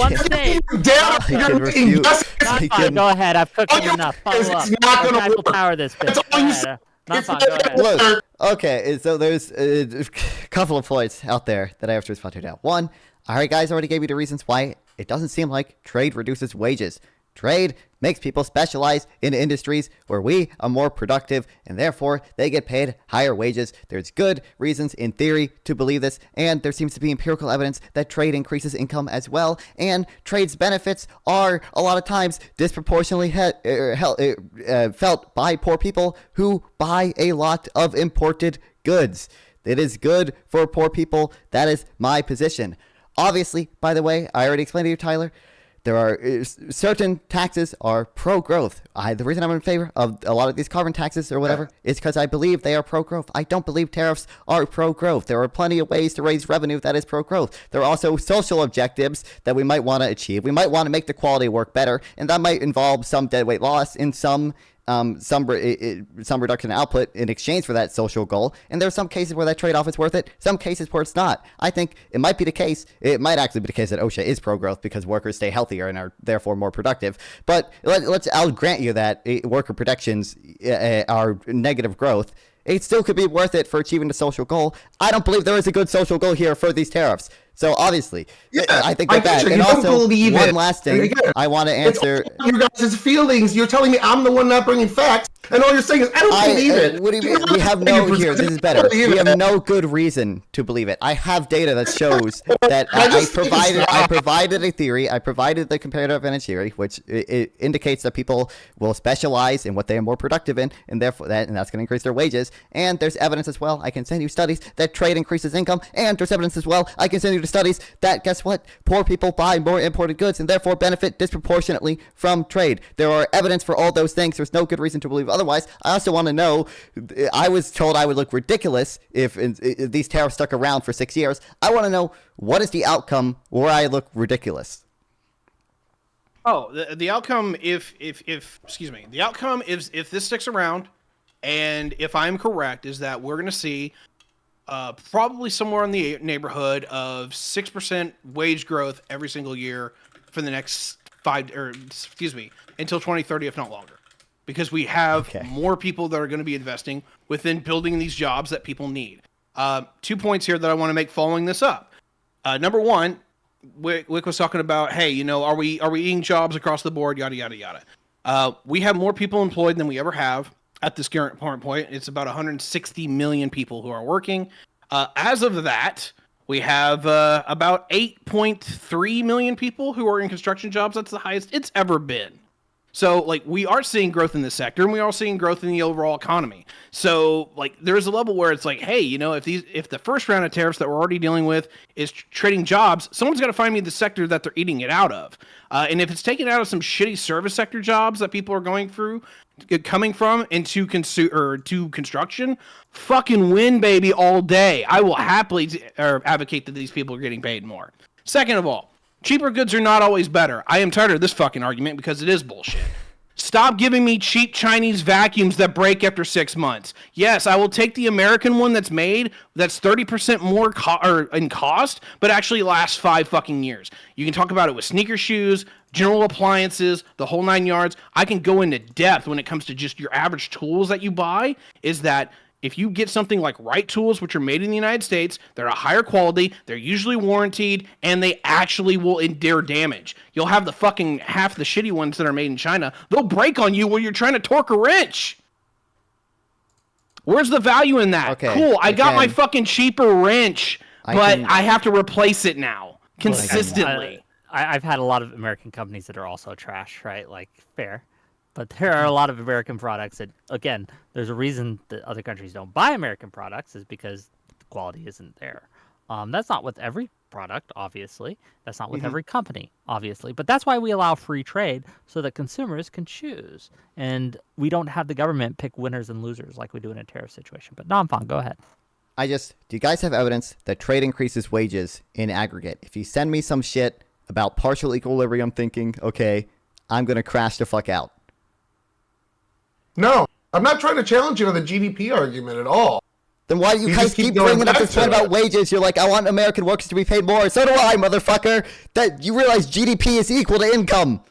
Go ahead. I've cooked it enough. Follow up. It's not going to work. Power this bitch. That's all you say. Nonfon, go ahead. Look, okay, so there's a couple of points out there that I have to respond to now. One, guys already gave you the reasons why it doesn't seem like trade reduces wages. Trade makes people specialize in industries where we are more productive, and therefore they get paid higher wages. There's good reasons in theory to believe this, and there seems to be empirical evidence that trade increases income as well, and trade's benefits are a lot of times disproportionately felt by poor people who buy a lot of imported goods. It is good for poor people. That is my position. Obviously, by the way, I already explained to you, Tyler, there are certain taxes are pro-growth. The reason I'm in favor of a lot of these carbon taxes or whatever is because I believe they are pro-growth. I don't believe tariffs are pro-growth. There are plenty of ways to raise revenue that is pro-growth. There are also social objectives that we might want to achieve. We might want to make the quality of work better, and that might involve some dead weight loss in some reduction in output in exchange for that social goal. And there's some cases where that trade-off is worth it, some cases where it's not. I think it might actually be the case that OSHA is pro-growth because workers stay healthier and are therefore more productive. But I'll grant you that worker protections are negative growth. It still could be worth it for achieving the social goal. I don't believe there is a good social goal here for these tariffs. So obviously, I think that. And also, one last thing again, I want to answer. It's all your guys' feelings. You're telling me I'm the one not bringing facts, and all you're saying is I don't believe it. What do you mean? We have here. This is better. We have no good reason to believe it. I have data that shows that I provided a theory. I provided the comparative advantage theory, which it indicates that people will specialize in what they are more productive in, and therefore that's going to increase their wages. And there's evidence as well. I can send you studies that trade increases income, and there's evidence as well. I can send you studies that, guess what, poor people buy more imported goods and therefore benefit disproportionately from trade. There are evidence for all those things. There's no good reason to believe otherwise. I also want to know, I was told I would look ridiculous if these tariffs stuck around for 6 years. I want to know, what is the outcome where I look ridiculous? Oh, the outcome the outcome is if this sticks around, and if I'm correct, is that we're going to see probably somewhere in the neighborhood of 6% wage growth every single year for the next until 2030, if not longer. Because we have more people that are going to be investing within building these jobs that people need. 2 points here that I want to make following this up. Number one, Wick was talking about, hey, are we eating jobs across the board, yada, yada, yada. We have more people employed than we ever have. At this current point, it's about 160 million people who are working. As of that, we have about 8.3 million people who are in construction jobs. That's the highest it's ever been. So, we are seeing growth in this sector, and we are seeing growth in the overall economy. So, there's a level where it's hey, if the first round of tariffs that we're already dealing with is trading jobs, someone's got to find me the sector that they're eating it out of. And if it's taken out of some shitty service sector jobs that people are coming from into to construction, fucking win, baby, all day. I will happily advocate that these people are getting paid more. Second of all, cheaper goods are not always better. I am tired of this fucking argument because it is bullshit. Stop giving me cheap Chinese vacuums that break after 6 months. Yes, I will take the American one that's 30% more in cost, but actually lasts 5 fucking years. You can talk about it with sneaker shoes, general appliances, the whole 9 yards. I can go into depth when it comes to just your average tools that you buy, is that if you get something like Right Tools, which are made in the United States, they're a higher quality, they're usually warranted, and they actually will endure damage. You'll have the fucking half the shitty ones that are made in China. They'll break on you when you're trying to torque a wrench. Where's the value in that? Okay, cool, I got my fucking cheaper wrench, but I have to replace it now, consistently. I've had a lot of American companies that are also trash, right? Fair. But there are a lot of American products that, again, there's a reason that other countries don't buy American products is because the quality isn't there. That's not with every product, obviously. That's not with every company, obviously. But that's why we allow free trade so that consumers can choose. And we don't have the government pick winners and losers like we do in a tariff situation. But Nonfon, go ahead. Do you guys have evidence that trade increases wages in aggregate? If you send me some shit about partial equilibrium thinking, okay, I'm going to crash the fuck out. No, I'm not trying to challenge you on the GDP argument at all. Then why do you guys keep bringing up this point about wages? You're like, I want American workers to be paid more. So do I, motherfucker. That you realize GDP is equal to income.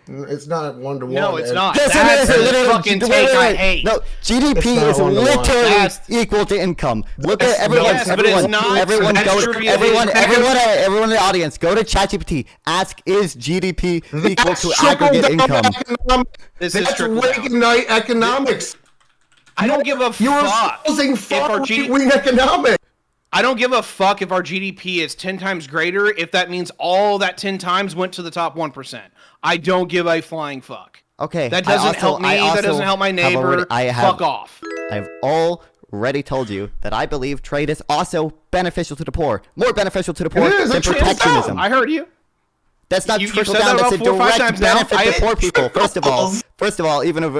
It's not 1-to-1. No, it's not. Yes, That's it is. the Literally, fucking wait, take wait, I wait. hate. No, GDP It's not is 1-to-1. literally That's- equal to income. Look at everyone. Yes, but it's not. Everyone, That's go. true. Everyone in the audience, go to ChatGPT. Ask, is GDP equal to aggregate income? This is That's trickle down. Reaganite economics. I don't give a You're fuck exposing if our far-right-wing economics. I don't give a fuck if our GDP is 10 times greater if that means all that 10 times went to the top 1%. I don't give a flying fuck. Okay. That doesn't help me. That doesn't help my neighbor. Fuck off. I've already told you that I believe trade is also beneficial to the poor. More beneficial to the poor than protectionism. I heard you. That's not You've trickle said down. that That's a about 4 or 5 direct times now. benefit to poor people. First of all, even if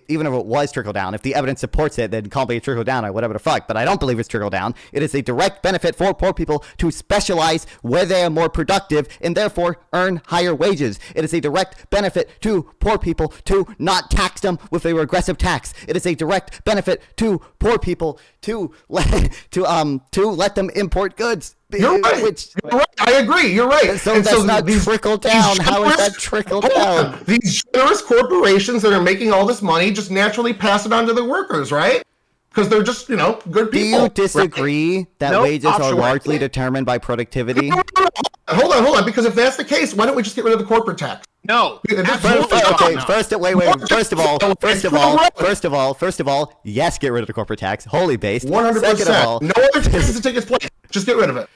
even if it was trickle down, if the evidence supports it, then call me a trickle down or whatever the fuck. But I don't believe it's trickle down. It is a direct benefit for poor people to specialize where they are more productive and therefore earn higher wages. It is a direct benefit to poor people to not tax them with a regressive tax. It is a direct benefit to poor people to let them import goods. You're right. You're right. I agree. You're right. So that's not trickle down. How is that trickle down? These generous corporations that are making all this money just naturally pass it on to their workers, right? Because they're just, good people. Do you disagree that wages are largely determined by productivity? Hold on. Because if that's the case, why don't we just get rid of the corporate tax? No. First of all, yes, get rid of the corporate tax. Wholly based. 100%. Second of all, no other taxes to take its place. Just get rid of it.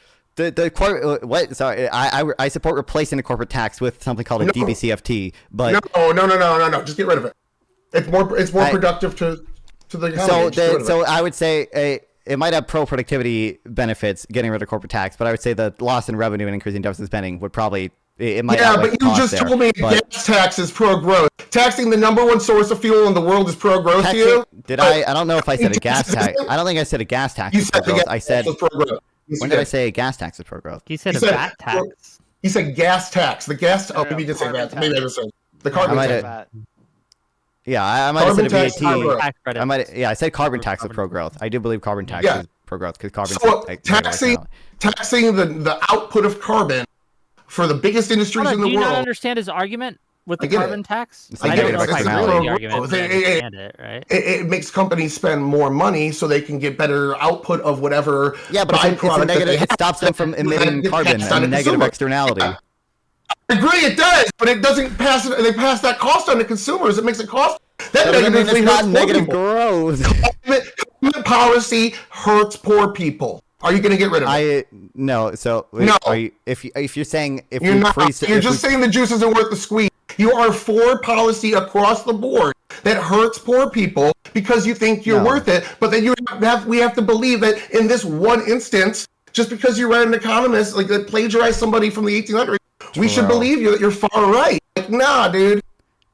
What? Sorry, I support replacing the corporate tax with something called a DBCFT. But no. Just get rid of it. It's more productive to the economy. So I would say it might have pro-productivity benefits getting rid of corporate tax, but I would say the loss in revenue and increasing deficit spending would probably it might. Yeah, but you just told me gas tax is pro-growth. Taxing the #1 source of fuel in the world is pro-growth to you? Did I? I don't know if I said a gas tax. I don't think I said a gas tax was pro-growth. I said. When did I say a gas tax is pro-growth? He said a VAT tax. He said gas tax. The gas. Oh, maybe he did say that. Maybe I just said the carbon tax. Yeah, I might have said a VAT. I might. Yeah, I said carbon tax is pro-growth. I do believe carbon tax is pro-growth because carbon. So taxing the output of carbon for the biggest industries in the world. Do you not understand his argument with the carbon tax? I don't know if I agree with the argument, but I understand it, right? It makes companies spend more money so they can get better output of whatever. Yeah, but it's a negative. It stops them from emitting carbon, a negative externality. I agree, it does, but it doesn't pass it. They pass that cost on to consumers. It makes it cost. That negatively hurts negative growth. Government policy hurts poor people. Are you going to get rid of it? No. So no. Are you, if you're saying if you're not, you're just saying the juice isn't worth the squeeze. You are for policy across the board that hurts poor people because you think you're worth it, but then we have to believe that in this one instance, just because you read an economist like that plagiarized somebody from the 1800s, we should believe you that you're far right. Like, nah, dude.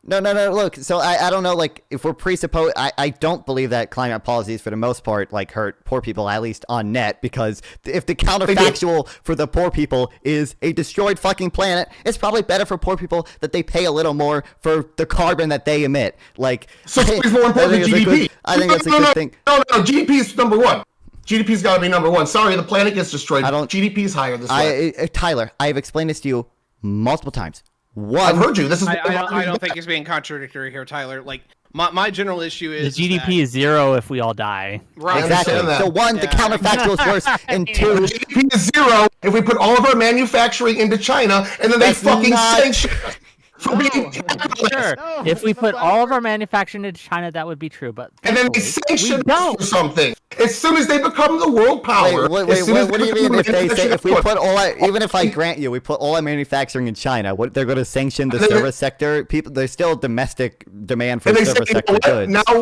No. Look, so I don't know, like, if we're presuppose, I don't believe that climate policies, for the most part, like, hurt poor people, at least on net, because if the counterfactual for the poor people is a destroyed fucking planet, it's probably better for poor people that they pay a little more for the carbon that they emit. Like, so it's more important than GDP. I think that's a good thing. No, GDP is #1. GDP's got to be #1. Sorry, the planet gets destroyed. GDP is higher this way. Tyler, I have explained this to you multiple times. I've heard you. I don't think he's being contradictory here, Tyler. Like my general issue is the GDP is 0 if we all die. Right. Exactly. So one, the counterfactual is worse, and two, the GDP is 0 if we put all of our manufacturing into China, and then they fucking sanction us for being capitalist. Sure. If we put all of our manufacturing into China, that would be true. But and then they sanction us for something. As soon as they become the world power. Wait, what do you mean if we put even if I grant you, we put all our manufacturing in China, what they're going to sanction the service sector? People, there's still domestic demand for service sector goods. Now all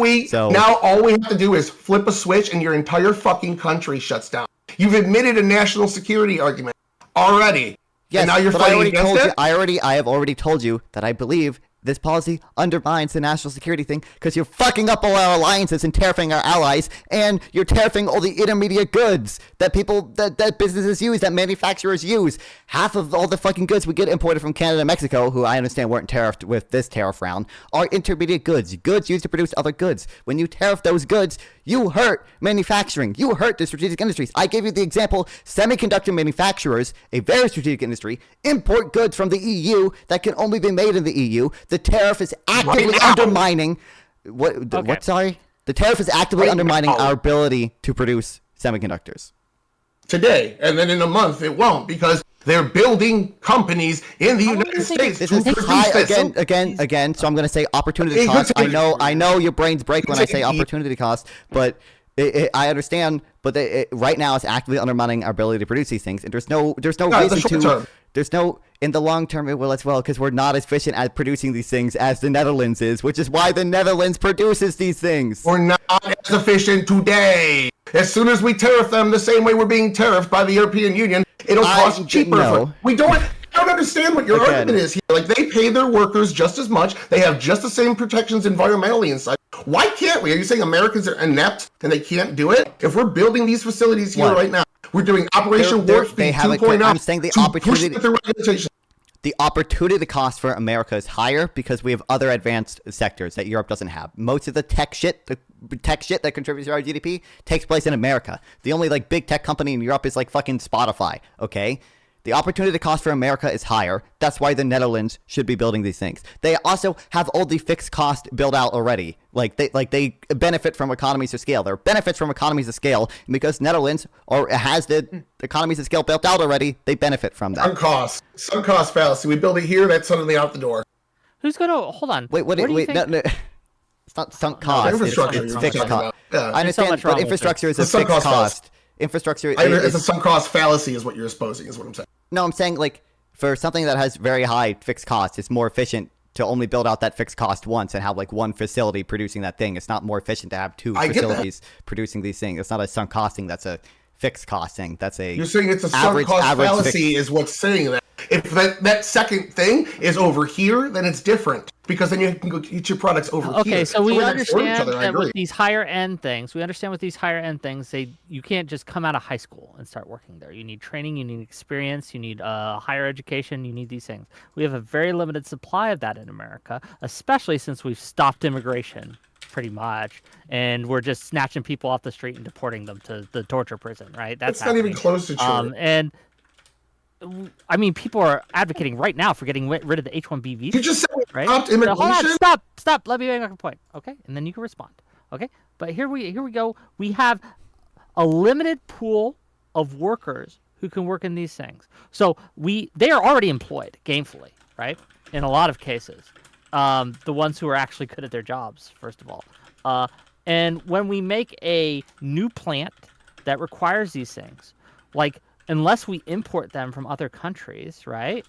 we have to do is flip a switch and your entire fucking country shuts down. You've admitted a national security argument already. Yes, and now you're fighting against it? I have already told you that I believe this policy undermines the national security thing because you're fucking up all our alliances and tariffing our allies, and you're tariffing all the intermediate goods that that businesses use, that manufacturers use. Half of all the fucking goods we get imported from Canada and Mexico, who I understand weren't tariffed with this tariff round, are intermediate goods used to produce other goods. When you tariff those goods, You hurt manufacturing. You hurt the strategic industries. I gave you the example, semiconductor manufacturers, a very strategic industry, import goods from the EU that can only be made in the EU. The tariff is actively undermining... What, sorry? The tariff is actively undermining our ability to produce semiconductors. Today, and then in a month it won't, because they're building companies in the United States. This is high again. So I'm going to say opportunity cost. I know your brains break when I say opportunity cost, but I understand. But right now it's actively undermining our ability to produce these things, and there's no reason to. There's no, in the long term it will as well, because we're not as efficient at producing these things as the Netherlands is, which is why the Netherlands produces these things. We're not as efficient today. As soon as we tariff them the same way we're being tariffed by the European Union, it'll cost cheaper. No. I don't understand what your argument is here. Like, they pay their workers just as much. They have just the same protections environmentally and such. Why can't we? Are you saying Americans are inept and they can't do it? If we're building these facilities here right now, we're doing Operation Warp Speed 2.0. I'm saying the opportunity cost for America is higher because we have other advanced sectors that Europe doesn't have. Most of the tech shit that contributes to our GDP takes place in America. The only like big tech company in Europe is like fucking Spotify. Okay. The opportunity cost for America is higher. That's why the Netherlands should be building these things. They also have all the fixed cost built out already. They benefit from economies of scale. There are benefits from economies of scale, and because Netherlands has the economies of scale built out already, they benefit from that. Sunk cost fallacy. We build it here, that's suddenly out the door. Who's gonna hold on? Wait. No. It's not sunk cost. It's fixed cost. Yeah. I understand, but infrastructure is a fixed cost. Infrastructure it's a sunk cost fallacy is what you're exposing, is what I'm saying. No, I'm saying, like, for something that has very high fixed cost, it's more efficient to only build out that fixed cost once and have like one facility producing that thing. It's not more efficient to have two facilities producing these things. It's not a sunk cost thing. That's a fixed cost thing. That's a You're saying it's a sunk cost fallacy is what's saying that. If that second thing is over here, then it's different, because then you can go get your products over here. Okay, so we understand that with these higher end things, you can't just come out of high school and start working there. You need training, you need experience, you need higher education, you need these things. We have a very limited supply of that in America, especially since we've stopped immigration pretty much, and we're just snatching people off the street and deporting them to the torture prison, right? That's not even close to true. And I mean, people are advocating right now for getting rid of the H-1B visa. You just said right? stopped immigration. Hold on, stop. Let me make a point, okay? And then you can respond, okay? But here we go. We have a limited pool of workers who can work in these things. So they are already employed gainfully, right? In a lot of cases, the ones who are actually good at their jobs, first of all. And when we make a new plant that requires these things, like, unless we import them from other countries, right?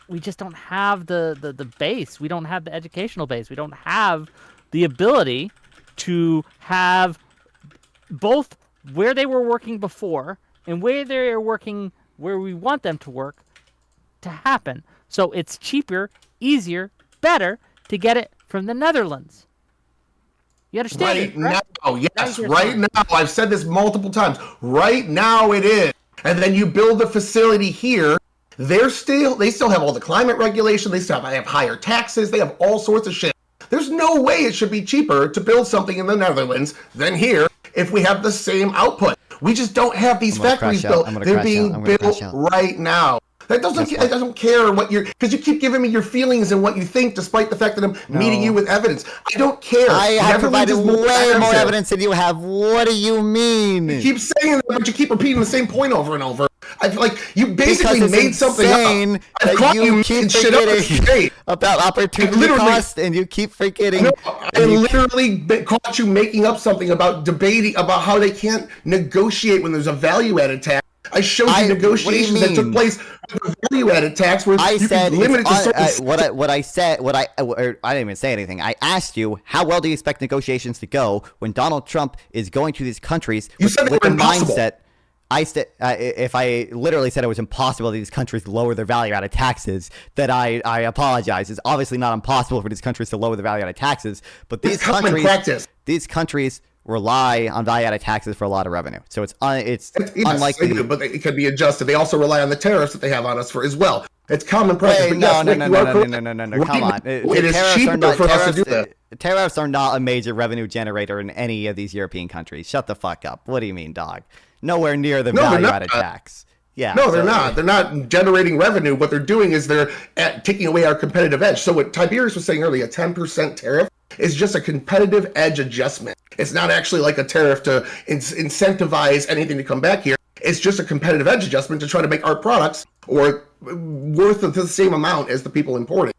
We just don't have the base. We don't have the educational base. We don't have the ability to have both where they were working before and where they are working where we want them to work to happen. So it's cheaper, easier, better to get it from the Netherlands. You understand? Right now, yes, right now. I've said this multiple times. Right now it is. And then you build a facility here. They still have all the climate regulation. They still have higher taxes. They have all sorts of shit. There's no way it should be cheaper to build something in the Netherlands than here if we have the same output. We just don't have these factories built. They're being built right now. That doesn't care what because you keep giving me your feelings and what you think, despite the fact that I'm meeting you with evidence. I don't care. I have provided way more evidence than you have. What do you mean? You keep saying that, but you keep repeating the same point over and over. I feel like you basically made something up. I've caught you keep shit up about opportunity cost, and you keep forgetting. No, I literally caught you making up something about debating about how they can't negotiate when there's a value-added tax. I showed you negotiations that took place with the value-added tax where I you said could limit it to certain I didn't even say anything. I asked you, how well do you expect negotiations to go when Donald Trump is going to these countries with the mindset? If I literally said it was impossible that these countries lower their value-added taxes, then I apologize. It's obviously not impossible for these countries to lower the value-added taxes, but these countries rely on value-added taxes for a lot of revenue. So it's unlikely. They do, but it could be adjusted. They also rely on the tariffs that they have on us as well. It's common practice. Wait, but no, yes, no, Rick, no, you no, are no, correct. no, no, no, no, Right come on. now, it is cheaper for us to do that. Tariffs are not a major revenue generator in any of these European countries. Shut the fuck up. What do you mean, dog? Nowhere near the value-added tax. Yeah. No, they're not. They're not generating revenue. What they're doing is they're taking away our competitive edge. So what Tiberius was saying earlier, a 10% tariff is just a competitive edge adjustment. It's not actually like a tariff to incentivize anything to come back here. It's just a competitive edge adjustment to try to make our products or worth the same amount as the people importing.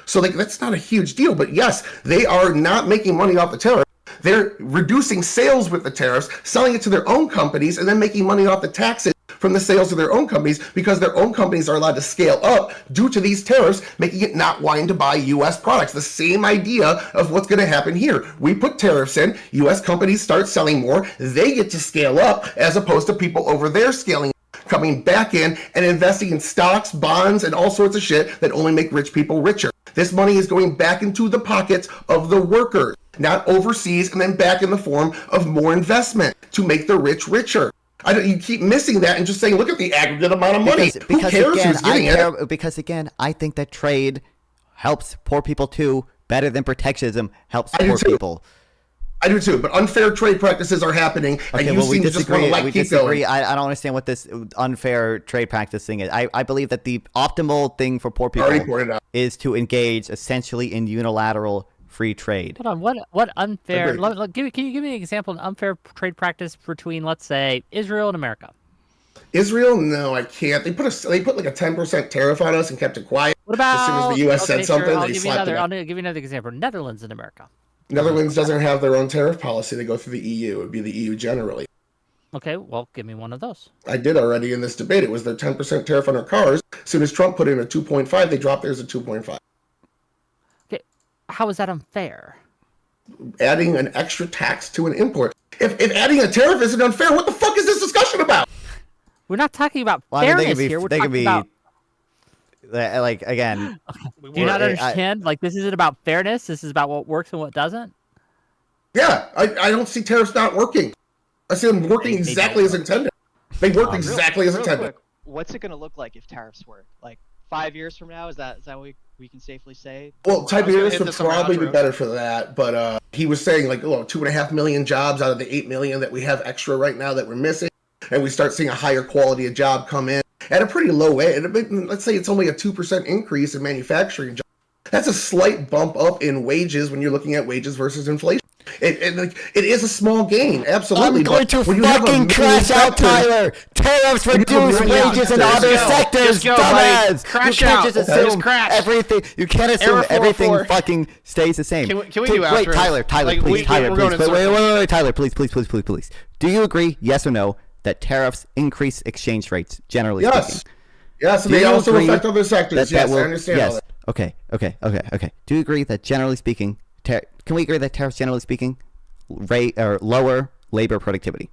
So like that's not a huge deal. But yes, they are not making money off the tariff. They're reducing sales with the tariffs, selling it to their own companies, and then making money off the taxes from the sales of their own companies because their own companies are allowed to scale up due to these tariffs, making it not wanting to buy U.S. products. The same idea of what's going to happen here. We put tariffs in, U.S. companies start selling more, they get to scale up as opposed to people over there scaling coming back in and investing in stocks, bonds, and all sorts of shit that only make rich people richer. This money is going back into the pockets of the workers, not overseas, and then back in the form of more investment to make the rich richer. You keep missing that and just saying, look at the aggregate amount of money. Who cares who's getting it? Because again, I think that trade helps poor people too, better than protectionism helps poor people. I do too, but unfair trade practices are happening, and you seem to just want to let keep going. I don't understand what this unfair trade practice thing is. I believe that the optimal thing for poor people is to engage essentially in unilateral free trade. Hold on, what unfair? Can you give me an example of an unfair trade practice between, let's say, Israel and America? Israel? No, I can't. They put like a 10% tariff on us and kept it quiet. What about as soon as the U.S. said something, I'll they give you slapped another. it up. I'll give you another example. Netherlands and America. Netherlands doesn't have their own tariff policy. They go through the EU. It would be the EU generally. Okay, well, give me one of those. I did already in this debate. It was their 10% tariff on our cars. As soon as Trump put in a 2.5, they dropped theirs at 2.5. Okay, how is that unfair? Adding an extra tax to an import. If adding a tariff isn't unfair, what the fuck is this discussion about? We're not talking about fairness here. We're talking about... Like, again... Do you not understand? Like, this isn't about fairness. This is about what works and what doesn't. Yeah, I don't see tariffs not working. I see them working exactly as intended. They work exactly as intended. Quick, what's it going to look like if tariffs work? Like 5 years from now, is that what we can safely say? Well, Tiberius would probably be better for that, but he was saying like 2.5 million jobs out of the 8 million that we have extra right now that we're missing, and we start seeing a higher quality of job come in at a pretty low rate. Let's say it's only a 2% increase in manufacturing jobs. That's a slight bump up in wages when you're looking at wages versus inflation. It is a small gain, absolutely. I'm going to fucking crash out, Tyler. Tariffs reduce wages in other sectors, dumbass. Crash you can't out. just assume crash. everything. You can't assume everything fucking stays the same. Can we do wait, Tyler, like, please. Wait, Tyler, please. Do you agree, yes or no, that tariffs increase exchange rates, generally speaking? Yes, and they also affect other sectors. Yes, I understand all that. Okay. Do you agree that generally speaking, can we agree that tariffs, generally speaking, lower labor productivity?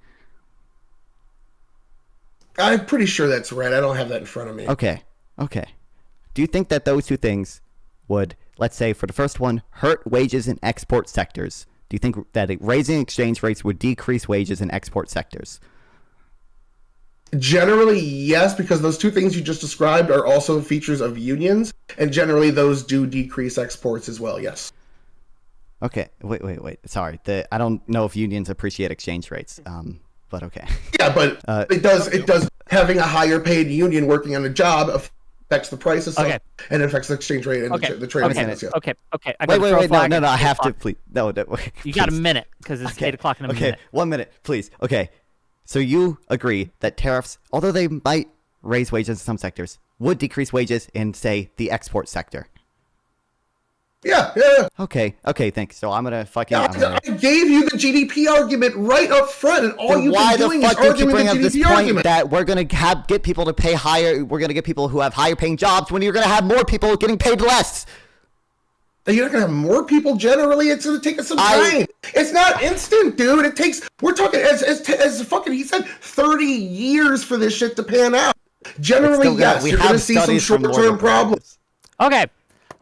I'm pretty sure that's right. I don't have that in front of me. Okay. Do you think that those two things would, let's say for the first one, hurt wages in export sectors? Do you think that raising exchange rates would decrease wages in export sectors? Generally, yes, because those two things you just described are also features of unions, and generally those do decrease exports as well, yes. Okay, wait. Sorry, I don't know if unions appreciate exchange rates, but okay. Yeah, but it does. Having a higher paid union working on a job affects the price of stuff, and it affects the exchange rate and the trade agreements. Yeah. Okay. Wait. No. I have to, please. No. You got a minute because it's 8 o'clock in a minute. Okay, 1 minute, please. Okay. So you agree that tariffs, although they might raise wages in some sectors, would decrease wages in, say, the export sector? Yeah. Okay, thanks. So I'm gonna fucking... I gave you the GDP argument right up front, and all you've been doing is arguing the GDP argument. That we're gonna get people to pay higher, we're gonna get people who have higher paying jobs when you're gonna have more people getting paid less. You're not gonna have more people generally. It's gonna take us some time. It's not instant, dude. It takes. We're talking as fucking. He said 30 years for this shit to pan out. Generally, yes, you're gonna see some short-term problems.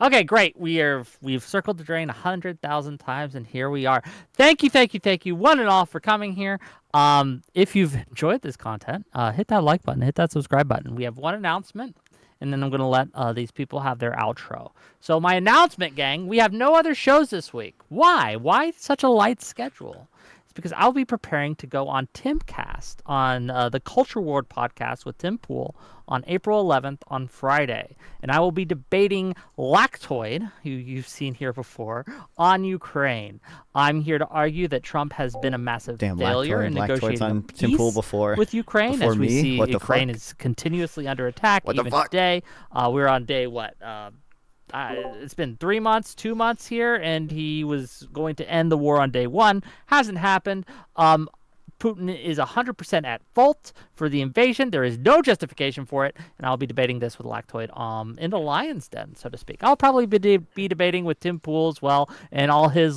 Okay, great. We've circled the drain 100,000 times, and here we are. Thank you, one and all, for coming here. If you've enjoyed this content, hit that like button, hit that subscribe button. We have one announcement, and then I'm going to let these people have their outro. So my announcement, gang, we have no other shows this week. Why? Why such a light schedule? It's because I'll be preparing to go on Timcast on the Culture Ward podcast with Tim Pool on April 11th on Friday. And I will be debating Lactoid, who you've seen here before, on Ukraine. I'm here to argue that Trump has been a massive failure in negotiating on peace Tim Pool before Ukraine, before as we me? see What the Ukraine fuck? is continuously under attack. What the even fuck? today. We're on day what? It's been 3 months, 2 months here, and he was going to end the war on day one. Hasn't happened. Putin is 100% at fault for the invasion. There is no justification for it, and I'll be debating this with Lactoid in the lion's den, so to speak. I'll probably be debating with Tim Pool as well and all his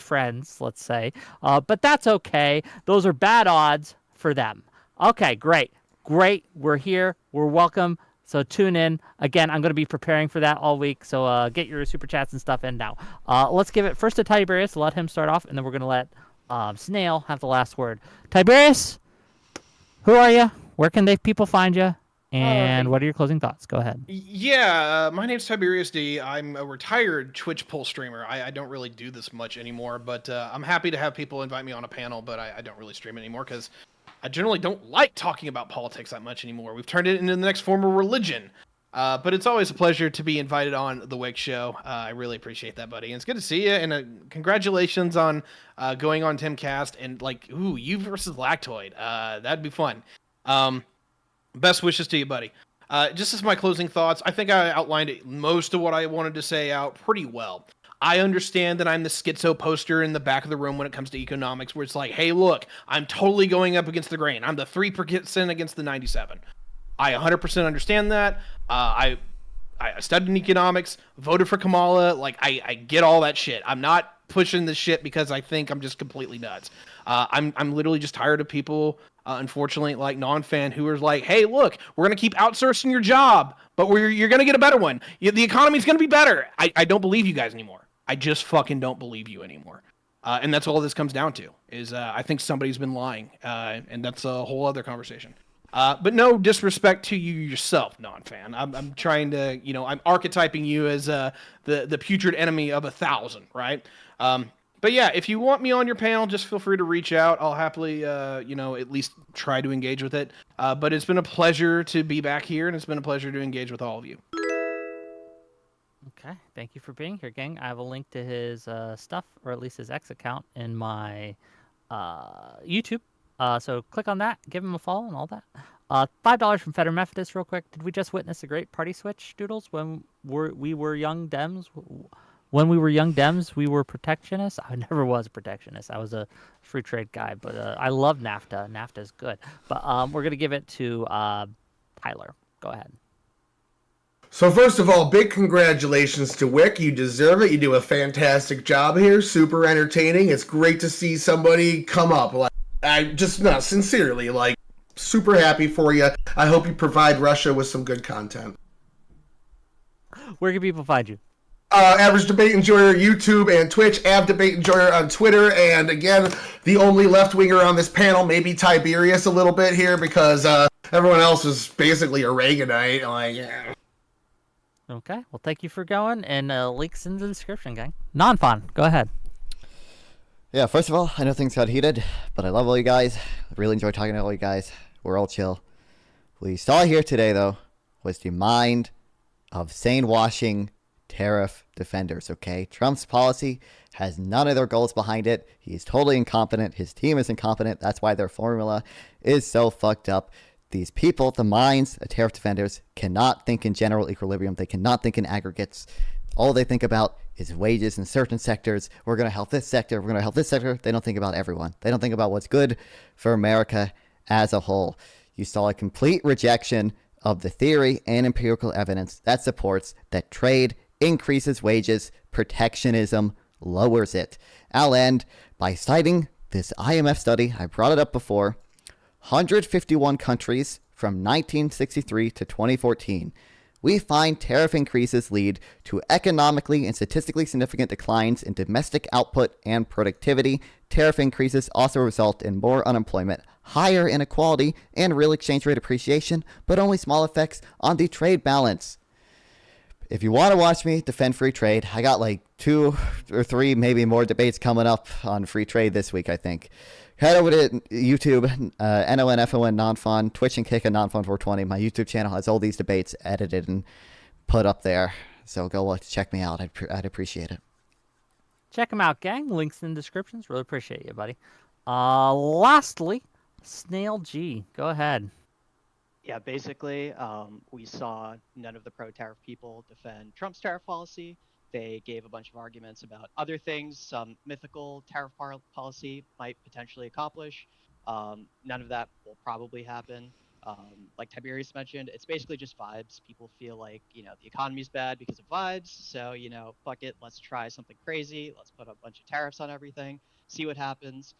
friends, let's say. But that's okay. Those are bad odds for them. Okay, great. We're here. We're welcome. So tune in. Again, I'm going to be preparing for that all week. So get your super chats and stuff in now. Let's give it first to Tiberius to let him start off, and then we're going to let Snail have the last word. Tiberius, who are you? Where can people find you? And what are your closing thoughts? Go ahead. Yeah, my name's Tiberius D. I'm a retired Twitch poll streamer. I don't really do this much anymore, but I'm happy to have people invite me on a panel, but I don't really stream anymore because I generally don't like talking about politics that much anymore. We've turned it into the next form of religion. But it's always a pleasure to be invited on the Wake Show. I really appreciate that, buddy. And it's good to see you. And congratulations on going on Timcast. And you versus Lactoid. That'd be fun. Best wishes to you, buddy. Just as my closing thoughts, I think I outlined most of what I wanted to say out pretty well. I understand that I'm the schizo poster in the back of the room when it comes to economics, where it's like, hey, look, I'm totally going up against the grain. I'm the 3% against the 97. I 100% understand that. I studied in economics, voted for Kamala. I get all that shit. I'm not pushing this shit because I think I'm just completely nuts. I'm literally just tired of people, unfortunately, like non-fan who are like, hey, look, we're going to keep outsourcing your job, but you're going to get a better one. The economy's going to be better. I don't believe you guys anymore. I just fucking don't believe you anymore. And that's all this comes down to is I think somebody's been lying. And that's a whole other conversation. But no disrespect to you yourself, non-fan. I'm trying to, I'm archetyping you as the putrid enemy of 1,000, right? But yeah, if you want me on your panel, just feel free to reach out. I'll happily, at least try to engage with it. But it's been a pleasure to be back here, and it's been a pleasure to engage with all of you. Okay, thank you for being here, gang. I have a link to his stuff, or at least his X account, in my YouTube. So click on that, give him a follow and all that. $5 from Feder Methodist real quick. Did we just witness a great party switch, Doodles, when we were young Dems? When we were young Dems, we were protectionists. I never was a protectionist. I was a free trade guy, but I love NAFTA. NAFTA is good. But we're going to give it to Tyler. Go ahead. So first of all, big congratulations to Wick. You deserve it. You do a fantastic job here. Super entertaining. It's great to see somebody come up. Sincerely, super happy for you. I hope you provide Russia with some good content. Where can people find you? Average Debate Enjoyer, YouTube and Twitch. Av Debate Enjoyer on Twitter. And again, the only left-winger on this panel, maybe Tiberius a little bit here, because everyone else is basically a Reaganite. Yeah. Okay, well, thank you for going, and links in the description, gang. Non-fun, go ahead. Yeah, first of all, I know things got heated, but I love all you guys. I really enjoy talking to all you guys. We're all chill. What you saw here today, though, was the mind of sane-washing tariff defenders, okay? Trump's policy has none of their goals behind it. He's totally incompetent. His team is incompetent. That's why their formula is so fucked up. These people, the minds of tariff defenders, cannot think in general equilibrium. They cannot think in aggregates. All they think about is wages in certain sectors. We're going to help this sector. We're going to help this sector. They don't think about everyone. They don't think about what's good for America as a whole. You saw a complete rejection of the theory and empirical evidence that supports that trade increases wages, protectionism lowers it. I'll end by citing this IMF study. I brought it up before. 151 countries from 1963 to 2014 we find tariff increases lead to economically and statistically significant declines in domestic output and productivity. Tariff increases also result in more unemployment, higher inequality, and real exchange rate appreciation, but only small effects on the trade balance. If you want to watch me defend free trade, I got like 2 or 3, maybe more debates coming up on free trade this week, I think. Head over to YouTube, NONFON Nonfun, Twitch and Kick and Nonfun420. My YouTube channel has all these debates edited and put up there. So go check me out. I'd appreciate it. Check them out, gang. Links in the descriptions. Really appreciate you, buddy. Lastly, Snail G. Go ahead. Yeah, basically, we saw none of the pro-tariff people defend Trump's tariff policy. They gave a bunch of arguments about other things some mythical tariff policy might potentially accomplish. None of that will probably happen. Like Tiberius mentioned, it's basically just vibes. People feel like, the economy's bad because of vibes. So, fuck it, let's try something crazy. Let's put a bunch of tariffs on everything, see what happens.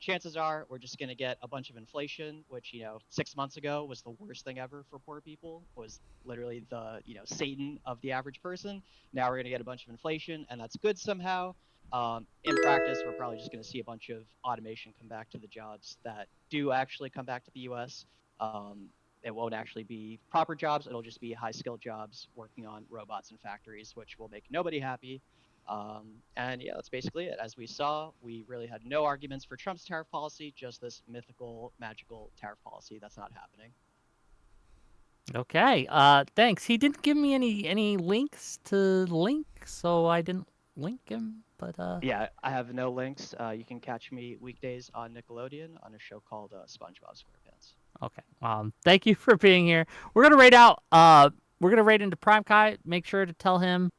Chances are we're just going to get a bunch of inflation, which, 6 months ago was the worst thing ever for poor people, was literally the, Satan of the average person. Now we're going to get a bunch of inflation, and that's good somehow. In practice, we're probably just going to see a bunch of automation come back to the jobs that do actually come back to the U.S. It won't actually be proper jobs. It'll just be high-skilled jobs working on robots and factories, which will make nobody happy. And yeah, that's basically it. As we saw, we really had no arguments for Trump's tariff policy, just this mythical, magical tariff policy that's not happening. Okay. Thanks. He didn't give me any links to link, so I didn't link him. But yeah, I have no links. You can catch me weekdays on Nickelodeon on a show called SpongeBob SquarePants. Okay. Thank you for being here. We're gonna raid out. We're gonna raid into Prime Kai. Make sure to tell him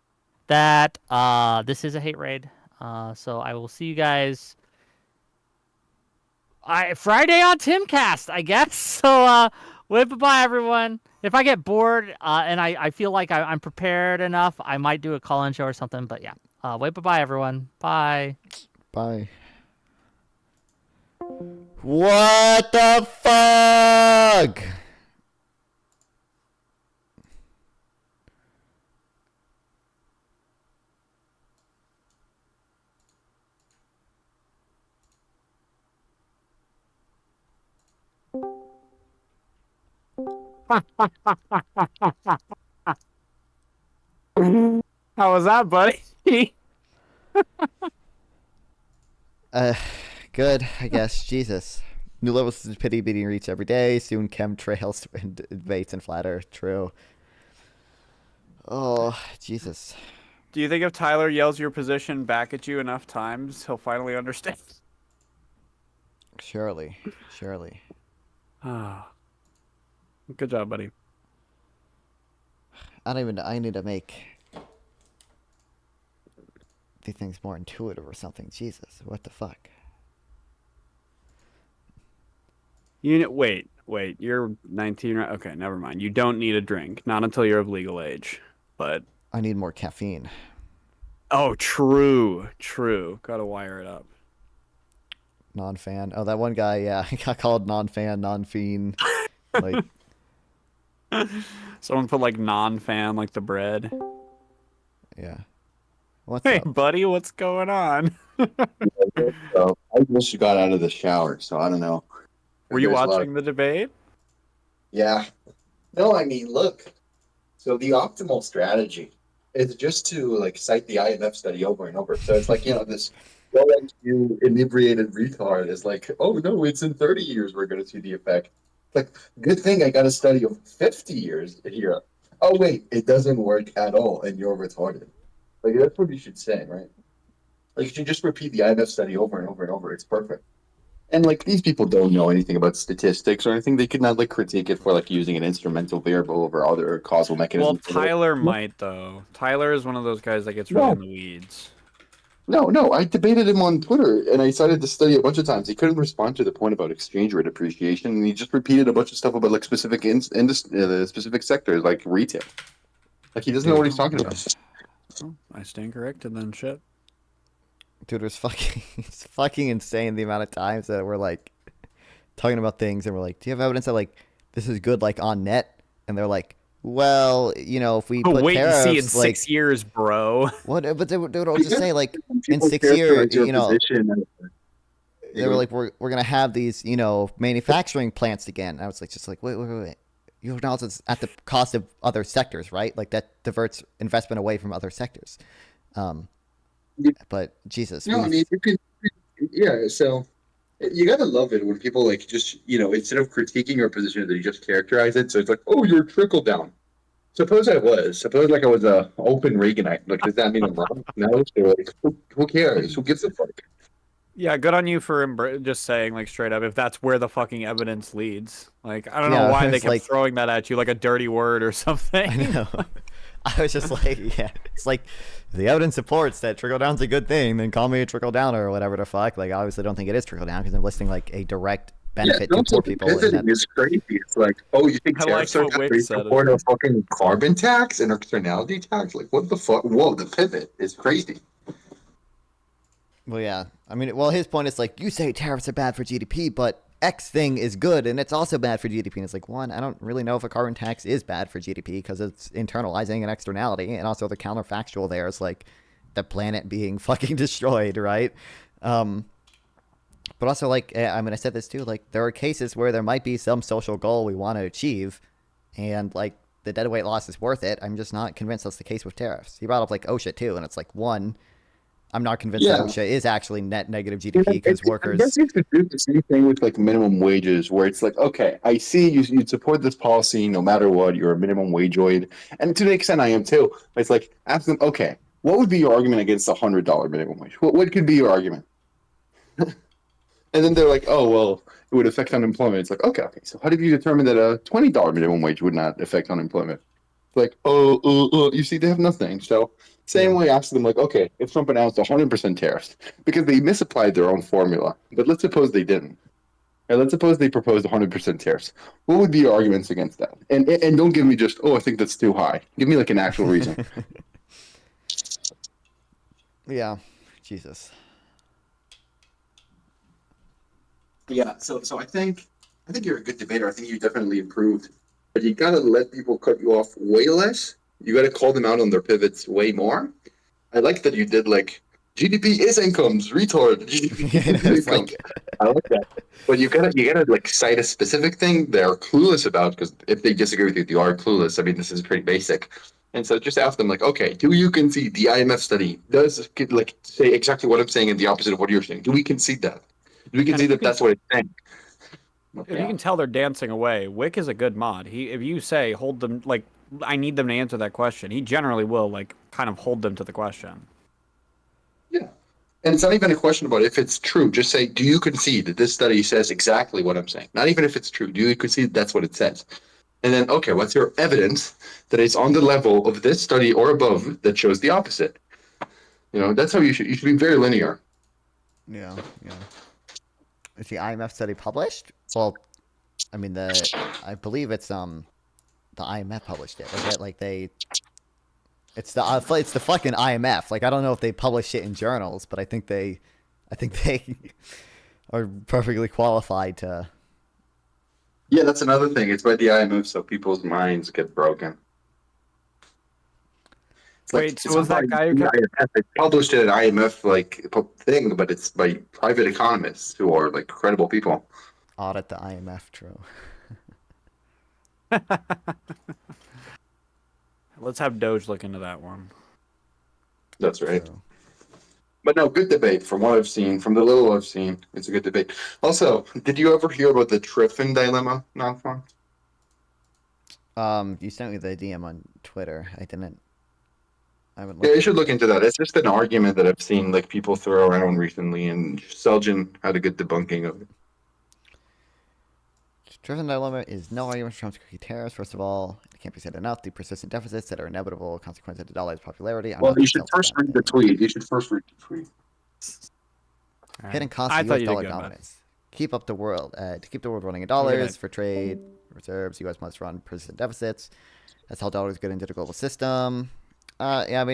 that this is a hate raid. So I will see you guys Friday on Timcast, I guess. So wave bye everyone. If I get bored and I feel like I'm prepared enough, I might do a call-in show or something. But yeah, wave bye everyone. Bye. Bye. What the fuck? How was that, buddy? Good, I guess. Jesus. New levels of stupidity being reached every day. Soon chemtrails and debates and flat earth. True. Oh, Jesus. Do you think if Tyler yells your position back at you enough times, he'll finally understand? Surely. Surely. Ah. Good job, buddy. I need to make these things more intuitive or something. Jesus, what the fuck? Wait. You're 19, right? Okay, never mind. You don't need a drink. Not until you're of legal age. But I need more caffeine. Oh, true. Gotta wire it up. Non-fan. Oh, that one guy, yeah. He got called non-fan, non-fiend. Like... Someone put like non-fan like the bread. Yeah. What's hey, up? buddy, what's going on? I just got out of the shower, so I don't know. Were you watching the debate? Yeah. No, I mean, look. So the optimal strategy is just to like cite the IMF study over and over. So it's like, this low-IQ inebriated retard is like, oh no, it's in 30 years we're going to see the effect. Like, good thing I got a study of 50 years here. Oh wait, it doesn't work at all, and you're retarded. Like, that's what you should say, right? Like, you should just repeat the IMF study over and over and over. It's perfect. And like, these people don't know anything about statistics or anything. They could not like critique it for like using an instrumental variable over other causal mechanisms. Well, Tyler might though. Tyler is one of those guys that gets really in the weeds. No, I debated him on Twitter, and I cited the study a bunch of times. He couldn't respond to the point about exchange rate appreciation, and he just repeated a bunch of stuff about like specific specific sectors, like retail. Like, he doesn't know what he's talking about. Oh, I stand corrected then, shit. Dude, it's fucking insane the amount of times that we're like talking about things, and we're like, "Do you have evidence that like this is good, like on net?" And they're like, well, you know, if we put Wait and see in tariffs, like 6 years, bro. what? But they would always just say like in People 6 years, characterize your you know, position as- they were like, we're gonna have these, you know, manufacturing plants again. I was like, just like, wait. You acknowledge it's at the cost of other sectors, right? Like that diverts investment away from other sectors. But Jesus, No, I mean, you can, yeah. So you gotta love it when people like just instead of critiquing your position, they just characterize it. So it's like, oh, you're trickle down. Suppose like I was a open Reaganite. Like, does that mean I'm wrong? No. So like, who cares? Who gives a fuck? Yeah, good on you for just saying like straight up if that's where the fucking evidence leads. Like I don't Yeah, know why they it's kept like- throwing that at you like a dirty word or something. I know. I was just like, yeah, it's like the evidence supports that trickle down's a good thing. Then call me a trickle downer or whatever the fuck. Like, I obviously don't think it is trickle down because I'm listing like a direct benefit to poor people. And Pivoting that, is crazy. It's like, oh, you think I tariffs like are what going Wick to said. support a fucking carbon tax and externality tax? Like, what the fuck? Whoa, the pivot is crazy. well, yeah. I mean, well, his point is like, you say tariffs are bad for GDP, but X thing is good and it's also bad for GDP. And it's like, one, I don't really know if a carbon tax is bad for GDP because it's internalizing an externality. And also the counterfactual there is like the planet being fucking destroyed, right? But also, like, I mean, I said this too, like, there are cases where there might be some social goal we want to achieve, and, like, the deadweight loss is worth it. I'm just not convinced that's the case with tariffs. He brought up, like, OSHA, too, and it's like, one, I'm not convinced that OSHA is actually net negative GDP because workers... I guess you could do the same thing with like minimum wages, where it's like, okay, I see you support this policy no matter what. You're a minimum wageoid, and to the extent I am too. But it's like, ask them, okay, what would be your argument against a $100 minimum wage? What could be your argument? And then they're like, oh, well, it would affect unemployment. It's like, okay. So how did you determine that a $20 minimum wage would not affect unemployment? It's like, you see, they have nothing. So same way, ask them like, okay, if Trump announced 100% tariffs, because they misapplied their own formula, but let's suppose they didn't. And let's suppose they proposed 100% tariffs. What would be your arguments against that? And don't give me just, oh, I think that's too high. Give me like an actual reason. Yeah, Jesus. Yeah, so I think you're a good debater. I think you definitely improved, but you gotta let people cut you off way less. You gotta call them out on their pivots way more. I like that you did like GDP is incomes, retard. GDP is incomes. I like that. But you gotta like cite a specific thing they're clueless about, because if they disagree with you, you are clueless. I mean, this is pretty basic. And so just ask them like, okay, do you concede the IMF study does like say exactly what I'm saying and the opposite of what you're saying? Do we concede that? We can see that that's what it's saying. If you can tell they're dancing away, Wick is a good mod. If you say hold them, like I need them to answer that question, he generally will like kind of hold them to the question. Yeah. And it's not even a question about if it's true. Just say, do you concede that this study says exactly what I'm saying? Not even if it's true. Do you concede that's what it says? And then, okay, what's your evidence that it's on the level of this study or above that shows the opposite? That's how you should be very linear. Yeah. Is the IMF study published? Well, I mean, I believe it's the IMF published it. It's the fucking IMF. Like, I don't know if they publish it in journals, but I think they are perfectly qualified to. Yeah, that's another thing. It's by the IMF, so people's minds get broken. Wait, so was that guy who kept... They published it an IMF thing, but it's by private economists who are like credible people. Audit the IMF, true. Let's have Doge look into that one. That's right. True. But no, good debate from what I've seen. From the little I've seen, it's a good debate. Also, did you ever hear about the Triffin dilemma, Nonfon? You sent me the DM on Twitter. I didn't. Yeah, you should look into that. It's just an argument that I've seen like people throw around recently, and Seljan had a good debunking of it. Driven dilemma is no argument for Trump's cookie tariffs. First of all, it can't be said enough. The persistent deficits that are inevitable consequence of the dollar's popularity. Well, you should first read the tweet. Hidden cost of U.S. dollar dominance. Keep up the world. To keep the world running in dollars for trade reserves, U.S. must run persistent deficits. That's how dollars get into the global system. I've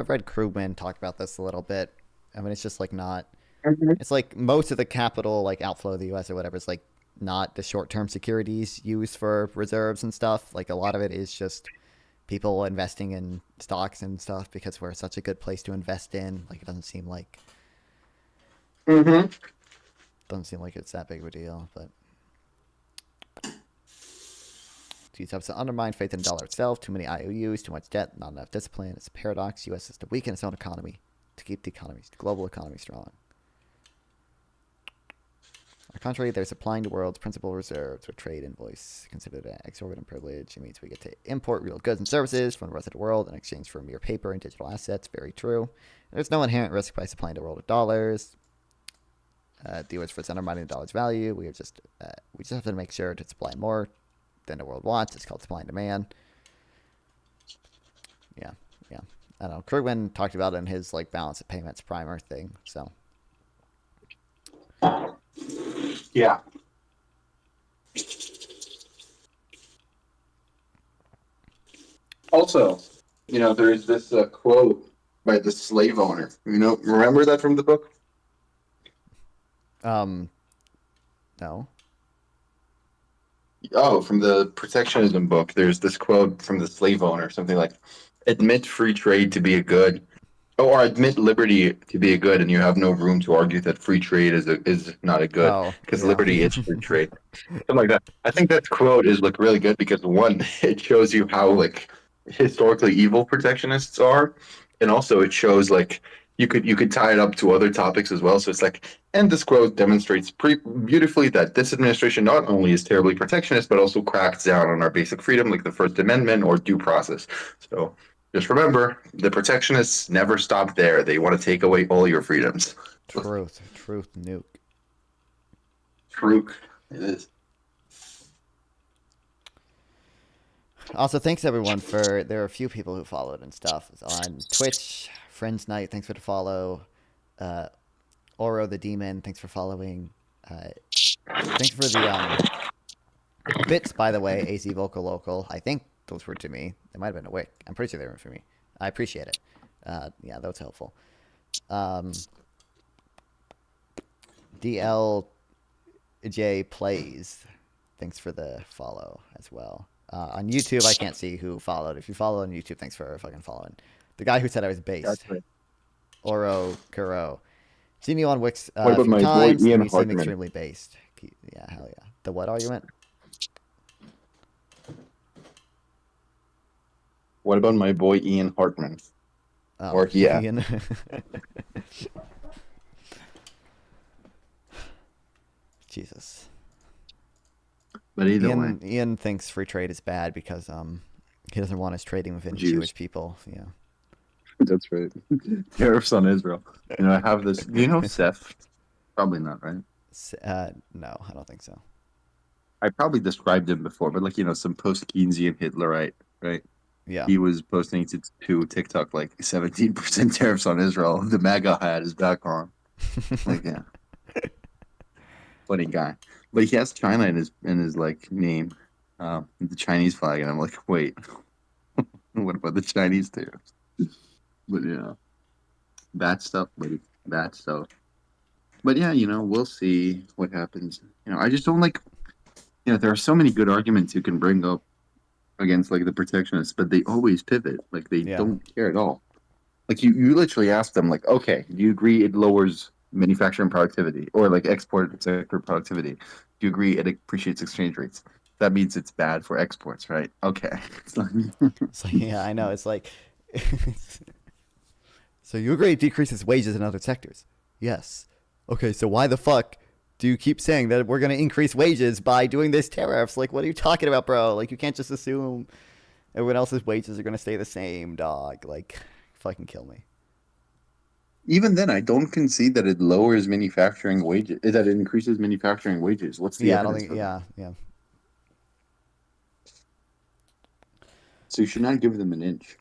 read Krugman talk about this a little bit. I mean, it's just like not. It's like most of the capital like outflow of the U.S. or whatever is like not the short-term securities used for reserves and stuff. Like a lot of it is just people investing in stocks and stuff because we're such a good place to invest in. Like it doesn't seem like it's that big of a deal, but these have to undermine faith in the dollar itself. Too many IOUs, too much debt, not enough discipline. It's a paradox. U.S. has to weaken its own economy to keep the global economy strong. On the contrary, they're supplying the world's principal reserves with trade invoice considered an exorbitant privilege. It means we get to import real goods and services from the rest of the world in exchange for mere paper and digital assets. Very true. There's no inherent risk by supplying the world with dollars. The U.S. for undermining the dollar's value. We just have to make sure to supply more than the world wants. It's called supply and demand. Yeah. I don't know. Krugman talked about it in his like balance of payments primer thing. So. Yeah. Also, there is this quote by the slave owner. Remember that from the book? No. Oh, from the protectionism book, there's this quote from the slave owner, something like, "Admit free trade to be a good, or admit liberty to be a good, and you have no room to argue that free trade is not a good, because liberty is free trade." Something like that. I think that quote is really good because one, it shows you how historically evil protectionists are, and also it shows you could tie it up to other topics as well. So it's and this quote demonstrates beautifully that this administration not only is terribly protectionist, but also cracks down on our basic freedom, like the First Amendment or due process. So just remember, the protectionists never stop there. They want to take away all your freedoms. Truth, nuke. Truth, it is. Also, thanks everyone there are a few people who followed and stuff on Twitch. Friends Night, thanks for the follow. Oro the Demon, thanks for following. Thanks for the bits, by the way, AZ Vocal Local. I think those were to me. They might have been a Wick. I'm pretty sure they were for me. I appreciate it. Yeah, that was helpful. DLJ Plays, thanks for the follow as well. On YouTube, I can't see who followed. If you follow on YouTube, thanks for fucking following. The guy who said I was based. Right. Oro Kuro. Seen you on Wix What a about few my boy times, Ian and you seem Hartman? extremely based. Yeah, hell yeah. The what argument? What about my boy Ian Hartman? Oh, Or yeah. Ian. Jesus. But either way. Ian thinks free trade is bad because he doesn't want us trading with any Jewish people. Yeah. That's right. Tariffs on Israel. I have this. Do you know Seth? Probably not, right? No, I don't think so. I probably described him before, but some post-Keynesian Hitlerite, right? Yeah. He was posting to TikTok 17% tariffs on Israel. The MAGA hat is back on. Yeah. Funny guy. But he has China in his name, the Chinese flag, and I'm like, wait, what about the Chinese tariffs? But yeah, bad stuff, buddy. Bad stuff. But yeah, we'll see what happens. I just don't there are so many good arguments you can bring up against the protectionists, but they always pivot. They don't care at all. You literally ask them okay, do you agree it lowers manufacturing productivity or export sector productivity? Do you agree it appreciates exchange rates? That means it's bad for exports, right? Okay. Yeah, I know. It's so you agree it decreases wages in other sectors? Yes. Okay, so why the fuck do you keep saying that we're going to increase wages by doing this tariffs? What are you talking about, bro? You can't just assume everyone else's wages are going to stay the same, dog. Fucking kill me. Even then, I don't concede that it lowers manufacturing wages, that it increases manufacturing wages. What's the evidence for that? Yeah. So you should not give them an inch.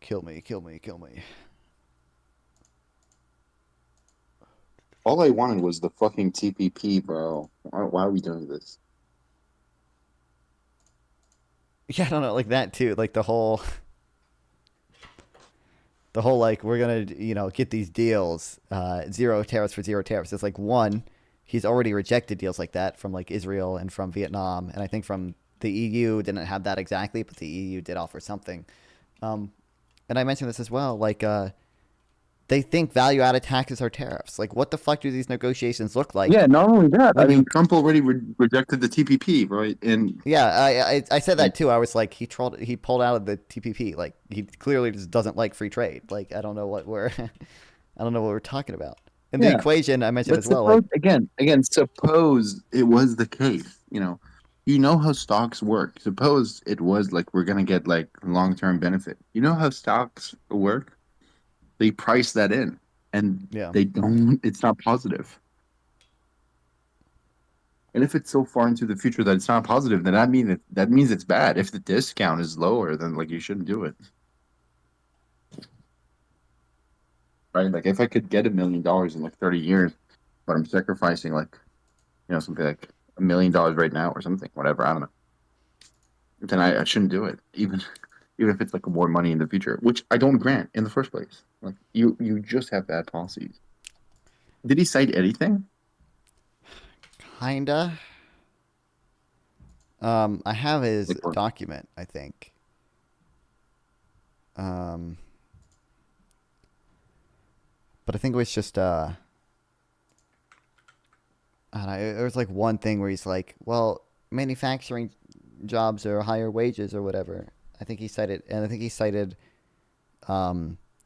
Kill me. All I wanted was the fucking TPP, bro. Why are we doing this? Yeah, I don't know, that too. The the whole like we're gonna get these deals, zero tariffs for zero tariffs. It's like one, he's already rejected deals like that from like Israel and from Vietnam, and I think from the EU didn't have that exactly, but the EU did offer something. And I mentioned this as well, like they think value-added taxes are tariffs. Like, what the fuck do these negotiations look like? Yeah, not only that. I mean, Trump already rejected the TPP, right? And yeah, I said that too. I was like, he pulled out of the TPP. Like, he clearly just doesn't like free trade. Like, I don't know what we're talking about. And the equation I mentioned as well. Suppose, again, suppose it was the case. You know how stocks work. Suppose it was like we're gonna get like long-term benefit. You know how stocks work. They price that in, and they don't. It's not positive. And if it's so far into the future that it's not positive, then that means it's bad. If the discount is lower, then like you shouldn't do it, right? Like if I could get $1 million in like 30 years, but I'm sacrificing like, something like $1 million right now or something, whatever. I don't know. Then I shouldn't do it, even if it's like more money in the future, which I don't grant in the first place. Like you just have bad policies. Did he cite anything? Kinda. I have his document, I think. But I think it was just I don't know, there was like one thing where he's like, well, manufacturing jobs are higher wages or whatever. I think he cited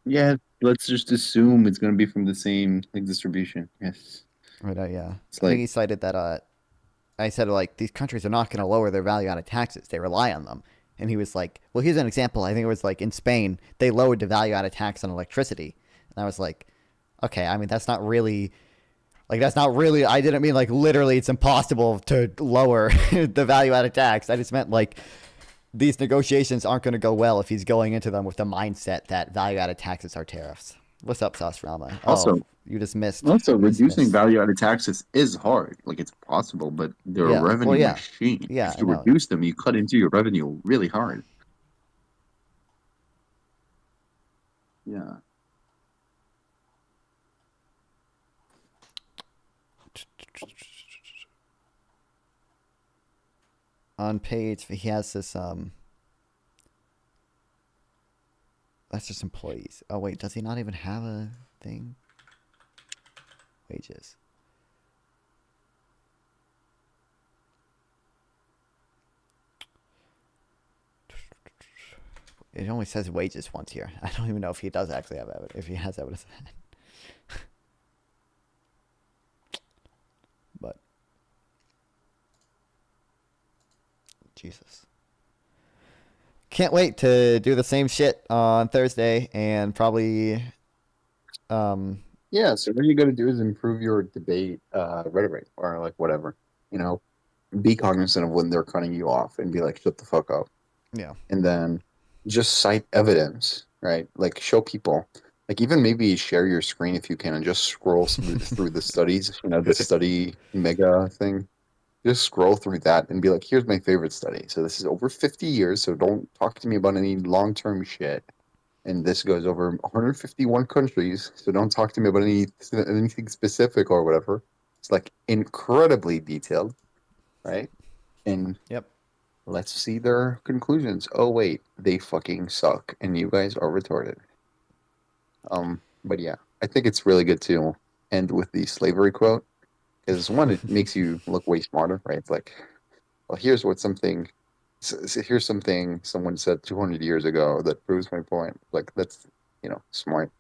yeah, let's just assume it's going to be from the same like distribution. Yes. Right. Yeah. I think he cited that. I said like these countries are not going to lower their value-added taxes; they rely on them. And he was like, "Well, here's an example. I think it was like in Spain, they lowered the value-added tax on electricity." And I was like, "Okay, I mean that's not really." Like, that's not really, I didn't mean, like, literally it's impossible to lower the value-added tax. I just meant, like, these negotiations aren't going to go well if he's going into them with the mindset that value-added taxes are tariffs. What's up, Sauce Rama? Also, you just missed. Also, reducing value-added taxes is hard. Like, it's possible, but they're a revenue machine. Yeah, if you reduce them, you cut into your revenue really hard. Yeah. On page, he has this, that's just employees. Oh, wait, does he not even have a thing? Wages. It only says wages once here. I don't even know if he does actually have evidence, if he has evidence of that. But Jesus. Can't wait to do the same shit on Thursday and probably Yeah, so what you got to do is improve your debate rhetoric or like whatever. Be cognizant of when they're cutting you off and be like, shut the fuck up. Yeah. And then just cite evidence, right? Like show people, like even maybe share your screen if you can and just scroll through the studies, the study mega thing. Just scroll through that and be like, here's my favorite study. So this is over 50 years, so don't talk to me about any long-term shit. And this goes over 151 countries, so don't talk to me about anything specific or whatever. It's like incredibly detailed, right? And let's see their conclusions. Oh wait, they fucking suck, and you guys are retarded. But yeah, I think it's really good to end with the slavery quote. Because one, it makes you look way smarter, right? It's like, well, here's something someone said 200 years ago that proves my point. Like that's, smart.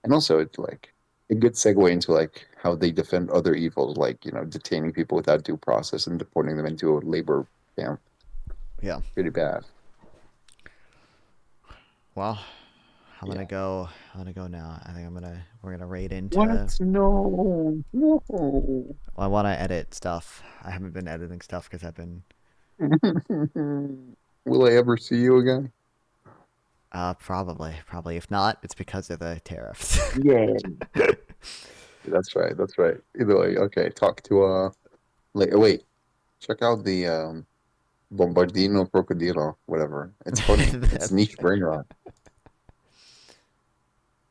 And also it's like a good segue into like how they defend other evils, like, detaining people without due process and deporting them into a labor camp. Yeah. Pretty bad. Well, I'm gonna go now. I think we're gonna raid into. What? No. Well, I want to edit stuff. I haven't been editing stuff because I've been. Will I ever see you again? Probably. If not, it's because of the tariffs. Yeah. That's right. Either way, okay. Talk to wait. Check out the Bombardino Crocodilo, whatever. It's funny. It's niche brain rot.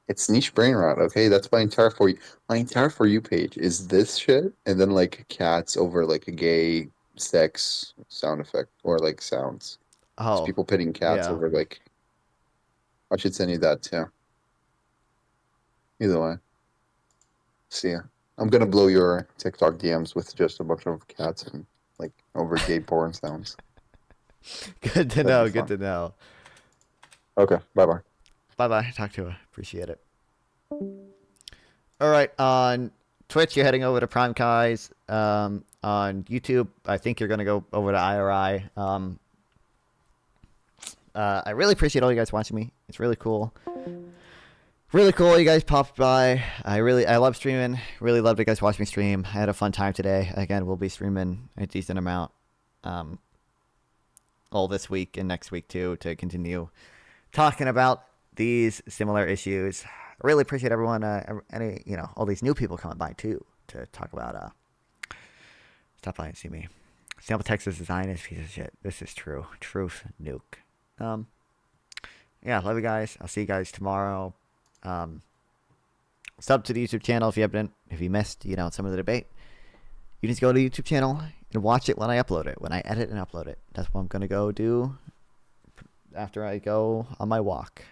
It's niche brain rot. Okay, that's my entire for you. My entire for you page is this shit, and then like cats over like a gay sex sound effect or like sounds. Just Oh, people pitting cats yeah. over like. I should send you that too. Either way. See ya. I'm gonna blow your TikTok DMs with just a bunch of cats and like over gay porn sounds. Good to That'd know. be Good fun. to know. Okay. Bye bye. Bye bye. Talk to you. Appreciate it. All right. On Twitch, you're heading over to Prime Kai's. On YouTube, I think you're gonna go over to IRI. I really appreciate all you guys watching me. It's really cool. Really cool you guys popped by. I love streaming. Really love you guys watch me stream. I had a fun time today. Again, we'll be streaming a decent amount all this week and next week too, to continue talking about these similar issues. I really appreciate everyone, all these new people coming by too to talk about stop by and see me. Sample Texas design is a piece of shit. This is true. Truth nuke. Yeah, love you guys. I'll see you guys tomorrow. Sub to the YouTube channel if you missed, some of the debate. You just go to the YouTube channel and watch it when I upload it, when I edit and upload it. That's what I'm gonna go do after I go on my walk.